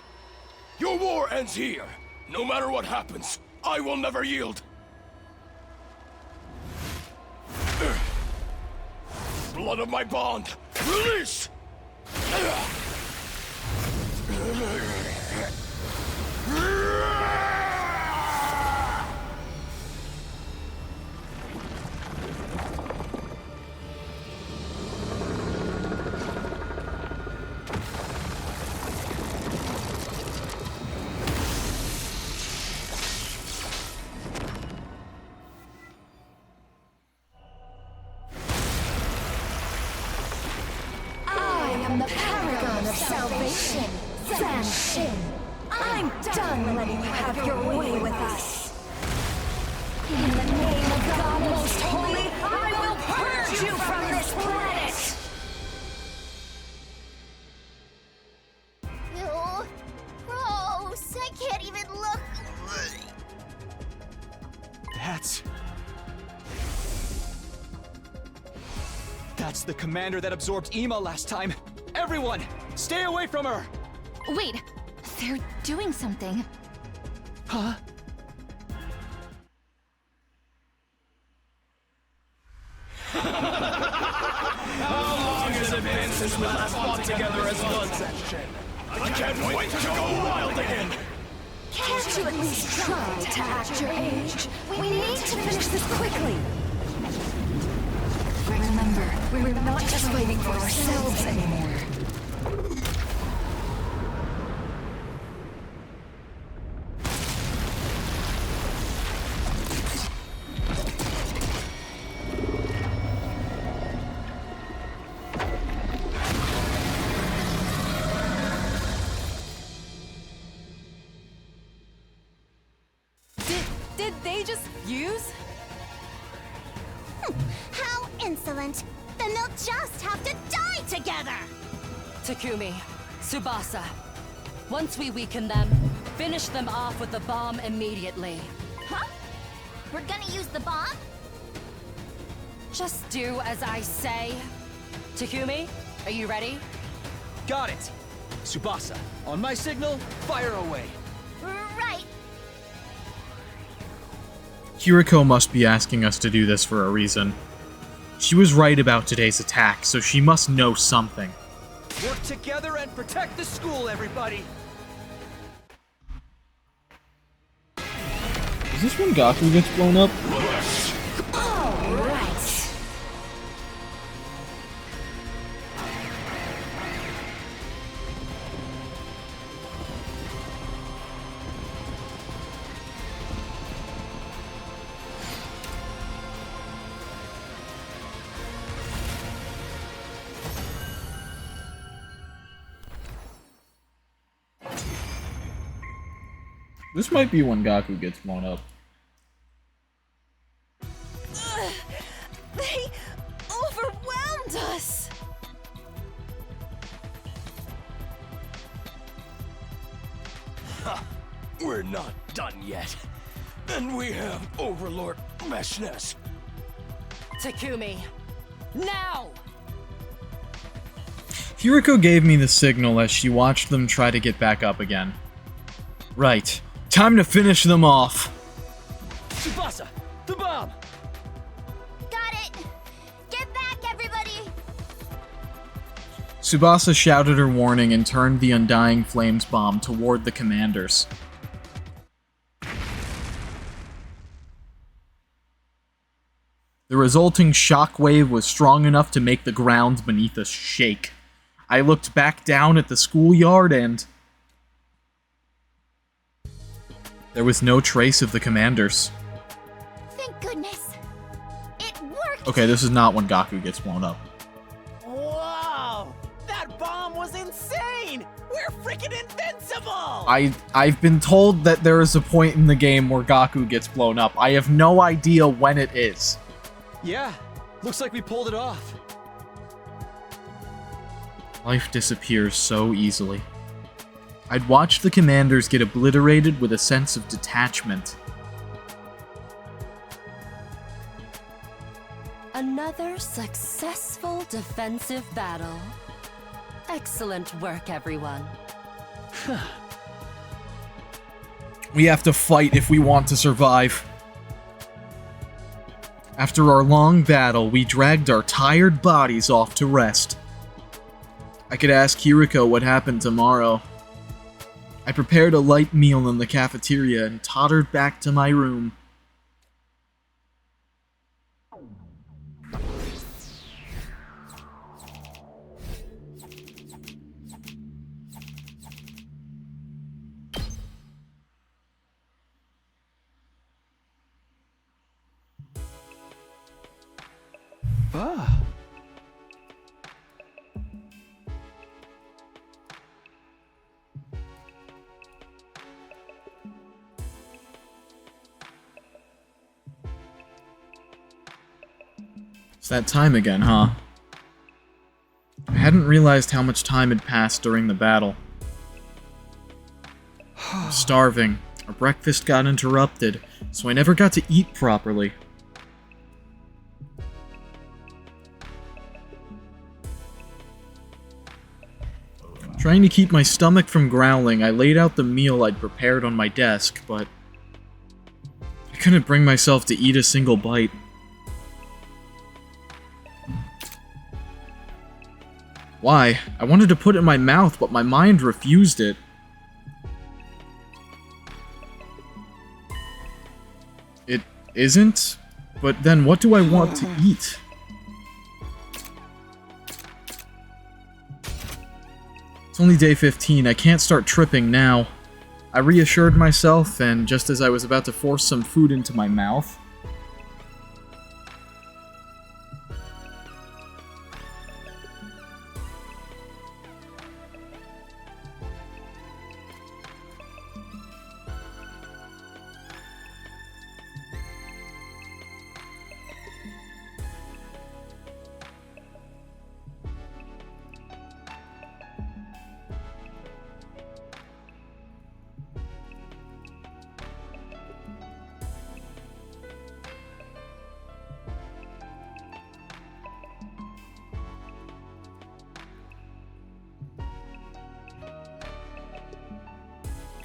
Your war ends here. No matter what happens, I will never yield. Blood of my bond, release! The paragon of salvation, Zan Shin. I'm done letting you have your way with us. In the name of God Most Holy, I will purge you from this planet! Ew. Gross. I can't even look. That's the commander that absorbed Ema last time. Everyone, stay away from her! Wait, they're doing something. Huh? How long has it been since we last fought together as one section? I can't wait to go wild again! Can't you at least try to act your age? We need to finish this quickly. Remember, we're not just fighting for ourselves anymore. Did they just fuse? How insolent! Then they'll just have to die together! Takumi, Tsubasa. Once we weaken them, finish them off with the bomb immediately. Huh? We're gonna use the bomb? Just do as I say. Takumi, are you ready? Got it! Tsubasa, on my signal, fire away! Right. Kiriko must be asking us to do this for a reason. She was right about today's attack, so she must know something. Work together and protect the school, everybody! Is this when Gaku gets blown up? All right. This might be when Gaku gets blown up. They overwhelmed us! We're not done yet. Then we have Overlord Meshness. Takumi, now! Kiriko gave me the signal as she watched them try to get back up again. Right. Time to finish them off. Tsubasa, the bomb! Got it! Get back, everybody! Tsubasa shouted her warning and turned the Undying Flames bomb toward the commanders. The resulting shockwave was strong enough to make the ground beneath us shake. I looked back down at the schoolyard and... there was no trace of the commanders. Thank goodness. It worked! Okay, this is not when Gaku gets blown up. Whoa! That bomb was insane! We're freaking invincible! I've been told that there is a point in the game where Gaku gets blown up. I have no idea when it is. Yeah, looks like we pulled it off. Life disappears so easily. I'd watched the commanders get obliterated with a sense of detachment. Another Another successful defensive battle. Excellent work, everyone. We have to fight if we want to survive. After our long battle, we dragged our tired bodies off to rest. I could ask Kiriko what happened tomorrow. I prepared a light meal in the cafeteria and tottered back to my room. It's that time again, huh? I hadn't realized how much time had passed during the battle. I was starving. Our breakfast got interrupted, so I never got to eat properly. Trying to keep my stomach from growling, I laid out the meal I'd prepared on my desk, but I couldn't bring myself to eat a single bite. Why? I wanted to put it in my mouth, but my mind refused it. It isn't? But then what do I want to eat? It's only day 15, I can't start tripping now. I reassured myself, and just as I was about to force some food into my mouth,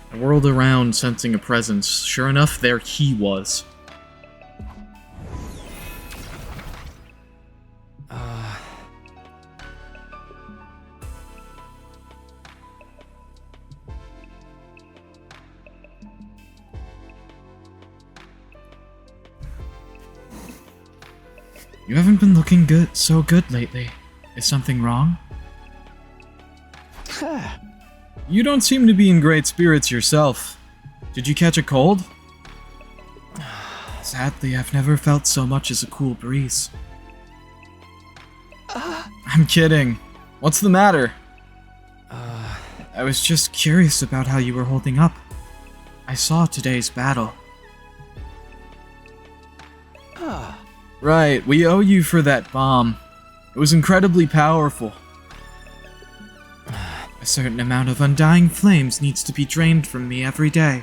I whirled around, sensing a presence. Sure enough, there he was. You haven't been looking so good lately. Is something wrong? You don't seem to be in great spirits yourself. Did you catch a cold? Sadly, I've never felt so much as a cool breeze. I'm kidding. What's the matter? I was just curious about how you were holding up. I saw today's battle. Right, we owe you for that bomb. It was incredibly powerful. A certain amount of undying flames needs to be drained from me every day.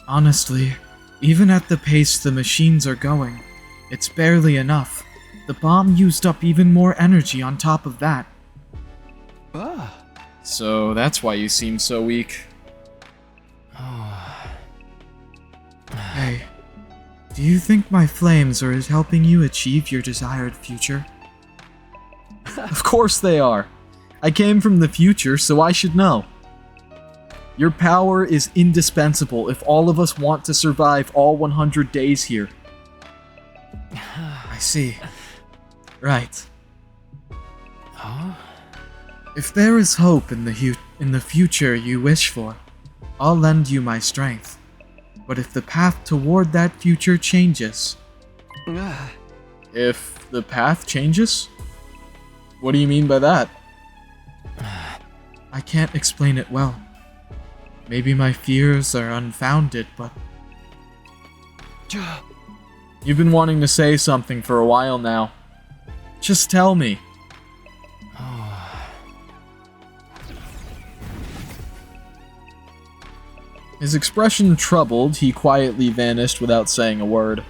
Honestly, even at the pace the machines are going, it's barely enough. The bomb used up even more energy on top of that. So that's why you seem so weak. Hey, do you think my flames are helping you achieve your desired future? Of course they are. I came from the future, so I should know. Your power is indispensable if all of us want to survive all 100 days here. I see. Right. If there is hope in the future you wish for, I'll lend you my strength. But if the path toward that future changes... If the path changes? What do you mean by that? I can't explain it well. Maybe my fears are unfounded, but... You've been wanting to say something for a while now. Just tell me. His expression troubled, he quietly vanished without saying a word.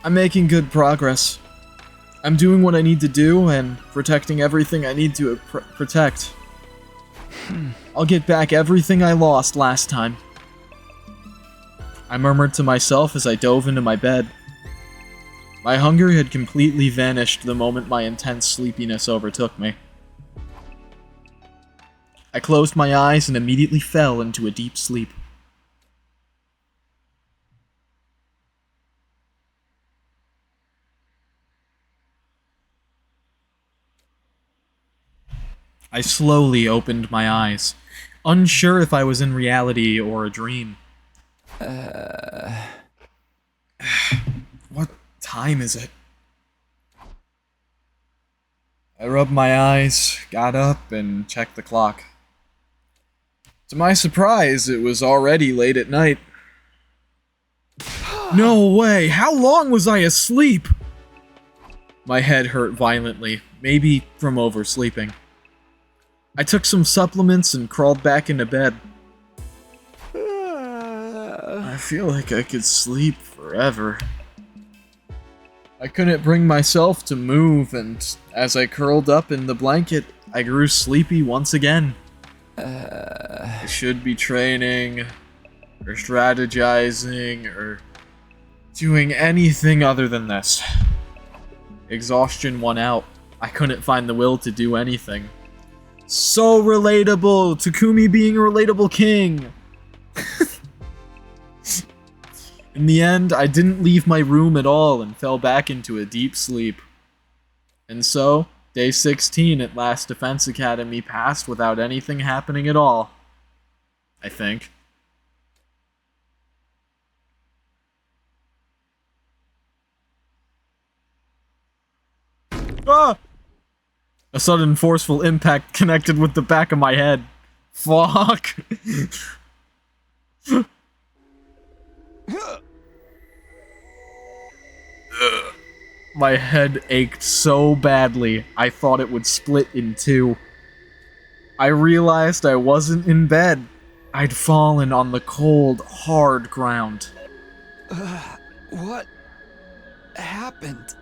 I'm making good progress. I'm doing what I need to do and protecting everything I need to protect. I'll get back everything I lost last time. I murmured to myself as I dove into my bed. My hunger had completely vanished the moment my intense sleepiness overtook me. I closed my eyes and immediately fell into a deep sleep. I slowly opened my eyes, unsure if I was in reality or a dream. What time is it? I rubbed my eyes, got up, and checked the clock. To my surprise, it was already late at night. No way! How long was I asleep? My head hurt violently, maybe from oversleeping. I took some supplements and crawled back into bed. I feel like I could sleep forever. I couldn't bring myself to move, and as I curled up in the blanket, I grew sleepy once again. I should be training, or strategizing, or doing anything other than this. Exhaustion won out. I couldn't find the will to do anything. So relatable! Takumi being a relatable king! In the end, I didn't leave my room at all and fell back into a deep sleep. And so, day 16 at Last Defense Academy passed without anything happening at all. I think. Ah! A sudden forceful impact connected with the back of my head. Fuck! My head ached so badly, I thought it would split in two. I realized I wasn't in bed. I'd fallen on the cold, hard ground. What happened?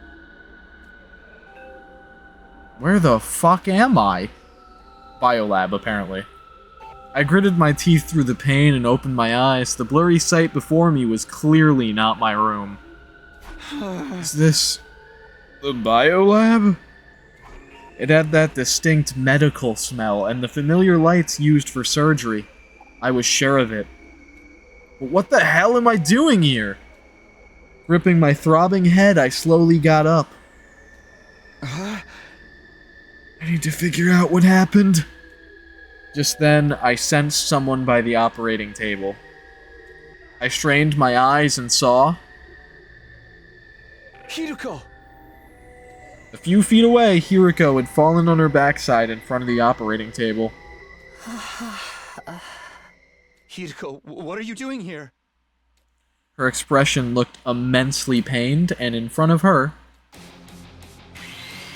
Where the fuck am I? Biolab, apparently. I gritted my teeth through the pain and opened my eyes. The blurry sight before me was clearly not my room. Is this the biolab? It had that distinct medical smell and the familiar lights used for surgery. I was sure of it. But what the hell am I doing here? Gripping my throbbing head, I slowly got up. I need to figure out what happened. Just then, I sensed someone by the operating table. I strained my eyes and saw... Hiruko! A few feet away, Hiruko had fallen on her backside in front of the operating table. Hiruko, what are you doing here? Her expression looked immensely pained, and in front of her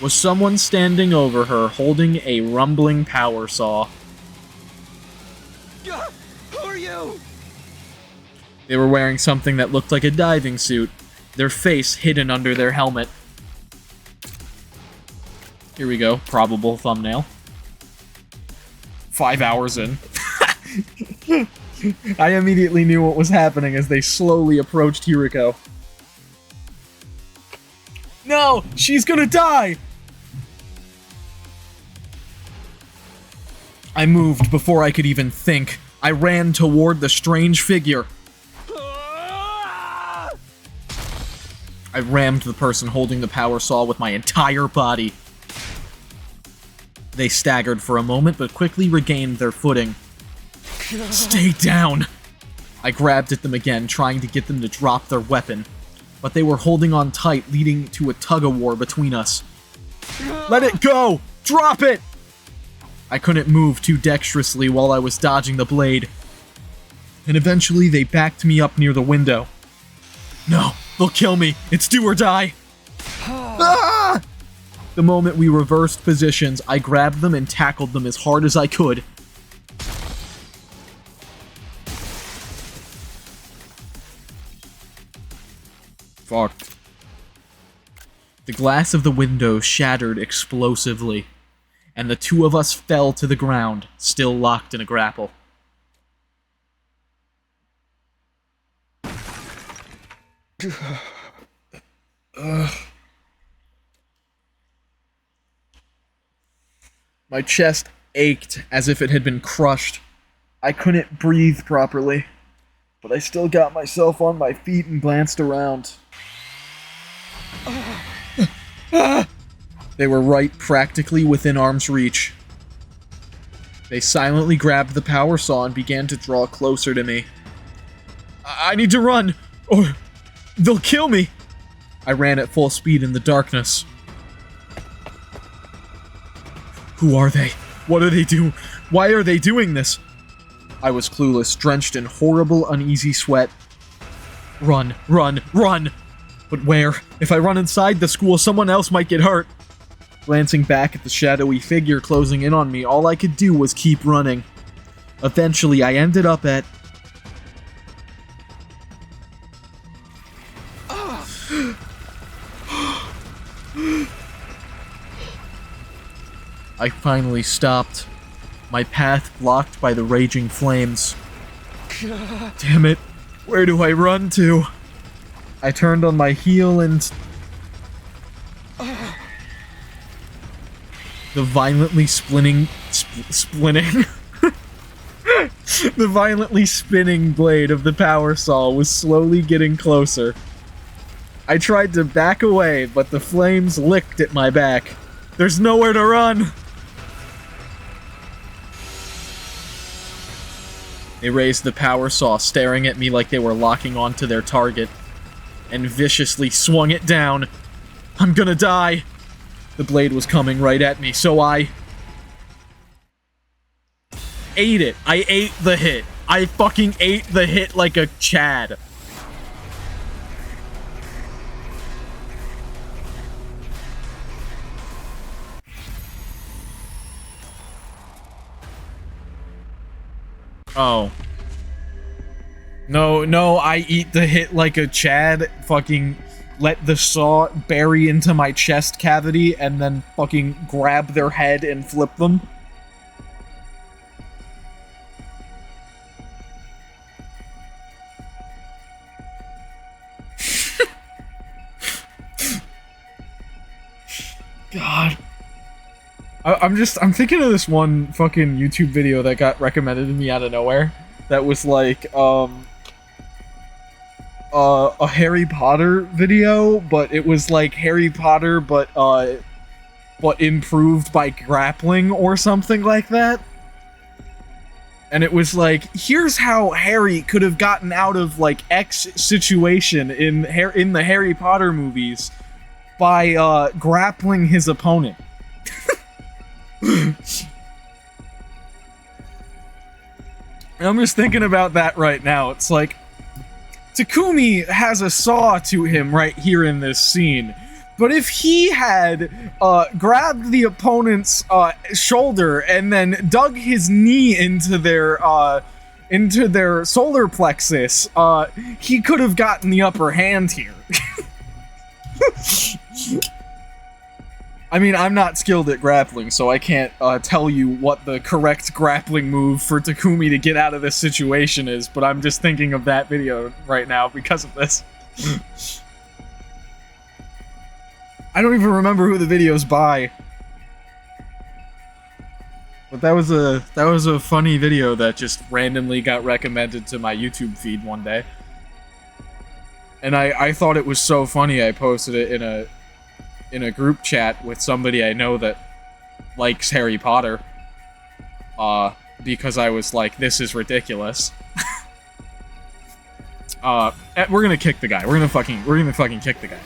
was someone standing over her holding a rumbling power saw. Who are you? They were wearing something that looked like a diving suit, their face hidden under their helmet. Here we go, probable thumbnail. 5 hours in. I immediately knew what was happening as they slowly approached Hiruko. No! She's gonna die! I moved before I could even think. I ran toward the strange figure. I rammed the person holding the power saw with my entire body. They staggered for a moment, but quickly regained their footing. Stay down! I grabbed at them again, trying to get them to drop their weapon. But they were holding on tight, leading to a tug-of-war between us. Let it go! Drop it! I couldn't move too dexterously while I was dodging the blade. And eventually they backed me up near the window. No, they'll kill me. It's do or die. Ah! The moment we reversed positions, I grabbed them and tackled them as hard as I could. Fuck. The glass of the window shattered explosively, and the two of us fell to the ground, still locked in a grapple. My chest ached as if it had been crushed. I couldn't breathe properly, but I still got myself on my feet and glanced around. They were right practically within arm's reach. They silently grabbed the power saw and began to draw closer to me. I need to run, or they'll kill me! I ran at full speed in the darkness. Who are they? What are they doing? Why are they doing this? I was clueless, drenched in horrible, uneasy sweat. Run, run, run! But where? If I run inside the school, someone else might get hurt. Glancing back at the shadowy figure closing in on me, all I could do was keep running. Eventually, I ended up at... I finally stopped. My path blocked by the raging flames. Damn it. Where do I run to? I turned on my heel and... The violently splinting... The violently spinning blade of the power saw was slowly getting closer. I tried to back away, but the flames licked at my back. There's nowhere to run! They raised the power saw, staring at me like they were locking onto their target, and viciously swung it down. I'm gonna die! The blade was coming right at me, so I... ate it. I ate the hit. I fucking ate the hit like a Chad. Oh. No, I eat the hit like a Chad, fucking let the saw bury into my chest cavity, and then fucking grab their head and flip them. God. I'm thinking of this one fucking YouTube video that got recommended to me out of nowhere. That was like, a Harry Potter video, but it was like Harry Potter, but improved by grappling or something like that. And it was like, here's how Harry could have gotten out of, like, X situation in the Harry Potter movies by, grappling his opponent. And I'm just thinking about that right now. It's like, Takumi has a saw to him right here in this scene. But if he had grabbed the opponent's shoulder and then dug his knee into their solar plexus, he could have gotten the upper hand here. I mean, I'm not skilled at grappling, so I can't tell you what the correct grappling move for Takumi to get out of this situation is, but I'm just thinking of that video right now because of this. I don't even remember who the video's by. But that was a funny video that just randomly got recommended to my YouTube feed one day. And I thought it was so funny I posted it in a group chat with somebody I know that likes Harry Potter. Because I was like, this is ridiculous. We're gonna kick the guy. We're gonna fucking kick the guy.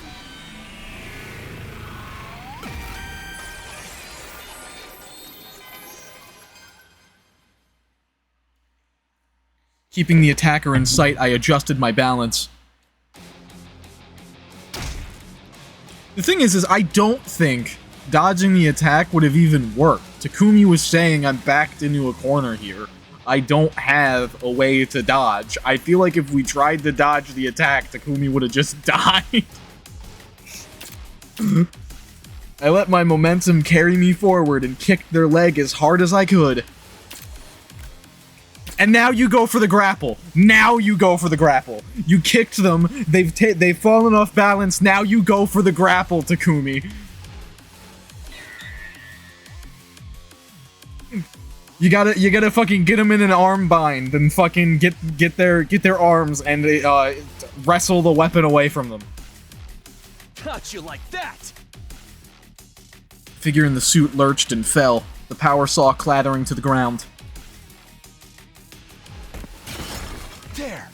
Keeping the attacker in sight, I adjusted my balance. The thing is I don't think dodging the attack would have even worked. Takumi was saying I'm backed into a corner here. I don't have a way to dodge. I feel like if we tried to dodge the attack, Takumi would have just died. I let my momentum carry me forward and kicked their leg as hard as I could. And now you go for the grapple. Now you go for the grapple. You kicked them. They've fallen off balance. Now you go for the grapple, Takumi. You gotta fucking get them in an arm bind and fucking get their arms and wrestle the weapon away from them. Got you like that. Figure in the suit lurched and fell, the power saw clattering to the ground. There.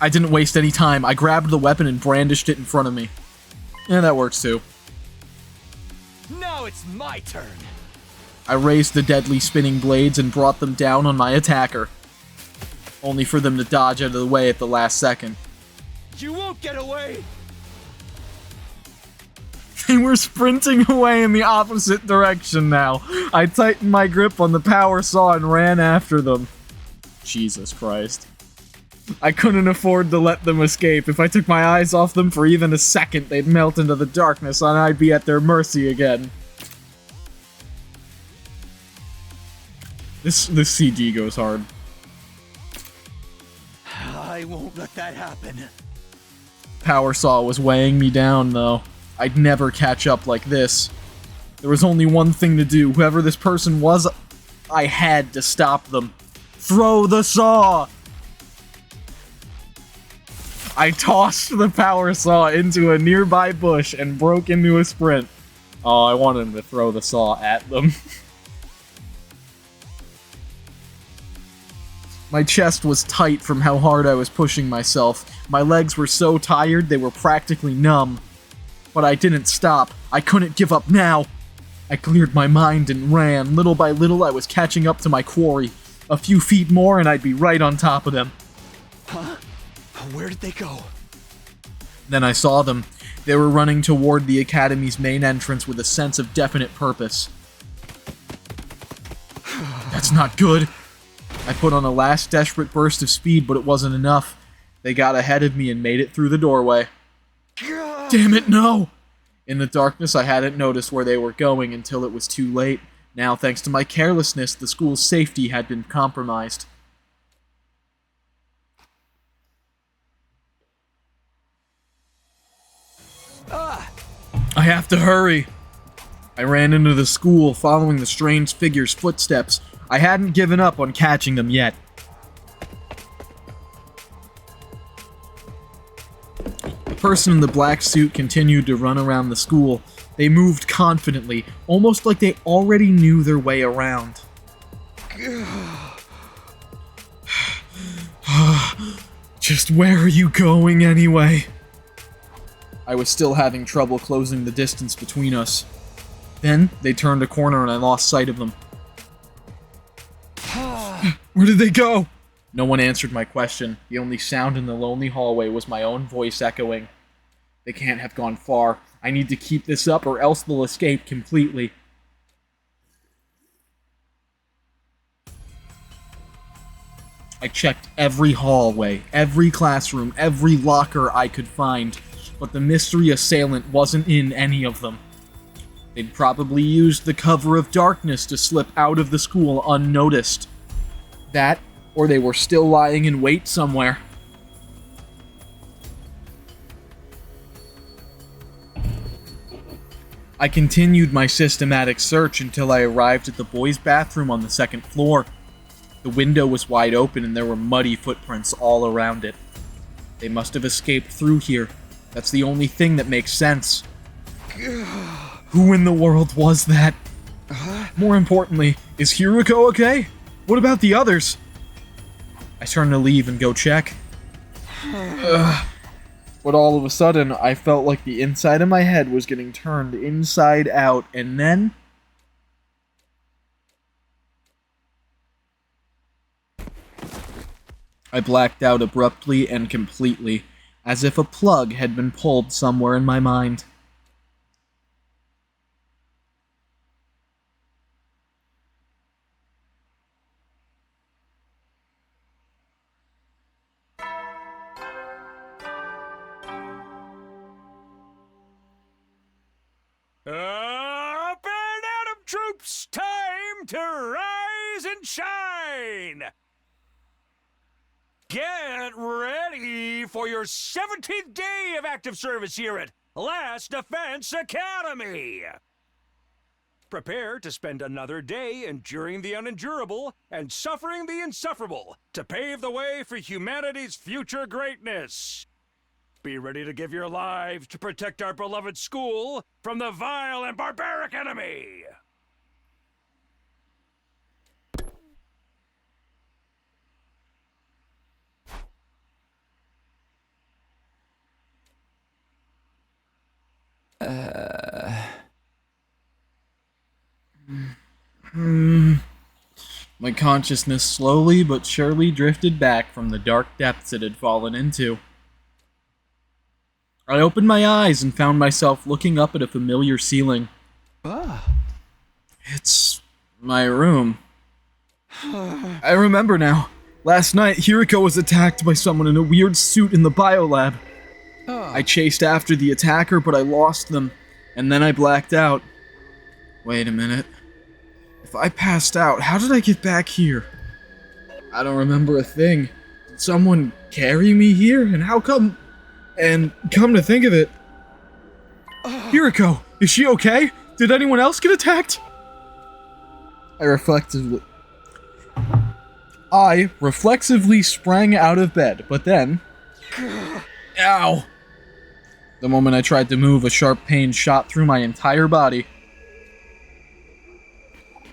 I didn't waste any time. I grabbed the weapon and brandished it in front of me. Yeah, that works too. Now it's my turn. I raised the deadly spinning blades and brought them down on my attacker, only for them to dodge out of the way at the last second. You won't get away. They were sprinting away in the opposite direction now. I tightened my grip on the power saw and ran after them. Jesus Christ. I couldn't afford to let them escape. If I took my eyes off them for even a second, they'd melt into the darkness and I'd be at their mercy again. This CG goes hard. I won't let that happen. Power saw was weighing me down, though. I'd never catch up like this. There was only one thing to do. Whoever this person was, I had to stop them. Throw the saw! I tossed the power saw into a nearby bush and broke into a sprint. Oh, I wanted him to throw the saw at them. My chest was tight from how hard I was pushing myself. My legs were so tired they were practically numb. But I didn't stop. I couldn't give up now. I cleared my mind and ran. Little by little, I was catching up to my quarry. A few feet more and I'd be right on top of them. Huh? Where did they go? Then I saw them. They were running toward the academy's main entrance with a sense of definite purpose. That's not good. I put on a last desperate burst of speed, but it wasn't enough. They got ahead of me and made it through the doorway. Damn it, no! In the darkness, I hadn't noticed where they were going until it was too late. Now, thanks to my carelessness, the school's safety had been compromised. I have to hurry! I ran into the school, following the strange figure's footsteps. I hadn't given up on catching them yet. The person in the black suit continued to run around the school. They moved confidently, almost like they already knew their way around. Just where are you going anyway? I was still having trouble closing the distance between us. Then, they turned a corner and I lost sight of them. Where did they go? No one answered my question. The only sound in the lonely hallway was my own voice echoing. They can't have gone far. I need to keep this up or else they'll escape completely. I checked every hallway, every classroom, every locker I could find, but the mystery assailant wasn't in any of them. They'd probably used the cover of darkness to slip out of the school unnoticed. That, or they were still lying in wait somewhere. I continued my systematic search until I arrived at the boys' bathroom on the second floor. The window was wide open and there were muddy footprints all around it. They must have escaped through here. That's the only thing that makes sense. Who in the world was that? More importantly, is Hiruko okay? What about the others? I turned to leave and go check. But all of a sudden, I felt like the inside of my head was getting turned inside out, and then... I blacked out abruptly and completely, as if a plug had been pulled somewhere in my mind. Up and out of troops! Time to rise and shine! Get ready for your 17th day of active service here at Last Defense Academy! Prepare to spend another day enduring the unendurable and suffering the insufferable to pave the way for humanity's future greatness. Be ready to give your lives to protect our beloved school from the vile and barbaric enemy! My consciousness slowly but surely drifted back from the dark depths it had fallen into. I opened my eyes and found myself looking up at a familiar ceiling. It's my room. I remember now. Last night, Hiriko was attacked by someone in a weird suit in the biolab. I chased after the attacker, but I lost them, and then I blacked out. Wait a minute. If I passed out, how did I get back here? I don't remember a thing. Did someone carry me here? And how come... And come to think of it... Hiriko, is she okay? Did anyone else get attacked? I reflexively sprang out of bed, but then... Ow! The moment I tried to move, a sharp pain shot through my entire body.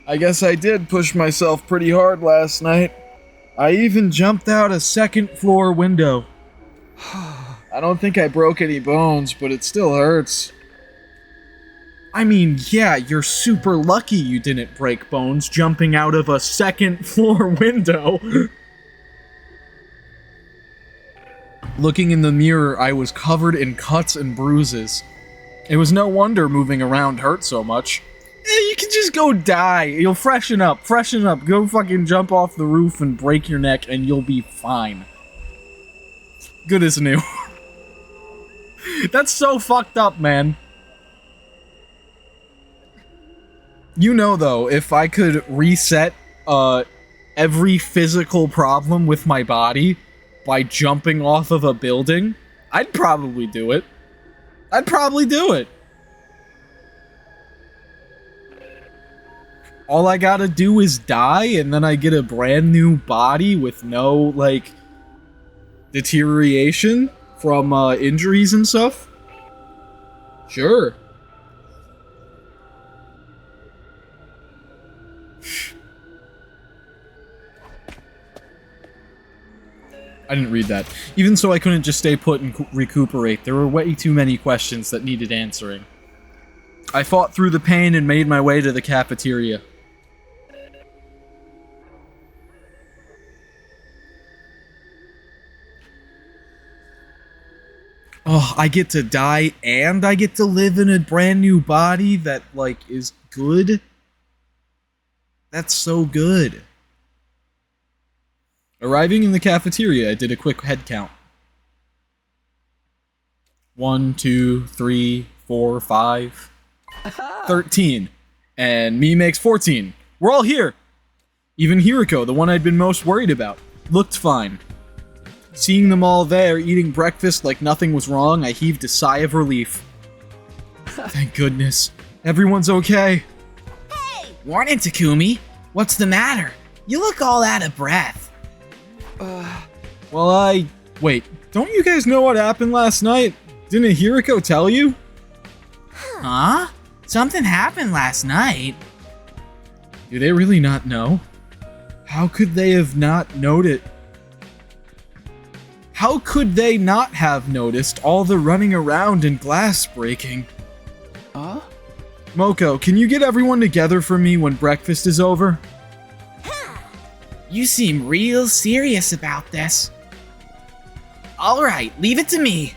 I guess I did push myself pretty hard last night. I even jumped out a second-floor window. I don't think I broke any bones, but it still hurts. I mean, yeah, you're super lucky you didn't break bones jumping out of a second-floor window. Looking in the mirror, I was covered in cuts and bruises. It was no wonder moving around hurt so much. You can just go die. You'll freshen up. Go fucking jump off the roof and break your neck and you'll be fine. Good as new. That's so fucked up, man. You know, though, if I could reset every physical problem with my body by jumping off of a building, I'd probably do it. All I gotta do is die, and then I get a brand new body with no, like, deterioration from injuries and stuff? Sure. I didn't read that. Even so, I couldn't just stay put and recuperate. There were way too many questions that needed answering. I fought through the pain and made my way to the cafeteria. Oh, I get to die and I get to live in a brand new body that, like, is good? That's so good. Arriving in the cafeteria, I did a quick head count. 1, 2, 3, 4, 5... 13. And me makes 14. We're all here! Even Hiriko, the one I'd been most worried about, looked fine. Seeing them all there, eating breakfast like nothing was wrong, I heaved a sigh of relief. Thank goodness. Everyone's okay. Hey! Morning, Takumi. What's the matter? You look all out of breath. Well, wait, don't you guys know what happened last night? Didn't Hiriko tell you? Huh? Something happened last night. Do they really not know? How could they have not noted? How could they not have noticed all the running around and glass breaking? Moko, can you get everyone together for me when breakfast is over? You seem real serious about this. Alright, leave it to me.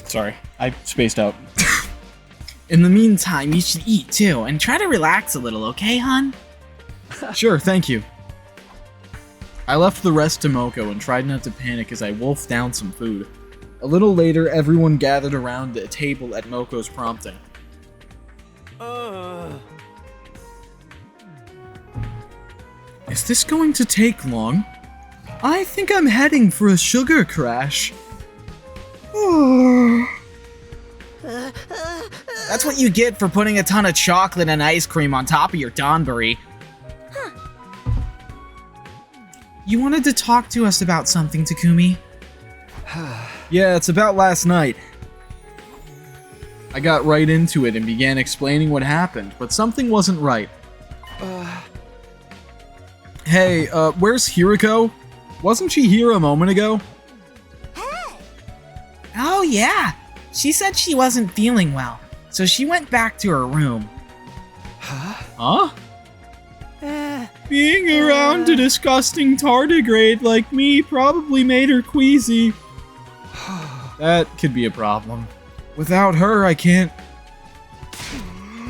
Sorry, I spaced out. In the meantime, you should eat too, and try to relax a little, okay, hon? Sure, thank you. I left the rest to Moko and tried not to panic as I wolfed down some food. A little later, everyone gathered around a table at Moko's prompting. Is this going to take long? I think I'm heading for a sugar crash. That's what you get for putting a ton of chocolate and ice cream on top of your donburi. You wanted to talk to us about something, Takumi? Yeah, it's about last night. I got right into it and began explaining what happened, but something wasn't right. Hey, where's Hiriko? Wasn't she here a moment ago? Oh yeah, she said she wasn't feeling well, so she went back to her room. Huh? Being around a disgusting tardigrade like me probably made her queasy. That could be a problem. Without her, I can't...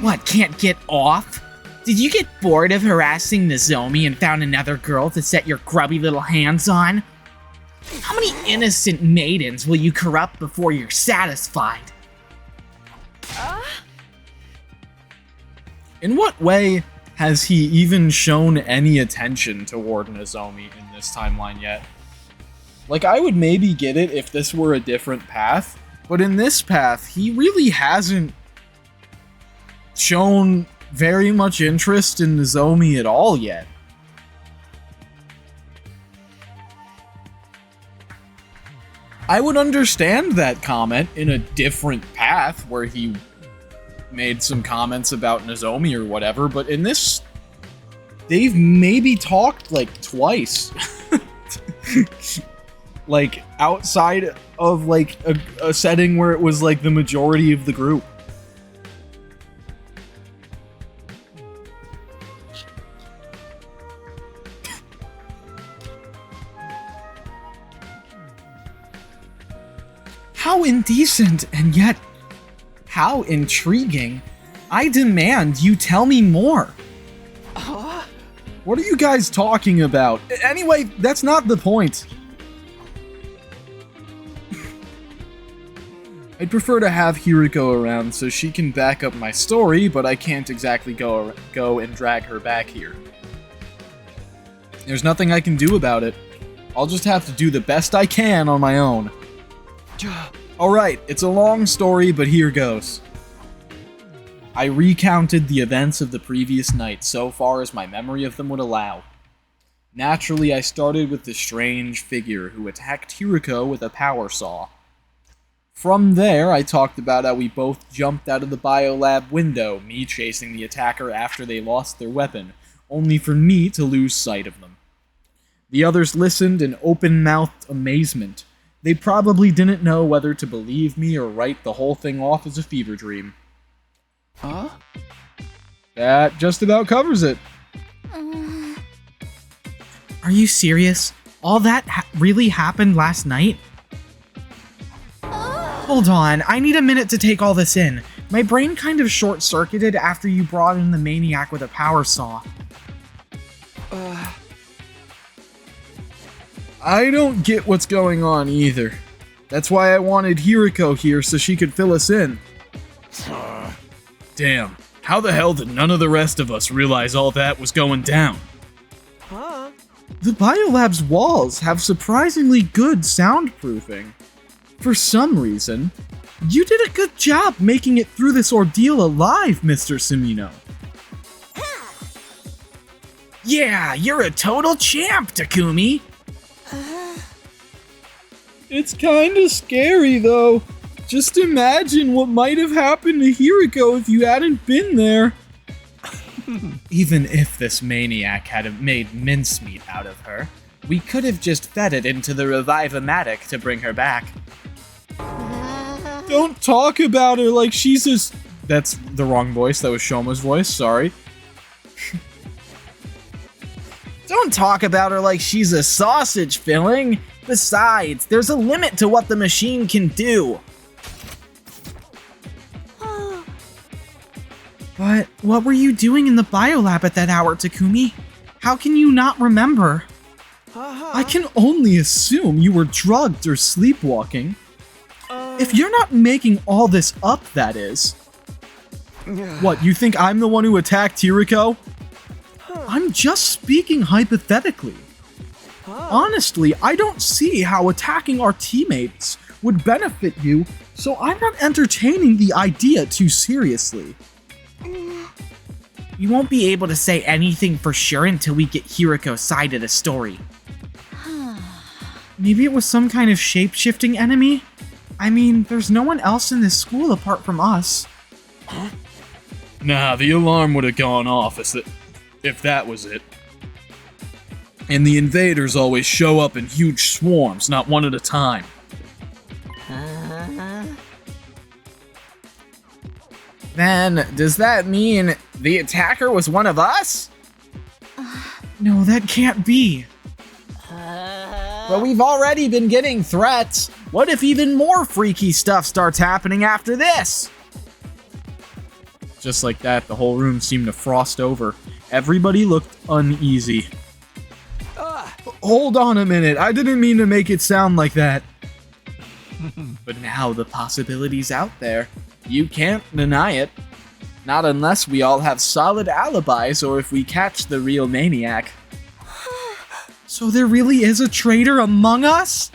What, can't get off? Did you get bored of harassing Nozomi and found another girl to set your grubby little hands on? How many innocent maidens will you corrupt before you're satisfied? In what way has he even shown any attention toward Nozomi in this timeline yet? Like, I would maybe get it if this were a different path, but in this path, he really hasn't shown very much interest in Nozomi at all yet. I would understand that comment in a different path where he made some comments about Nozomi or whatever, but in this, they've maybe talked like twice. Like outside of like a setting where it was like the majority of the group. How indecent, and yet how intriguing. I demand you tell me more. What are you guys talking about? Anyway, that's not the point. I'd prefer to have Hiriko around so she can back up my story, but I can't exactly go and drag her back here. There's nothing I can do about it. I'll just have to do the best I can on my own. Alright, it's a long story, but here goes. I recounted the events of the previous night so far as my memory of them would allow. Naturally, I started with the strange figure who attacked Hiriko with a power saw. From there, I talked about how we both jumped out of the biolab window, me chasing the attacker after they lost their weapon, only for me to lose sight of them. The others listened in open-mouthed amazement. They probably didn't know whether to believe me or write the whole thing off as a fever dream. Huh? That just about covers it. Are you serious? All that really happened last night? Hold on, I need a minute to take all this in. My brain kind of short-circuited after you brought in the maniac with a power saw. I don't get what's going on either. That's why I wanted Hiriko here so she could fill us in. Damn, how the hell did none of the rest of us realize all that was going down? Huh? The biolab's walls have surprisingly good soundproofing. For some reason, you did a good job making it through this ordeal alive, Mr. Semino. Yeah, you're a total champ, Takumi! It's kinda scary, though. Just imagine what might have happened to Hiriko if you hadn't been there. Even if this maniac had made mincemeat out of her, we could have just fed it into the Revive-O-Matic to bring her back. Don't talk about her like she's a... That's the wrong voice, that was Shoma's voice, sorry. Don't talk about her like she's a sausage filling! Besides, there's a limit to what the machine can do! But what were you doing in the biolab at that hour, Takumi? How can you not remember? I can only assume you were drugged or sleepwalking. If you're not making all this up, that is. What, you think I'm the one who attacked Hiriko? I'm just speaking hypothetically. Honestly, I don't see how attacking our teammates would benefit you, so I'm not entertaining the idea too seriously. You won't be able to say anything for sure until we get Hiriko's side of the story. Maybe it was some kind of shape-shifting enemy? I mean, there's no one else in this school apart from us. Nah, the alarm would have gone off if that was it. And the invaders always show up in huge swarms, not one at a time. Then, does that mean the attacker was one of us? No, that can't be. But we've already been getting threats. What if even more freaky stuff starts happening after this? Just like that, the whole room seemed to frost over. Everybody looked uneasy. Hold on a minute, I didn't mean to make it sound like that. But now the possibility's out there. You can't deny it. Not unless we all have solid alibis or if we catch the real maniac. So there really is a traitor among us?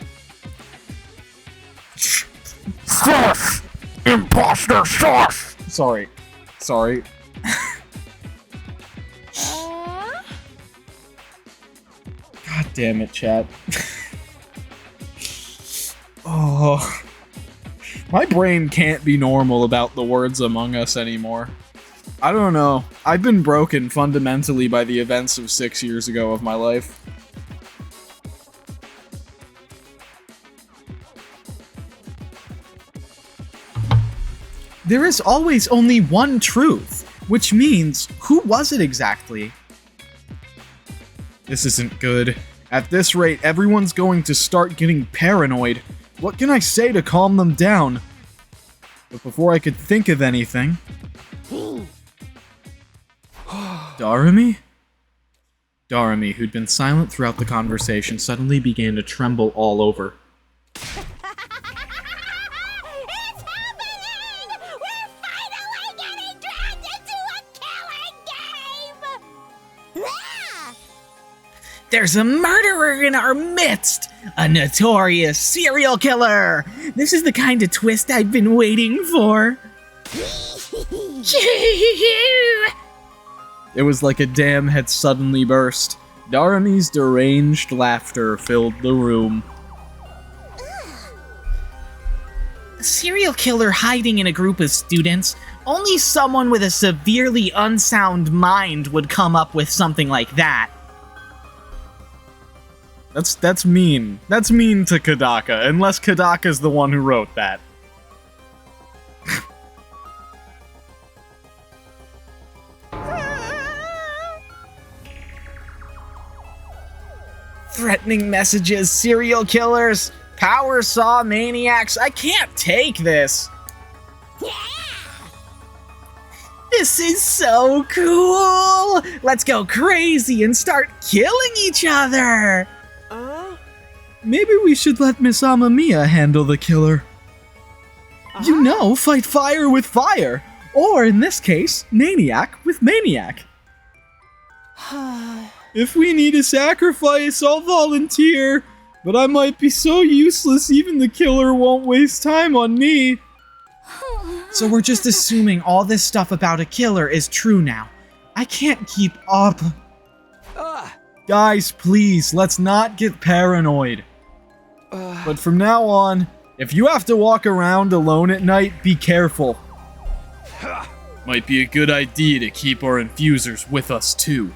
Sus! Imposter sus! Sorry. God damn it, chat. Oh. My brain can't be normal about the words Among Us anymore. I don't know. I've been broken fundamentally by the events of 6 years ago of my life. There is always only one truth, which means, who was it exactly? This isn't good. At this rate, everyone's going to start getting paranoid. What can I say to calm them down? But before I could think of anything... Darumi? Darumi, who'd been silent throughout the conversation, suddenly began to tremble all over. There's a murderer in our midst! A notorious serial killer! This is the kind of twist I've been waiting for. It was like a dam had suddenly burst. Darumi's deranged laughter filled the room. A serial killer hiding in a group of students? Only someone with a severely unsound mind would come up with something like that. That's mean. That's mean to Kadaka, unless Kadaka's the one who wrote that. Threatening messages, serial killers, power saw maniacs. I can't take this. This is so cool. Let's go crazy and start killing each other. Maybe we should let Miss Amamiya handle the killer. You know, fight fire with fire. Or, in this case, maniac with maniac. If we need a sacrifice, I'll volunteer. But I might be so useless even the killer won't waste time on me. So we're just assuming all this stuff about a killer is true now. I can't keep up. Guys, please, let's not get paranoid. But from now on, if you have to walk around alone at night, be careful. Might be a good idea to keep our infusers with us too.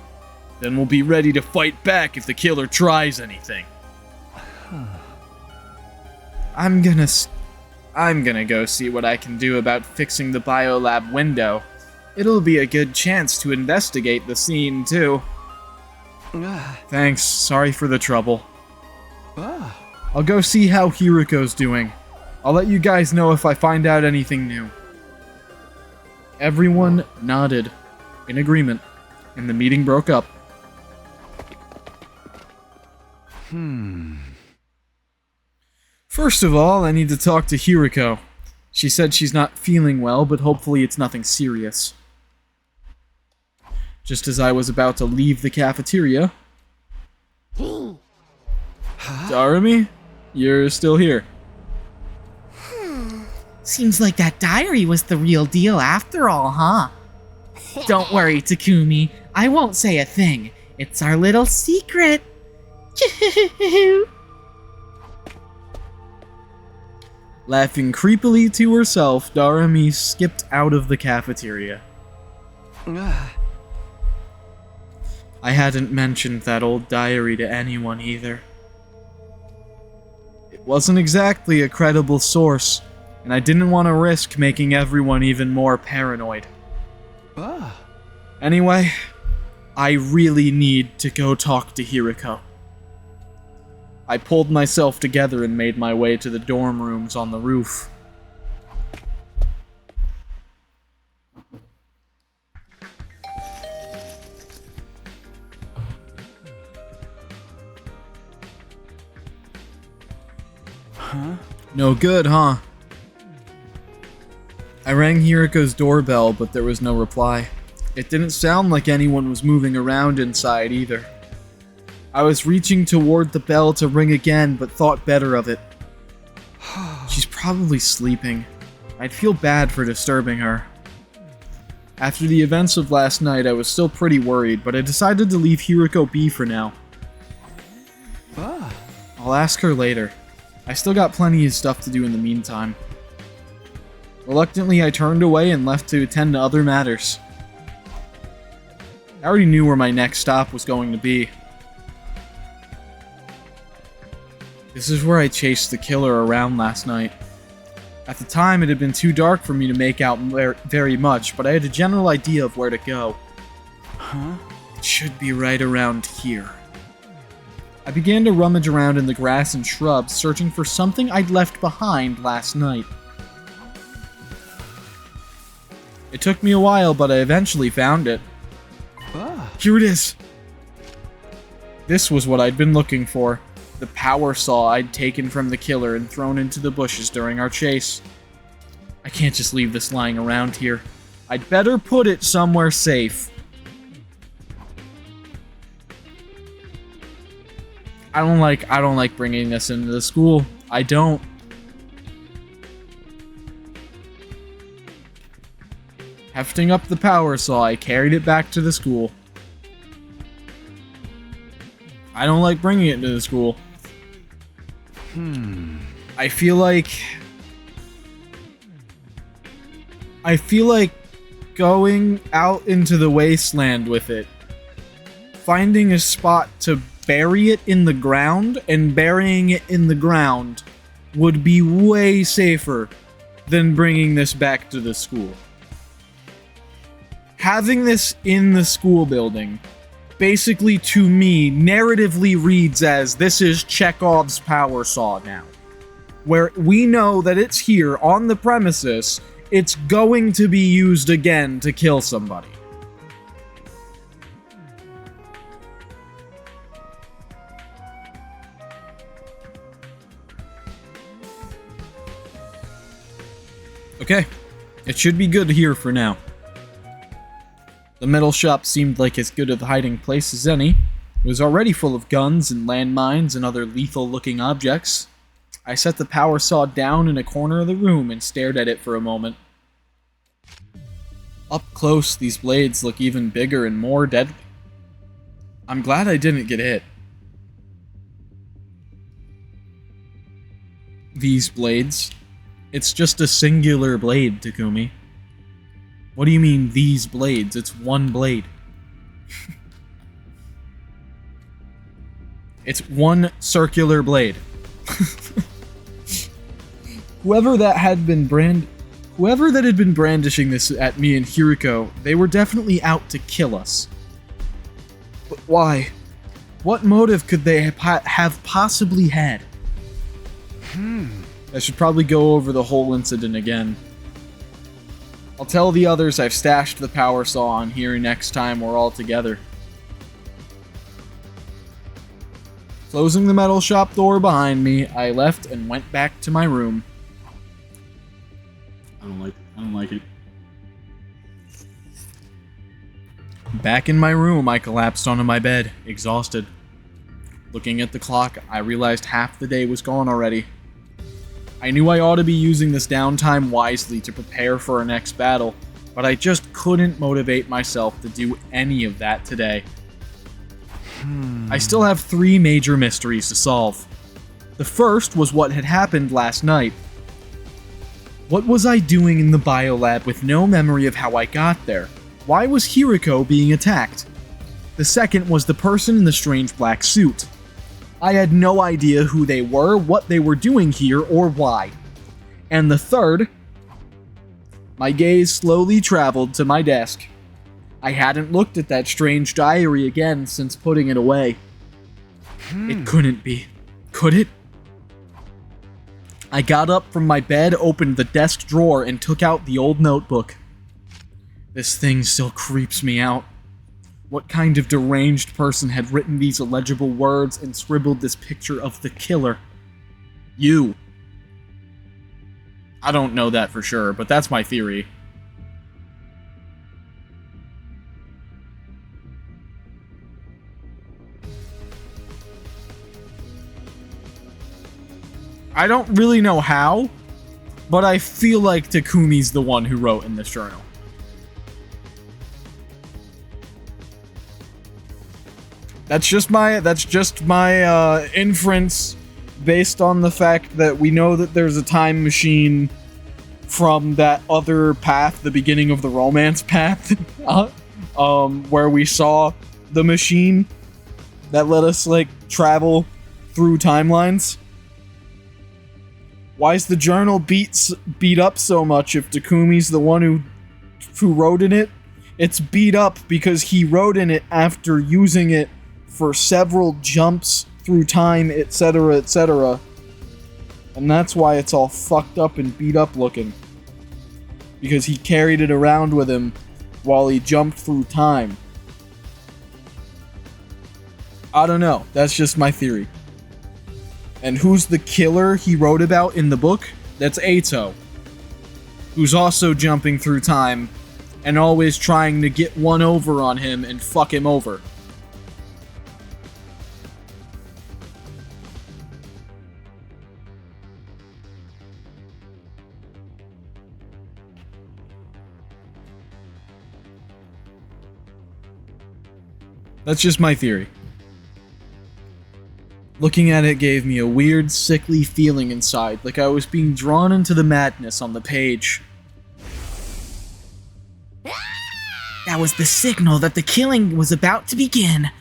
Then we'll be ready to fight back if the killer tries anything. I'm gonna go see what I can do about fixing the biolab window. It'll be a good chance to investigate the scene too. Thanks, sorry for the trouble. I'll go see how Hiriko's doing. I'll let you guys know if I find out anything new. Everyone nodded in agreement, and the meeting broke up. First of all, I need to talk to Hiriko. She said she's not feeling well, but hopefully it's nothing serious. Just as I was about to leave the cafeteria... Darumi? You're still here. Seems like that diary was the real deal after all, huh? Don't worry, Takumi. I won't say a thing. It's our little secret. Laughing creepily to herself, Darumi skipped out of the cafeteria. I hadn't mentioned that old diary to anyone either. It wasn't exactly a credible source, and I didn't want to risk making everyone even more paranoid. Anyway, I really need to go talk to Hiriko. I pulled myself together and made my way to the dorm rooms on the roof. No good, huh? I rang Hiriko's doorbell, but there was no reply. It didn't sound like anyone was moving around inside either. I was reaching toward the bell to ring again, but thought better of it. She's probably sleeping. I'd feel bad for disturbing her. After the events of last night, I was still pretty worried, but I decided to leave Hiriko be for now. I'll ask her later. I still got plenty of stuff to do in the meantime. Reluctantly, I turned away and left to attend to other matters. I already knew where my next stop was going to be. This is where I chased the killer around last night. At the time, it had been too dark for me to make out very much, but I had a general idea of where to go. It should be right around here. I began to rummage around in the grass and shrubs, searching for something I'd left behind last night. It took me a while, but I eventually found it. Here it is! This was what I'd been looking for. The power saw I'd taken from the killer and thrown into the bushes during our chase. I can't just leave this lying around here. I'd better put it somewhere safe. I don't like bringing this into the school. I don't. Hefting up the power saw, I carried it back to the school. I don't like bringing it to the school. I feel like going out into the wasteland with it. Finding a spot to bury it in the ground and burying it in the ground would be way safer than bringing this back to the school. Having this in the school building basically, to me, narratively reads as this is Chekhov's power saw now. Where we know that it's here on the premises, it's going to be used again to kill somebody. Okay, it should be good here for now. The metal shop seemed like as good of a hiding place as any. It was already full of guns and landmines and other lethal-looking objects. I set the power saw down in a corner of the room and stared at it for a moment. Up close, these blades look even bigger and more deadly. I'm glad I didn't get hit. These blades? It's just a singular blade, Takumi. What do you mean, these blades? It's one blade. It's one circular blade. Whoever that had been brandishing this at me and Hiriko, they were definitely out to kill us. But why? What motive could they have possibly had? I should probably go over the whole incident again. I'll tell the others I've stashed the power saw on here next time we're all together. Closing the metal shop door behind me, I left and went back to my room. I don't like it. Back in my room, I collapsed onto my bed, exhausted. Looking at the clock, I realized half the day was gone already. I knew I ought to be using this downtime wisely to prepare for our next battle, but I just couldn't motivate myself to do any of that today. I still have 3 major mysteries to solve. The first was what had happened last night. What was I doing in the biolab with no memory of how I got there? Why was Hiriko being attacked? The second was the person in the strange black suit. I had no idea who they were, what they were doing here, or why. And the third, my gaze slowly traveled to my desk. I hadn't looked at that strange diary again since putting it away. It couldn't be. Could it? I got up from my bed, opened the desk drawer, and took out the old notebook. This thing still creeps me out. What kind of deranged person had written these illegible words and scribbled this picture of the killer? You. I don't know that for sure, but that's my theory. I don't really know how, but I feel like Takumi's the one who wrote in this journal. That's just my inference based on the fact that we know that there's a time machine from that other path, the beginning of the romance path, where we saw the machine that let us like travel through timelines. Why is the journal beat up so much if Takumi's the one who wrote in it? It's beat up because he wrote in it after using it for several jumps through time, etc., etc. And that's why it's all fucked up and beat up looking. Because he carried it around with him while he jumped through time. I don't know. That's just my theory. And who's the killer he wrote about in the book? That's Eito. Who's also jumping through time and always trying to get one over on him and fuck him over. That's just my theory. Looking at it gave me a weird, sickly feeling inside, like I was being drawn into the madness on the page. That was the signal that the killing was about to begin.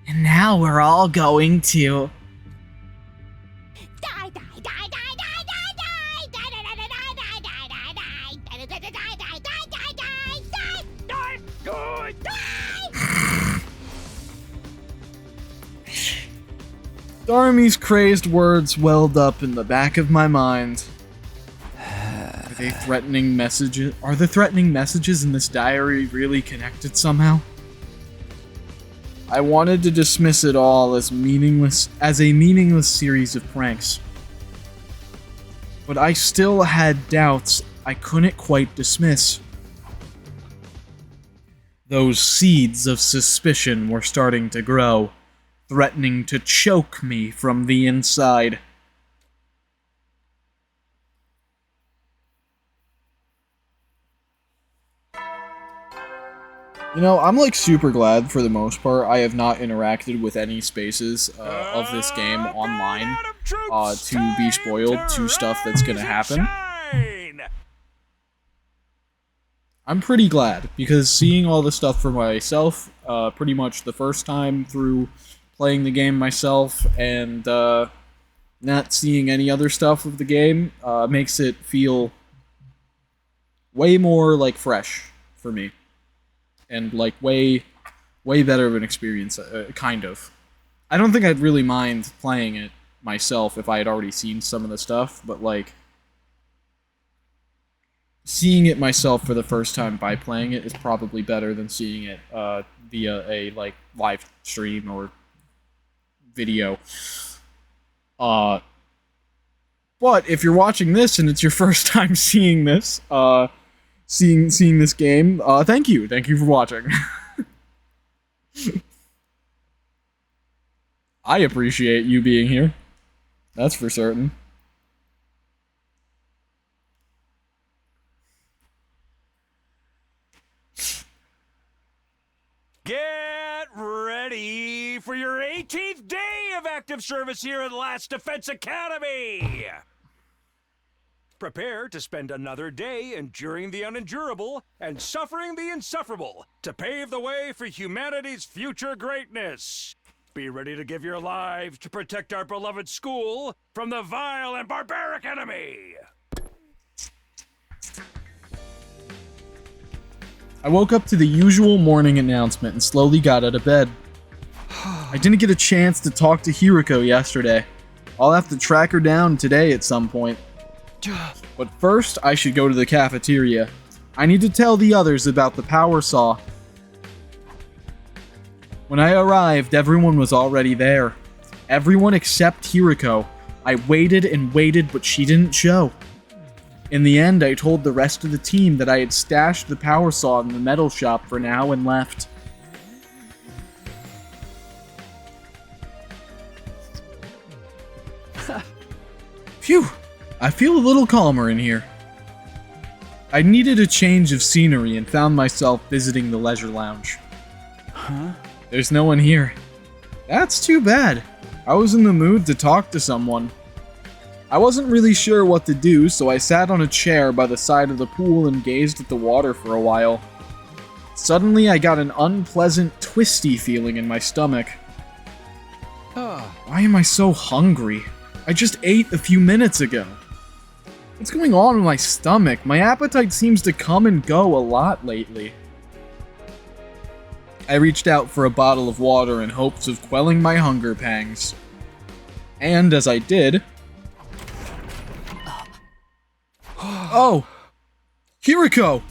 And now we're all going to... Darmy's crazed words welled up in the back of my mind. Are they threatening messages? Are the threatening messages in this diary really connected somehow? I wanted to dismiss it all as a meaningless series of pranks. But I still had doubts I couldn't quite dismiss. Those seeds of suspicion were starting to grow, threatening to choke me from the inside. You know, I'm like super glad for the most part I have not interacted with any spaces of this game online to be spoiled to stuff that's gonna happen. I'm pretty glad, because seeing all the stuff for myself, pretty much the first time through playing the game myself, and not seeing any other stuff of the game, makes it feel way more, like, fresh for me. And, like, way better of an experience, kind of. I don't think I'd really mind playing it myself if I had already seen some of the stuff, but, like, seeing it myself for the first time by playing it is probably better than seeing it via a like live stream or video. But if you're watching this and it's your first time seeing this, seeing this game, thank you for watching. I appreciate you being here. That's for certain. Get ready for your 18th day of active service here at Last Defense Academy! Prepare to spend another day enduring the unendurable and suffering the insufferable to pave the way for humanity's future greatness. Be ready to give your lives to protect our beloved school from the vile and barbaric enemy! I woke up to the usual morning announcement and slowly got out of bed. I didn't get a chance to talk to Hiriko yesterday. I'll have to track her down today at some point. But first, I should go to the cafeteria. I need to tell the others about the power saw. When I arrived, everyone was already there. Everyone except Hiriko. I waited and waited, but she didn't show. In the end, I told the rest of the team that I had stashed the power saw in the metal shop for now and left. Phew! I feel a little calmer in here. I needed a change of scenery and found myself visiting the leisure lounge. Huh? There's no one here. That's too bad. I was in the mood to talk to someone. I wasn't really sure what to do, so I sat on a chair by the side of the pool and gazed at the water for a while. Suddenly, I got an unpleasant, twisty feeling in my stomach. Why am I so hungry? I just ate a few minutes ago. What's going on in my stomach? My appetite seems to come and go a lot lately. I reached out for a bottle of water in hopes of quelling my hunger pangs. And as I did... Oh! Hiriko!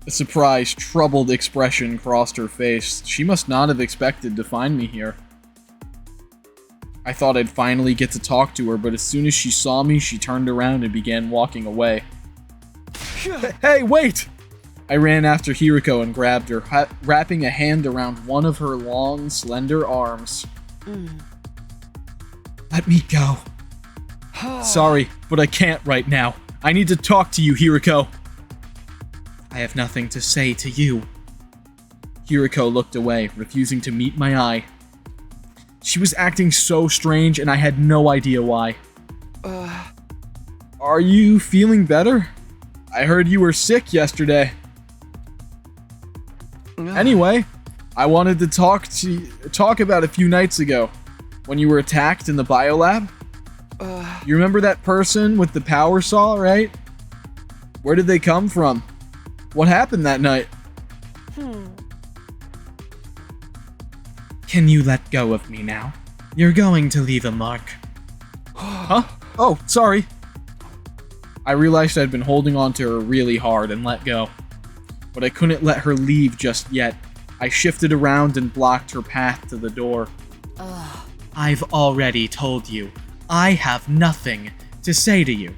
A surprised, troubled expression crossed her face. She must not have expected to find me here. I thought I'd finally get to talk to her, but as soon as she saw me, she turned around and began walking away. Hey, wait! I ran after Hiriko and grabbed her, wrapping a hand around one of her long, slender arms. Let me go. Sorry, but I can't right now. I need to talk to you, Hiriko. I have nothing to say to you. Hiriko looked away, refusing to meet my eye. She was acting so strange, and I had no idea why. Are you feeling better? I heard you were sick yesterday. Anyway, I wanted to talk about a few nights ago, when you were attacked in the biolab. You remember that person with the power saw, right? Where did they come from? What happened that night? Can you let go of me now? You're going to leave a mark. Huh? Oh, sorry. I realized I'd been holding on to her really hard and let go. But I couldn't let her leave just yet. I shifted around and blocked her path to the door. I've already told you. I have nothing to say to you.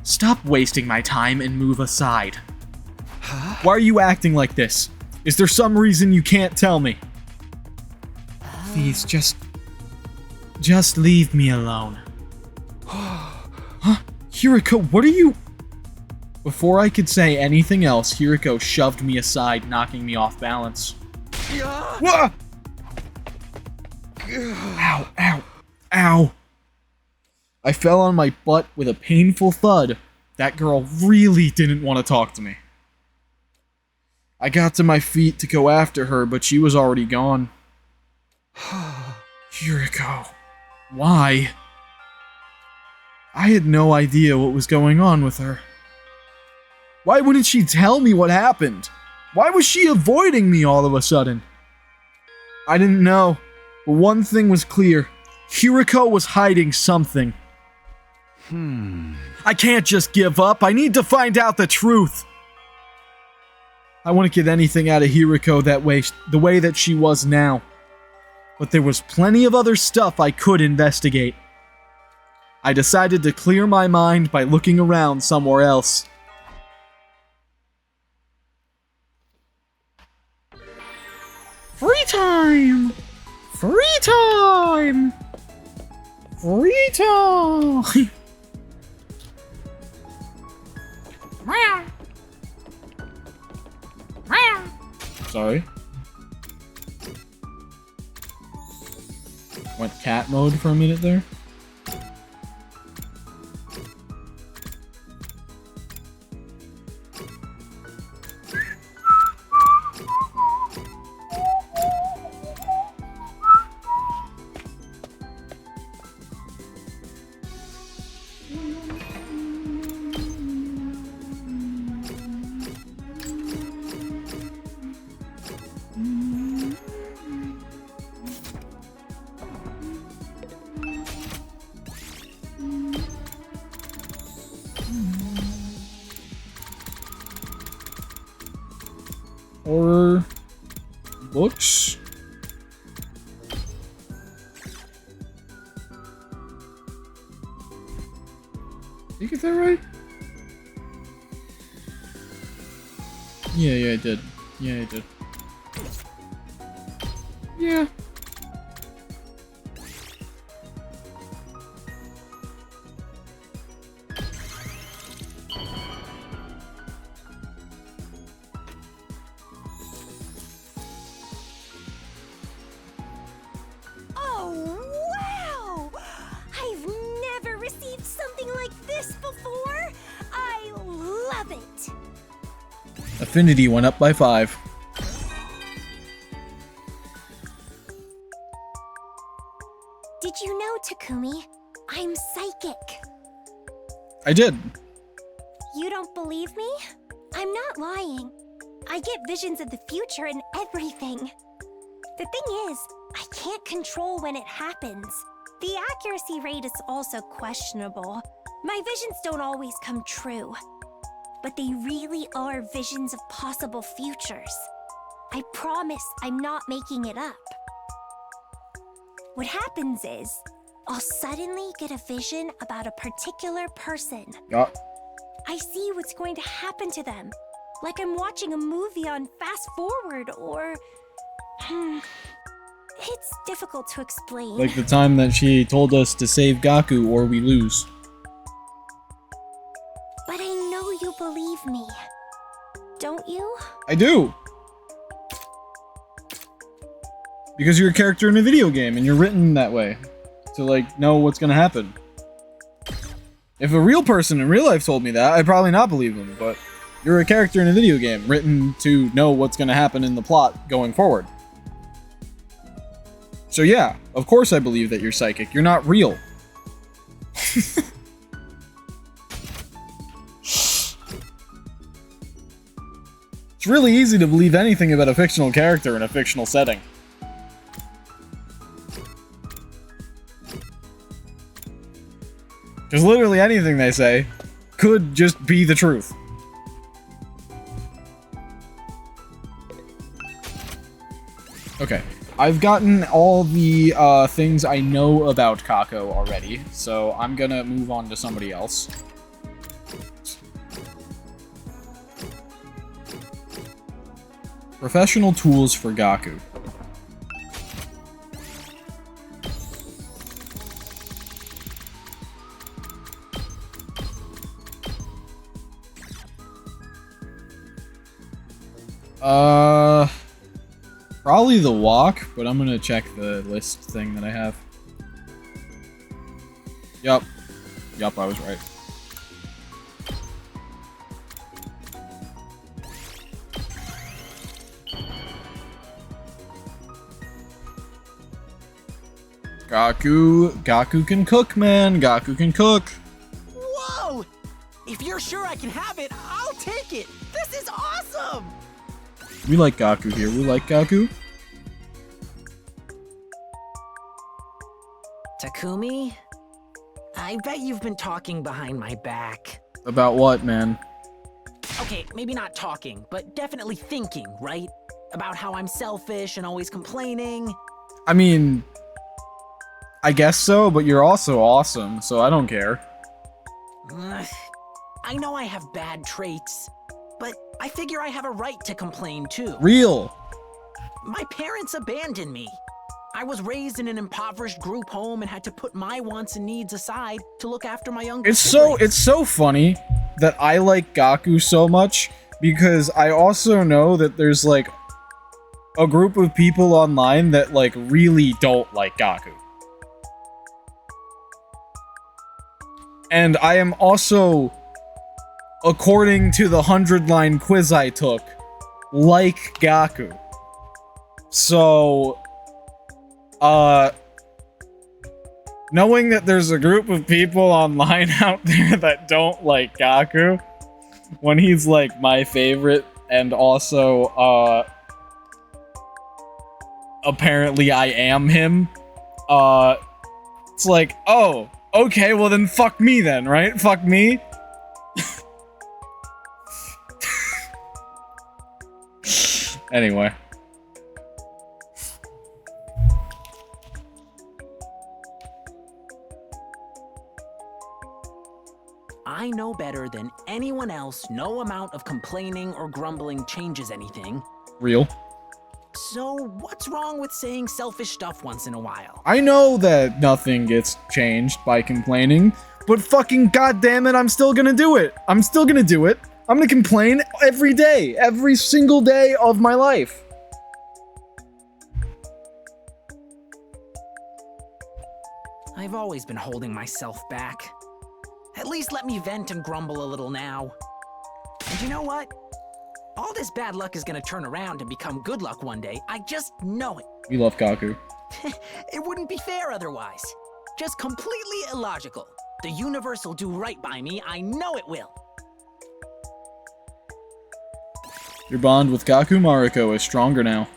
Stop wasting my time and move aside. Why are you acting like this? Is there some reason you can't tell me? Please, just leave me alone. Huh? Hiriko, what are you... Before I could say anything else, Hiriko shoved me aside, knocking me off balance. Ow, ow, ow. I fell on my butt with a painful thud. That girl really didn't want to talk to me. I got to my feet to go after her, but she was already gone. Hiriko. Why? I had no idea what was going on with her. Why wouldn't she tell me what happened? Why was she avoiding me all of a sudden? I didn't know, but one thing was clear. Hiriko was hiding something. I can't just give up. I need to find out the truth. I wouldn't get anything out of Hiriko that way, the way that she was now. But there was plenty of other stuff I could investigate. I decided to clear my mind by looking around somewhere else. Free time! Free time! Free time! Sorry. Went cat mode for a minute there. Horror books. Did you get that right? Yeah, I did. Yeah, I did. Yeah. Affinity went up by 5. Did you know, Takumi? I'm psychic. I did. You don't believe me? I'm not lying. I get visions of the future and everything. The thing is, I can't control when it happens. The accuracy rate is also questionable. My visions don't always come true. But they really are visions of possible futures. I promise I'm not making it up. What happens is, I'll suddenly get a vision about a particular person. Yeah. I see what's going to happen to them. Like I'm watching a movie on fast forward or... It's difficult to explain. Like the time that she told us to save Gaku or we lose. But I know you believe me. Don't you? I do! Because you're a character in a video game and you're written that way. To, like, know what's gonna happen. If a real person in real life told me that, I'd probably not believe them, but you're a character in a video game written to know what's gonna happen in the plot going forward. So yeah, of course I believe that you're psychic. You're not real. It's really easy to believe anything about a fictional character in a fictional setting. Because literally anything they say could just be the truth. Okay, I've gotten all the things I know about Kako already, so I'm gonna move on to somebody else. Professional tools for Gaku. Probably the walk, but I'm gonna check the list thing that I have. Yup, I was right. Gaku can cook, man. Gaku can cook. Whoa! If you're sure I can have it, I'll take it. This is awesome! We like Gaku here. We like Gaku. Takumi? I bet you've been talking behind my back. About what, man? Okay, maybe not talking, but definitely thinking, right? About how I'm selfish and always complaining. I mean, I guess so, but you're also awesome, so I don't care. Ugh. I know I have bad traits, but I figure I have a right to complain too. Real. My parents abandoned me. I was raised in an impoverished group home and had to put my wants and needs aside to look after my younger siblings. It's so funny that I like Gaku so much because I also know that there's like a group of people online that like really don't like Gaku. And I am also, according to the 100-line quiz I took, like Gaku. So, knowing that there's a group of people online out there that don't like Gaku, when he's like my favorite, and also, apparently I am him, it's like, oh, okay, well then fuck me then, right? Fuck me. Anyway. I know better than anyone else no amount of complaining or grumbling changes anything. Real. So what's wrong with saying selfish stuff once in a while? I know that nothing gets changed by complaining, but fucking goddammit, I'm still gonna do it. I'm still gonna do it. I'm gonna complain every day, every single day of my life. I've always been holding myself back. At least let me vent and grumble a little now. And you know what? All this bad luck is gonna turn around and become good luck one day. I just know it. We love Gaku. It wouldn't be fair otherwise. Just completely illogical. The universe will do right by me. I know it will. Your bond with Gaku Mariko is stronger now.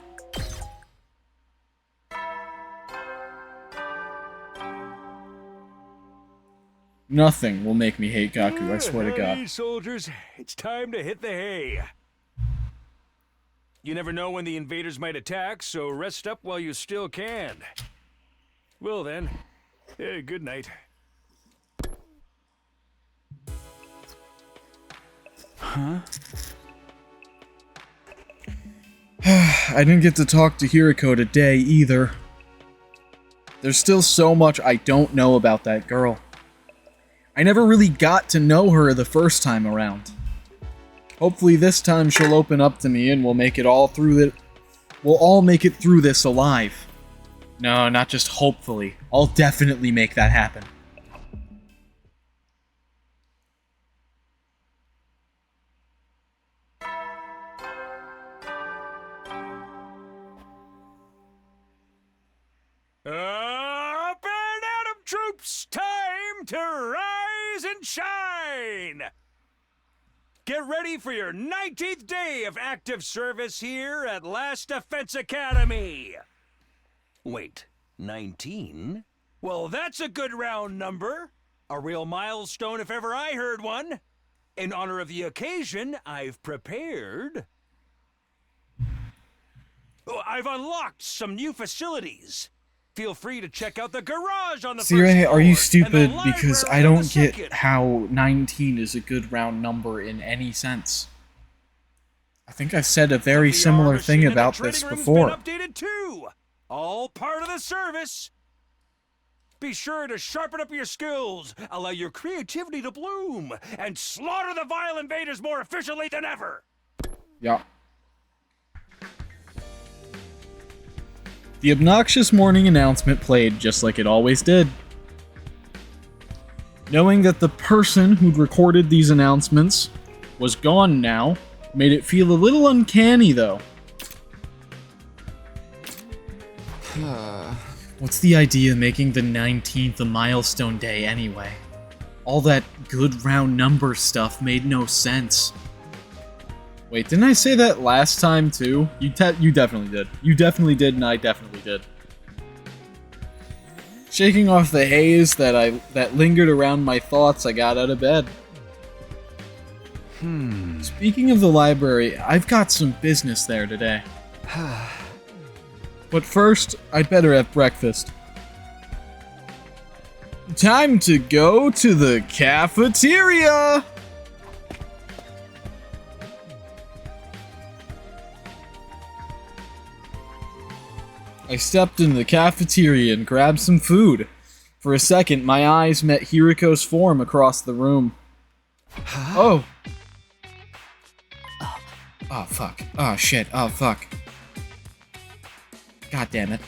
Nothing will make me hate Gaku, I swear to God. Hey, soldiers, it's time to hit the hay. You never know when the invaders might attack, so rest up while you still can. Well then, good night. Huh? I didn't get to talk to Hiriko today either. There's still so much I don't know about that girl. I never really got to know her the first time around. Hopefully this time she'll open up to me and we'll make it all through it. We'll all make it through this alive. No, not just hopefully. I'll definitely make that happen. Up and Atom troops, time to rise and shine! Get ready for your 19th day of active service here at Last Defense Academy! Wait, 19? Well, that's a good round number. A real milestone if ever I heard one. In honor of the occasion, I've prepared... I've unlocked some new facilities. Feel free to check out the garage on the See, first Ray, floor are you and the stupid? Because I library on don't the get second. how 19 is a good round number in any sense. I think I've said a very The similar armor thing machine in the about this training room's before. been updated too. All part of the service. Be sure to sharpen up your skills, allow your creativity to bloom, and slaughter the vile invaders more efficiently than ever. Yeah. The obnoxious morning announcement played just like it always did. Knowing that the person who'd recorded these announcements was gone now made it feel a little uncanny, though. What's the idea of making the 19th a milestone day anyway? All that good round number stuff made no sense. Wait, didn't I say that last time too? You definitely did. You definitely did, and I definitely did. Shaking off the haze that lingered around my thoughts, I got out of bed. Speaking of the library, I've got some business there today. But first, I'd better have breakfast. Time to go to the cafeteria! I stepped into the cafeteria and grabbed some food. For a second, my eyes met Hiriko's form across the room. Oh. Oh, fuck. Oh, shit. Oh, fuck. God damn it.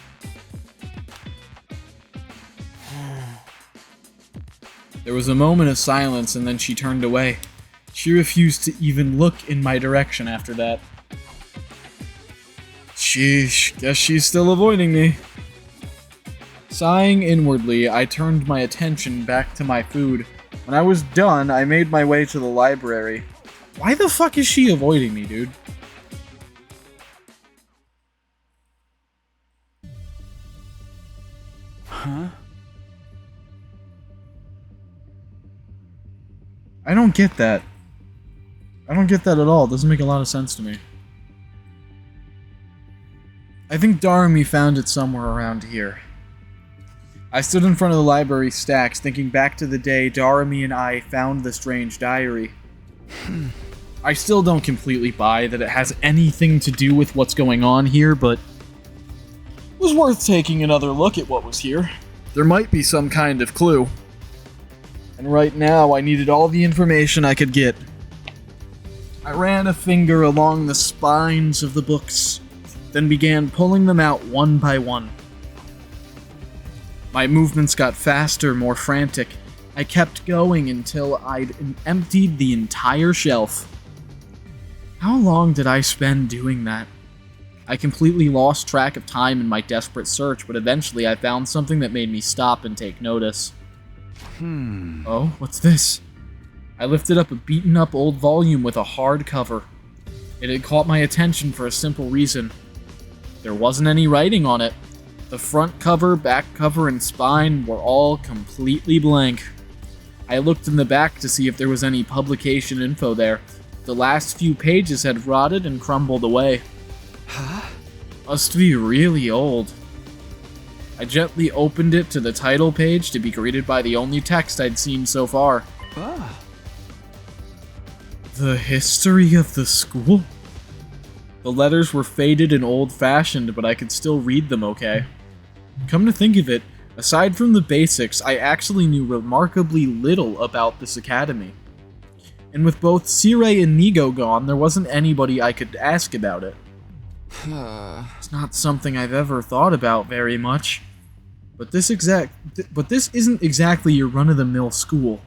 There was a moment of silence and then she turned away. She refused to even look in my direction after that. Sheesh, guess she's still avoiding me. Sighing inwardly, I turned my attention back to my food. When I was done, I made my way to the library. Why the fuck is she avoiding me, dude? Huh? I don't get that. I don't get that at all. It doesn't make a lot of sense to me. I think Darumi found it somewhere around here. I stood in front of the library stacks, thinking back to the day Darumi and I found the strange diary. I still don't completely buy that it has anything to do with what's going on here, but it was worth taking another look at what was here. There might be some kind of clue. And right now, I needed all the information I could get. I ran a finger along the spines of the books, then began pulling them out one by one. My movements got faster, more frantic. I kept going until I'd emptied the entire shelf. How long did I spend doing that? I completely lost track of time in my desperate search, but eventually I found something that made me stop and take notice. Oh, what's this? I lifted up a beaten-up old volume with a hard cover. It had caught my attention for a simple reason. There wasn't any writing on it. The front cover, back cover, and spine were all completely blank. I looked in the back to see if there was any publication info there. The last few pages had rotted and crumbled away. Huh? Must be really old. I gently opened it to the title page to be greeted by the only text I'd seen so far. Ah. The history of the school? The letters were faded and old-fashioned, but I could still read them okay. Come to think of it, aside from the basics, I actually knew remarkably little about this academy. And with both Sirei and Nigo gone, there wasn't anybody I could ask about it. It's not something I've ever thought about very much. But this isn't exactly your run-of-the-mill school.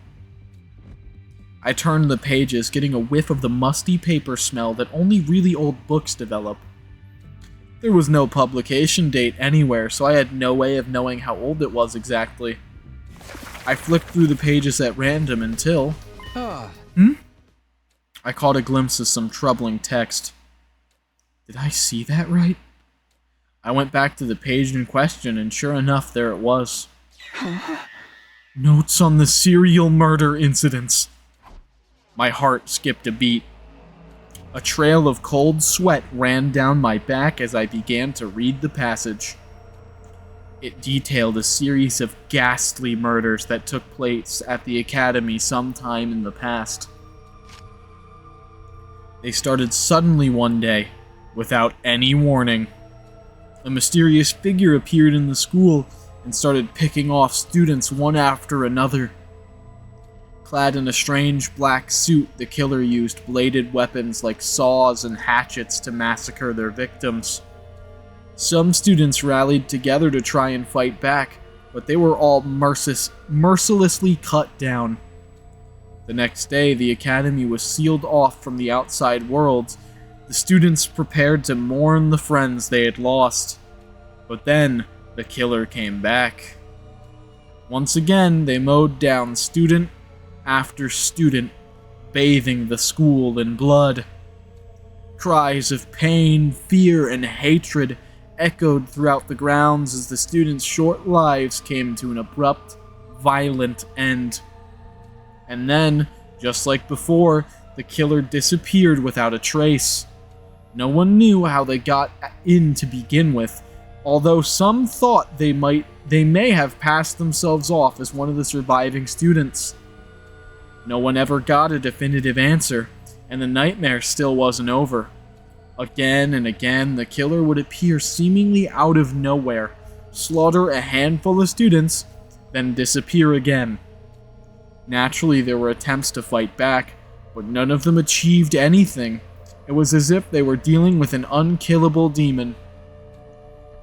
I turned the pages, getting a whiff of the musty paper smell that only really old books develop. There was no publication date anywhere, so I had no way of knowing how old it was exactly. I flipped through the pages at random until... I caught a glimpse of some troubling text. Did I see that right? I went back to the page in question, and sure enough, there it was. Notes on the serial murder incidents. My heart skipped a beat. A trail of cold sweat ran down my back as I began to read the passage. It detailed a series of ghastly murders that took place at the academy sometime in the past. They started suddenly one day, without any warning. A mysterious figure appeared in the school and started picking off students one after another. Clad in a strange black suit, the killer used bladed weapons like saws and hatchets to massacre their victims. Some students rallied together to try and fight back, but they were all mercilessly cut down. The next day, the academy was sealed off from the outside world. The students prepared to mourn the friends they had lost. But then, the killer came back. Once again, they mowed down student after student, bathing the school in blood. Cries of pain, fear, and hatred echoed throughout the grounds as the students' short lives came to an abrupt, violent end. And then, just like before, the killer disappeared without a trace. No one knew how they got in to begin with, although some thought they may have passed themselves off as one of the surviving students. No one ever got a definitive answer, and the nightmare still wasn't over. Again and again, the killer would appear seemingly out of nowhere, slaughter a handful of students, then disappear again. Naturally, there were attempts to fight back, but none of them achieved anything. It was as if they were dealing with an unkillable demon.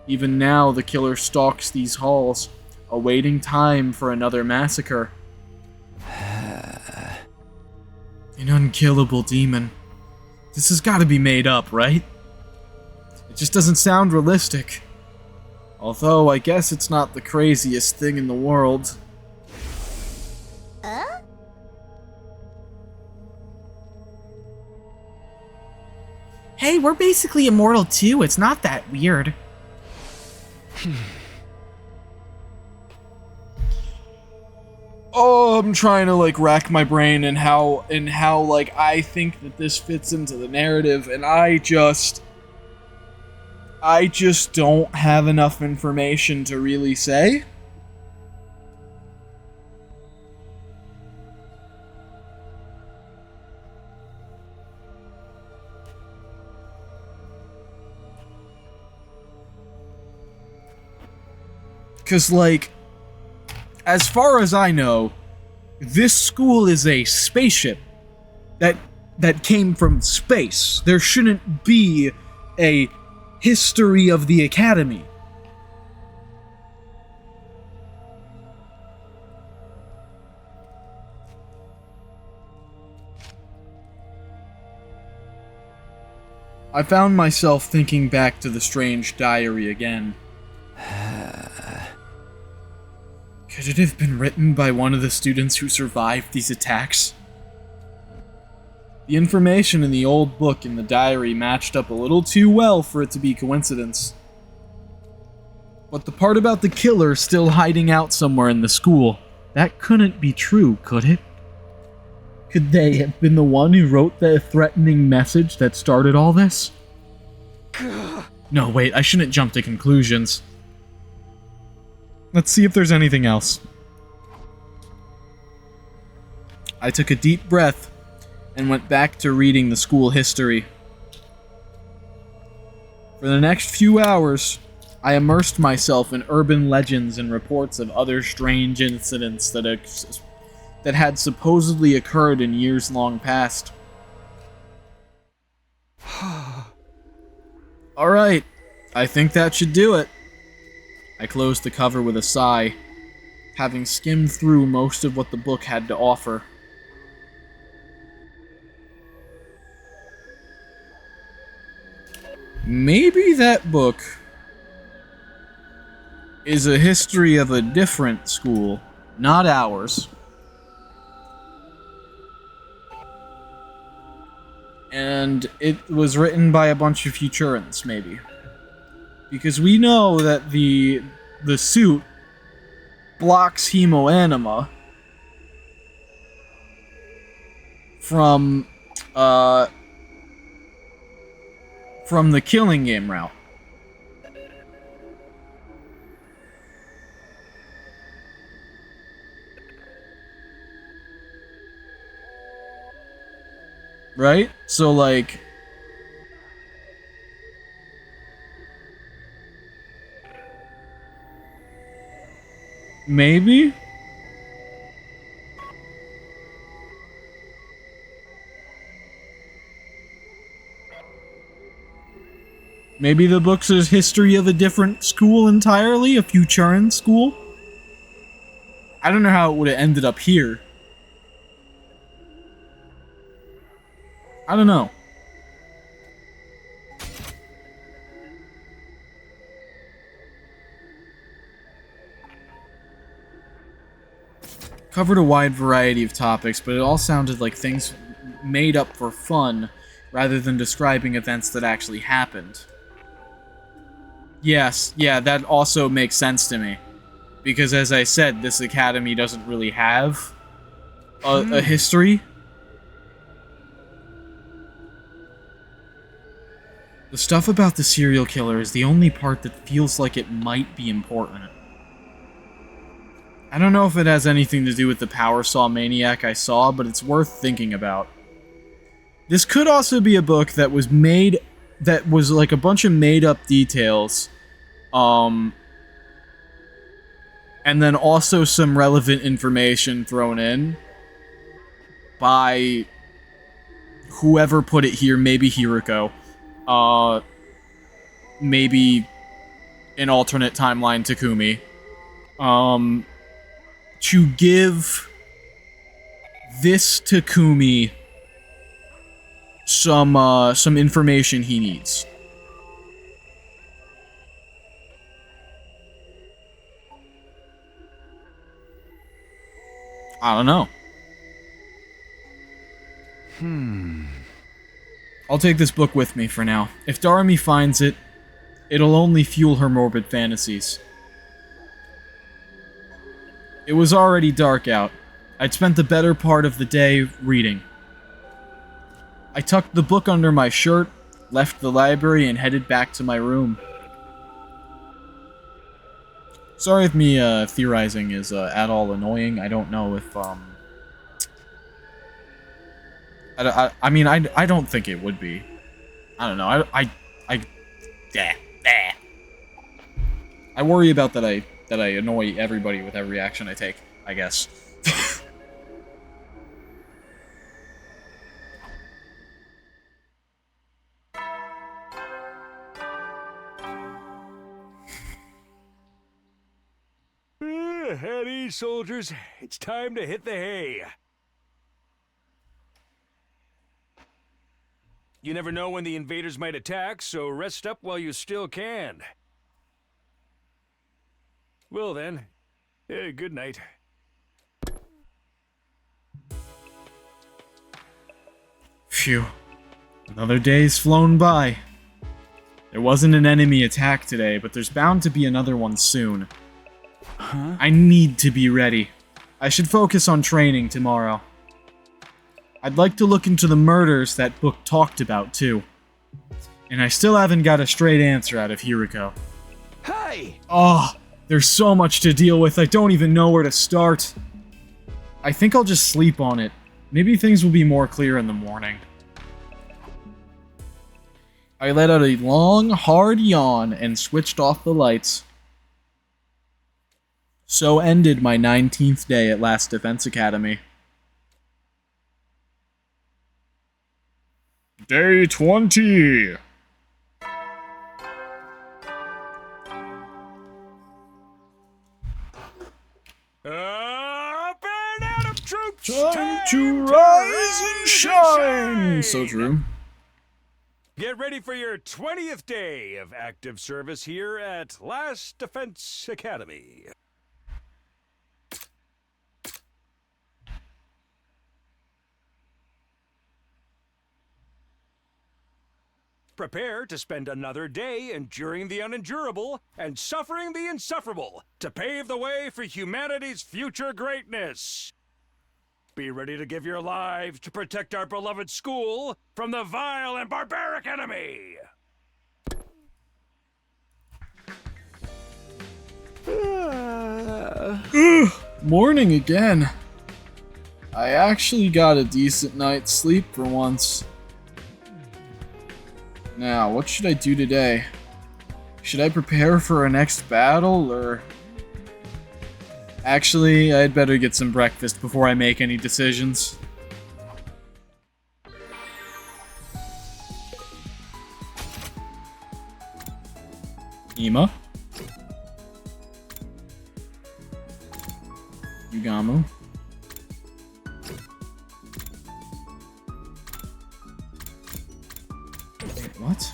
Even now, the killer stalks these halls, awaiting time for another massacre. An unkillable demon. This has got to be made up, right? It just doesn't sound realistic. Although, I guess it's not the craziest thing in the world. Hey, we're basically immortal too. It's not that weird. Oh, I'm trying to rack my brain and how I think that this fits into the narrative, and I just don't have enough information to really say. Because, as far as I know, this school is a spaceship that came from space. There shouldn't be a history of the Academy. I found myself thinking back to the strange diary again. Could it have been written by one of the students who survived these attacks? The information in the old book in the diary matched up a little too well for it to be coincidence. But the part about the killer still hiding out somewhere in the school, that couldn't be true, could it? Could they have been the one who wrote the threatening message that started all this? No, wait, I shouldn't jump to conclusions. Let's see if there's anything else. I took a deep breath and went back to reading the school history. For the next few hours, I immersed myself in urban legends and reports of other strange incidents that had supposedly occurred in years long past. Alright, I think that should do it. I closed the cover with a sigh, having skimmed through most of what the book had to offer. Maybe that book is a history of a different school, not ours. And it was written by a bunch of Futurans, maybe. Because we know that the suit blocks hemoanima from the killing game route. Right? So, maybe? Maybe the book's a history of a different school entirely? A Futuran school? I don't know how it would have ended up here. I don't know. Covered a wide variety of topics, but it all sounded like things made up for fun, rather than describing events that actually happened. Yes, yeah, that also makes sense to me. Because as I said, this academy doesn't really have a history. The stuff about the serial killer is the only part that feels like it might be important. I don't know if it has anything to do with the Power Saw Maniac I saw, but it's worth thinking about. This could also be a book that was made, that was like a bunch of made-up details, and then also some relevant information thrown in by whoever put it here, maybe Hiroko. Maybe an alternate timeline Takumi. To give this Takumi some information he needs. I don't know. I'll take this book with me for now. If Darumi finds it, it'll only fuel her morbid fantasies. It was already dark out. I'd spent the better part of the day reading. I tucked the book under my shirt, left the library, and headed back to my room. Sorry if me theorizing is at all annoying. I don't know if I mean, I don't think it would be. I don't know. I worry about that I annoy everybody with every action I take, I guess. At ease, soldiers. It's time to hit the hay. You never know when the invaders might attack, so rest up while you still can. Well then, good night. Phew. Another day's flown by. There wasn't an enemy attack today, but there's bound to be another one soon. Huh? I need to be ready. I should focus on training tomorrow. I'd like to look into the murders that book talked about, too. And I still haven't got a straight answer out of Hiroko. Hey! Oh, there's so much to deal with, I don't even know where to start. I think I'll just sleep on it. Maybe things will be more clear in the morning. I let out a long, hard yawn and switched off the lights. So ended my 19th day at Last Defense Academy. Day 20! Up and out of troops! Time to rise and shine! So true. Get ready for your 20th day of active service here at Last Defense Academy. Prepare to spend another day enduring the unendurable and suffering the insufferable to pave the way for humanity's future greatness. Be ready to give your lives to protect our beloved school from the vile and barbaric enemy. Morning again. I actually got a decent night's sleep for once. Now, what should I do today? Should I prepare for our next battle, or... Actually, I'd better get some breakfast before I make any decisions. Ima? Yugamu? Wait, what?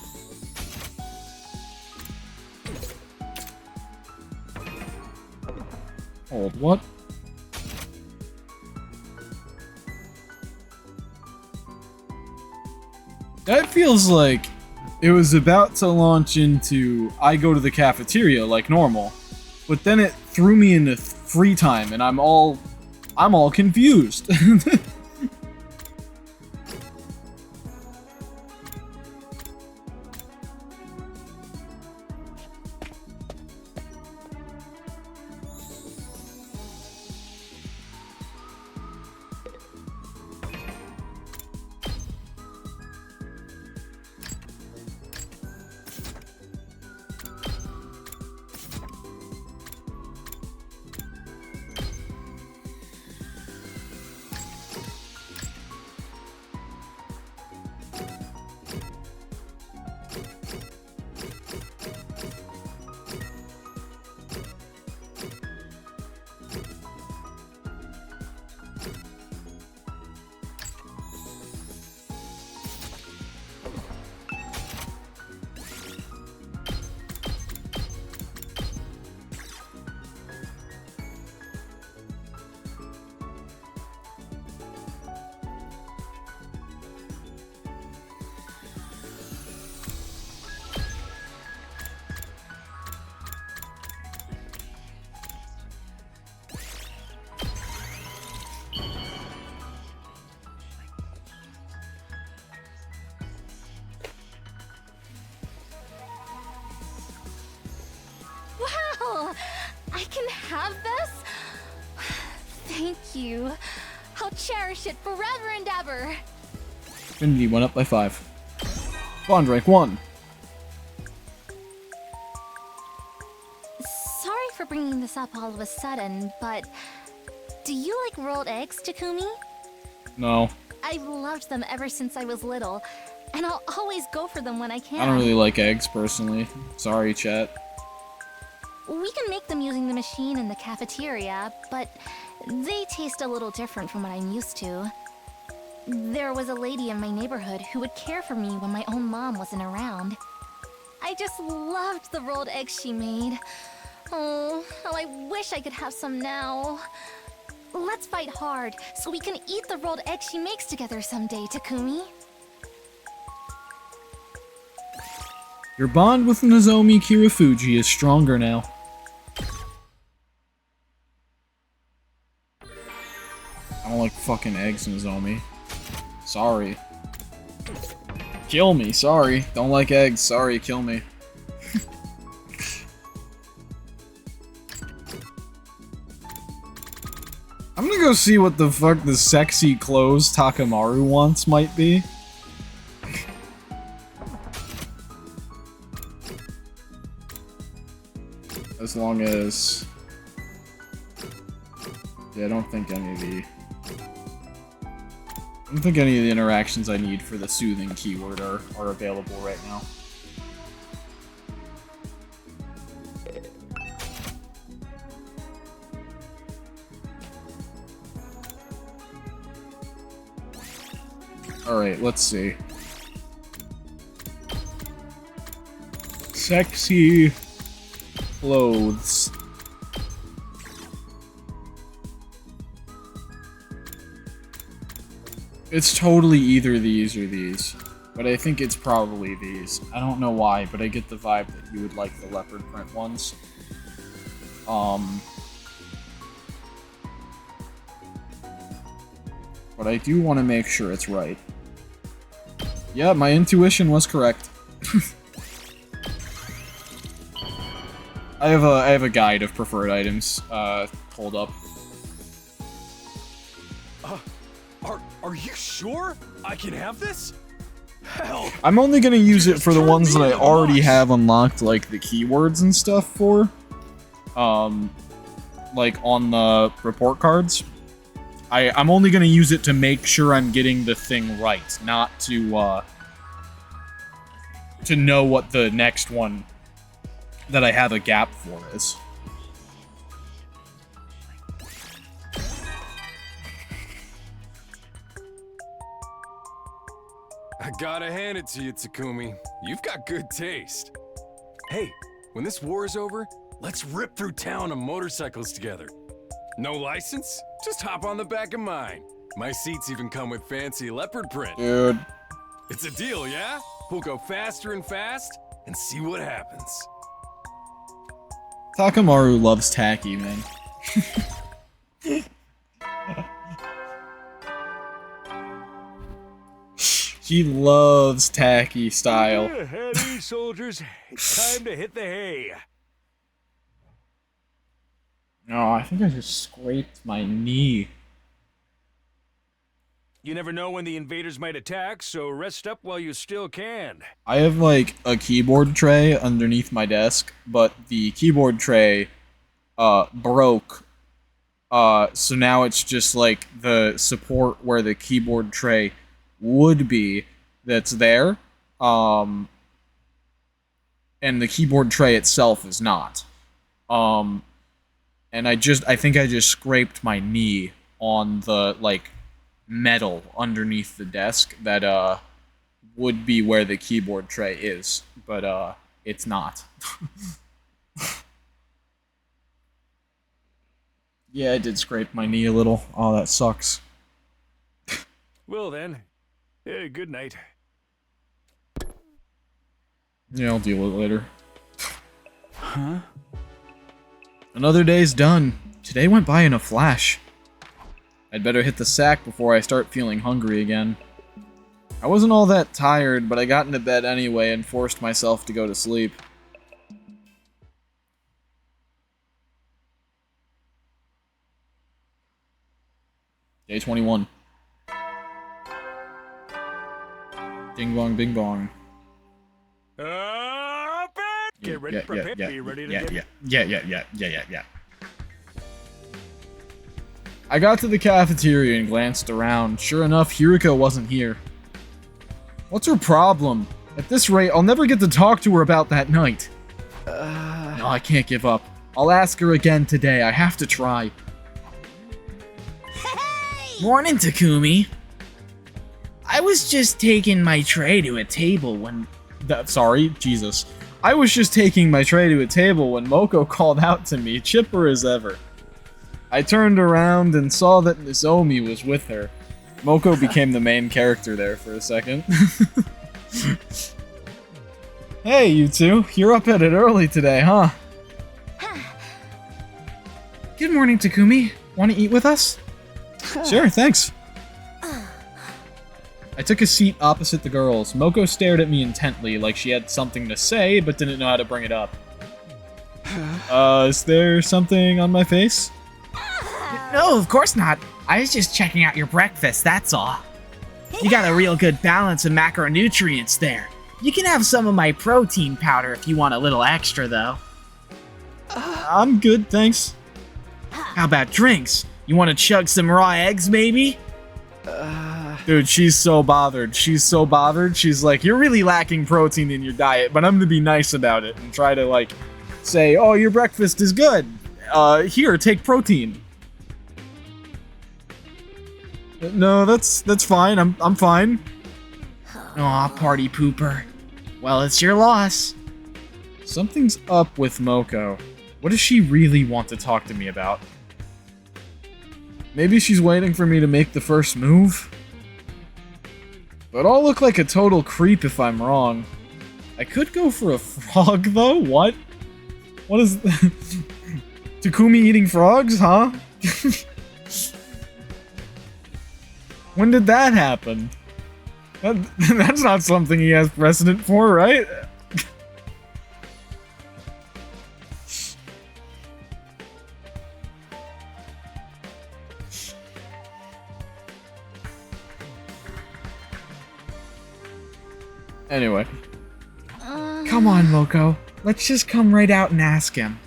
Hold, what? That feels like it was about to launch into I go to the cafeteria like normal, but then it threw me into free time, and I'm all confused. Wow! I can have this? Thank you. I'll cherish it forever and ever. Affinity went up by 5. Bond rank 1. Sorry for bringing this up all of a sudden, but do you like rolled eggs, Takumi? No, I've loved them ever since I was little, and I'll always go for them when I can. I don't really like eggs personally. Sorry, chat. We can make them using the machine in the cafeteria, but they taste a little different from what I'm used to. There was a lady in my neighborhood who would care for me when my own mom wasn't around. I just loved the rolled eggs she made. Oh, how I wish I could have some now. Let's fight hard so we can eat the rolled eggs she makes together someday, Takumi. Your bond with Nozomi Kirifuji is stronger now. I don't like fucking eggs, Nozomi. Sorry. Kill me, sorry. Don't like eggs, sorry, kill me. I'm gonna go see what the fuck the sexy clothes Takamaru wants might be. As long as... yeah, I don't think any of the interactions I need for the soothing keyword are available right now. Alright, let's see. Sexy clothes. It's totally either these or these, but I think it's probably these. I don't know why, but I get the vibe that you would like the leopard print ones. But I do want to make sure it's right. Yeah, my intuition was correct. I have a guide of preferred items pulled up. Are you sure I can have this? Hell, I'm only gonna use it for the ones that I already have unlocked, like the keywords and stuff for. Like on the report cards. I'm only gonna use it to make sure I'm getting the thing right, not to know what the next one that I have a gap for is. I gotta hand it to you, Takumi. You've got good taste. Hey, when this war is over, let's rip through town on motorcycles together. No license? Just hop on the back of mine. My seats even come with fancy leopard print. Dude, It's a deal, yeah? We'll go faster and fast and see what happens. Takamaru loves tacky, man. He loves tacky style. Heady, soldiers. It's time to hit the hay. No, I think I just scraped my knee. You never know when the invaders might attack, so rest up while you still can. I have like a keyboard tray underneath my desk, but the keyboard tray broke. So now it's just like the support where the keyboard tray would be that's there. And the keyboard tray itself is not. And I think I just scraped my knee on the like metal underneath the desk that would be where the keyboard tray is, but it's not. Yeah, I did scrape my knee a little. Oh, that sucks. Well then, good night. Yeah, I'll deal with it later. Huh? Another day's done. Today went by in a flash. I'd better hit the sack before I start feeling hungry again. I wasn't all that tired, but I got into bed anyway and forced myself to go to sleep. Day 21. Ding bong, bing bong. Get ready, prepare, be ready to get... Yeah. I got to the cafeteria and glanced around. Sure enough, Hiriko wasn't here. What's her problem? At this rate, I'll never get to talk to her about that night. No, I can't give up. I'll ask her again today. I have to try. Morning, Takumi. I was just taking my tray to a table when... Sorry, Jesus. I was just taking my tray to a table when Moko called out to me, chipper as ever. I turned around and saw that Nozomi was with her. Moko became the main character there for a second. Hey, you two. You're up at it early today, huh? Good morning, Takumi. Want to eat with us? Sure, thanks. I took a seat opposite the girls. Moko stared at me intently, like she had something to say, but didn't know how to bring it up. Is there something on my face? No, of course not. I was just checking out your breakfast, that's all. You got a real good balance of macronutrients there. You can have some of my protein powder if you want a little extra, though. I'm good, thanks. How about drinks? You want to chug some raw eggs, maybe? Dude, she's so bothered. She's so bothered. She's like, you're really lacking protein in your diet, but I'm gonna be nice about it and try to, like, say, oh, your breakfast is good. Here, take protein. No, that's fine. I'm fine. Aw, party pooper. Well, it's your loss. Something's up with Moko. What does she really want to talk to me about? Maybe she's waiting for me to make the first move? But I'll look like a total creep if I'm wrong. I could go for a frog, though? What? What is... Takumi eating frogs, huh? When did that happen? That's not something he has precedent for, right? Anyway. Come on, Moko. Let's just come right out and ask him.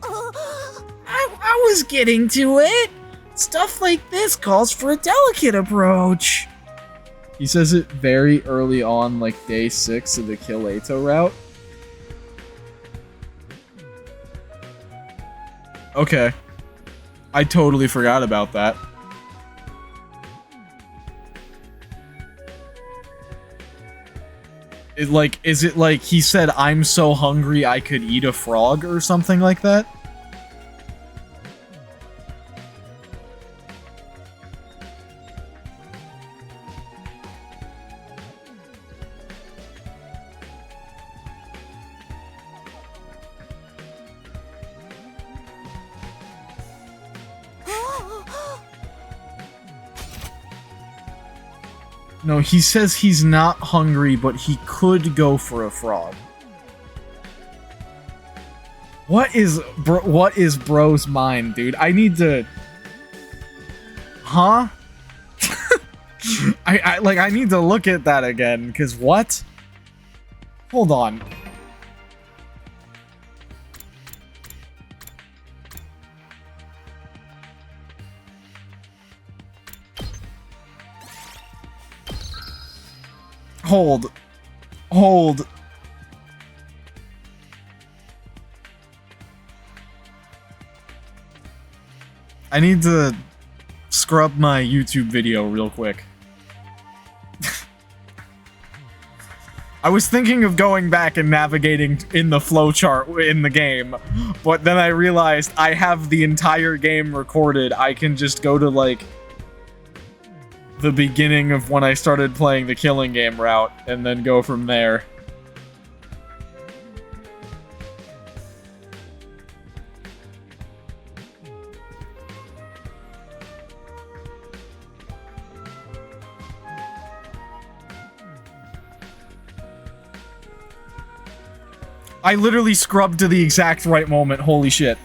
I was getting to it. Stuff like this calls for a delicate approach. He says it very early on, like day 6 of the Kill Eito route. Okay. I totally forgot about that. Is it like he said, I'm so hungry I could eat a frog or something like that? No, he says he's not hungry, but he could go for a frog. What is bro's mind, dude? I need to... Huh? I need to look at that again, because what? Hold on. Hold. I need to scrub my YouTube video real quick. I was thinking of going back and navigating in the flowchart in the game, but then I realized I have the entire game recorded. I can just go to, like, the beginning of when I started playing the killing game route, and then go from there. I literally scrubbed to the exact right moment, holy shit.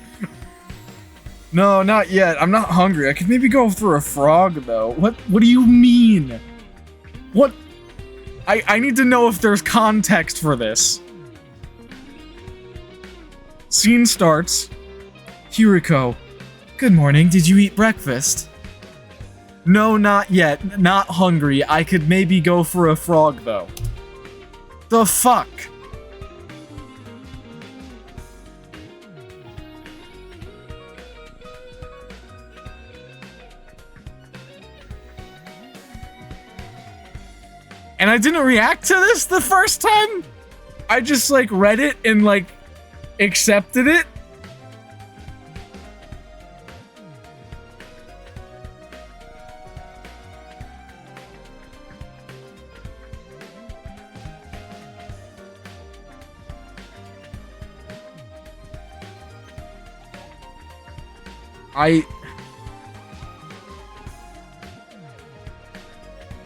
No, not yet. I'm not hungry. I could maybe go for a frog, though. What do you mean? What? I need to know if there's context for this. Scene starts. Hiriko. Good morning. Did you eat breakfast? No, not yet. Not hungry. I could maybe go for a frog, though. The fuck? And I didn't react to this the first time? I just, like, read it and, like, accepted it?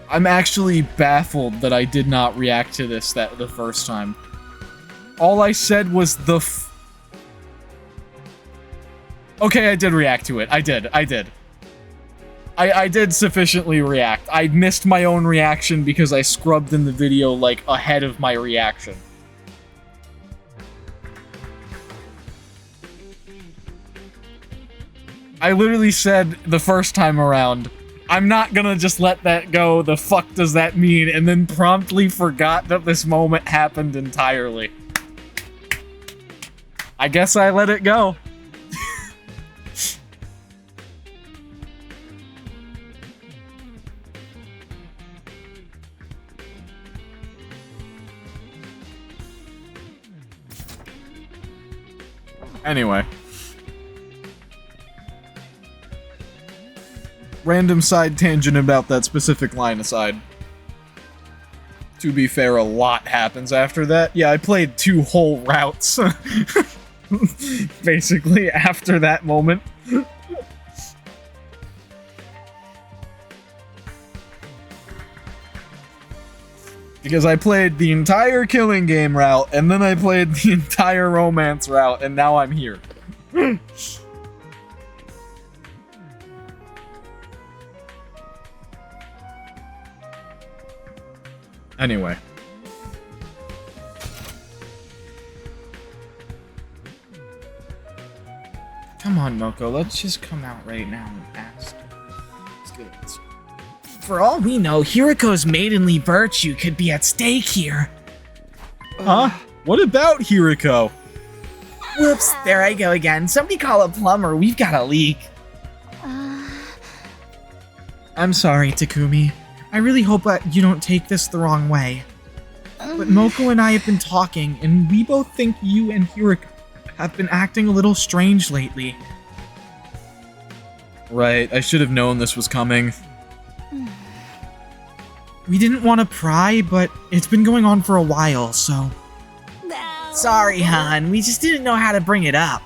I'm actually baffled that I did not react to this the first time. All I said was okay, I did react to it. I did. I did sufficiently react. I missed my own reaction because I scrubbed in the video, like, ahead of my reaction. I literally said the first time around, I'm not gonna just let that go, the fuck does that mean, and then promptly forgot that this moment happened entirely. I guess I let it go. Anyway. Random side tangent about that specific line aside. To be fair, a lot happens after that. Yeah, I played 2 whole routes. Basically, after that moment. Because I played the entire killing game route, and then I played the entire romance route, and now I'm here. Anyway. Come on, Moko, let's just come out right now and ask. Let's get it. For all we know, Hiriko's maidenly virtue could be at stake here. Huh? What about Hiriko? Whoops, there I go again. Somebody call a plumber, we've got a leak. I'm sorry, Takumi. I really hope that you don't take this the wrong way. But Moko and I have been talking, and we both think you and Hiriko have been acting a little strange lately. Right, I should have known this was coming. We didn't want to pry, but it's been going on for a while, so... Sorry, hon. We just didn't know how to bring it up.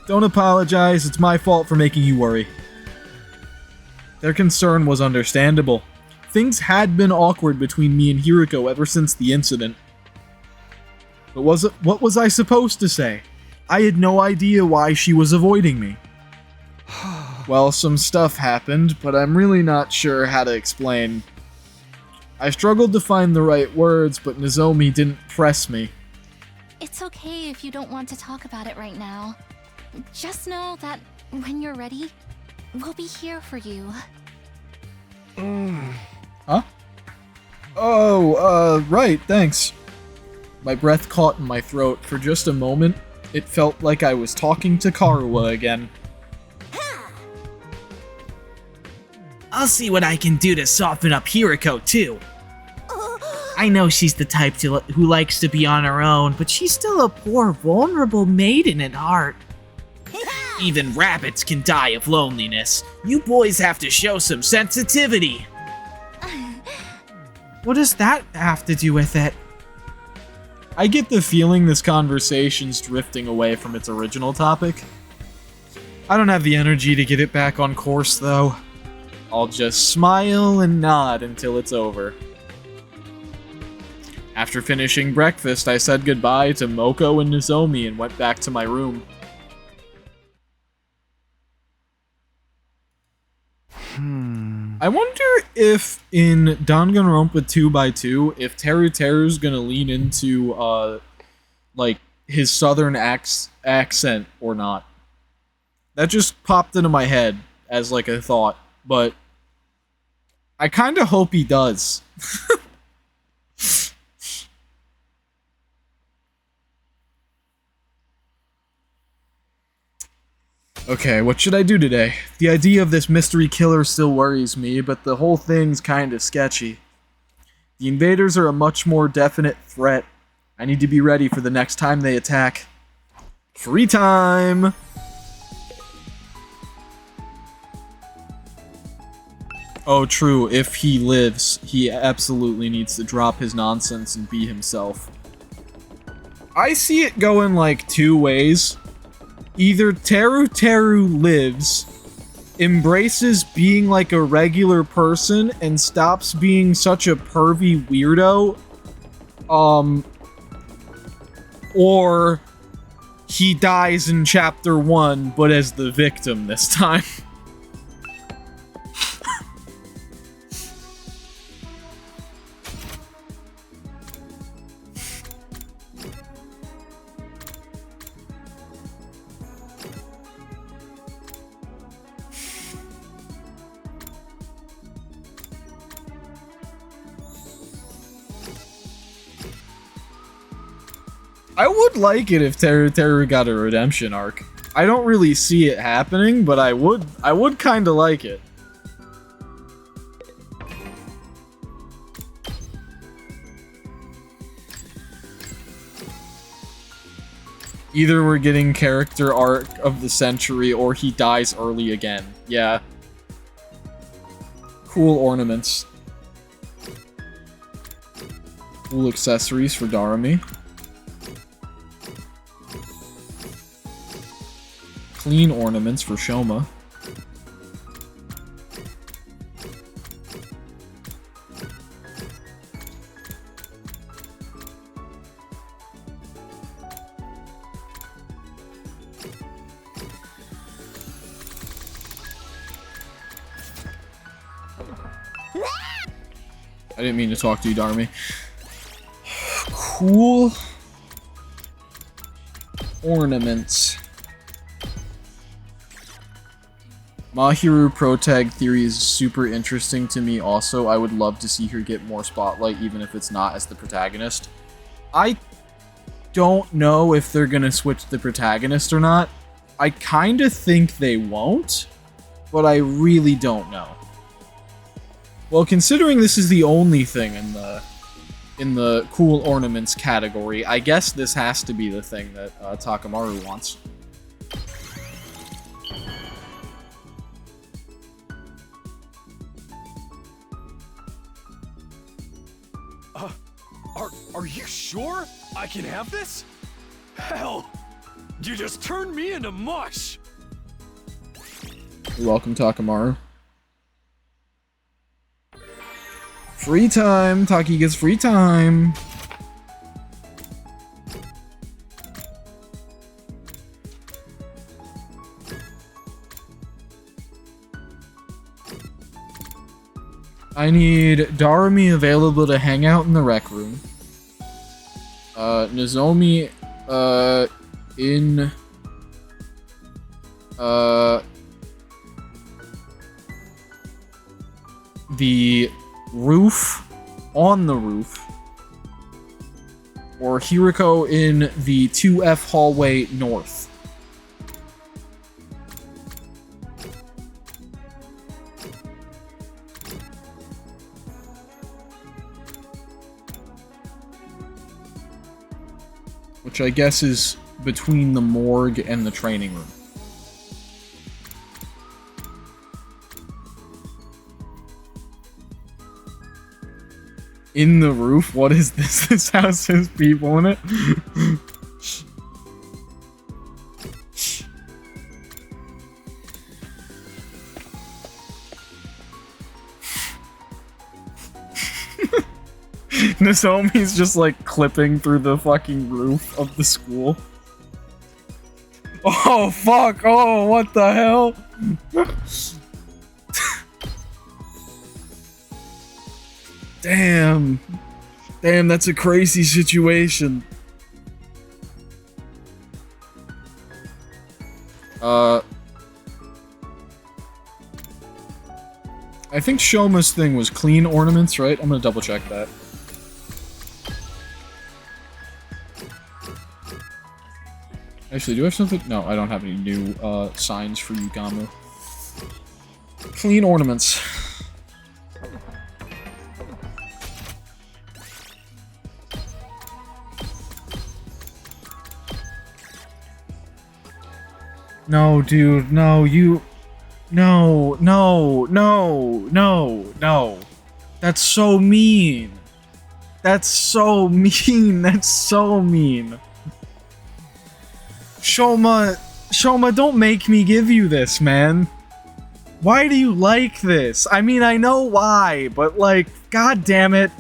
Don't apologize. It's my fault for making you worry. Their concern was understandable. things had been awkward between me and Hiriko ever since the incident. But what was I supposed to say? I had no idea why she was avoiding me. Well, some stuff happened, but I'm really not sure how to explain. I struggled to find the right words, but Nozomi didn't press me. It's okay if you don't want to talk about it right now. Just know that when you're ready, we'll be here for you. Huh? Oh, right, thanks. My breath caught in my throat. For just a moment, it felt like I was talking to Karuwa again. I'll see what I can do to soften up Hiriko, too. I know she's the type who likes to be on her own, but she's still a poor, vulnerable maiden at heart. Even rabbits can die of loneliness. You boys have to show some sensitivity. What does that have to do with it? I get the feeling this conversation's drifting away from its original topic. I don't have the energy to get it back on course, though. I'll just smile and nod until it's over. After finishing breakfast, I said goodbye to Moko and Nozomi and went back to my room. I wonder if in Danganronpa 2x2, if Teru's gonna lean into, like, his southern accent or not. That just popped into my head as, like, a thought, but I kinda hope he does. Okay, what should I do today? The idea of this mystery killer still worries me, but the whole thing's kinda sketchy. The invaders are a much more definite threat. I need to be ready for the next time they attack. Free time! Oh, true, if he lives, he absolutely needs to drop his nonsense and be himself. I see it going like two ways. Either Teru lives, embraces being like a regular person, and stops being such a pervy weirdo, or he dies in chapter 1, but as the victim this time. I would like it if Teru got a redemption arc. I don't really see it happening, but I would kind of like it. Either we're getting character arc of the century or he dies early again. Yeah. Cool ornaments. Cool accessories for Darumi. Clean ornaments for Shoma. I didn't mean to talk to you, Darumi. Cool ornaments. Mahiru protag theory is super interesting to me also. I would love to see her get more spotlight, even if it's not as the protagonist. I don't know if they're gonna switch the protagonist or not. I kinda think they won't, but I really don't know. Well, considering this is the only thing in the cool ornaments category, I guess this has to be the thing that Takamaru wants. Are you sure I can have this? Hell, you just turned me into mush! You're welcome, Takamaru. Free time. Taki gets free time. I need Darumi available to hang out in the rec room. Nozomi, in... the roof, on the roof, or Hiriko in the 2F hallway north. Which I guess is between the morgue and the training room. In the roof? What is this? This house has people in it? Nozomi's just like clipping through the fucking roof of the school. Oh fuck! Oh, what the hell? Damn. Damn, that's a crazy situation. I think Shoma's thing was clean ornaments, right? I'm gonna double check that. Actually, do I have something? No, I don't have any new signs for Yugamu. Clean ornaments. No, dude, no, you... No, no, no, no, no. That's so mean. That's so mean. That's so mean. Shoma, don't make me give you this, man. Why do you like this? I mean, I know why, but like, god damn it.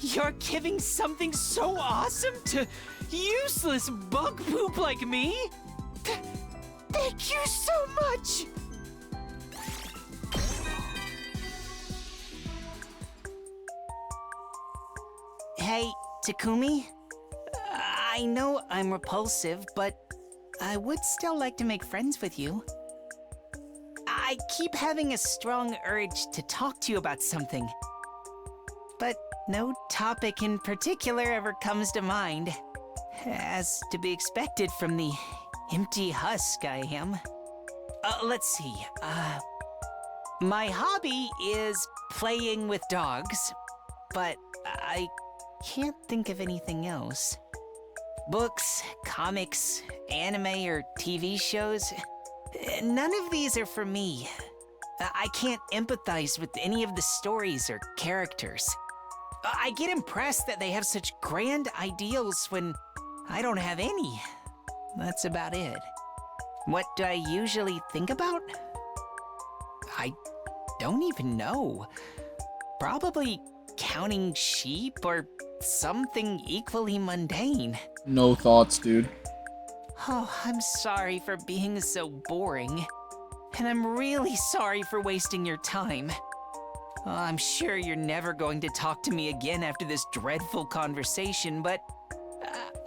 You're giving something so awesome to useless bug poop like me? Thank you so much! Hey, Takumi? I know I'm repulsive, but I would still like to make friends with you. I keep having a strong urge to talk to you about something. But no topic in particular ever comes to mind. As to be expected from the empty husk I am. Let's see. My hobby is playing with dogs, but I can't think of anything else. Books, comics, anime, or TV shows, none of these are for me. I can't empathize with any of the stories or characters. I get impressed that they have such grand ideals when I don't have any. That's about it. What do I usually think about? I don't even know. Probably counting sheep or something equally mundane. No thoughts, dude. Oh, I'm sorry for being so boring. And I'm really sorry for wasting your time. Oh, I'm sure you're never going to talk to me again after this dreadful conversation, but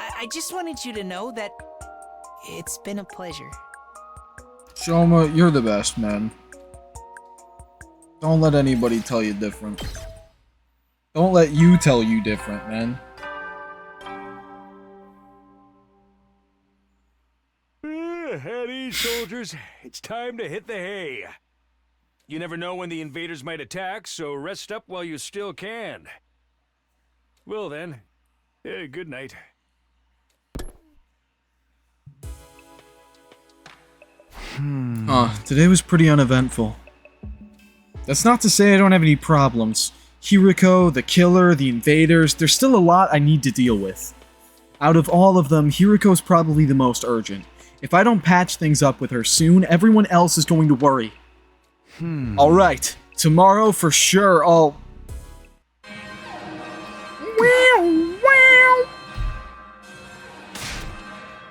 I just wanted you to know that it's been a pleasure. Shoma, you're the best, man. Don't let anybody tell you different. Don't let you tell you different, man. At ease, soldiers. It's time to hit the hay. You never know when the invaders might attack, so rest up while you still can. Well then, good night. Today was pretty uneventful. That's not to say I don't have any problems. Hiriko, the killer, the invaders, there's still a lot I need to deal with. Out of all of them, Hiriko's probably the most urgent. If I don't patch things up with her soon, everyone else is going to worry. Alright, tomorrow for sure I'll...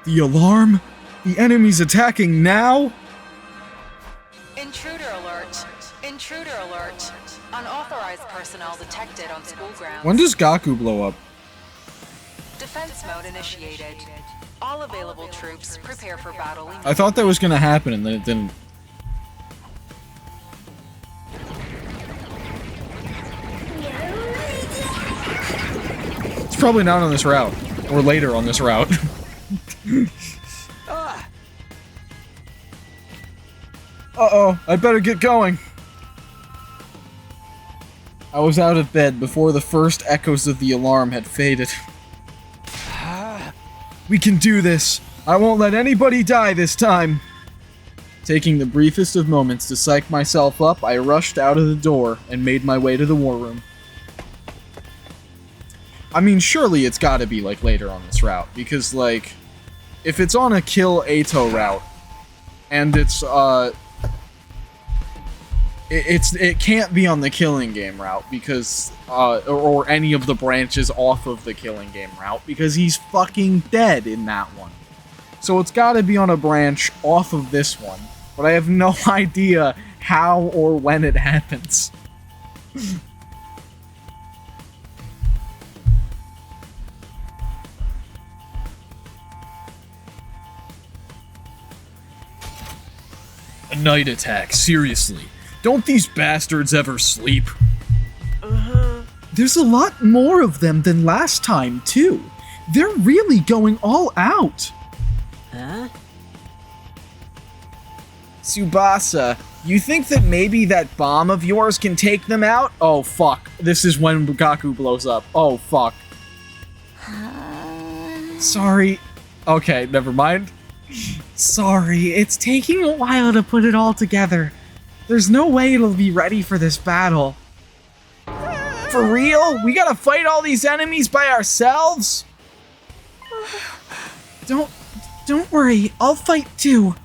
The alarm? The enemy's attacking now? Intruder alert. Intruder alert. Unauthorized personnel detected on school grounds. When does Gaku blow up? Defense mode initiated. All available troops prepare for battle. I thought that was gonna happen and then it didn't. It's probably not on this route. Or later on this route. Uh-oh, I better get going. I was out of bed before the first echoes of the alarm had faded. We can do this. I won't let anybody die this time. Taking the briefest of moments to psych myself up, I rushed out of the door and made my way to the war room. I mean, surely it's gotta be, like, later on this route, because, like, if it's on a kill Eito route, and it can't be on the killing game route, because, or any of the branches off of the killing game route, because he's fucking dead in that one. So it's gotta be on a branch off of this one, but I have no idea how or when it happens. A night attack, seriously. Don't these bastards ever sleep? There's a lot more of them than last time, too. They're really going all out. Huh? Tsubasa, you think that maybe that bomb of yours can take them out? Oh, fuck. This is when Gaku blows up. Oh, fuck. Sorry. Okay, never mind. Sorry, it's taking a while to put it all together. There's no way it'll be ready for this battle. For real? We gotta fight all these enemies by ourselves? Don't worry, I'll fight too.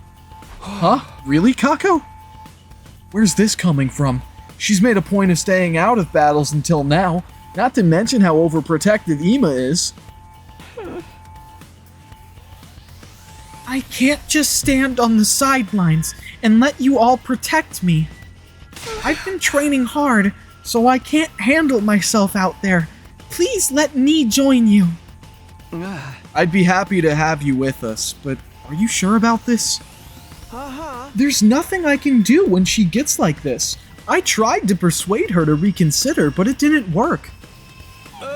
Huh? Really, Kako? Where's this coming from? She's made a point of staying out of battles until now, not to mention how overprotected Ima is. I can't just stand on the sidelines and let you all protect me. I've been training hard, so I can't handle myself out there. Please let me join you. I'd be happy to have you with us, but are you sure about this? There's nothing I can do when she gets like this. I tried to persuade her to reconsider, but it didn't work.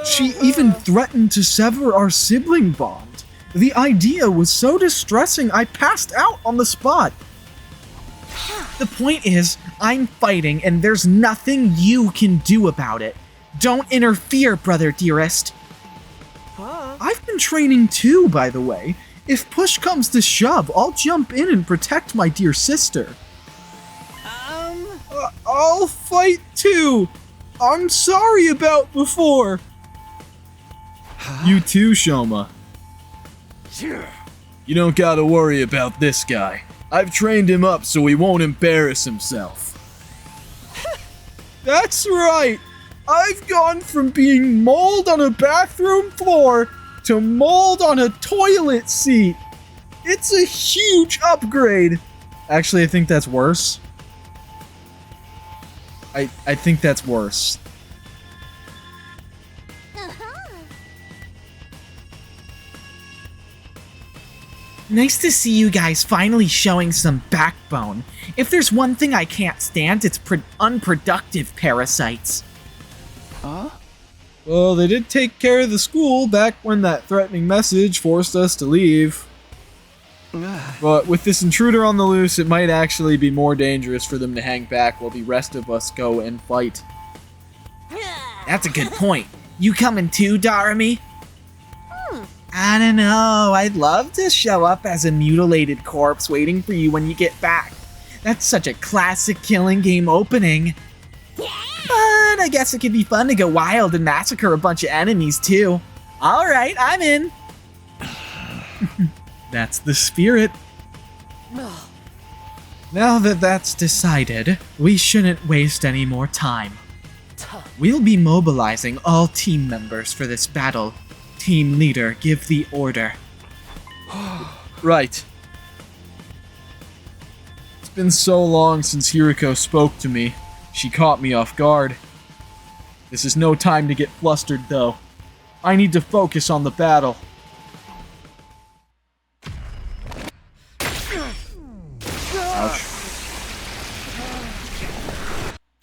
She even threatened to sever our sibling bond. The idea was so distressing, I passed out on the spot. The point is, I'm fighting and there's nothing you can do about it. Don't interfere, brother dearest. I've been training too, by the way. If push comes to shove, I'll jump in and protect my dear sister. I'll fight too. I'm sorry about before. You too, Shoma. You don't gotta worry about this guy. I've trained him up so he won't embarrass himself. That's right! I've gone from being mold on a bathroom floor to mold on a toilet seat. It's a huge upgrade. Actually, I think that's worse. I think that's worse. Nice to see you guys finally showing some backbone. If there's one thing I can't stand, it's unproductive parasites. Well, they did take care of the school back when that threatening message forced us to leave. But with this intruder on the loose, it might actually be more dangerous for them to hang back while the rest of us go and fight. That's a good point. You coming too, Darami? I don't know. I'd love to show up as a mutilated corpse waiting for you when you get back. That's such a classic killing game opening. But I guess it could be fun to go wild and massacre a bunch of enemies too. Alright, I'm in. That's the spirit. Now that that's decided, we shouldn't waste any more time. We'll be mobilizing all team members for this battle. Team leader, give the order. Right. It's been so long since Hiriko spoke to me. She caught me off guard. This is no time to get flustered, though. I need to focus on the battle. Ouch.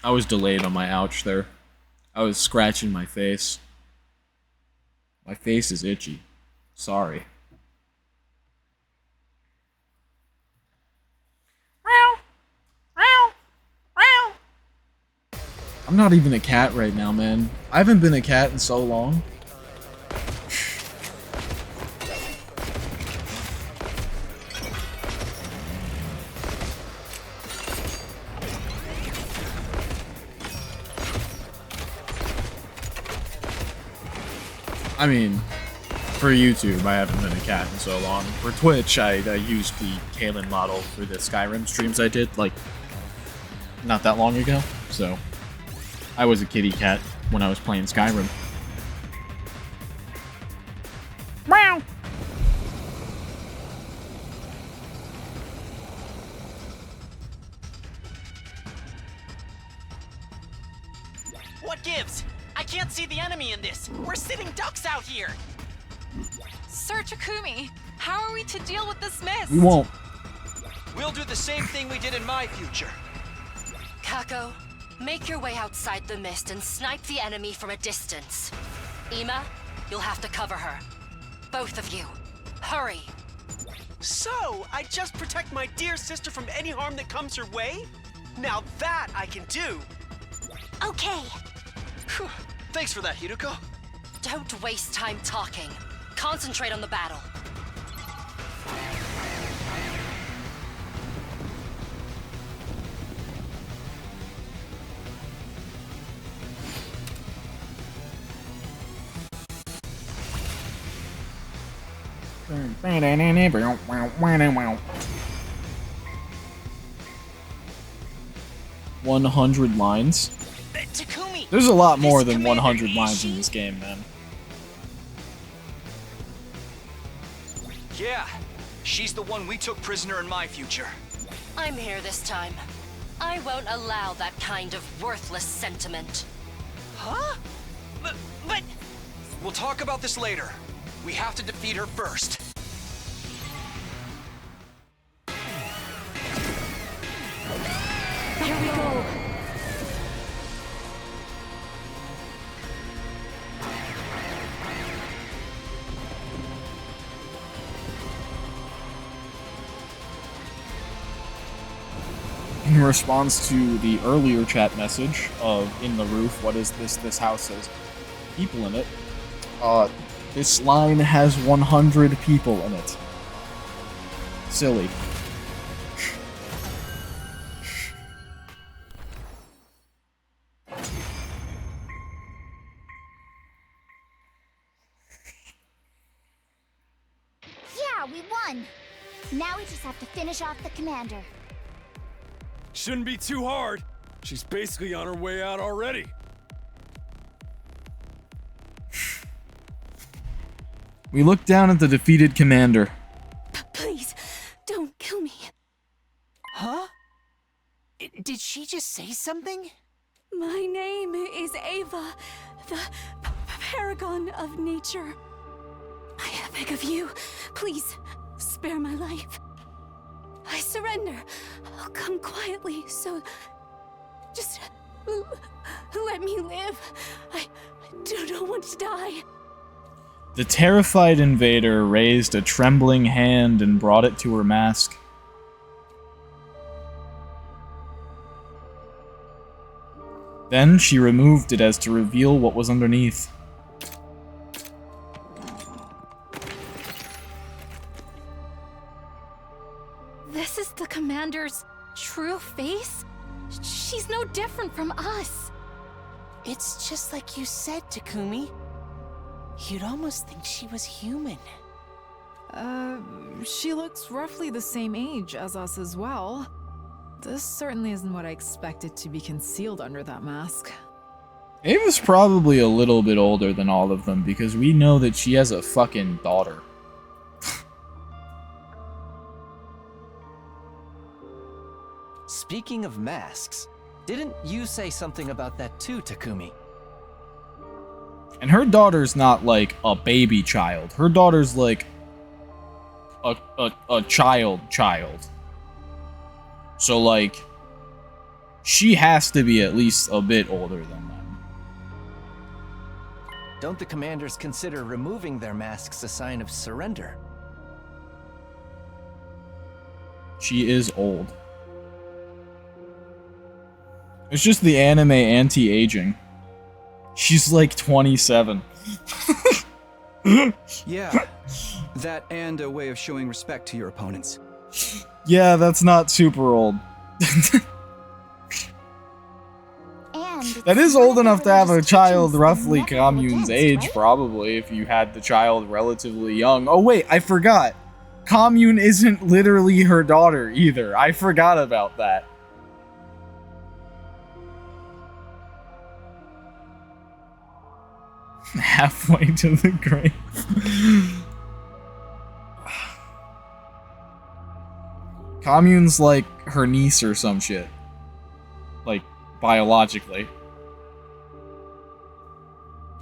I was delayed on my ouch there. I was scratching my face. My face is itchy. Sorry. I'm not even a cat right now, man. I haven't been a cat in so long. I mean, for YouTube, I haven't been a cat in so long. For Twitch, I used the Kalen model for the Skyrim streams I did, like, not that long ago, so I was a kitty cat when I was playing Skyrim. Meow. What gives? I can't see the enemy in this. We're sitting ducks out here. Sir Takumi, how are we to deal with this mist? We won't. We'll do the same thing we did in my future. Kako, make your way outside the mist and snipe the enemy from a distance. Ima, you'll have to cover her. Both of you. Hurry. So, I just protect my dear sister from any harm that comes her way? Now that I can do. Okay. Whew. Thanks for that, Hiruko. Don't waste time talking. Concentrate on the battle. $100 lines. Takumi! There's a lot more than 100 lines in this game, man. Yeah, she's the one we took prisoner in my future. I'm here this time. I won't allow that kind of worthless sentiment. Huh? But... We'll talk about this later. We have to defeat her first. Here we go. In response to the earlier chat message of in the roof, what is this? This house has people in it. This line has 100 people in it. Silly. Yeah, we won. Now we just have to finish off the commander. Shouldn't be too hard. She's basically on her way out already. We look down at the defeated commander. Please, don't kill me. Huh? Did she just say something? My name is Ava, the paragon of nature. I beg of you, please spare my life. I surrender. I'll come quietly, so just let me live. I don't want to die. The terrified invader raised a trembling hand and brought it to her mask. Then she removed it as to reveal what was underneath. This is the commander's true face? She's no different from us. It's just like you said, Takumi. You'd almost think she was human. She looks roughly the same age as us as well. This certainly isn't what I expected to be concealed under that mask. Ava's probably a little bit older than all of them because we know that she has a fucking daughter. Speaking of masks, didn't you say something about that too, Takumi? And her daughter's not like a baby child. Her daughter's like a child. So like she has to be at least a bit older than them. Don't the commanders consider removing their masks a sign of surrender? She is old. It's just the anime anti-aging. She's like 27. Yeah, that and a way of showing respect to your opponents. Yeah, that's not super old. That is old enough to have a child roughly Commune's age, probably, if you had the child relatively young. Oh wait, I forgot. Commune isn't literally her daughter either. I forgot about that. Halfway to the grave. Commune's like her niece or some shit. Like, biologically.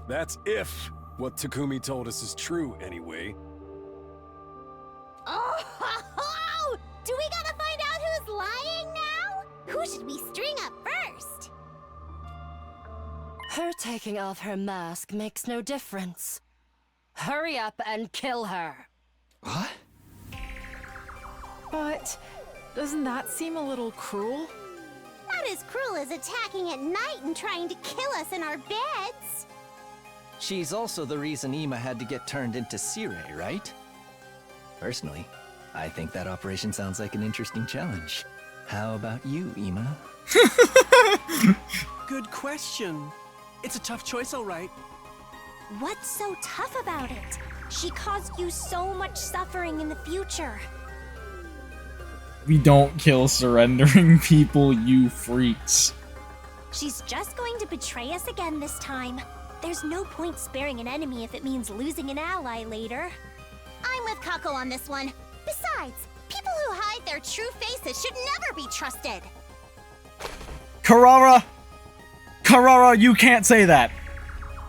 That's if what Takumi told us is true, anyway. Oh, do we gotta find out who's lying now? Who should we string up first? Her taking off her mask makes no difference. Hurry up and kill her. What? But doesn't that seem a little cruel? Not as cruel as attacking at night and trying to kill us in our beds. She's also the reason Ima had to get turned into Sire, right? Personally, I think that operation sounds like an interesting challenge. How about you, Ima? Good question. It's a tough choice, all right. What's so tough about it? She caused you so much suffering in the future. We don't kill surrendering people, you freaks. She's just going to betray us again this time. There's no point sparing an enemy if it means losing an ally later. I'm with Kako on this one. Besides, people who hide their true faces should never be trusted. Karara! Karara, you can't say that!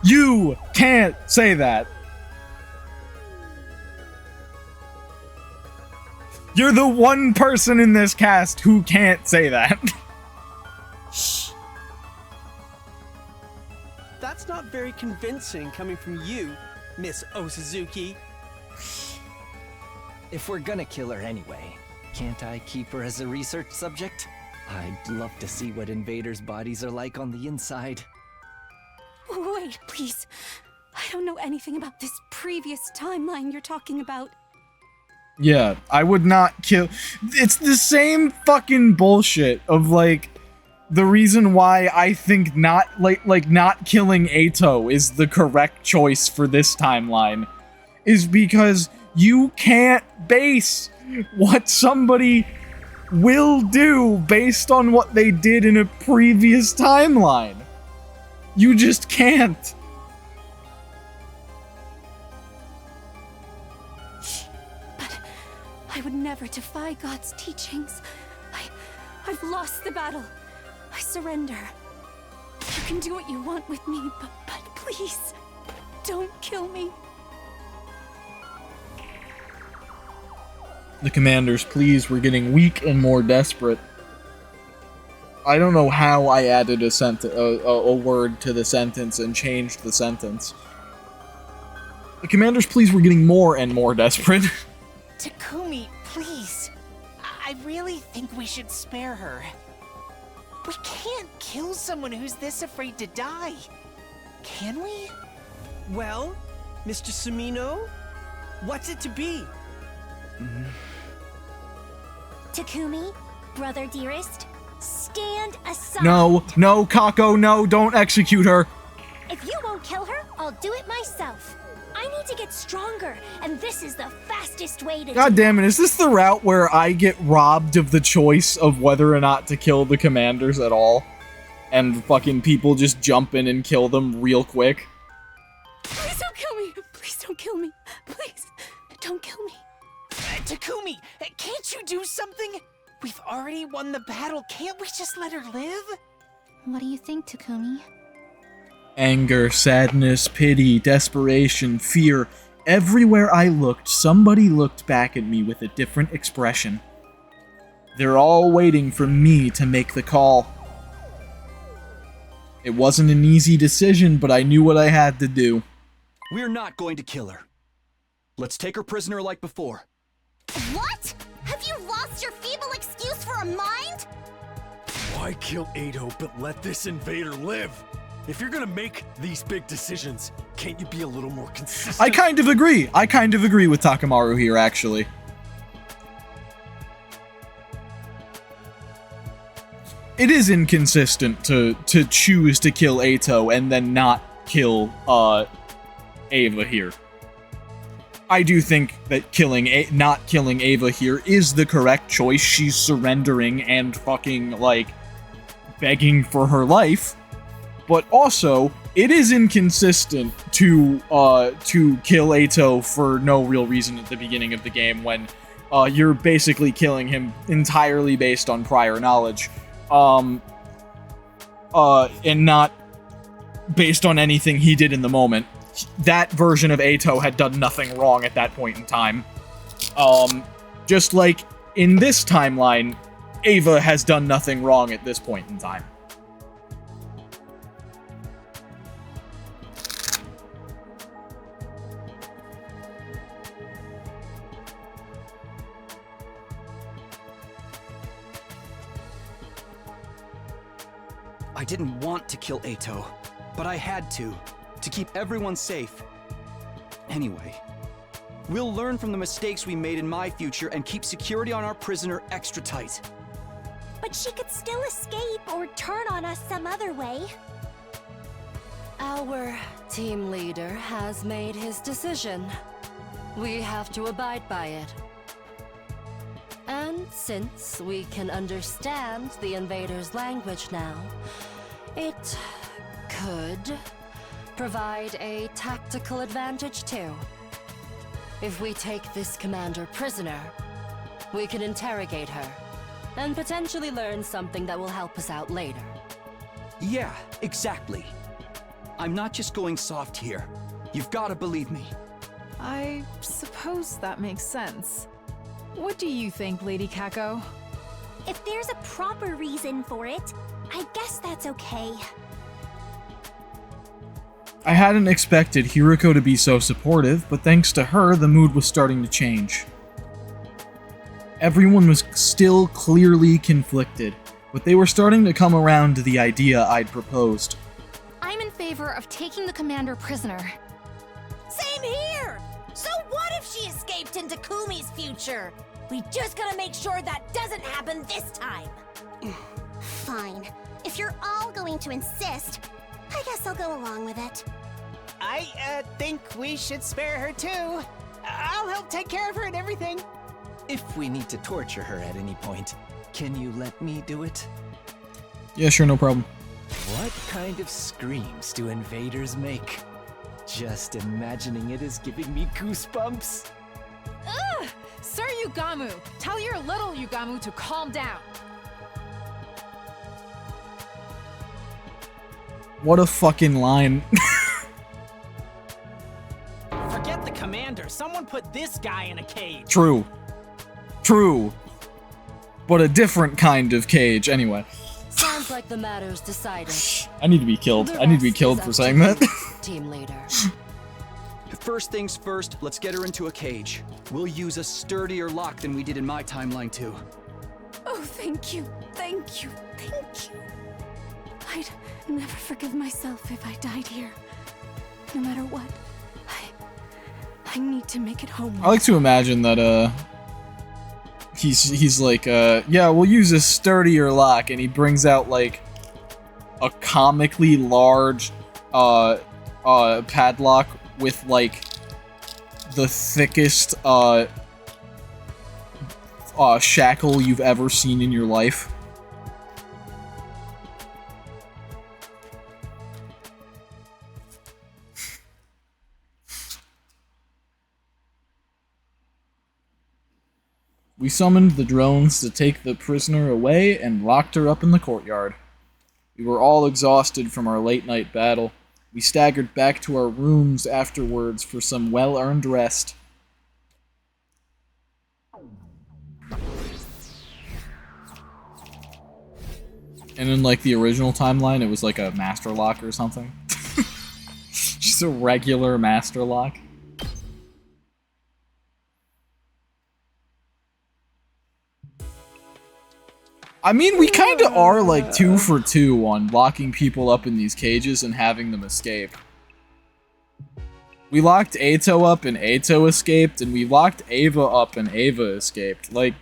You can't say that! You're the one person in this cast who can't say that. That's not very convincing coming from you, Miss Osuzuki. If we're gonna kill her anyway, can't I keep her as a research subject? I'd love to see what invaders' bodies are like on the inside. Wait, please. I don't know anything about this previous timeline you're talking about. Yeah, I would not kill. It's the same fucking bullshit of like the reason why I think not not killing Eito is the correct choice for this timeline is because you can't base what somebody will do based on what they did in a previous timeline. You just can't. I would never defy God's teachings. I've lost the battle. I surrender. You can do what you want with me, but please, don't kill me. The commanders, please, we're getting weak and more desperate. I don't know how I added a word to the sentence and changed the sentence. The commanders, please, we're getting more and more desperate. Takumi, please. I really think we should spare her. We can't kill someone who's this afraid to die. Can we? Well, Mr. Sumino, what's it to be? Takumi, brother dearest, Stand aside. No, no, Kako, no, don't execute her. If you won't kill her, I'll do it myself. I need to get stronger, and this is the fastest way to God damn it, is this the route where I get robbed of the choice of whether or not to kill the commanders at all? And fucking people just jump in and kill them real quick? Please don't kill me. Please don't kill me. Please don't kill me. Takumi, can't you do something? We've already won the battle. Can't we just let her live? What do you think, Takumi? Anger, sadness, pity, desperation, fear. Everywhere I looked, somebody looked back at me with a different expression. They're all waiting for me to make the call. It wasn't an easy decision, but I knew what I had to do. We're not going to kill her. Let's take her prisoner like before. What? Have you lost your feeble excuse for a mind? Why kill Eito but let this invader live? If you're gonna make these big decisions, can't you be a little more consistent? I kind of agree. I kind of agree with Takamaru here, actually. It is inconsistent to choose to kill Eito and then not kill Ava here. I do think that not killing Ava here is the correct choice. She's surrendering and fucking, like, begging for her life. But also, it is inconsistent to kill Eito for no real reason at the beginning of the game when you're basically killing him entirely based on prior knowledge. And not based on anything he did in the moment. That version of Eito had done nothing wrong at that point in time. Just like in this timeline, Ava has done nothing wrong at this point in time. I didn't want to kill Eito, but I had to keep everyone safe. Anyway, we'll learn from the mistakes we made in my future and keep security on our prisoner extra tight. But she could still escape or turn on us some other way. Our team leader has made his decision. We have to abide by it. And since we can understand the invader's language now, it could provide a tactical advantage too. If we take this commander prisoner, we can interrogate her and potentially learn something that will help us out later. Yeah, exactly. I'm not just going soft here. You've got to believe me. I suppose that makes sense. What do you think, Lady Kako? If there's a proper reason for it, I guess that's okay. I hadn't expected Hiriko to be so supportive, but thanks to her, the mood was starting to change. Everyone was still clearly conflicted, but they were starting to come around to the idea I'd proposed. I'm in favor of taking the commander prisoner. Same here! So what if she escaped into Kumi's future? We just gotta make sure that doesn't happen this time. Fine. If you're all going to insist, I guess I'll go along with it. I think we should spare her too. I'll help take care of her and everything. If we need to torture her at any point, can you let me do it? Yeah, sure, no problem. What kind of screams do invaders make? Just imagining it is giving me goosebumps. Ugh! Sir Yugamu, tell your little Yugamu to calm down. What a fucking line. Forget the commander. Someone put this guy in a cage. True. True. But a different kind of cage, anyway. Sounds like the matter's decided. I need to be killed. I need to be killed for saying that. Team leader. First things first, let's get her into a cage. We'll use a sturdier lock than we did in my timeline too. Oh, thank you. Thank you. Thank you. I'd never forgive myself if I died here. No matter what, I need to make it home. I like to imagine that, he's like, yeah, we'll use a sturdier lock, and he brings out like a comically large padlock with like the thickest shackle you've ever seen in your life. We summoned the drones to take the prisoner away and locked her up in the courtyard. We were all exhausted from our late-night battle. We staggered back to our rooms afterwards for some well-earned rest. And in, like, the original timeline, it was like a master lock or something. Just a regular master lock. I mean, we kind of are like 2 for 2 on locking people up in these cages and having them escape. We locked Eito up and Eito escaped, and we locked Ava up and Ava escaped. Like,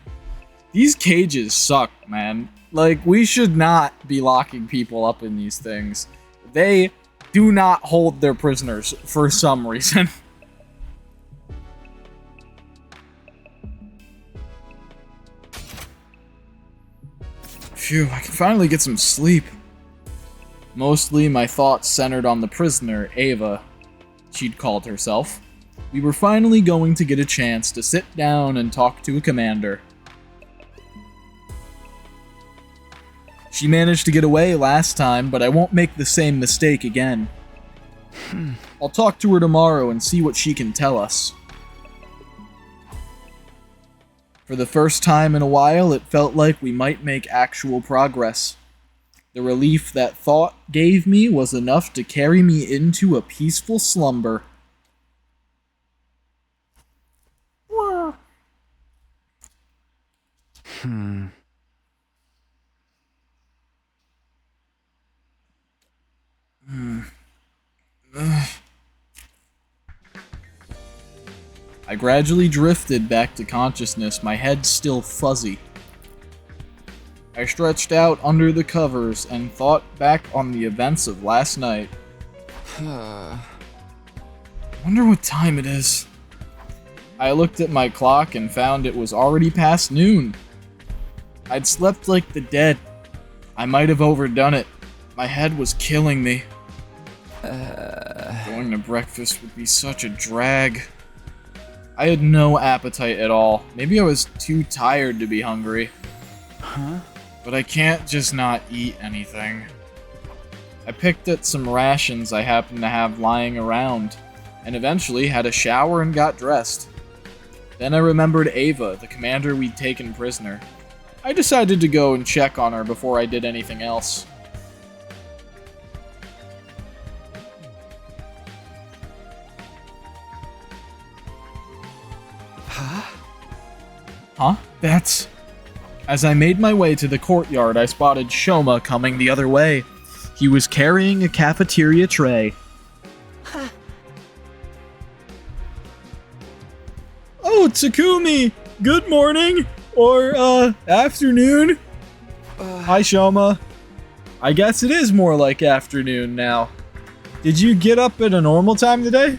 these cages suck, man. Like, we should not be locking people up in these things. They do not hold their prisoners for some reason. Phew, I can finally get some sleep. Mostly my thoughts centered on the prisoner, Ava. She'd called herself. We were finally going to get a chance to sit down and talk to a commander. She managed to get away last time, but I won't make the same mistake again. I'll talk to her tomorrow and see what she can tell us. For the first time in a while, it felt like we might make actual progress. The relief that thought gave me was enough to carry me into a peaceful slumber. I gradually drifted back to consciousness, my head still fuzzy. I stretched out under the covers and thought back on the events of last night. Wonder what time it is. I looked at my clock and found it was already past noon. I'd slept like the dead. I might have overdone it. My head was killing me. Going to breakfast would be such a drag. I had no appetite at all. Maybe I was too tired to be hungry. But I can't just not eat anything. I picked at some rations I happened to have lying around, and eventually had a shower and got dressed. Then I remembered Ava, the commander we'd taken prisoner. I decided to go and check on her before I did anything else. Huh? That's... As I made my way to the courtyard, I spotted Shoma coming the other way. He was carrying a cafeteria tray. Oh, Takumi! Good morning! Or, afternoon? Hi, Shoma. I guess it is more like afternoon now. Did you get up at a normal time today?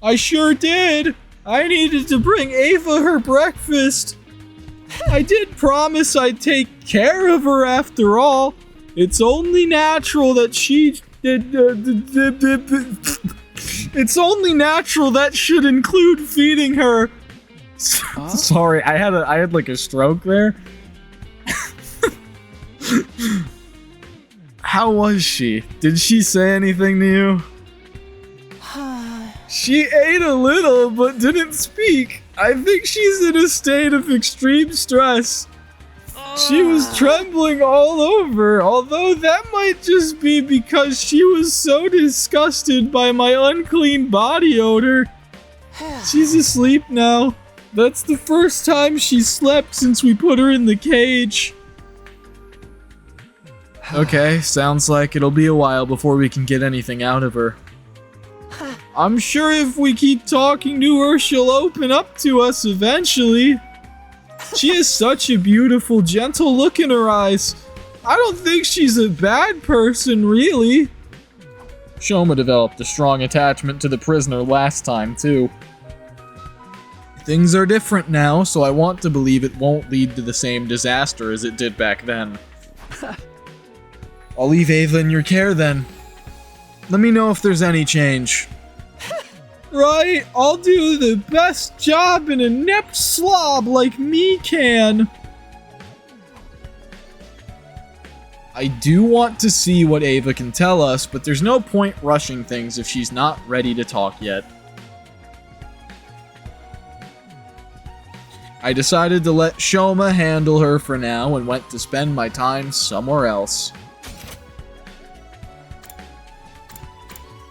I sure did! I needed to bring Ava her breakfast. I did promise I'd take care of her after all. It's only natural that she... It's only natural that should include feeding her. Sorry, I had like a stroke there. How was she? Did she say anything to you? She ate a little, but didn't speak. I think she's in a state of extreme stress. She was trembling all over, although that might just be because she was so disgusted by my unclean body odor. She's asleep now. That's the first time she slept since we put her in the cage. Okay, sounds like it'll be a while before we can get anything out of her. I'm sure if we keep talking to her, she'll open up to us eventually. She has such a beautiful, gentle look in her eyes. I don't think she's a bad person, really. Shoma developed a strong attachment to the prisoner last time, too. Things are different now, so I want to believe it won't lead to the same disaster as it did back then. I'll leave Ava in your care then. Let me know if there's any change. Right, I'll do the best job an inept slob like me can. I do want to see what Ava can tell us, but there's no point rushing things if she's not ready to talk yet. I decided to let Shoma handle her for now and went to spend my time somewhere else.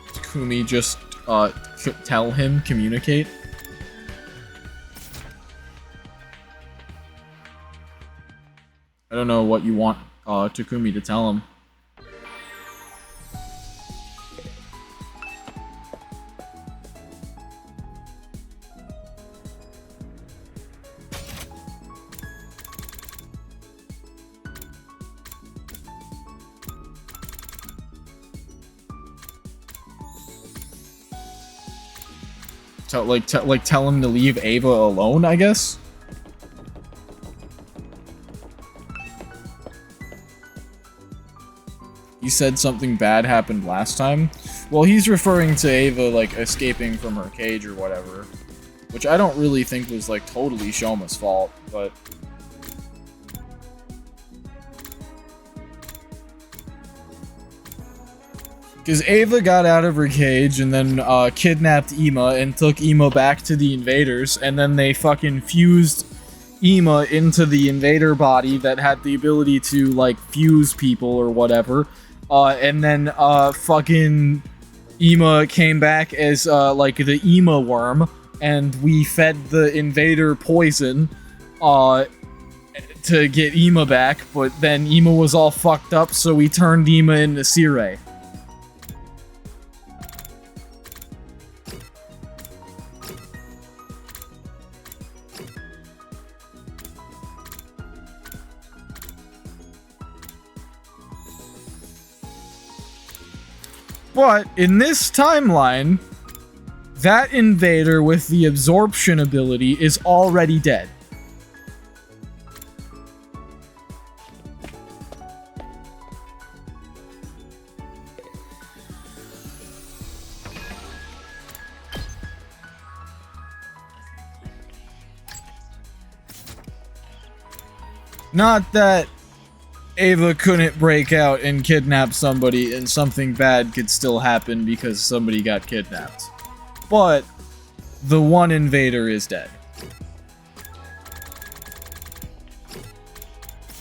Takumi just, tell him, communicate. I don't know what you want, Takumi to tell him. Tell him to leave Ava alone, I guess? He said something bad happened last time? Well, he's referring to Ava, like, escaping from her cage or whatever. Which I don't really think was, like, totally Shoma's fault, but... Because Ava got out of her cage and then kidnapped Ima and took Ima back to the invaders, and then they fucking fused Ima into the invader body that had the ability to, like, fuse people or whatever. And then fucking Ima came back as, like, the Ima worm, and we fed the invader poison to get Ima back, but then Ima was all fucked up, so we turned Ima into Sirei. But, in this timeline, that invader with the absorption ability is already dead. Not that Ava couldn't break out and kidnap somebody and something bad could still happen because somebody got kidnapped. But the one invader is dead.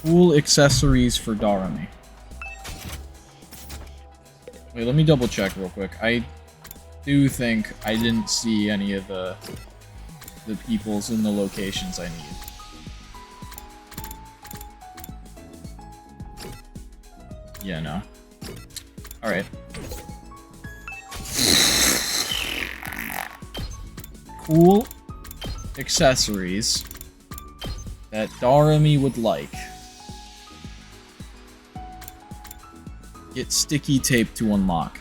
Cool accessories for Darami. Wait, let me double check real quick. I do think I didn't see any of the peoples in the locations I need. Yeah, no. Alright. Cool accessories that Darami would like. Get sticky tape to unlock.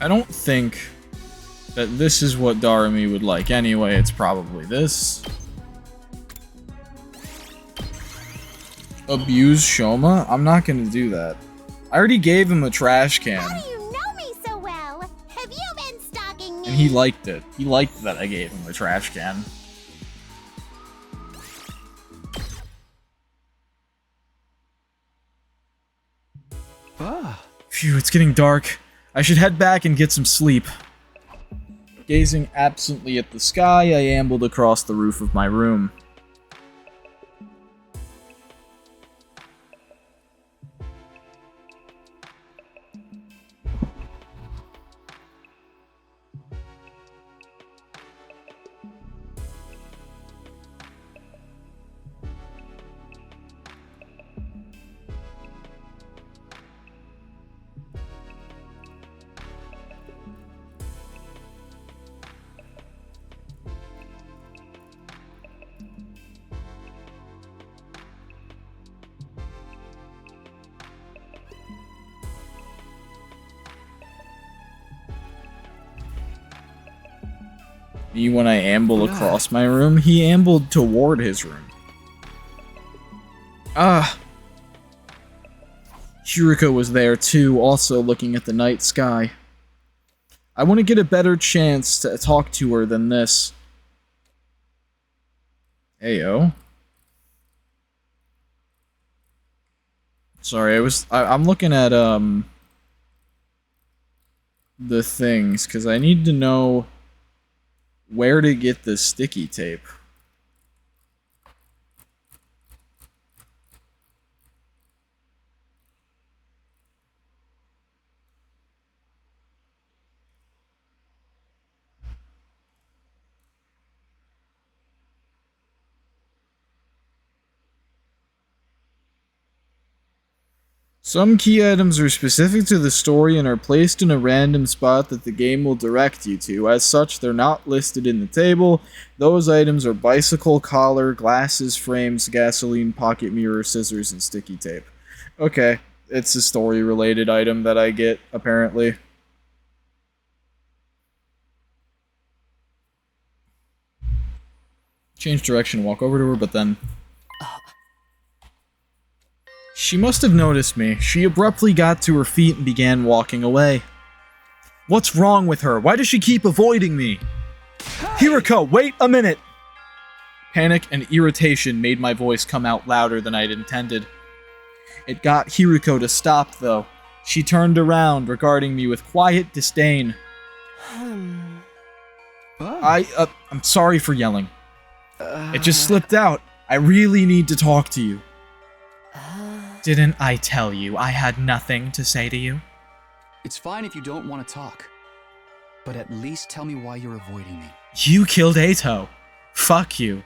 I don't think that this is what Darami would like. Anyway, it's probably this. Abuse Shoma? I'm not gonna do that. I already gave him a trash can. How do you know me so well? Have you been stalking me? And he liked it. He liked that I gave him a trash can. Phew, it's getting dark. I should head back and get some sleep. Gazing absently at the sky, I ambled across the roof of my room. Me when I ambled across my room, he ambled toward his room. Hiriko was there too, also looking at the night sky. I want to get a better chance to talk to her than this. Heyo. Sorry, I'm looking at, the things, because I need to know where to get the sticky tape. Some key items are specific to the story and are placed in a random spot that the game will direct you to. As such, they're not listed in the table. Those items are bicycle collar, glasses, frames, gasoline, pocket mirror, scissors, and sticky tape. Okay, it's a story-related item that I get, apparently. Change direction, walk over to her, but then... She must have noticed me. She abruptly got to her feet and began walking away. What's wrong with her? Why does she keep avoiding me? Hiriko, wait a minute! Panic and irritation made my voice come out louder than I'd intended. It got Hiriko to stop, though. She turned around, regarding me with quiet disdain. I'm sorry for yelling. It just slipped out. I really need to talk to you. Didn't I tell you I had nothing to say to you? It's fine if you don't want to talk. But at least tell me why you're avoiding me. You killed Eito. Fuck you.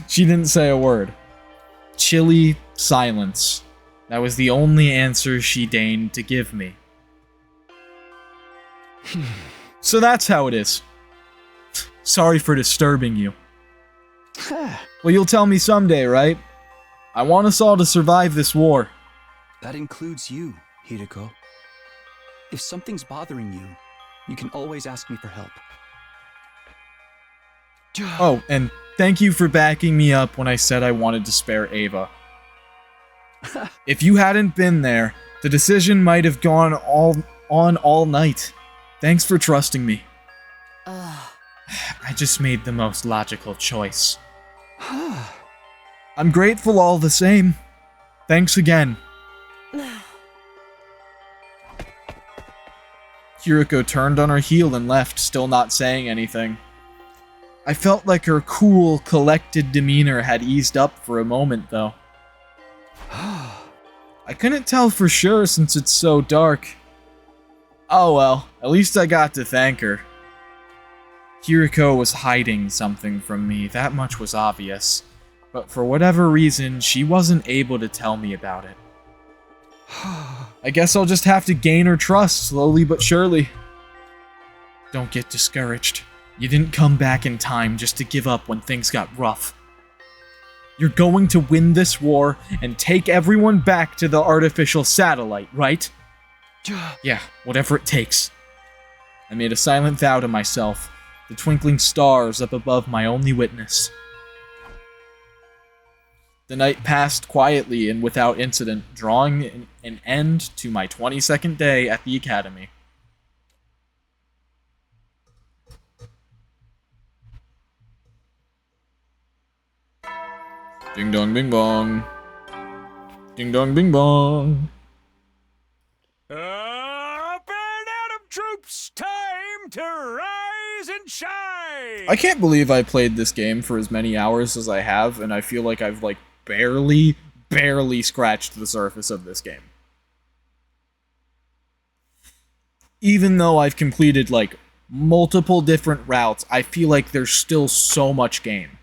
She didn't say a word. Chilly silence. That was the only answer she deigned to give me. So that's how it is. Sorry for disturbing you. Well, you'll tell me someday, right? I want us all to survive this war. That includes you, Hiriko. If something's bothering you, you can always ask me for help. Oh, and thank you for backing me up when I said I wanted to spare Ava. If you hadn't been there, the decision might have gone all night. Thanks for trusting me. I just made the most logical choice. I'm grateful all the same. Thanks again. Hiriko turned on her heel and left, still not saying anything. I felt like her cool, collected demeanor had eased up for a moment, though. I couldn't tell for sure since it's so dark. Oh well, at least I got to thank her. Hiriko was hiding something from me, that much was obvious. But for whatever reason, she wasn't able to tell me about it. I guess I'll just have to gain her trust, slowly but surely. Don't get discouraged. You didn't come back in time just to give up when things got rough. You're going to win this war and take everyone back to the artificial satellite, right? Yeah, whatever it takes. I made a silent vow to myself, the twinkling stars up above my only witness. The night passed quietly and without incident, drawing an end to my 22nd day at the academy. Ding dong bing bong. Ding dong bing bong. Up and Atom troops, time to rise and shine! I can't believe I played this game for as many hours as I have, and I feel like I've, like, barely scratched the surface of this game. Even though I've completed, like, multiple different routes, I feel like there's still so much game.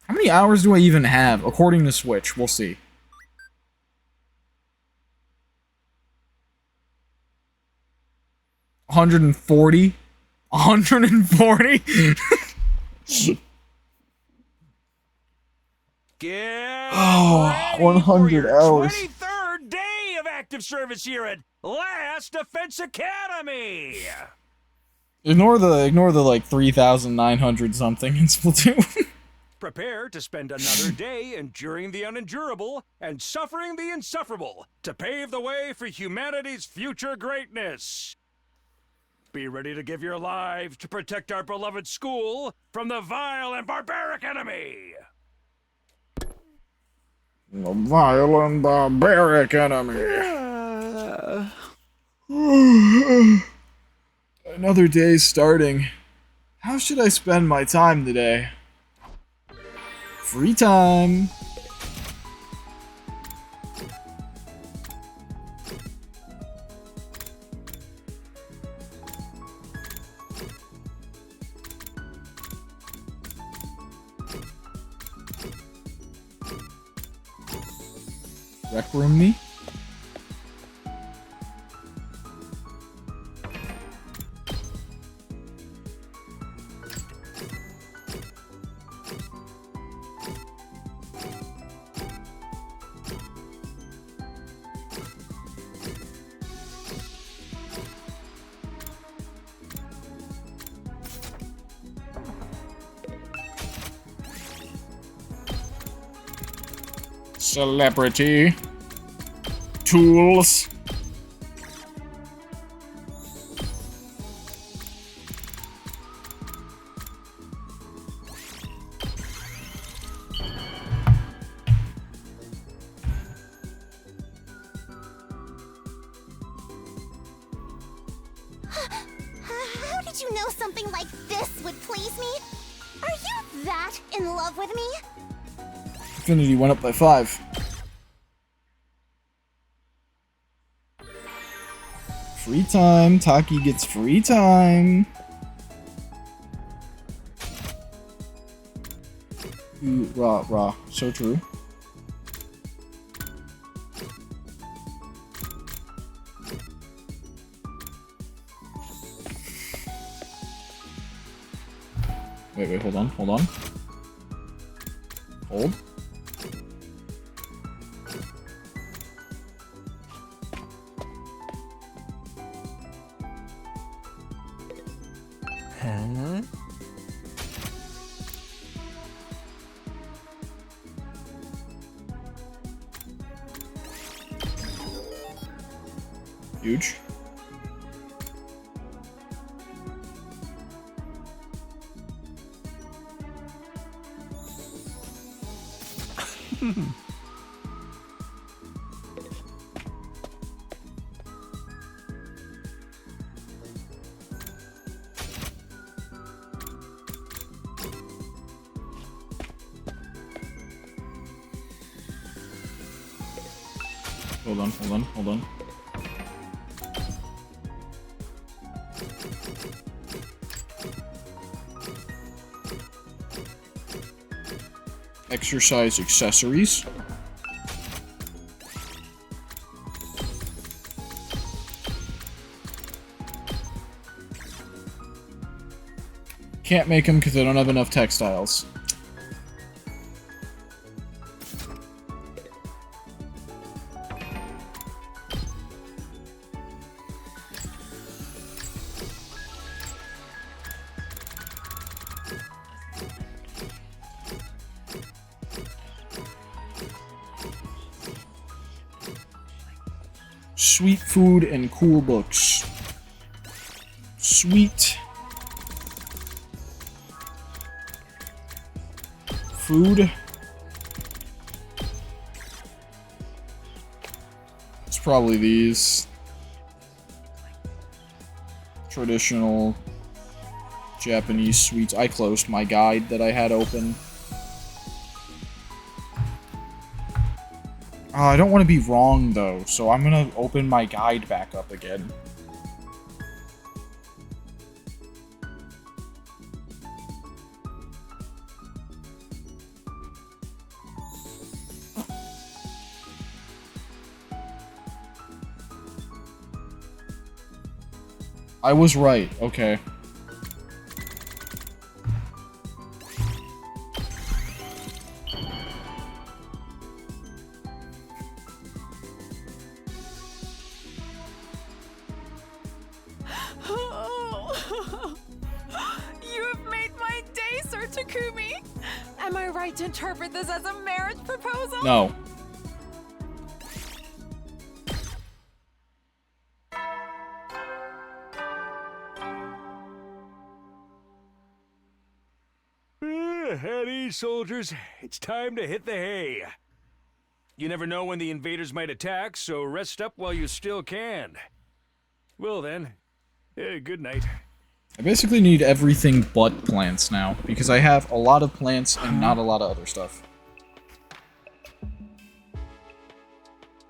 How many hours do I even have, according to Switch? We'll see. 140? 140? Get Oh, ready 100 for your hours. 23rd day of active service here at Last Defense Academy. Ignore the like 3,900 something in Splatoon. Prepare to spend another day enduring the unendurable and suffering the insufferable to pave the way for humanity's future greatness. Be ready to give your lives to protect our beloved school from the vile and barbaric enemy. A vile and barbaric enemy. Another day's starting. How should I spend my time today? Free time. Rec room me? Celebrity. Tools. How did you know something like this would please me? Are you that in love with me? Affinity went up by 5. Free time. Taki gets free time. Ooh, rah. So true. Wait, hold on. Hold. Huh? Huge. Hold on. Exercise accessories. Can't make them because I don't have enough textiles. Sweet food and cool books. Sweet food. It's probably these. Traditional Japanese sweets. I closed my guide that I had open. I don't want to be wrong, though, so I'm gonna open my guide back up again. I was right, okay. right to interpret this as a marriage proposal? No. At ease, soldiers. It's time to hit the hay. You never know when the invaders might attack, so rest up while you still can. Well then, good night. I basically need everything but plants now, because I have a lot of plants and not a lot of other stuff.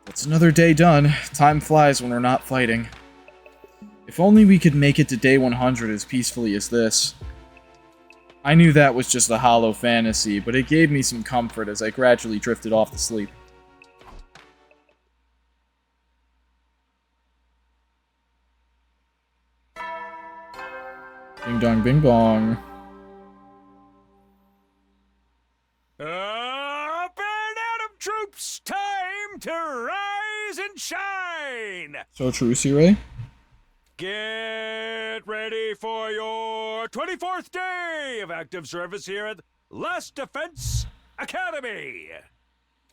It's another day done. Time flies when we're not fighting. If only we could make it to day 100 as peacefully as this. I knew that was just a hollow fantasy, but it gave me some comfort as I gradually drifted off to sleep. Ding dong bing bong. Up and Atom troops! Time to rise and shine! So true, C-Ray? Get ready for your 24th day of active service here at Last Defense Academy.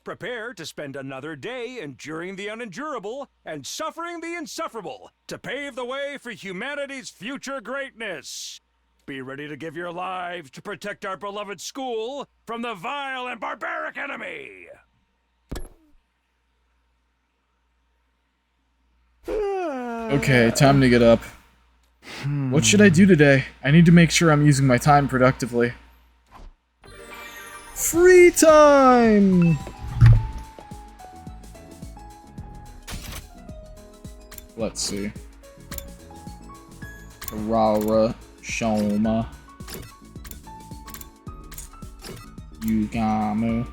Prepare to spend another day enduring the unendurable and suffering the insufferable to pave the way for humanity's future greatness. Be ready to give your lives to protect our beloved school from the vile and barbaric enemy. Okay, time to get up. What should I do today? I need to make sure I'm using my time productively. Free time! Let's see. Rara, Shoma, Yugamu.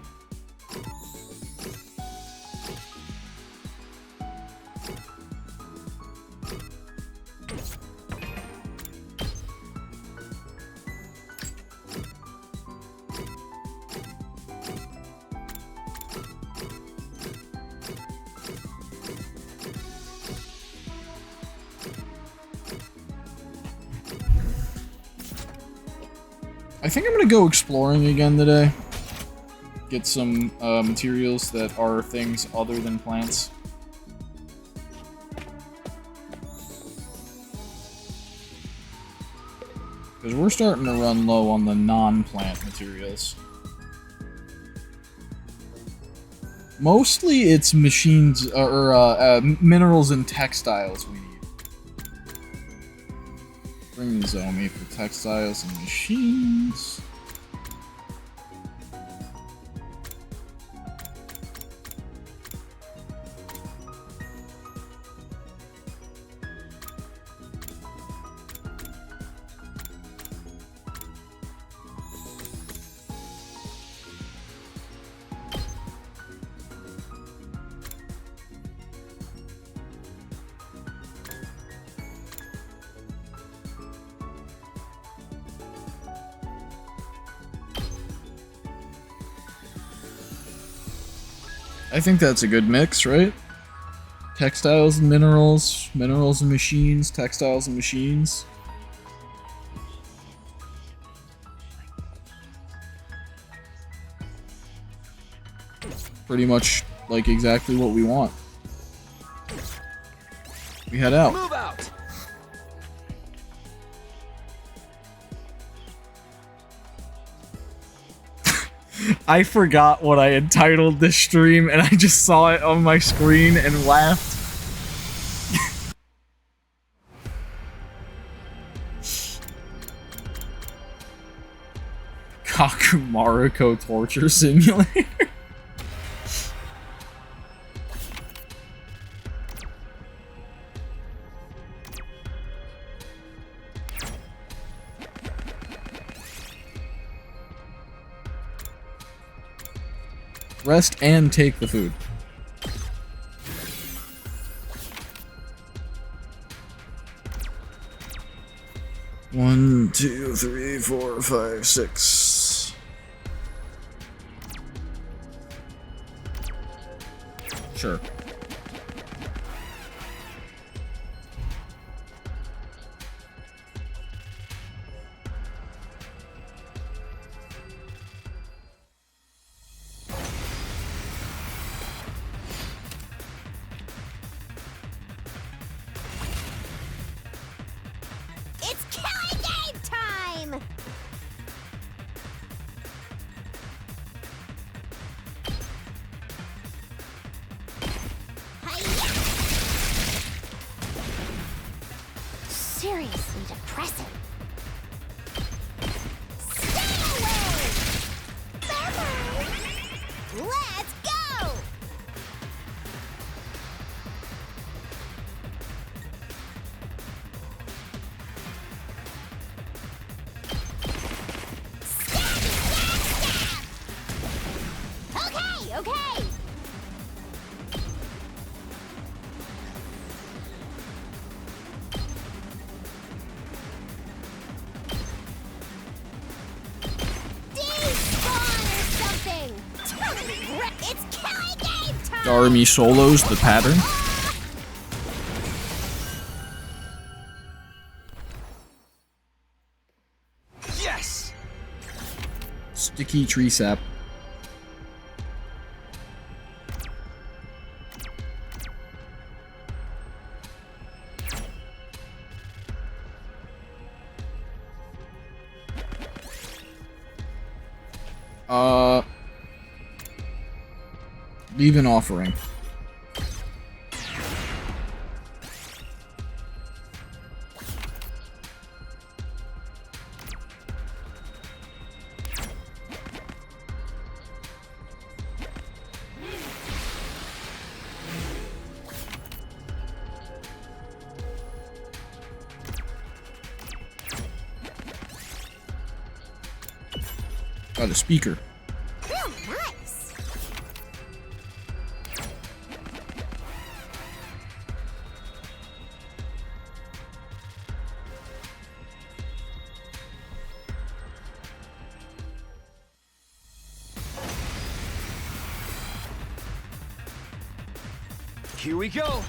I think I'm gonna go exploring again today. Get some materials that are things other than plants. Because we're starting to run low on the non-plant materials. Mostly it's machines, or minerals and textiles we need. Bring Zomi for textiles and machines. I think that's a good mix, right? Textiles and minerals, minerals and machines, textiles and machines. Pretty much like exactly what we want. We head out. Move out. I forgot what I had titled this stream, and I just saw it on my screen and laughed. Kakumaruko Torture Simulator. Rest and take the food. One, 2, 3, 4, 5, 6. Sure. seriously depressing. Stay away! Bye-bye. Let's go! Okay, okay! Despawn or something! Totally it's killing game time! Army solos the pattern. Yes! Sticky tree sap. Leave an offering. Got a speaker. Nice! Here we go.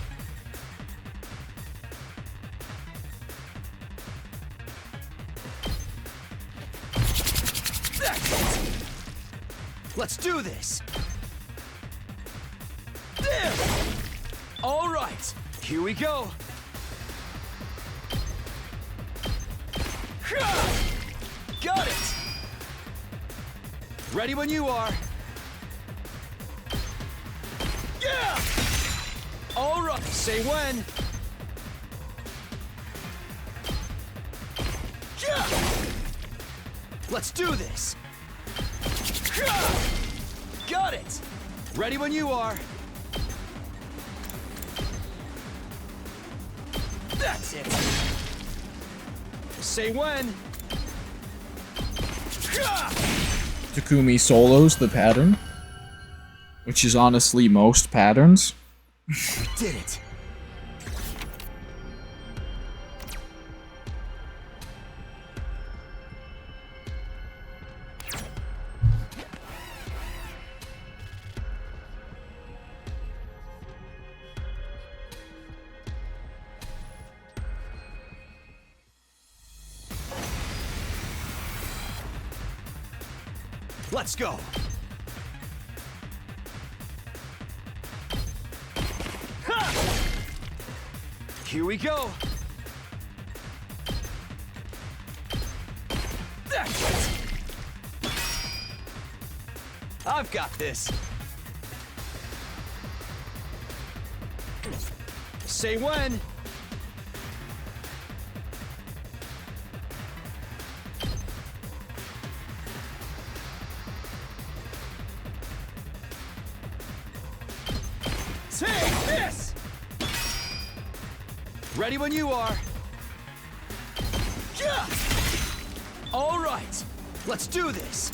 That's it. Let's do this. There. All right. Here we go. Got it. Ready when you are. Yeah. All right. Say when. Yeah. Let's do this. Got it. Ready when you are. That's it. Say when. Takumi solos the pattern, which is honestly most patterns. We did it. Let's go. Ha! Here we go. That's it. I've got this. Say when. Take this! Ready when you are. Yeah! All right, let's do this.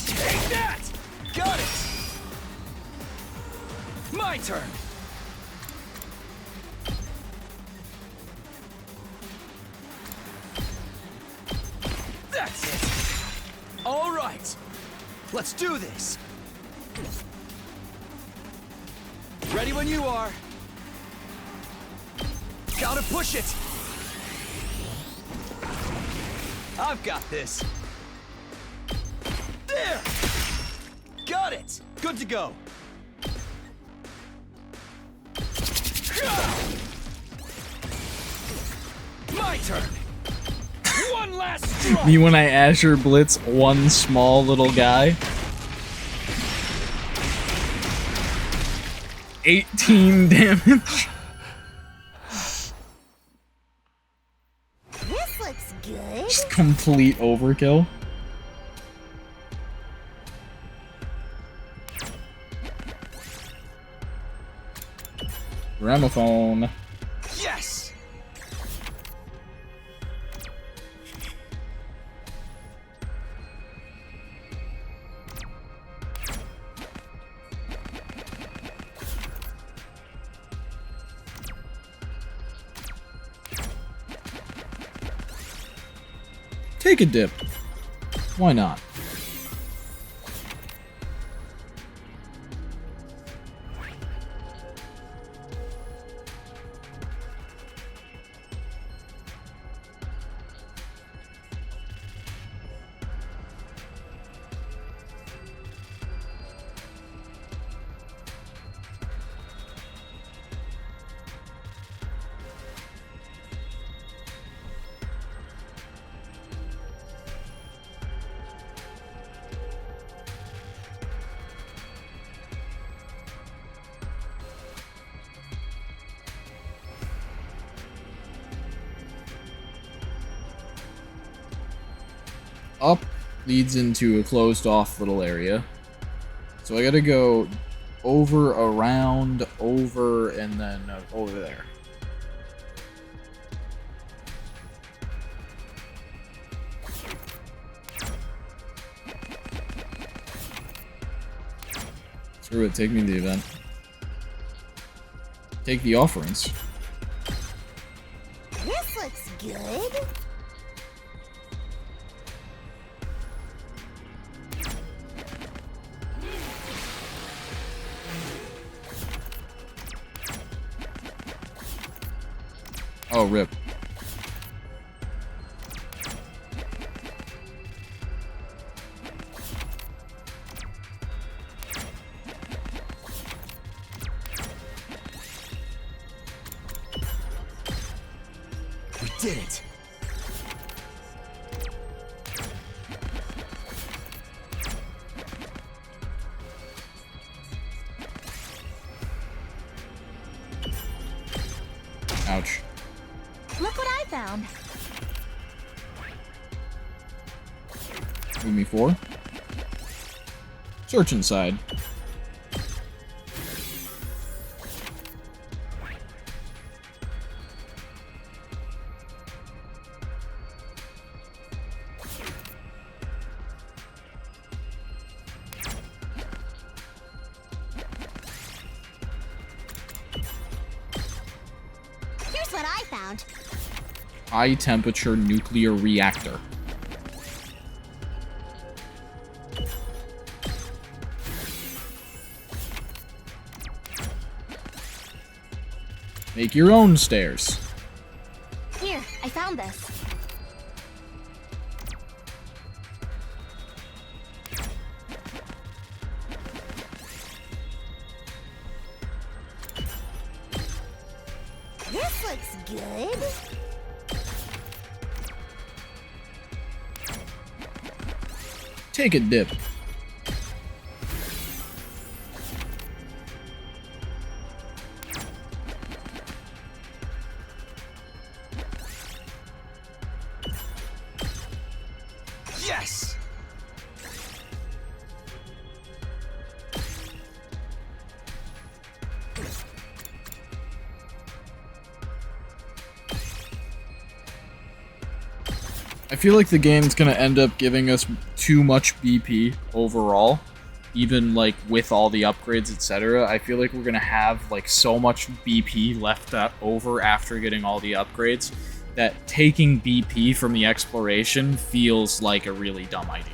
Take that! Got it! My turn. That's it. All right. Let's do this. Ready when you are. Gotta push it. I've got this. There. Got it. Good to go. My turn. One last strike. Me when I Azure Blitz one small little guy. 18 damage. This looks good. Just complete overkill. Gramophone. Yes! Take a dip. Why not? Up leads into a closed off little area. So I gotta go over, around, over, and then over there. Screw it, take me to the event. Take the offerings. This looks good. Oh, rip. We did it. Ouch. Look what I found. Move me 4. Search inside. Here's what I found. High temperature nuclear reactor. Make your own stairs. Here, I found this. This looks good. Take a dip. Yes! I feel like the game's gonna end up giving us too much BP overall, even like with all the upgrades, etc. I feel like we're gonna have like so much BP left over after getting all the upgrades that taking BP from the exploration feels like a really dumb idea.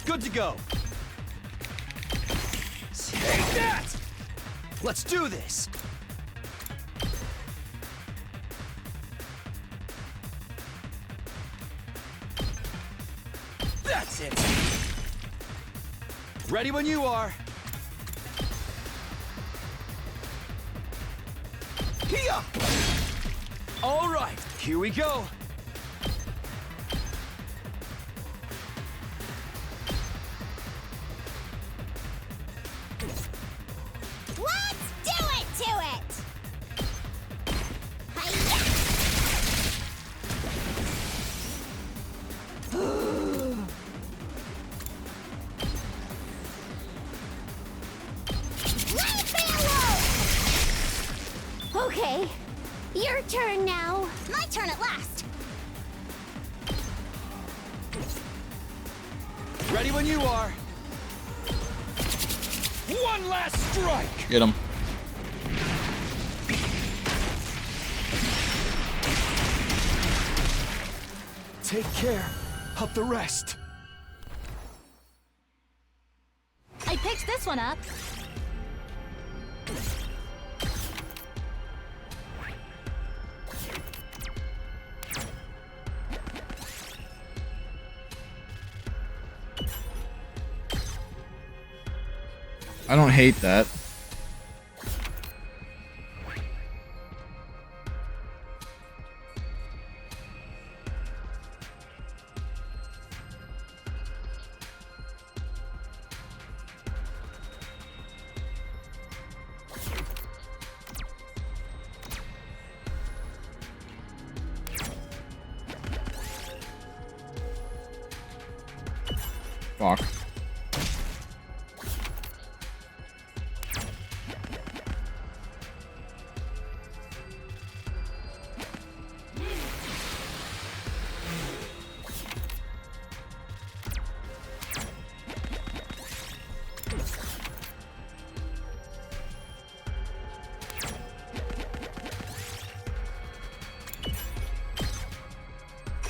Good to go. Take that! Let's do this. impressive. Ready when you are. Here! All right, here we go. Let's do it to it! Let me alone! Okay, your turn now. My turn at last. Ready when you are. One last strike! Get him. Take care of the rest. I picked this one up. I don't hate that. Fuck.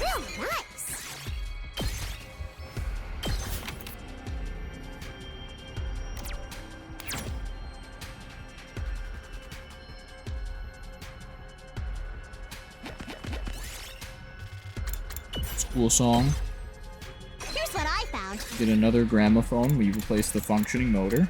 Real nice. School song. Here's what I found. Get another gramophone. We replace the functioning motor.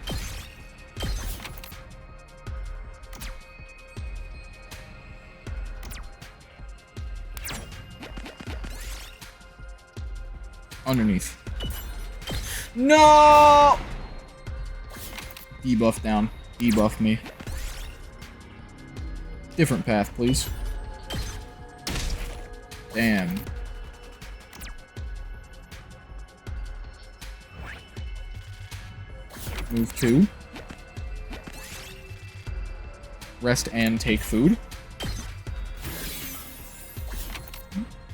Underneath. No! Debuff down. Debuff me. Different path, please. Damn. Move 2. Rest and take food.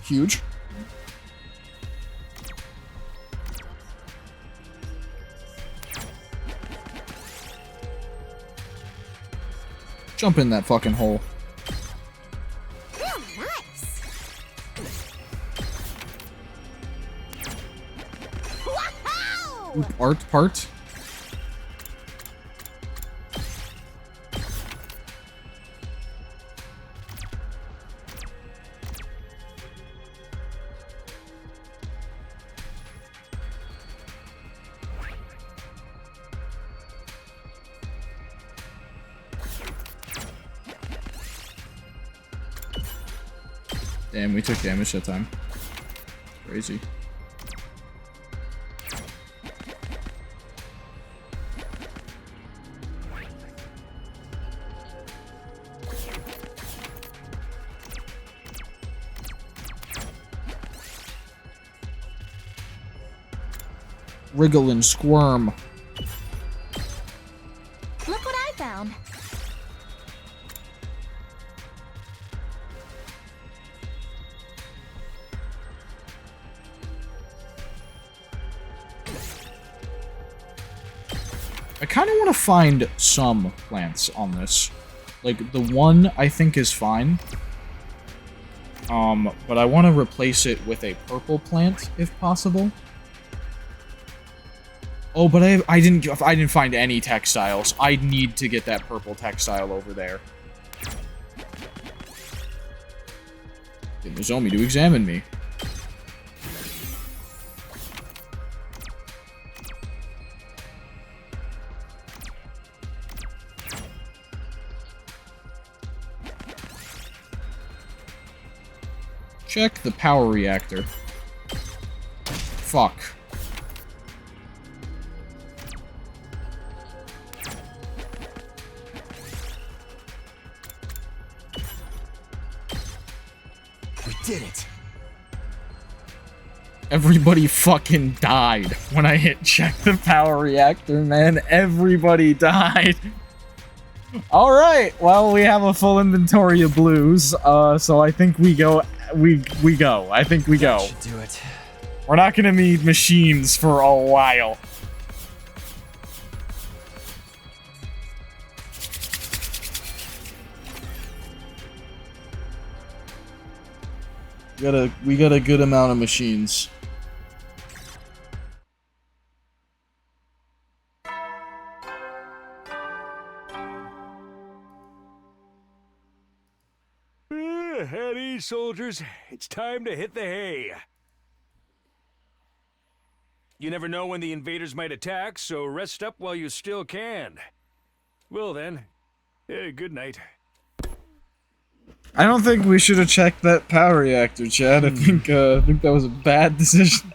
Huge. Jump in that fucking hole. Real nice. Wow! Part. Damn, we took damage that time. Crazy. Wriggle and squirm. Look what I found. I kind of want to find some plants on this. Like, the one I think is fine. But I want to replace it with a purple plant, if possible. Oh, but I didn't find any textiles. I need to get that purple textile over there. Get Nozomi to examine me. Check the power reactor. Fuck. We did it. Everybody fucking died when I hit check the power reactor, man. Everybody died. Alright, well, we have a full inventory of blues, so I think we go. We go. I think we go. That should do it. We're not gonna need machines for a while. We got a good amount of machines. At ease, soldiers. It's time to hit the hay. You never know when the invaders might attack, so rest up while you still can. Well then, good night. I don't think we should have checked that power reactor, Chad. I think that was a bad decision.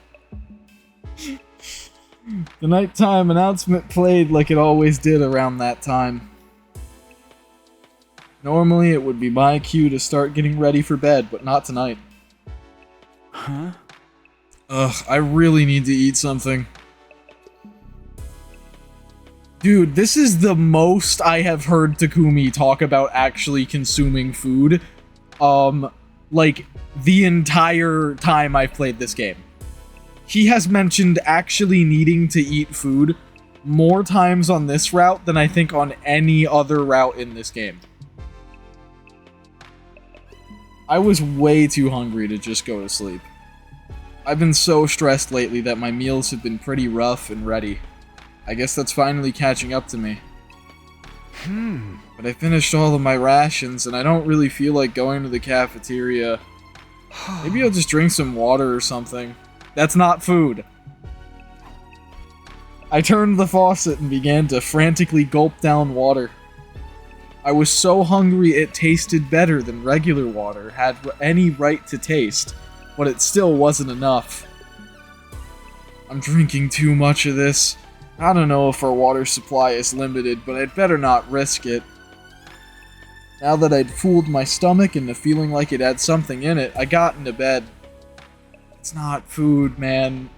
The nighttime announcement played like it always did around that time. Normally, it would be my cue to start getting ready for bed, but not tonight. Huh? Ugh, I really need to eat something. Dude, this is the most I have heard Takumi talk about actually consuming food, like, the entire time I've played this game. He has mentioned actually needing to eat food more times on this route than I think on any other route in this game. I was way too hungry to just go to sleep. I've been so stressed lately that my meals have been pretty rough and ready. I guess that's finally catching up to me. But I finished all of my rations and I don't really feel like going to the cafeteria. Maybe I'll just drink some water or something. That's not food. I turned the faucet and began to frantically gulp down water. I was so hungry it tasted better than regular water had any right to taste, but it still wasn't enough. I'm drinking too much of this. I don't know if our water supply is limited, but I'd better not risk it. Now that I'd fooled my stomach into feeling like it had something in it, I got into bed. It's not food, man.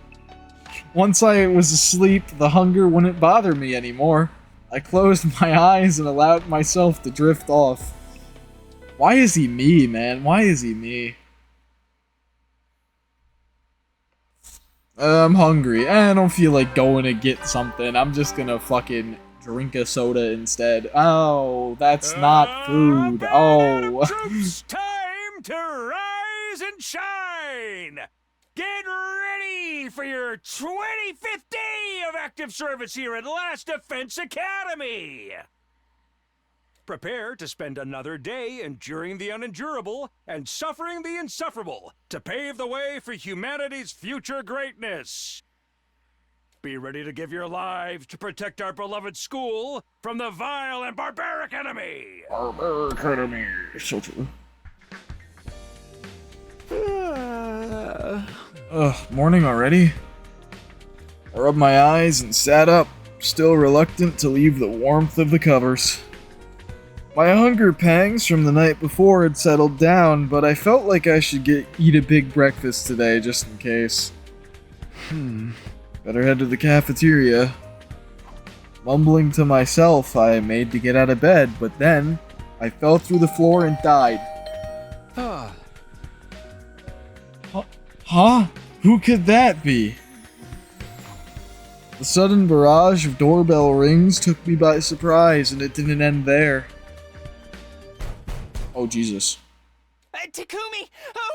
Once I was asleep, the hunger wouldn't bother me anymore. I closed my eyes and allowed myself to drift off. Why is he me, man? Why is he me? I'm hungry. I don't feel like going to get something. I'm just gonna fucking drink a soda instead. Oh, that's not food. Oh. Troops, time to rise and shine! Get ready for your 25th day of active service here at Last Defense Academy! Prepare to spend another day enduring the unendurable and suffering the insufferable to pave the way for humanity's future greatness. Be ready to give your lives to protect our beloved school from the vile and barbaric enemy! Barbaric enemy, soldier. Morning already? I rubbed my eyes and sat up, still reluctant to leave the warmth of the covers. My hunger pangs from the night before had settled down, but I felt like I should eat a big breakfast today, just in case. Better head to the cafeteria. Mumbling to myself, I made to get out of bed, but then I fell through the floor and died. Huh? Who could that be? The sudden barrage of doorbell rings took me by surprise, and it didn't end there. Oh, Jesus. Takumi!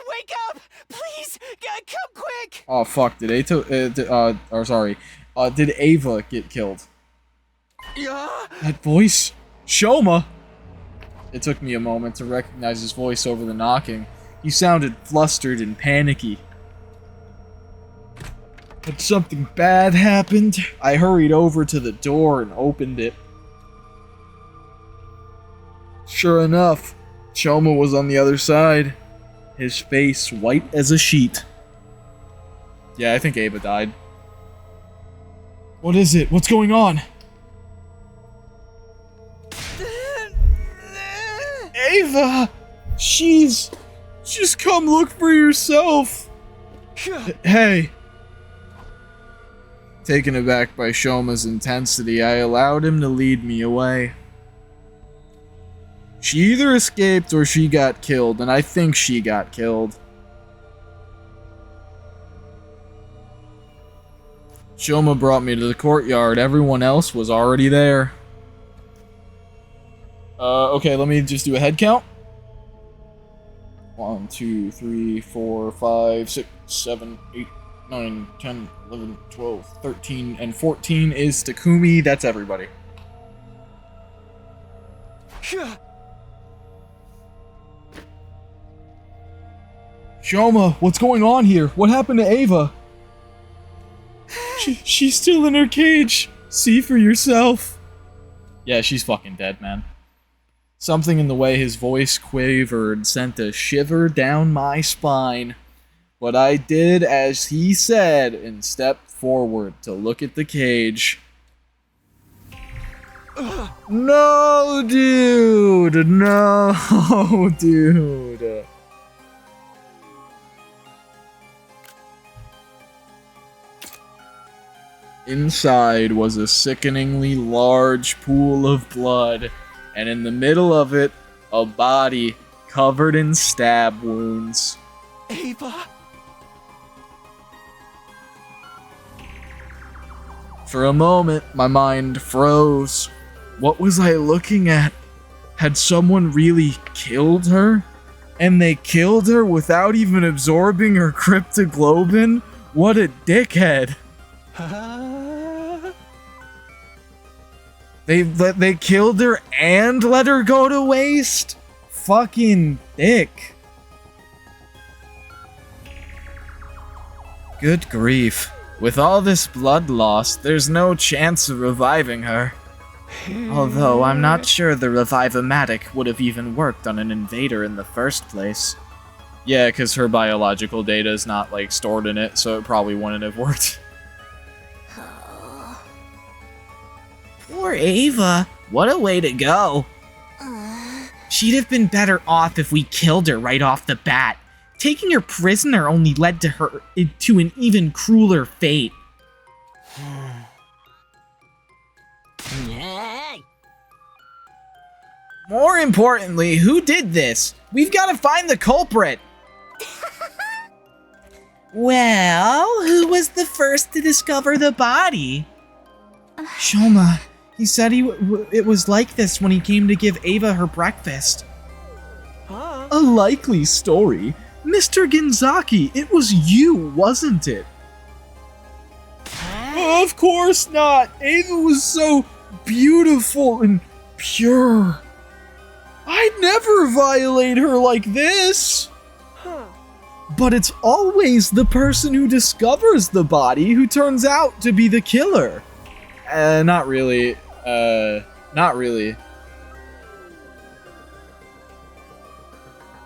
Wake up! Please! Come quick! Oh, fuck. Did did Ava get killed? Yeah. That voice? Shoma! It took me a moment to recognize his voice over the knocking. He sounded flustered and panicky. Had something bad happened? I hurried over to the door and opened it. Sure enough, Shoma was on the other side. his face white as a sheet. Yeah, I think Ava died. What is it? What's going on? Ava! Just come look for yourself! Hey! Taken aback by Shoma's intensity, I allowed him to lead me away. She either escaped or she got killed, and I think she got killed. Shoma brought me to the courtyard. Everyone else was already there. Okay, let me just do a head count. 1, 2, 3, 4, 5, 6, 7, 8, 9, 10, 11, 12, 13, and 14 is Takumi. That's everybody. Shoma, what's going on here? What happened to Ava? She's still in her cage. See for yourself. Yeah, she's fucking dead, man. Something in the way his voice quavered sent a shiver down my spine. But I did as he said and stepped forward to look at the cage. No, dude! No, dude! Inside was a sickeningly large pool of blood, and in the middle of it, a body covered in stab wounds. Ava! For a moment, my mind froze. What was I looking at? Had someone really killed her? And they killed her without even absorbing her cryptoglobin? What a dickhead! They killed her and let her go to waste? Fucking dick. Good grief. With all this blood loss, there's no chance of reviving her. Although I'm not sure the Revive-O-Matic would have even worked on an invader in the first place. Yeah, because her biological data is not, like, stored in it, so it probably wouldn't have worked. Poor Ava. What a way to go. She'd have been better off if we killed her right off the bat. Taking her prisoner only led to her to an even crueler fate. More importantly, who did this? We've got to find the culprit. Well, who was the first to discover the body? Shoma. He said it was like this when he came to give Ava her breakfast. A likely story. Mr. Ginzaki, it was you, wasn't it? Of course not! Ava was so beautiful and pure. I'd never violate her like this! But it's always the person who discovers the body who turns out to be the killer. Not really. Not really.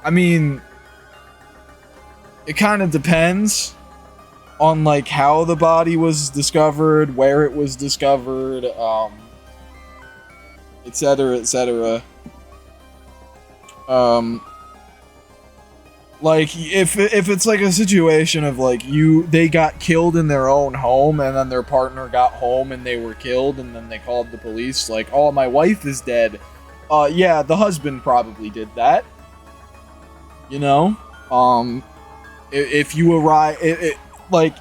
I mean, it kind of depends on, like, how the body was discovered, where it was discovered, etc., etc. Like, if it's like a situation of, like, they got killed in their own home, and then their partner got home and they were killed, and then they called the police, like, oh, my wife is dead. Yeah, the husband probably did that. You know? If you arrive, like,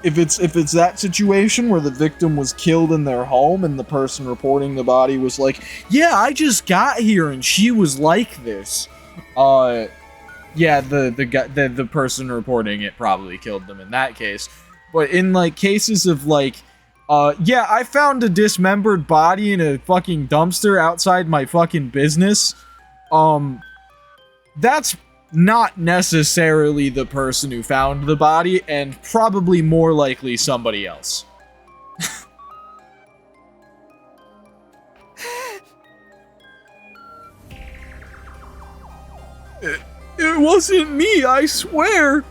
if it's that situation where the victim was killed in their home and the person reporting the body was like, yeah, I just got here and she was like this, yeah, the person reporting it probably killed them in that case. But in, like, cases of, like, yeah, I found a dismembered body in a fucking dumpster outside my fucking business, that's not necessarily the person who found the body, and probably more likely somebody else. It wasn't me, I swear!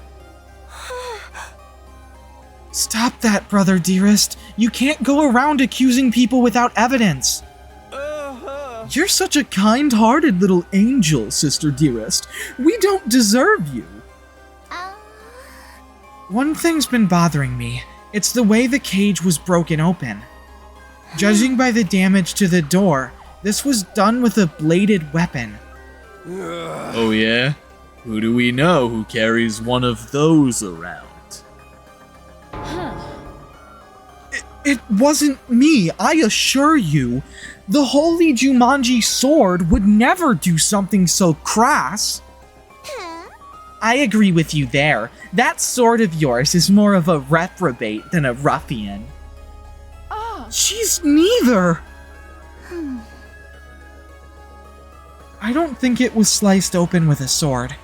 Stop that, brother dearest. You can't go around accusing people without evidence. You're such a kind-hearted little angel, sister dearest. We don't deserve you. One thing's been bothering me. It's the way the cage was broken open. Judging by the damage to the door, this was done with a bladed weapon. Oh yeah? Who do we know who carries one of those around? It wasn't me, I assure you. The Holy Jumanji sword would never do something so crass. I agree with you there. That sword of yours is more of a reprobate than a ruffian. She's neither! I don't think it was sliced open with a sword.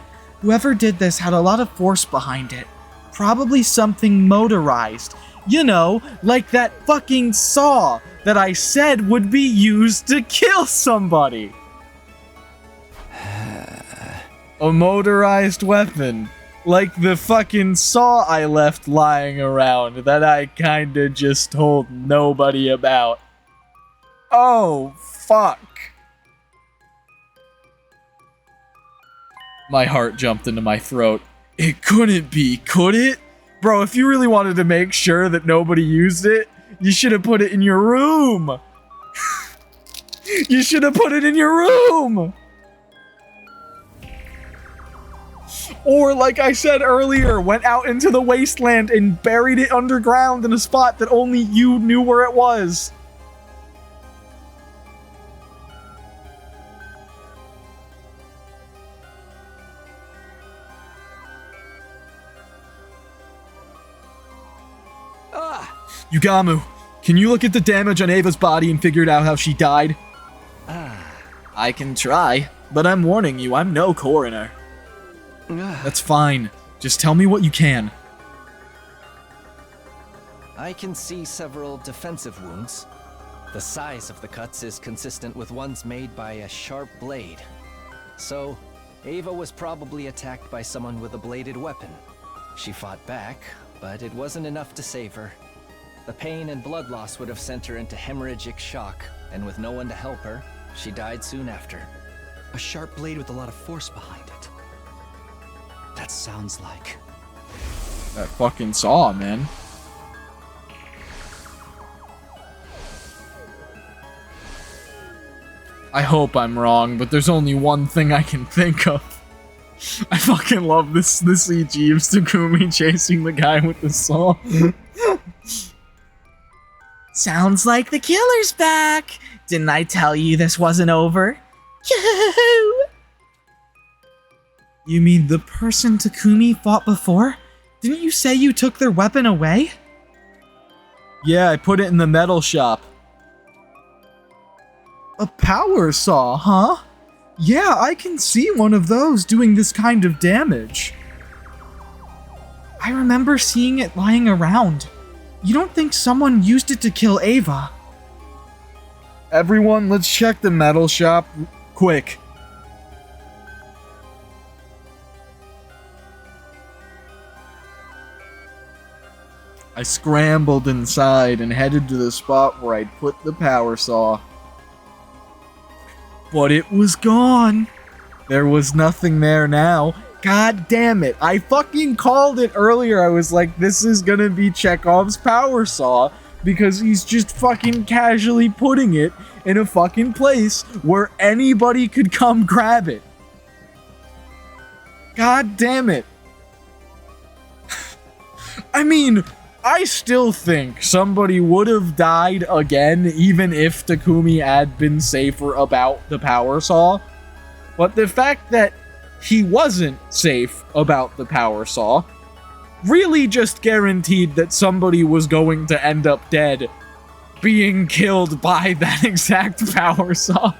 Whoever did this had a lot of force behind it. Probably something motorized. You know, like that fucking saw that I said would be used to kill somebody. A motorized weapon. Like the fucking saw I left lying around that I kinda just told nobody about. Oh, fuck. My heart jumped into my throat. It couldn't be, could it? Bro, if you really wanted to make sure that nobody used it, you should have put it in your room. You should have put it in your room. Or, like I said earlier, went out into the wasteland and buried it underground in a spot that only you knew where it was. Yugamu, can you look at the damage on Ava's body and figure out how she died? I can try, but I'm warning you, I'm no coroner. That's fine. Just tell me what you can. I can see several defensive wounds. The size of the cuts is consistent with ones made by a sharp blade. So, Ava was probably attacked by someone with a bladed weapon. She fought back, but it wasn't enough to save her. The pain and blood loss would have sent her into hemorrhagic shock, and with no one to help her, she died soon after. A sharp blade with a lot of force behind it. That sounds like... that fucking saw, man. I hope I'm wrong, but there's only one thing I can think of. I fucking love this CG of Takumi chasing the guy with the saw. Sounds like the killer's back! Didn't I tell you this wasn't over? You mean the person Takumi fought before? Didn't you say you took their weapon away? Yeah, I put it in the metal shop. A power saw, huh? Yeah, I can see one of those doing this kind of damage. I remember seeing it lying around. You don't think someone used it to kill Ava? Everyone, let's check the metal shop quick. I scrambled inside and headed to the spot where I'd put the power saw. But it was gone. There was nothing there now. God damn it. I fucking called it earlier. I was like, this is gonna be Chekhov's power saw because he's just fucking casually putting it in a fucking place where anybody could come grab it. God damn it. I mean, I still think somebody would have died again even if Takumi had been safer about the power saw. But the fact that he wasn't safe about the power saw really just guaranteed that somebody was going to end up dead being killed by that exact power saw.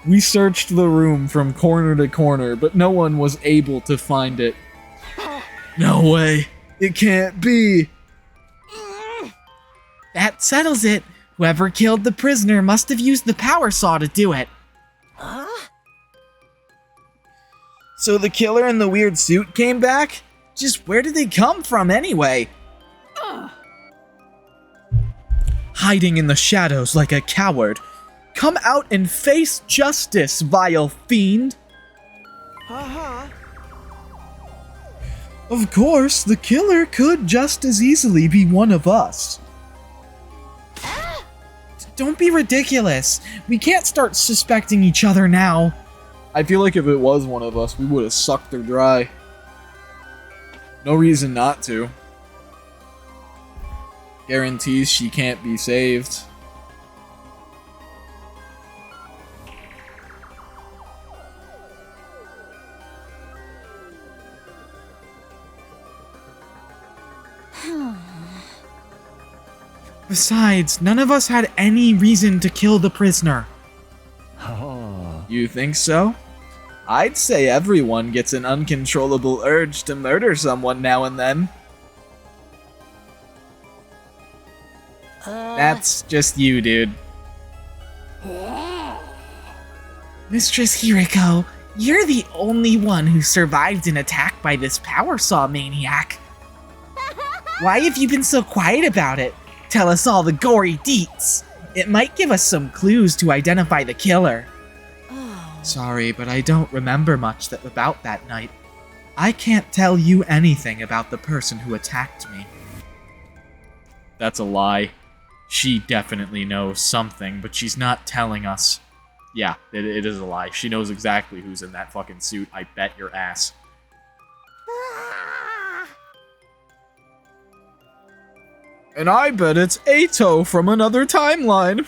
We searched the room from corner to corner, but no one was able to find it. No way. It can't be. That settles it. Whoever killed the prisoner must have used the power saw to do it. Huh? So the killer in the weird suit came back? Just where did they come from anyway? Hiding in the shadows like a coward. Come out and face justice, vile fiend! Uh-huh. Of course, the killer could just as easily be one of us. Don't be ridiculous. We can't start suspecting each other now. I feel like if it was one of us, we would have sucked her dry. No reason not to. Guarantees she can't be saved. Besides, none of us had any reason to kill the prisoner. Oh. You think so? I'd say everyone gets an uncontrollable urge to murder someone now and then. That's just you, dude. Mistress Hiriko, you're the only one who survived an attack by this power saw maniac. Why have you been so quiet about it? Tell us all the gory deets. It might give us some clues to identify the killer. Sorry, but I don't remember much about that night. I can't tell you anything about the person who attacked me. That's a lie. She definitely knows something, but she's not telling us. Yeah, it is a lie. She knows exactly who's in that fucking suit. I bet your ass. And I bet it's Eito from another timeline.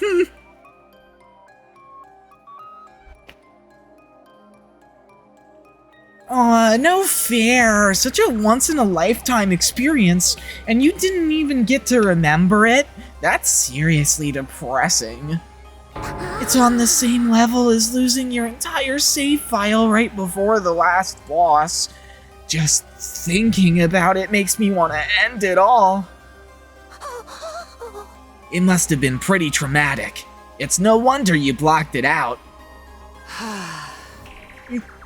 Aw, no fair. Such a once-in-a-lifetime experience, and you didn't even get to remember it? That's seriously depressing. It's on the same level as losing your entire save file right before the last boss. Just thinking about it makes me want to end it all. It must have been pretty traumatic. It's no wonder you blocked it out.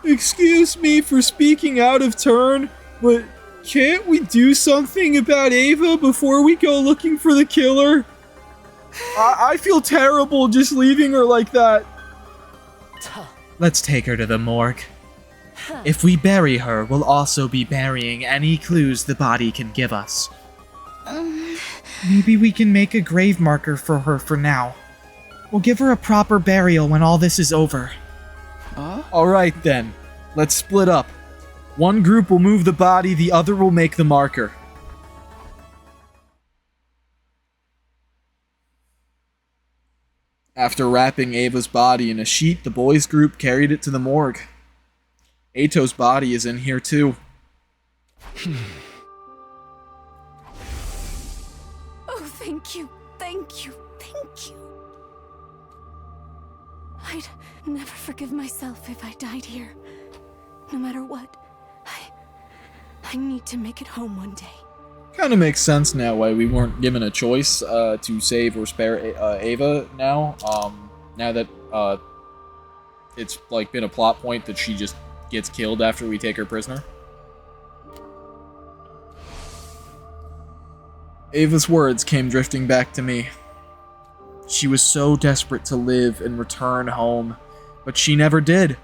Excuse me for speaking out of turn, but can't we do something about Ava before we go looking for the killer? I feel terrible just leaving her like that. Let's take her to the morgue. If we bury her, we'll also be burying any clues the body can give us. Maybe we can make a grave marker for her for now. We'll give her a proper burial when all this is over. Alright then, let's split up. One group will move the body, the other will make the marker. After wrapping Ava's body in a sheet, the boys' group carried it to the morgue. Eito's body is in here too. Oh, thank you, thank you, thank you. I'd never forgive myself if I died here. No matter what, I need to make it home one day. Kind of makes sense now why we weren't given a choice to save or spare Ava now. Now that it's like been a plot point that she just gets killed after we take her prisoner. Ava's words came drifting back to me. She was so desperate to live and return home, but she never did.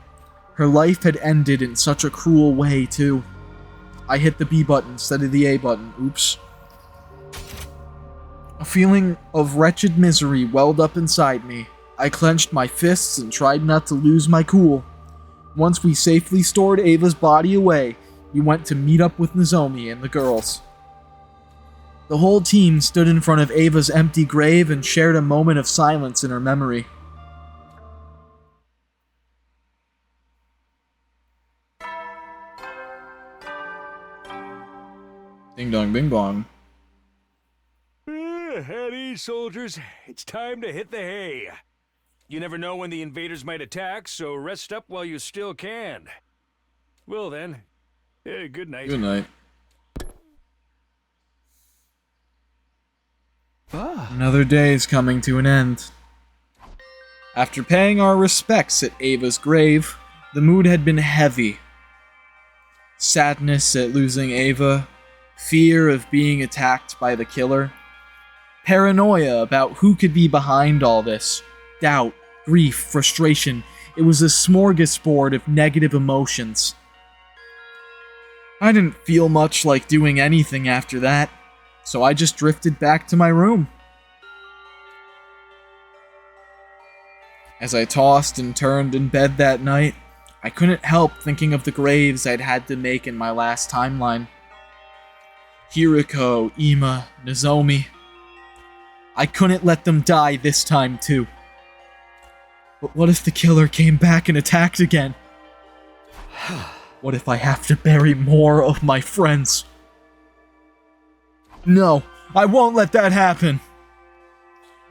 Her life had ended in such a cruel way, too. I hit the B button instead of the A button. Oops. A feeling of wretched misery welled up inside me. I clenched my fists and tried not to lose my cool. Once we safely stored Ava's body away, we went to meet up with Nozomi and the girls. The whole team stood in front of Ava's empty grave and shared a moment of silence in her memory. Ding dong bing bong. At ease, soldiers. It's time to hit the hay. You never know when the invaders might attack, so rest up while you still can. Well then, good night. Good night. Another day is coming to an end. After paying our respects at Ava's grave, the mood had been heavy. Sadness at losing Ava, fear of being attacked by the killer, paranoia about who could be behind all this, doubt, grief, frustration. It was a smorgasbord of negative emotions. I didn't feel much like doing anything after that, so I just drifted back to my room. As I tossed and turned in bed that night, I couldn't help thinking of the graves I'd had to make in my last timeline. Hiriko, Ima, Nozomi. I couldn't let them die this time too. But what if the killer came back and attacked again? What if I have to bury more of my friends? No, I won't let that happen.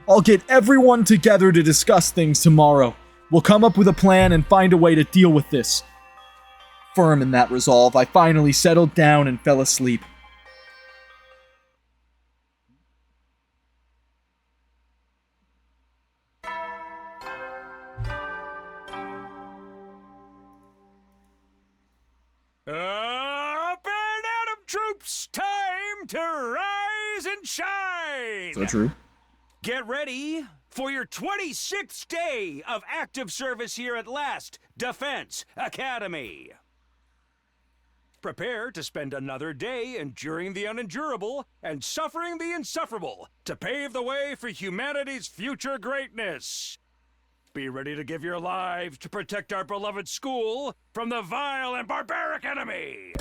I'll get everyone together to discuss things tomorrow. We'll come up with a plan and find a way to deal with this. Firm in that resolve, I finally settled down and fell asleep. Up and Atom troops, time to rise and shine! So true. Get ready for your 26th day of active service here at Last Defense Academy. Prepare to spend another day enduring the unendurable and suffering the insufferable to pave the way for humanity's future greatness. Be ready to give your lives to protect our beloved school from the vile and barbaric enemy.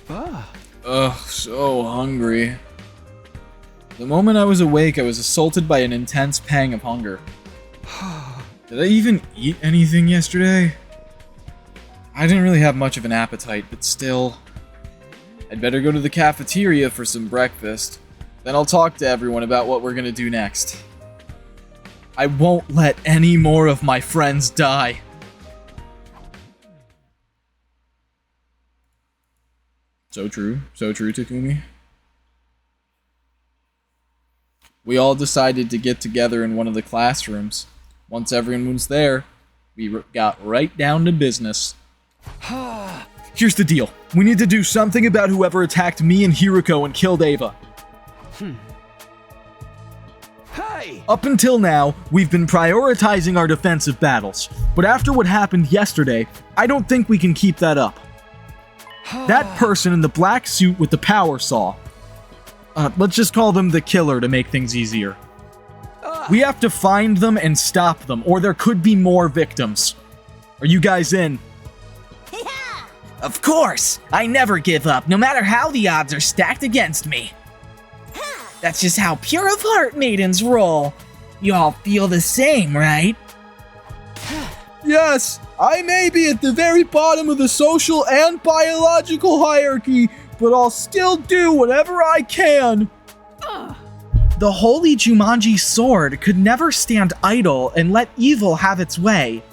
Ugh, so hungry. The moment I was awake, I was assaulted by an intense pang of hunger. Did I even eat anything yesterday? I didn't really have much of an appetite, but still. I'd better go to the cafeteria for some breakfast. Then I'll talk to everyone about what we're gonna do next. I won't let any more of my friends die. So true, Takumi. We all decided to get together in one of the classrooms. Once everyone was there, we got right down to business. Here's the deal. We need to do something about whoever attacked me and Hiriko and killed Ava. Hey! Up until now, we've been prioritizing our defensive battles, but after what happened yesterday, I don't think we can keep that up. That person in the black suit with the power saw. Let's just call them the killer to make things easier. We have to find them and stop them, or there could be more victims. Are you guys in? Of course! I never give up, no matter how the odds are stacked against me. That's just how pure of heart maidens roll. You all feel the same, right? Yes, I may be at the very bottom of the social and biological hierarchy, but I'll still do whatever I can. The holy Jumanji sword could never stand idle and let evil have its way.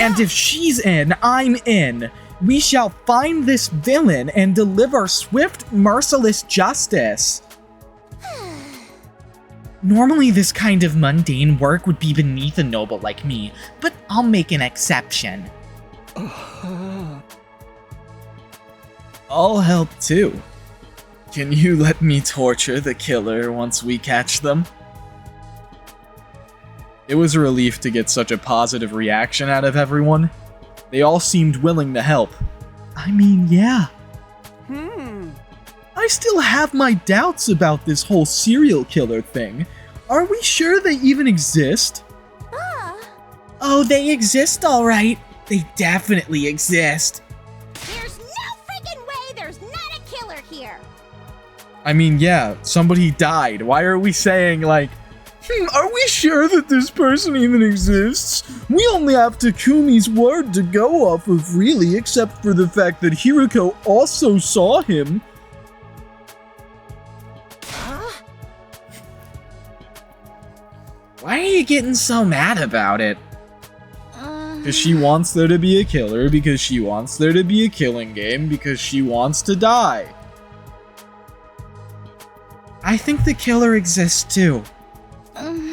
And if she's in, I'm in. We shall find this villain and deliver swift, merciless justice. Normally this kind of mundane work would be beneath a noble like me, but I'll make an exception. I'll help too. Can you let me torture the killer once we catch them? It was a relief to get such a positive reaction out of everyone. They all seemed willing to help. I mean, yeah. I still have my doubts about this whole serial killer thing. Are we sure they even exist? Oh, they exist all right. They definitely exist. There's no freaking way there's not a killer here. I mean, yeah, somebody died. Why are we saying, like, are we sure that this person even exists? We only have Takumi's word to go off of, really, except for the fact that Hiriko also saw him. Why are you getting so mad about it? Because she wants there to be a killer, because she wants there to be a killing game, because she wants to die. I think the killer exists too.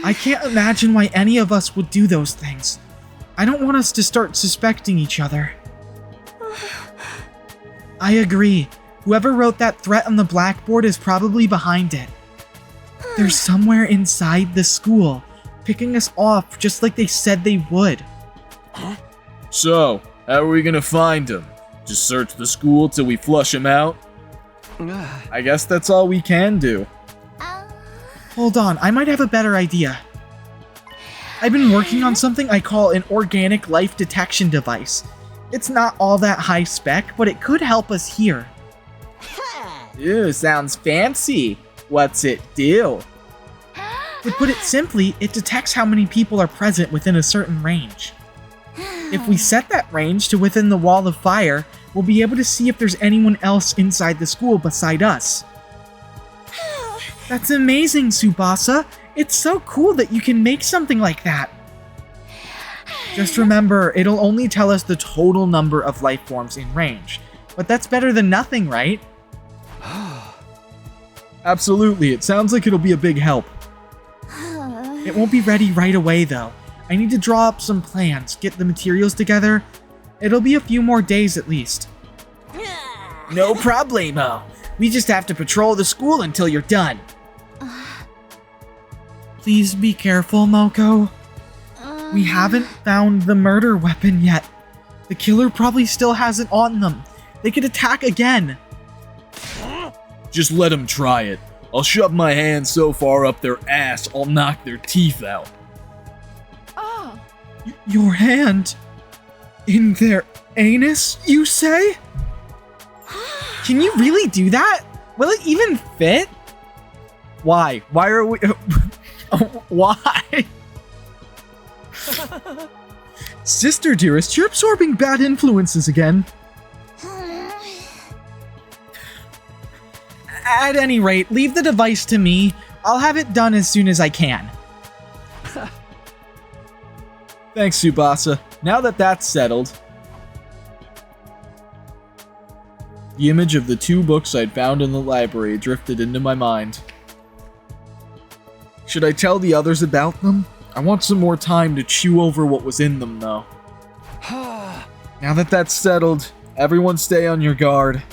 I can't imagine why any of us would do those things. I don't want us to start suspecting each other. I agree. Whoever wrote that threat on the blackboard is probably behind it. They're somewhere inside the school, picking us off just like they said they would. So, how are we gonna find him? Just search the school till we flush him out? I guess that's all we can do. Hold on, I might have a better idea. I've been working on something I call an organic life detection device. It's not all that high spec, but it could help us here. Ew, sounds fancy. What's it do? To put it simply, it detects how many people are present within a certain range. If we set that range to within the wall of fire, we'll be able to see if there's anyone else inside the school beside us. That's amazing, Tsubasa! It's so cool that you can make something like that! Just remember, it'll only tell us the total number of life forms in range. But that's better than nothing, right? Absolutely, it sounds like it'll be a big help. It won't be ready right away, though. I need to draw up some plans, get the materials together. It'll be a few more days at least. No problemo. We just have to patrol the school until you're done. Please be careful, Moko. We haven't found the murder weapon yet. The killer probably still has it on them. They could attack again. Just let them try it. I'll shove my hand so far up their ass, I'll knock their teeth out. Your hand? In their anus, you say? Can you really do that? Will it even fit? Why? Why are we... Why? Sister dearest, you're absorbing bad influences again. At any rate, leave the device to me. I'll have it done as soon as I can. Thanks, Tsubasa. Now that that's settled... The image of the 2 books I'd found in the library drifted into my mind. Should I tell the others about them? I want some more time to chew over what was in them, though. Now that that's settled, everyone stay on your guard.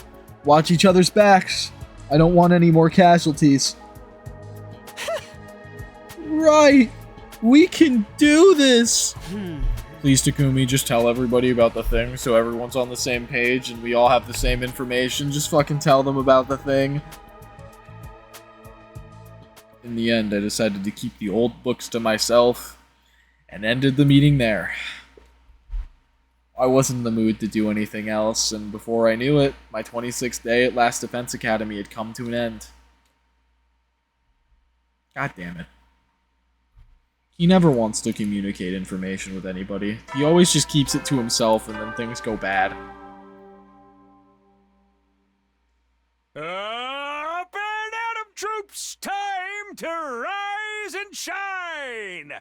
Watch each other's backs. I don't want any more casualties. Right! We can do this! Please, Takumi, just tell everybody about the thing so everyone's on the same page and we all have the same information. Just fucking tell them about the thing. In the end, I decided to keep the old books to myself and ended the meeting there. I wasn't in the mood to do anything else, and before I knew it, my 26th day at Last Defense Academy had come to an end. God damn it. He never wants to communicate information with anybody. He always just keeps it to himself and then things go bad. Up and at 'em, troops! Time to rise and shine!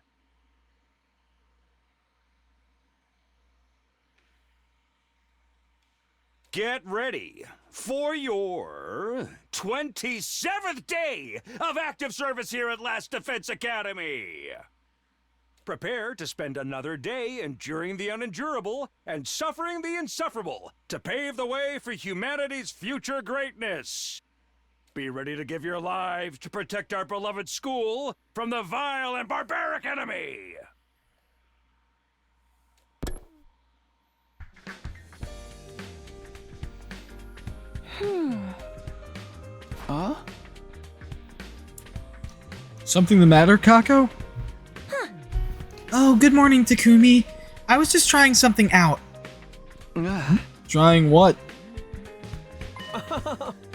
Get ready for your 27th day of active service here at Last Defense Academy! Prepare to spend another day enduring the unendurable and suffering the insufferable to pave the way for humanity's future greatness. Be ready to give your lives to protect our beloved school from the vile and barbaric enemy! Huh? Something the matter, Kako? Oh, good morning, Takumi. I was just trying something out. Trying what?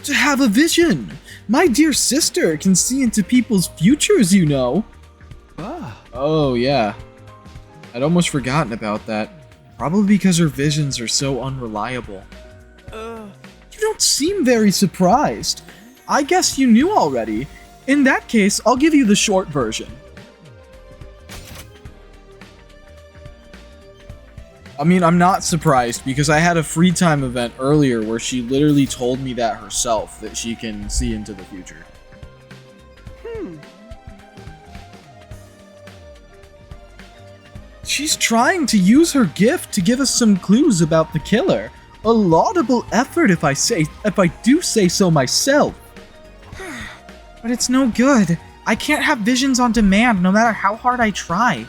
To have a vision! My dear sister can see into people's futures, you know. Oh, yeah. I'd almost forgotten about that. Probably because her visions are so unreliable. You don't seem very surprised. I guess you knew already. In that case, I'll give you the short version. I mean, I'm not surprised because I had a free time event earlier where she literally told me that herself, that she can see into the future. She's trying to use her gift to give us some clues about the killer. A laudable effort if I do say so myself. But it's no good. I can't have visions on demand no matter how hard I try.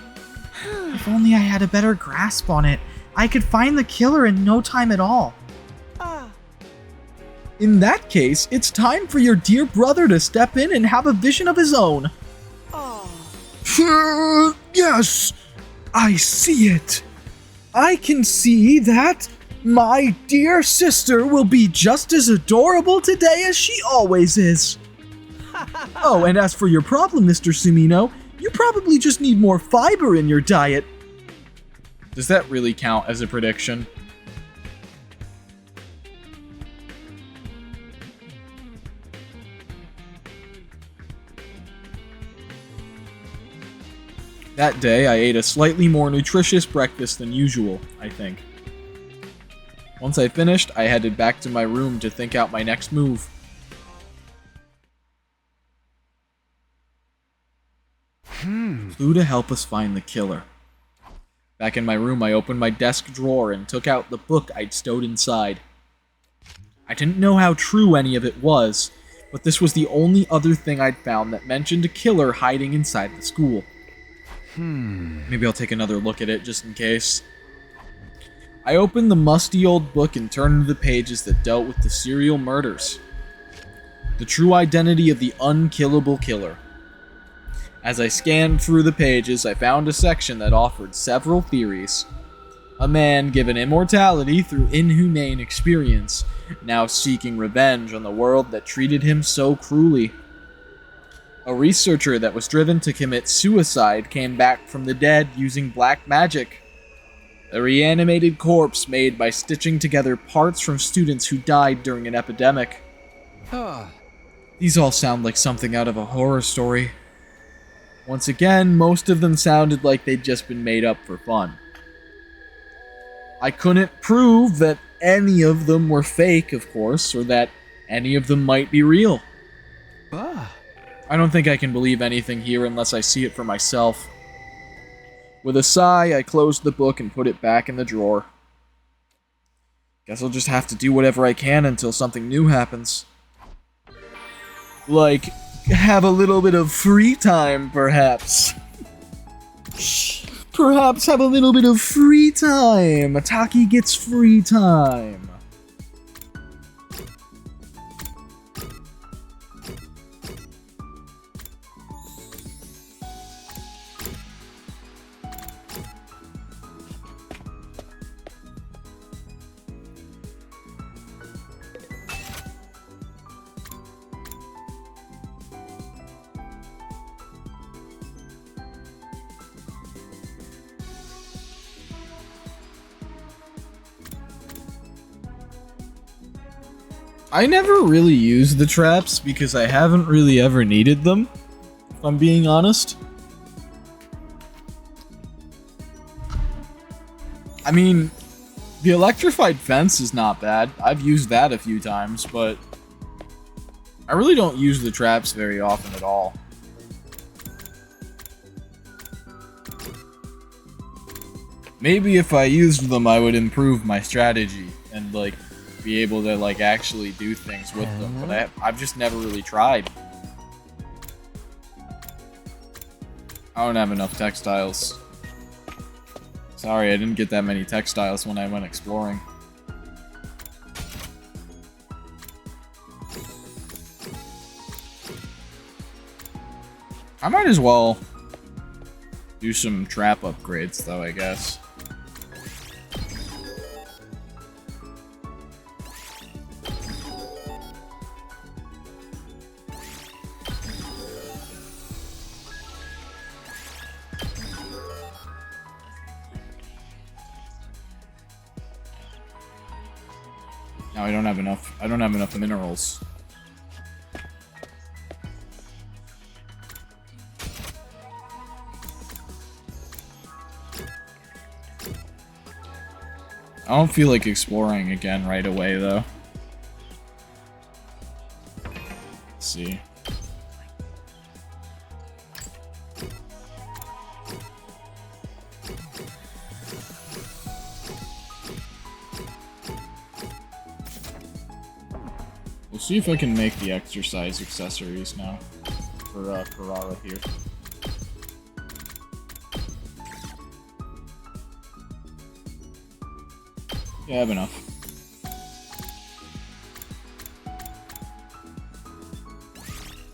If only I had a better grasp on it, I could find the killer in no time at all. In that case, it's time for your dear brother to step in and have a vision of his own. Yes, I see it. I can see that my dear sister will be just as adorable today as she always is. Oh, and as for your problem, Mr. Sumino, you probably just need more fiber in your diet. Does that really count as a prediction? That day, I ate a slightly more nutritious breakfast than usual, I think. Once I finished, I headed back to my room to think out my next move. Clue to help us find the killer. Back in my room, I opened my desk drawer and took out the book I'd stowed inside. I didn't know how true any of it was, but this was the only other thing I'd found that mentioned a killer hiding inside the school. Maybe I'll take another look at it just in case. I opened the musty old book and turned to the pages that dealt with the serial murders. The true identity of the unkillable killer. As I scanned through the pages, I found a section that offered several theories. A man given immortality through inhumane experience, now seeking revenge on the world that treated him so cruelly. A researcher that was driven to commit suicide came back from the dead using black magic. A reanimated corpse made by stitching together parts from students who died during an epidemic. These all sound like something out of a horror story. Once again, most of them sounded like they'd just been made up for fun. I couldn't prove that any of them were fake, of course, or that any of them might be real. I don't think I can believe anything here unless I see it for myself. With a sigh, I closed the book and put it back in the drawer. Guess I'll just have to do whatever I can until something new happens. Like, have a little bit of free time, perhaps. Perhaps have a little bit of free time. Taki gets free time. I never really use the traps because I haven't really ever needed them, if I'm being honest. I mean, the electrified fence is not bad. I've used that a few times, but I really don't use the traps very often at all. Maybe if I used them, I would improve my strategy and, like, be able to, like, actually do things with them, but I've just never really tried. I don't have enough textiles. Sorry, I didn't get that many textiles when I went exploring. I might as well do some trap upgrades, though, I guess. No, I don't have enough. I don't have enough minerals. I don't feel like exploring again right away, though. Let's see. See if I can make the exercise accessories now for Carrara here. Yeah, I have enough.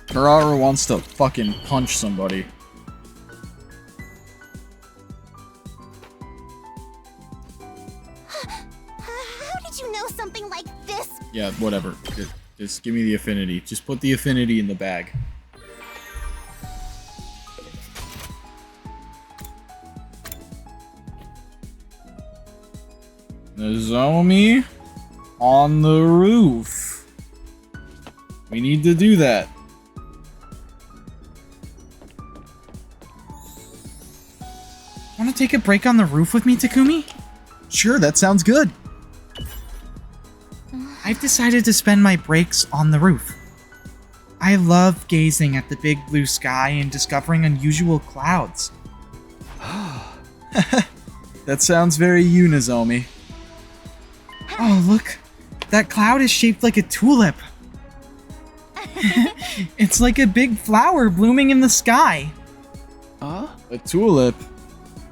Carrara wants to fucking punch somebody. How did you know something like this? Yeah, whatever. Just give me the affinity. Just put the affinity in the bag. Nozomi on the roof. We need to do that. Want to take a break on the roof with me, Takumi? Sure, that sounds good. I've decided to spend my breaks on the roof. I love gazing at the big blue sky and discovering unusual clouds. That sounds very you, Nozomi. Oh, look. That cloud is shaped like a tulip. It's like a big flower blooming in the sky. A tulip?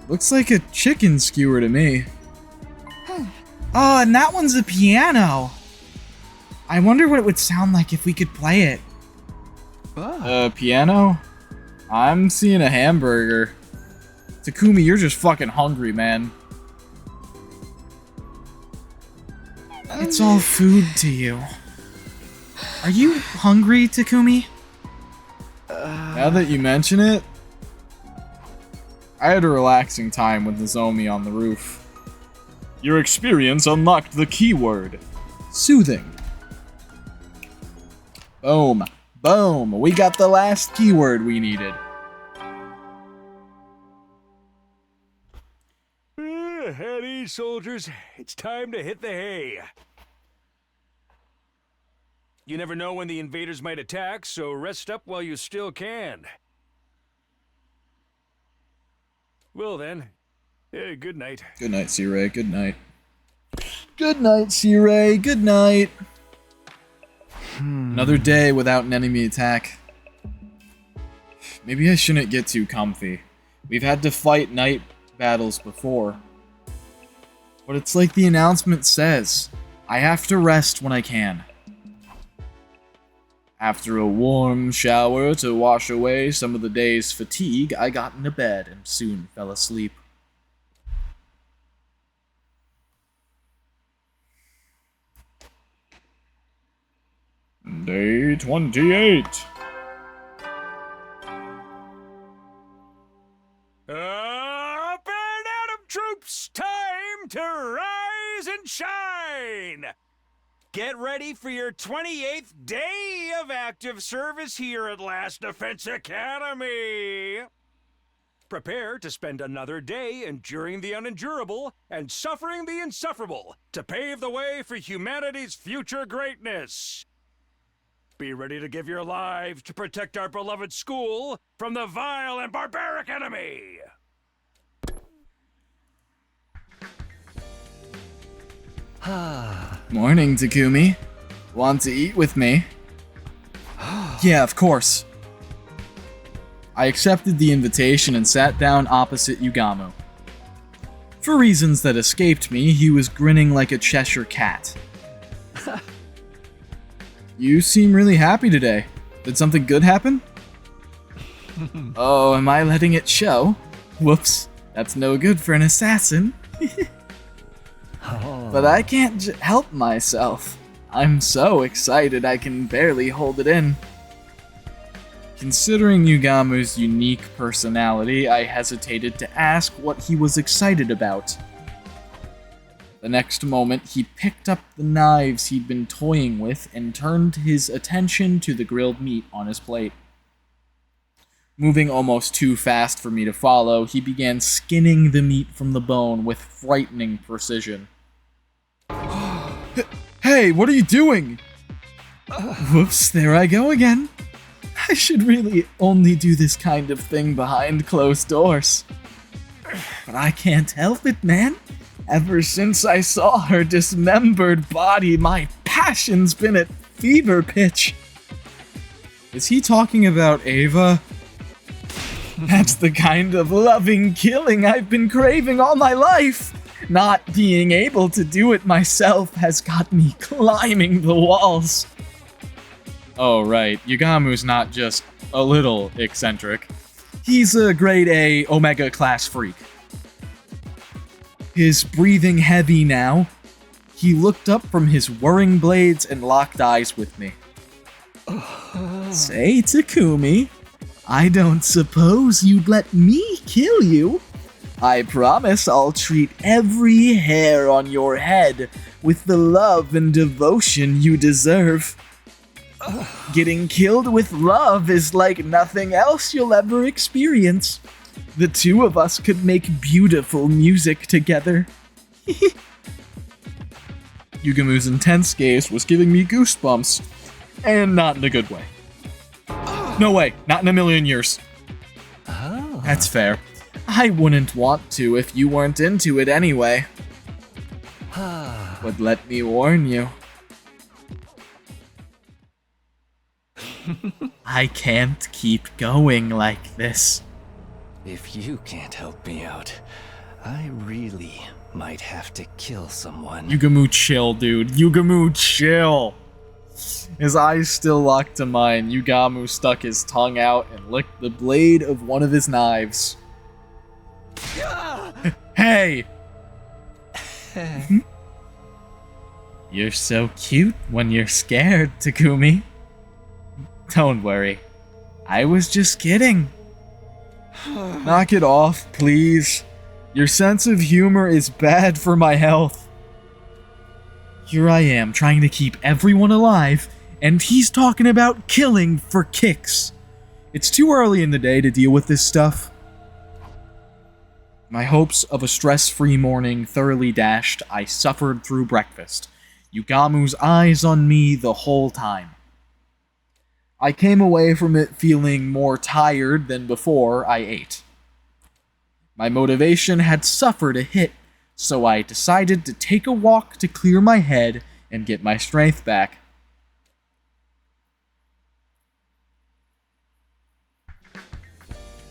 Looks like a chicken skewer to me. Oh, and that one's a piano. I wonder what it would sound like if we could play it. Piano? I'm seeing a hamburger. Takumi, you're just fucking hungry, man. It's all food to you. Are you hungry, Takumi? Now that you mention it, I had a relaxing time with Nozomi on the roof. Your experience unlocked the keyword. Soothing. Boom. Boom. We got the last keyword we needed. At ease, soldiers. It's time to hit the hay. You never know when the invaders might attack, so rest up while you still can. Well then, good night. Good night, C-Ray. Good night. Good night, C-Ray. Good night. Another day without an enemy attack. Maybe I shouldn't get too comfy. We've had to fight night battles before. But it's like the announcement says, I have to rest when I can. After a warm shower to wash away some of the day's fatigue, I got into bed and soon fell asleep. Day 28. Up and at 'em, troops! Time to rise and shine! Get ready for your 28th day of active service here at Last Defense Academy! Prepare to spend another day enduring the unendurable and suffering the insufferable to pave the way for humanity's future greatness. Be ready to give your lives to protect our beloved school from the vile and barbaric enemy! Morning, Takumi. Want to eat with me? Yeah, of course. I accepted the invitation and sat down opposite Yugamu. For reasons that escaped me, he was grinning like a Cheshire cat. You seem really happy today. Did something good happen? Oh, am I letting it show? Whoops, that's no good for an assassin. But I can't help myself. I'm so excited I can barely hold it in. Considering Yugamu's unique personality, I hesitated to ask what he was excited about. The next moment, he picked up the knives he'd been toying with and turned his attention to the grilled meat on his plate. Moving almost too fast for me to follow, he began skinning the meat from the bone with frightening precision. Hey, what are you doing? Whoops, there I go again. I should really only do this kind of thing behind closed doors. But I can't help it, man. Ever since I saw her dismembered body, my passion's been at fever pitch. Is he talking about Ava? That's the kind of loving killing I've been craving all my life. Not being able to do it myself has got me climbing the walls. Oh, right. Yugamu's not just a little eccentric. He's a grade A Omega class freak. His breathing heavy now. He looked up from his whirring blades and locked eyes with me. Say, Takumi, I don't suppose you'd let me kill you. I promise I'll treat every hair on your head with the love and devotion you deserve. Getting killed with love is like nothing else you'll ever experience. The two of us could make beautiful music together. Yugamu's intense gaze was giving me goosebumps, and not in a good way. No way, not in a million years. Oh. That's fair. I wouldn't want to if you weren't into it anyway. But let me warn you. I can't keep going like this. If you can't help me out, I really might have to kill someone. Yugamu, chill, dude. Yugamu, chill. His eyes still locked to mine. Yugamu stuck his tongue out and licked the blade of one of his knives. Hey! You're so cute when you're scared, Takumi. Don't worry. I was just kidding. Knock it off, please. Your sense of humor is bad for my health. Here I am trying to keep everyone alive, and he's talking about killing for kicks. It's too early in the day to deal with this stuff. My hopes of a stress-free morning thoroughly dashed, I suffered through breakfast. Yugamu's eyes on me the whole time. I came away from it feeling more tired than before I ate. My motivation had suffered a hit, so I decided to take a walk to clear my head and get my strength back.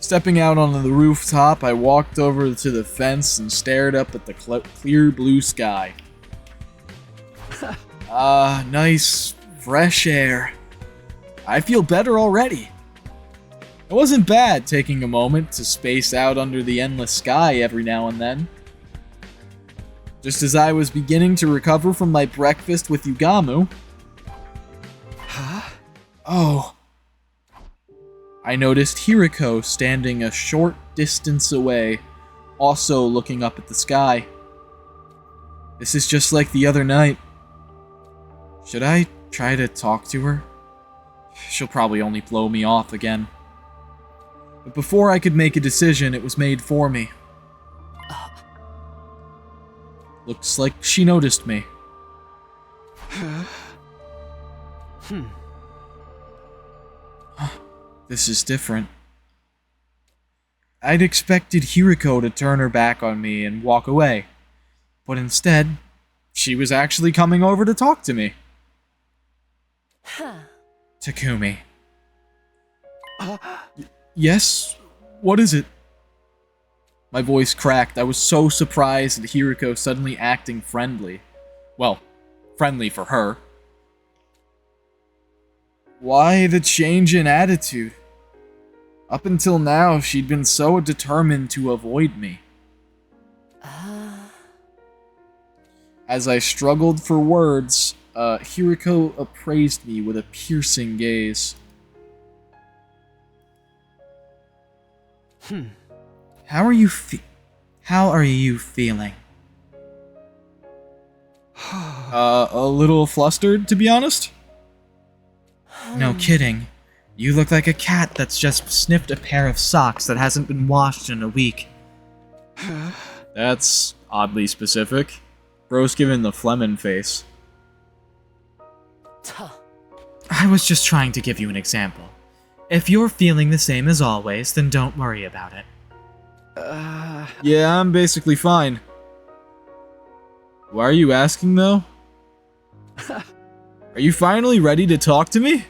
Stepping out onto the rooftop, I walked over to the fence and stared up at the clear blue sky. Nice, fresh air. I feel better already. It wasn't bad taking a moment to space out under the endless sky every now and then. Just as I was beginning to recover from my breakfast with Yugamu... Huh? Oh. I noticed Hiriko standing a short distance away, also looking up at the sky. This is just like the other night. Should I try to talk to her? She'll probably only blow me off again. But before I could make a decision, it was made for me. Looks like she noticed me. This is different. I'd expected Hiriko to turn her back on me and walk away, but instead, she was actually coming over to talk to me. Takumi. Yes? What is it? My voice cracked. I was so surprised at Hiriko suddenly acting friendly. Well, friendly for her. Why the change in attitude? Up until now, she'd been so determined to avoid me. As I struggled for words, Hiriko appraised me with a piercing gaze. How are you feeling? A little flustered, to be honest? No kidding. You look like a cat that's just sniffed a pair of socks that hasn't been washed in a week. That's oddly specific. Bro's giving the Flemin face. I was just trying to give you an example. If you're feeling the same as always, then don't worry about it. Yeah, I'm basically fine. Why are you asking, though? Are you finally ready to talk to me?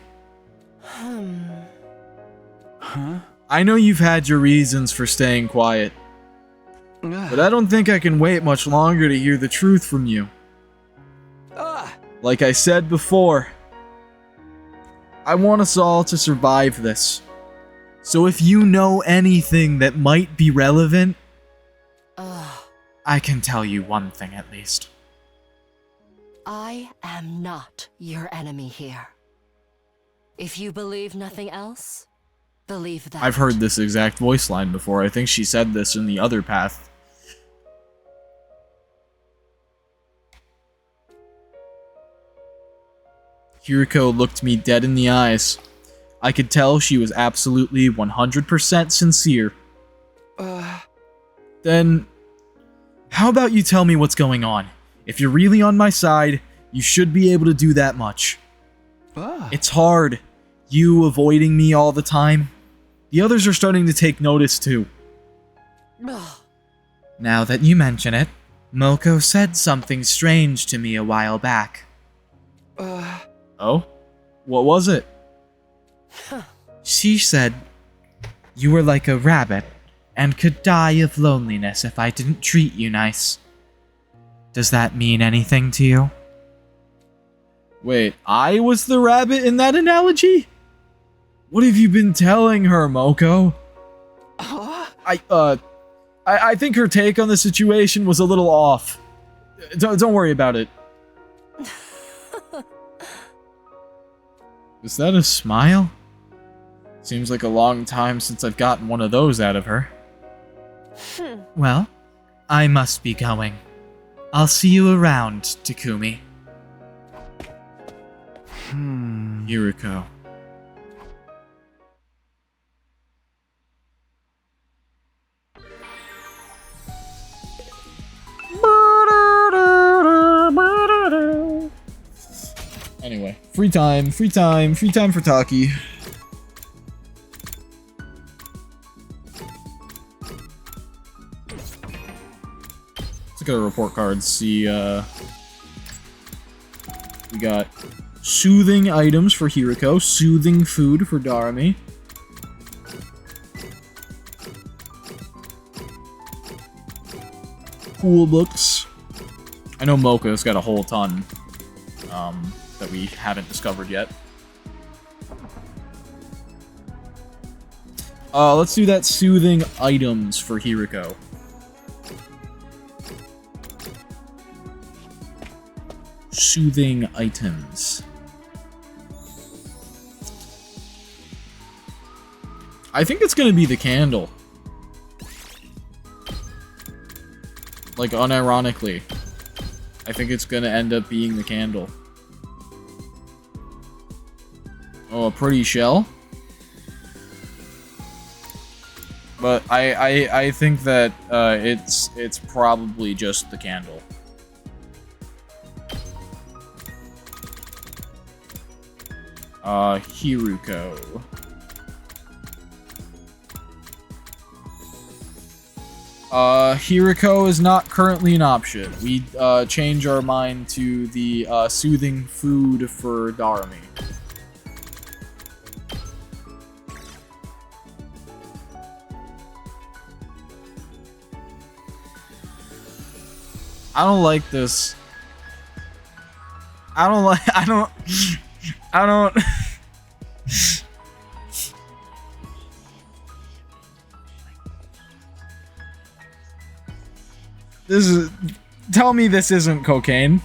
Huh? I know you've had your reasons for staying quiet, but I don't think I can wait much longer to hear the truth from you. Like I said before, I want us all to survive this. So if you know anything that might be relevant, I can tell you one thing at least. I am not your enemy here. If you believe nothing else, believe that. I've heard this exact voice line before. I think she said this in the other path. Hiriko looked me dead in the eyes. I could tell she was absolutely 100% sincere. Then, how about you tell me what's going on? If you're really on my side, you should be able to do that much. It's hard, you avoiding me all the time. The others are starting to take notice too. Now that you mention it, Moko said something strange to me a while back. Oh? What was it? She said you were like a rabbit and could die of loneliness if I didn't treat you nice. Does that mean anything to you? Wait, I was the rabbit in that analogy? What have you been telling her, Moko? I think her take on the situation was a little off. Don't worry about it. Is that a smile? Seems like a long time since I've gotten one of those out of her. Well, I must be going. I'll see you around, Takumi. Hiriko. Anyway, free time for Taki. Let's look at our report cards, see, we got soothing items for Hiriko, soothing food for Darami. Cool books. I know Mocha's got a whole ton, that we haven't discovered yet. Let's do that soothing items for Hiriko. Soothing items. I think it's gonna be the candle. Like, unironically. I think it's gonna end up being the candle. Oh, a pretty shell? But I think that it's probably just the candle. Hiruko. Hiriko is not currently an option. We change our mind to the soothing food for Darami. I don't like this. I don't This is... Tell me this isn't cocaine.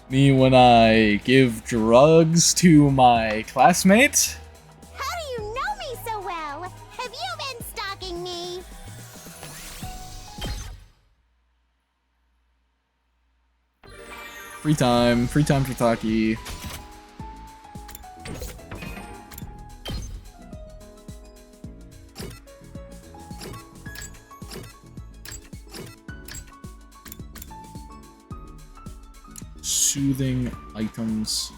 Me when I give drugs to my classmates? How do you know me so well? Have you been stalking me? Free time for Taki. Soothing items.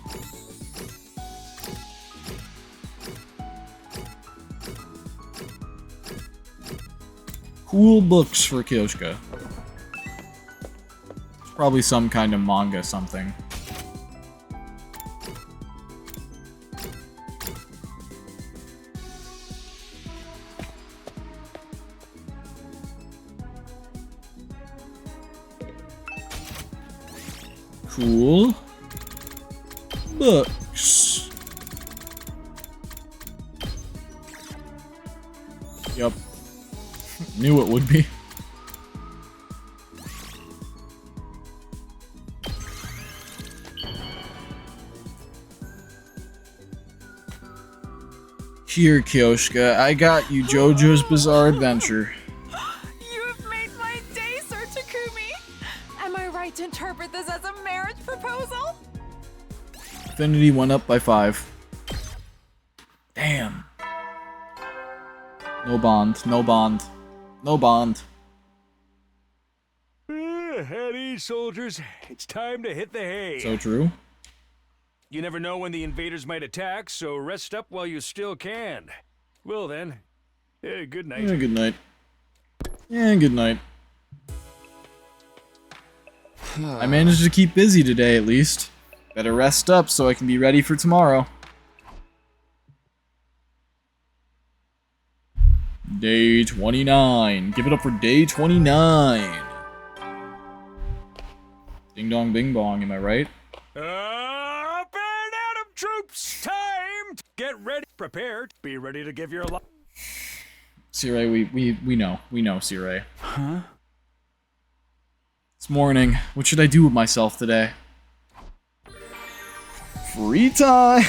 Cool books for Kyoshka. It's probably some kind of manga something. Cool books. Yep. Knew it would be. Here, Kyoshka, I got you JoJo's Bizarre Adventure. You have made my day, Sir Takumi! Am I right to interpret this as a marriage proposal? Affinity went up by 5. Damn. No bond, no bond, no bond. At ease, soldiers. It's time to hit the hay. So true. You never know when the invaders might attack, so rest up while you still can. Well then, good night. Yeah, good night. Yeah, good night. I managed to keep busy today, at least. Better rest up so I can be ready for tomorrow. Day 29. Give it up for day 29. Ding dong bing bong, am I right? Up and at 'em, troops! Time to get ready, prepared, be ready to give your life. Sirai, we know. We know, Sirai. Huh? It's morning. What should I do with myself today? Free time!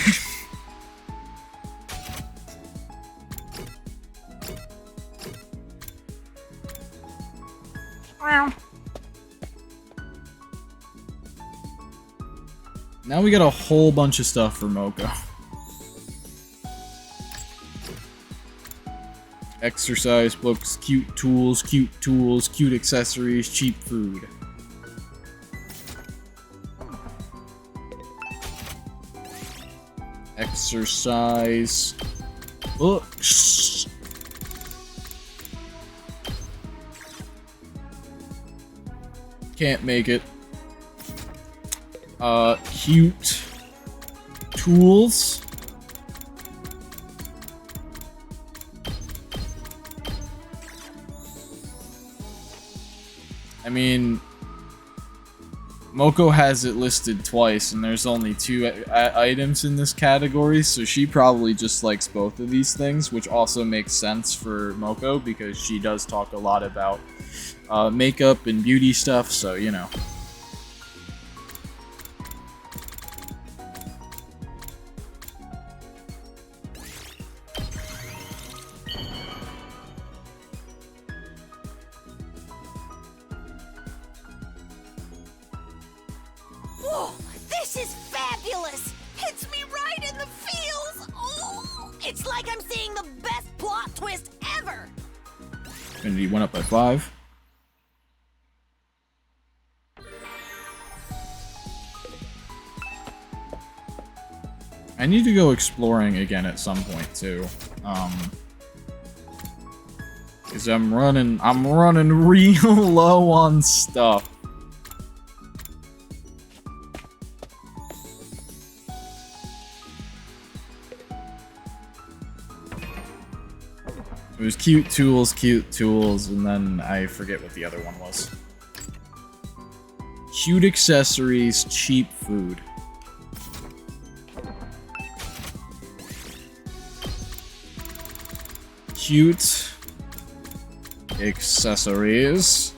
Now we got a whole bunch of stuff for Moko. Exercise books, cute tools, cute accessories, cheap food. Exercise books. Can't make it. Cute tools. I mean, Moko has it listed twice, and there's only 2 items in this category, so she probably just likes both of these things, which also makes sense for Moko, because she does talk a lot about makeup and beauty stuff, so, you know. Whoa, this is fabulous! Hits me right in the feels! Oh, it's like I'm seeing the best plot twist ever! Infinity went up by 5. I need to go exploring again at some point too. Cause I'm running real low on stuff. It was cute tools, and then I forget what the other one was. Cute accessories, cheap food. Cute accessories.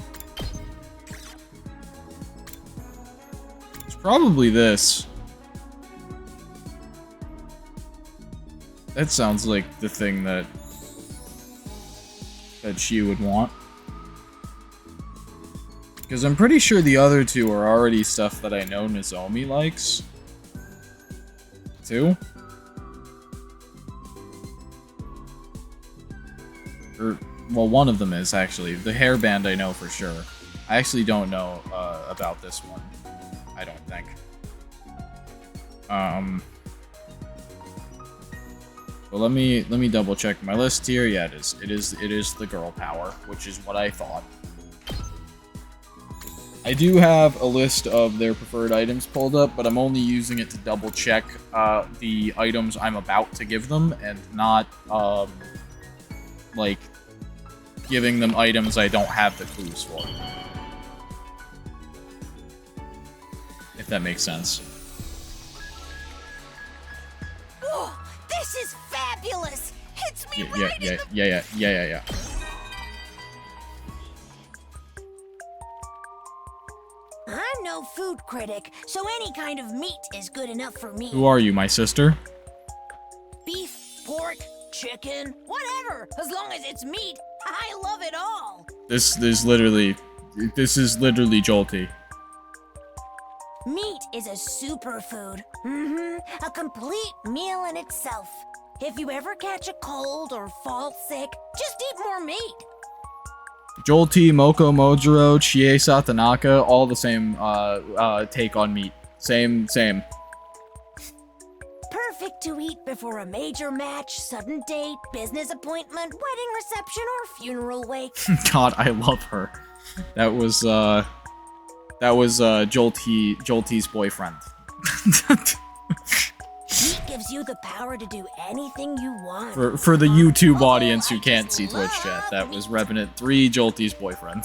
It's probably this. That sounds like the thing that she would want. Because I'm pretty sure the other 2 are already stuff that I know Nozomi likes. Too? Or, well, one of them is, actually. The hairband I know for sure. I actually don't know about this one. I don't think. But let me double check my list here. Yeah, it is. It is the girl power, which is what I thought. I do have a list of their preferred items pulled up, but I'm only using it to double check the items I'm about to give them, and not like giving them items I don't have the clues for. If that makes sense. Oh, this is fabulous! Hits me Yeah. I'm no food critic, so any kind of meat is good enough for me. Who are you, my sister? Beef, pork, chicken, whatever, as long as it's meat. I love it all. This is literally Jolty. Meat is a superfood. A complete meal in itself. If you ever catch a cold or fall sick, just eat more meat. Jolty, Moko Mojiro, Chie Satanaka, all the same take on meat. Same. Perfect to eat before a major match, sudden date, business appointment, wedding reception, or funeral wake. God, I love her. That was Jolty's boyfriend. Meat gives you the power to do anything you want. For the YouTube audience who can't see Twitch chat, that was Revenant 3, Jolty's boyfriend.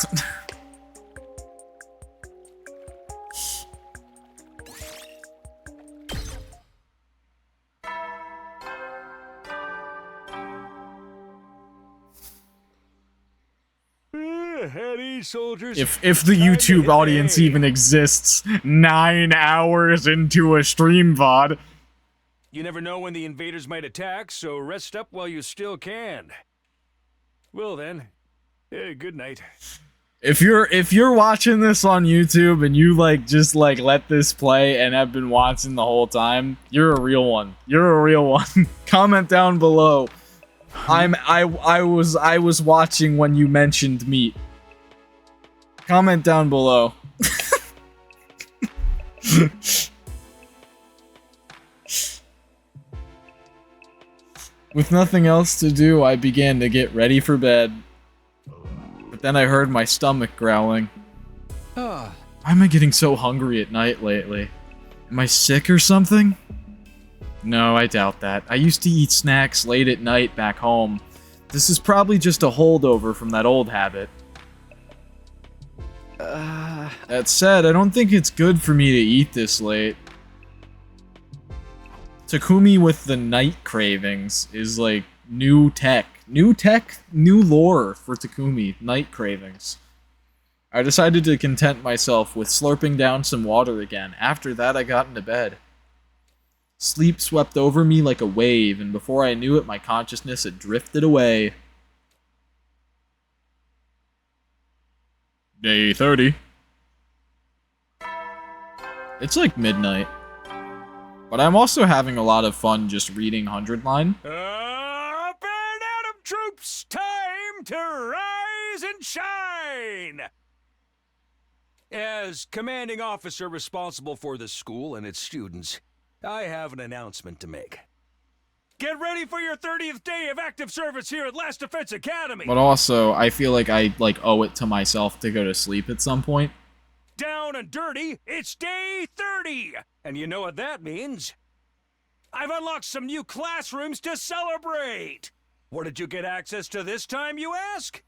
Soldiers. If the YouTube audience even exists 9 hours into a stream VOD. You never know when the invaders might attack, so rest up while you still can. Well then, good night. If you're watching this on YouTube and you just let this play and have been watching the whole time, you're a real one. You're a real one. Comment down below. I was watching when you mentioned meat. Comment down below. With nothing else to do, I began to get ready for bed. But then I heard my stomach growling. Why am I getting so hungry at night lately? Am I sick or something? No, I doubt that. I used to eat snacks late at night back home. This is probably just a holdover from that old habit. That said, I don't think it's good for me to eat this late. Takumi with the night cravings is like new tech. New tech, new lore for Takumi, night cravings. I decided to content myself with slurping down some water again. After that, I got into bed. Sleep swept over me like a wave, and before I knew it, my consciousness had drifted away. Day 30. It's like midnight. But I'm also having a lot of fun just reading 100 line. Up and Atom troops, time to rise and shine! As commanding officer responsible for the school and its students, I have an announcement to make. Get ready for your 30th day of active service here at Last Defense Academy! But also, I feel like I owe it to myself to go to sleep at some point. Down and dirty, it's day 30! And you know what that means? I've unlocked some new classrooms to celebrate! What did you get access to this time, you ask?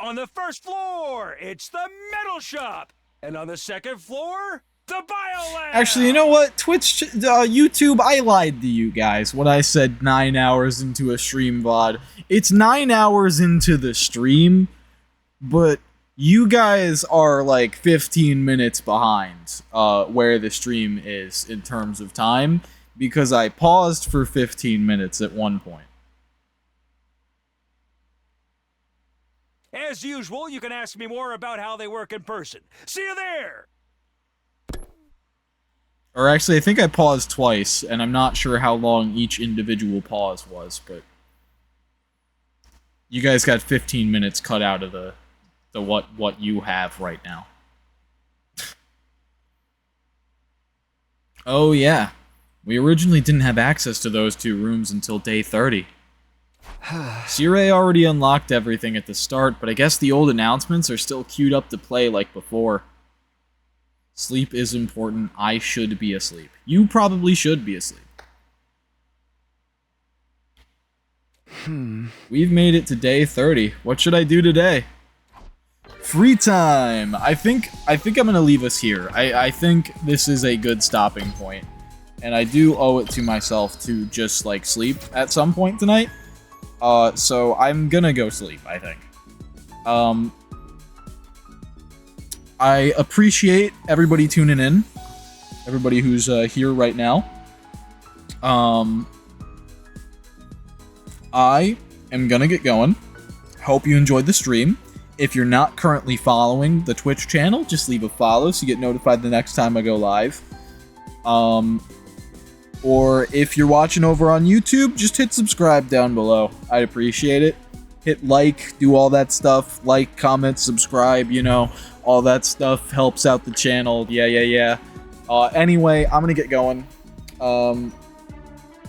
On the first floor, it's the metal shop! And on the second floor, the biolab! Actually, you know what? Twitch, YouTube, I lied to you guys when I said 9 hours into a stream VOD. It's 9 hours into the stream, but you guys are like 15 minutes behind where the stream is in terms of time, because I paused for 15 minutes at one point. As usual, you can ask me more about how they work in person. See you there! Or actually, I think I paused twice, and I'm not sure how long each individual pause was, but you guys got 15 minutes cut out of the what you have right now. Oh yeah. We originally didn't have access to those 2 rooms until day 30. Sirei already unlocked everything at the start, but I guess the old announcements are still queued up to play like before. Sleep is important. I should be asleep. You probably should be asleep. We've made it to day 30. What should I do today? Free time! I think I'm gonna leave us here. I think this is a good stopping point. And I do owe it to myself to just, like, sleep at some point tonight. So I'm gonna go sleep, I think. I appreciate everybody tuning in. Everybody who's here right now. I am gonna get going. Hope you enjoyed the stream. If you're not currently following the Twitch channel, just leave a follow so you get notified the next time I go live. Or if you're watching over on YouTube, just hit subscribe down below. I'd appreciate it. Hit like, do all that stuff. Like, comment, subscribe, you know, all that stuff helps out the channel. Yeah. Anyway, I'm gonna get going.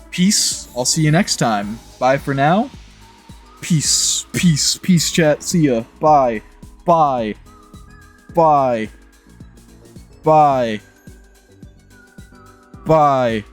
Peace. I'll see you next time. Bye for now. Peace, chat. See ya. Bye. Bye. Bye.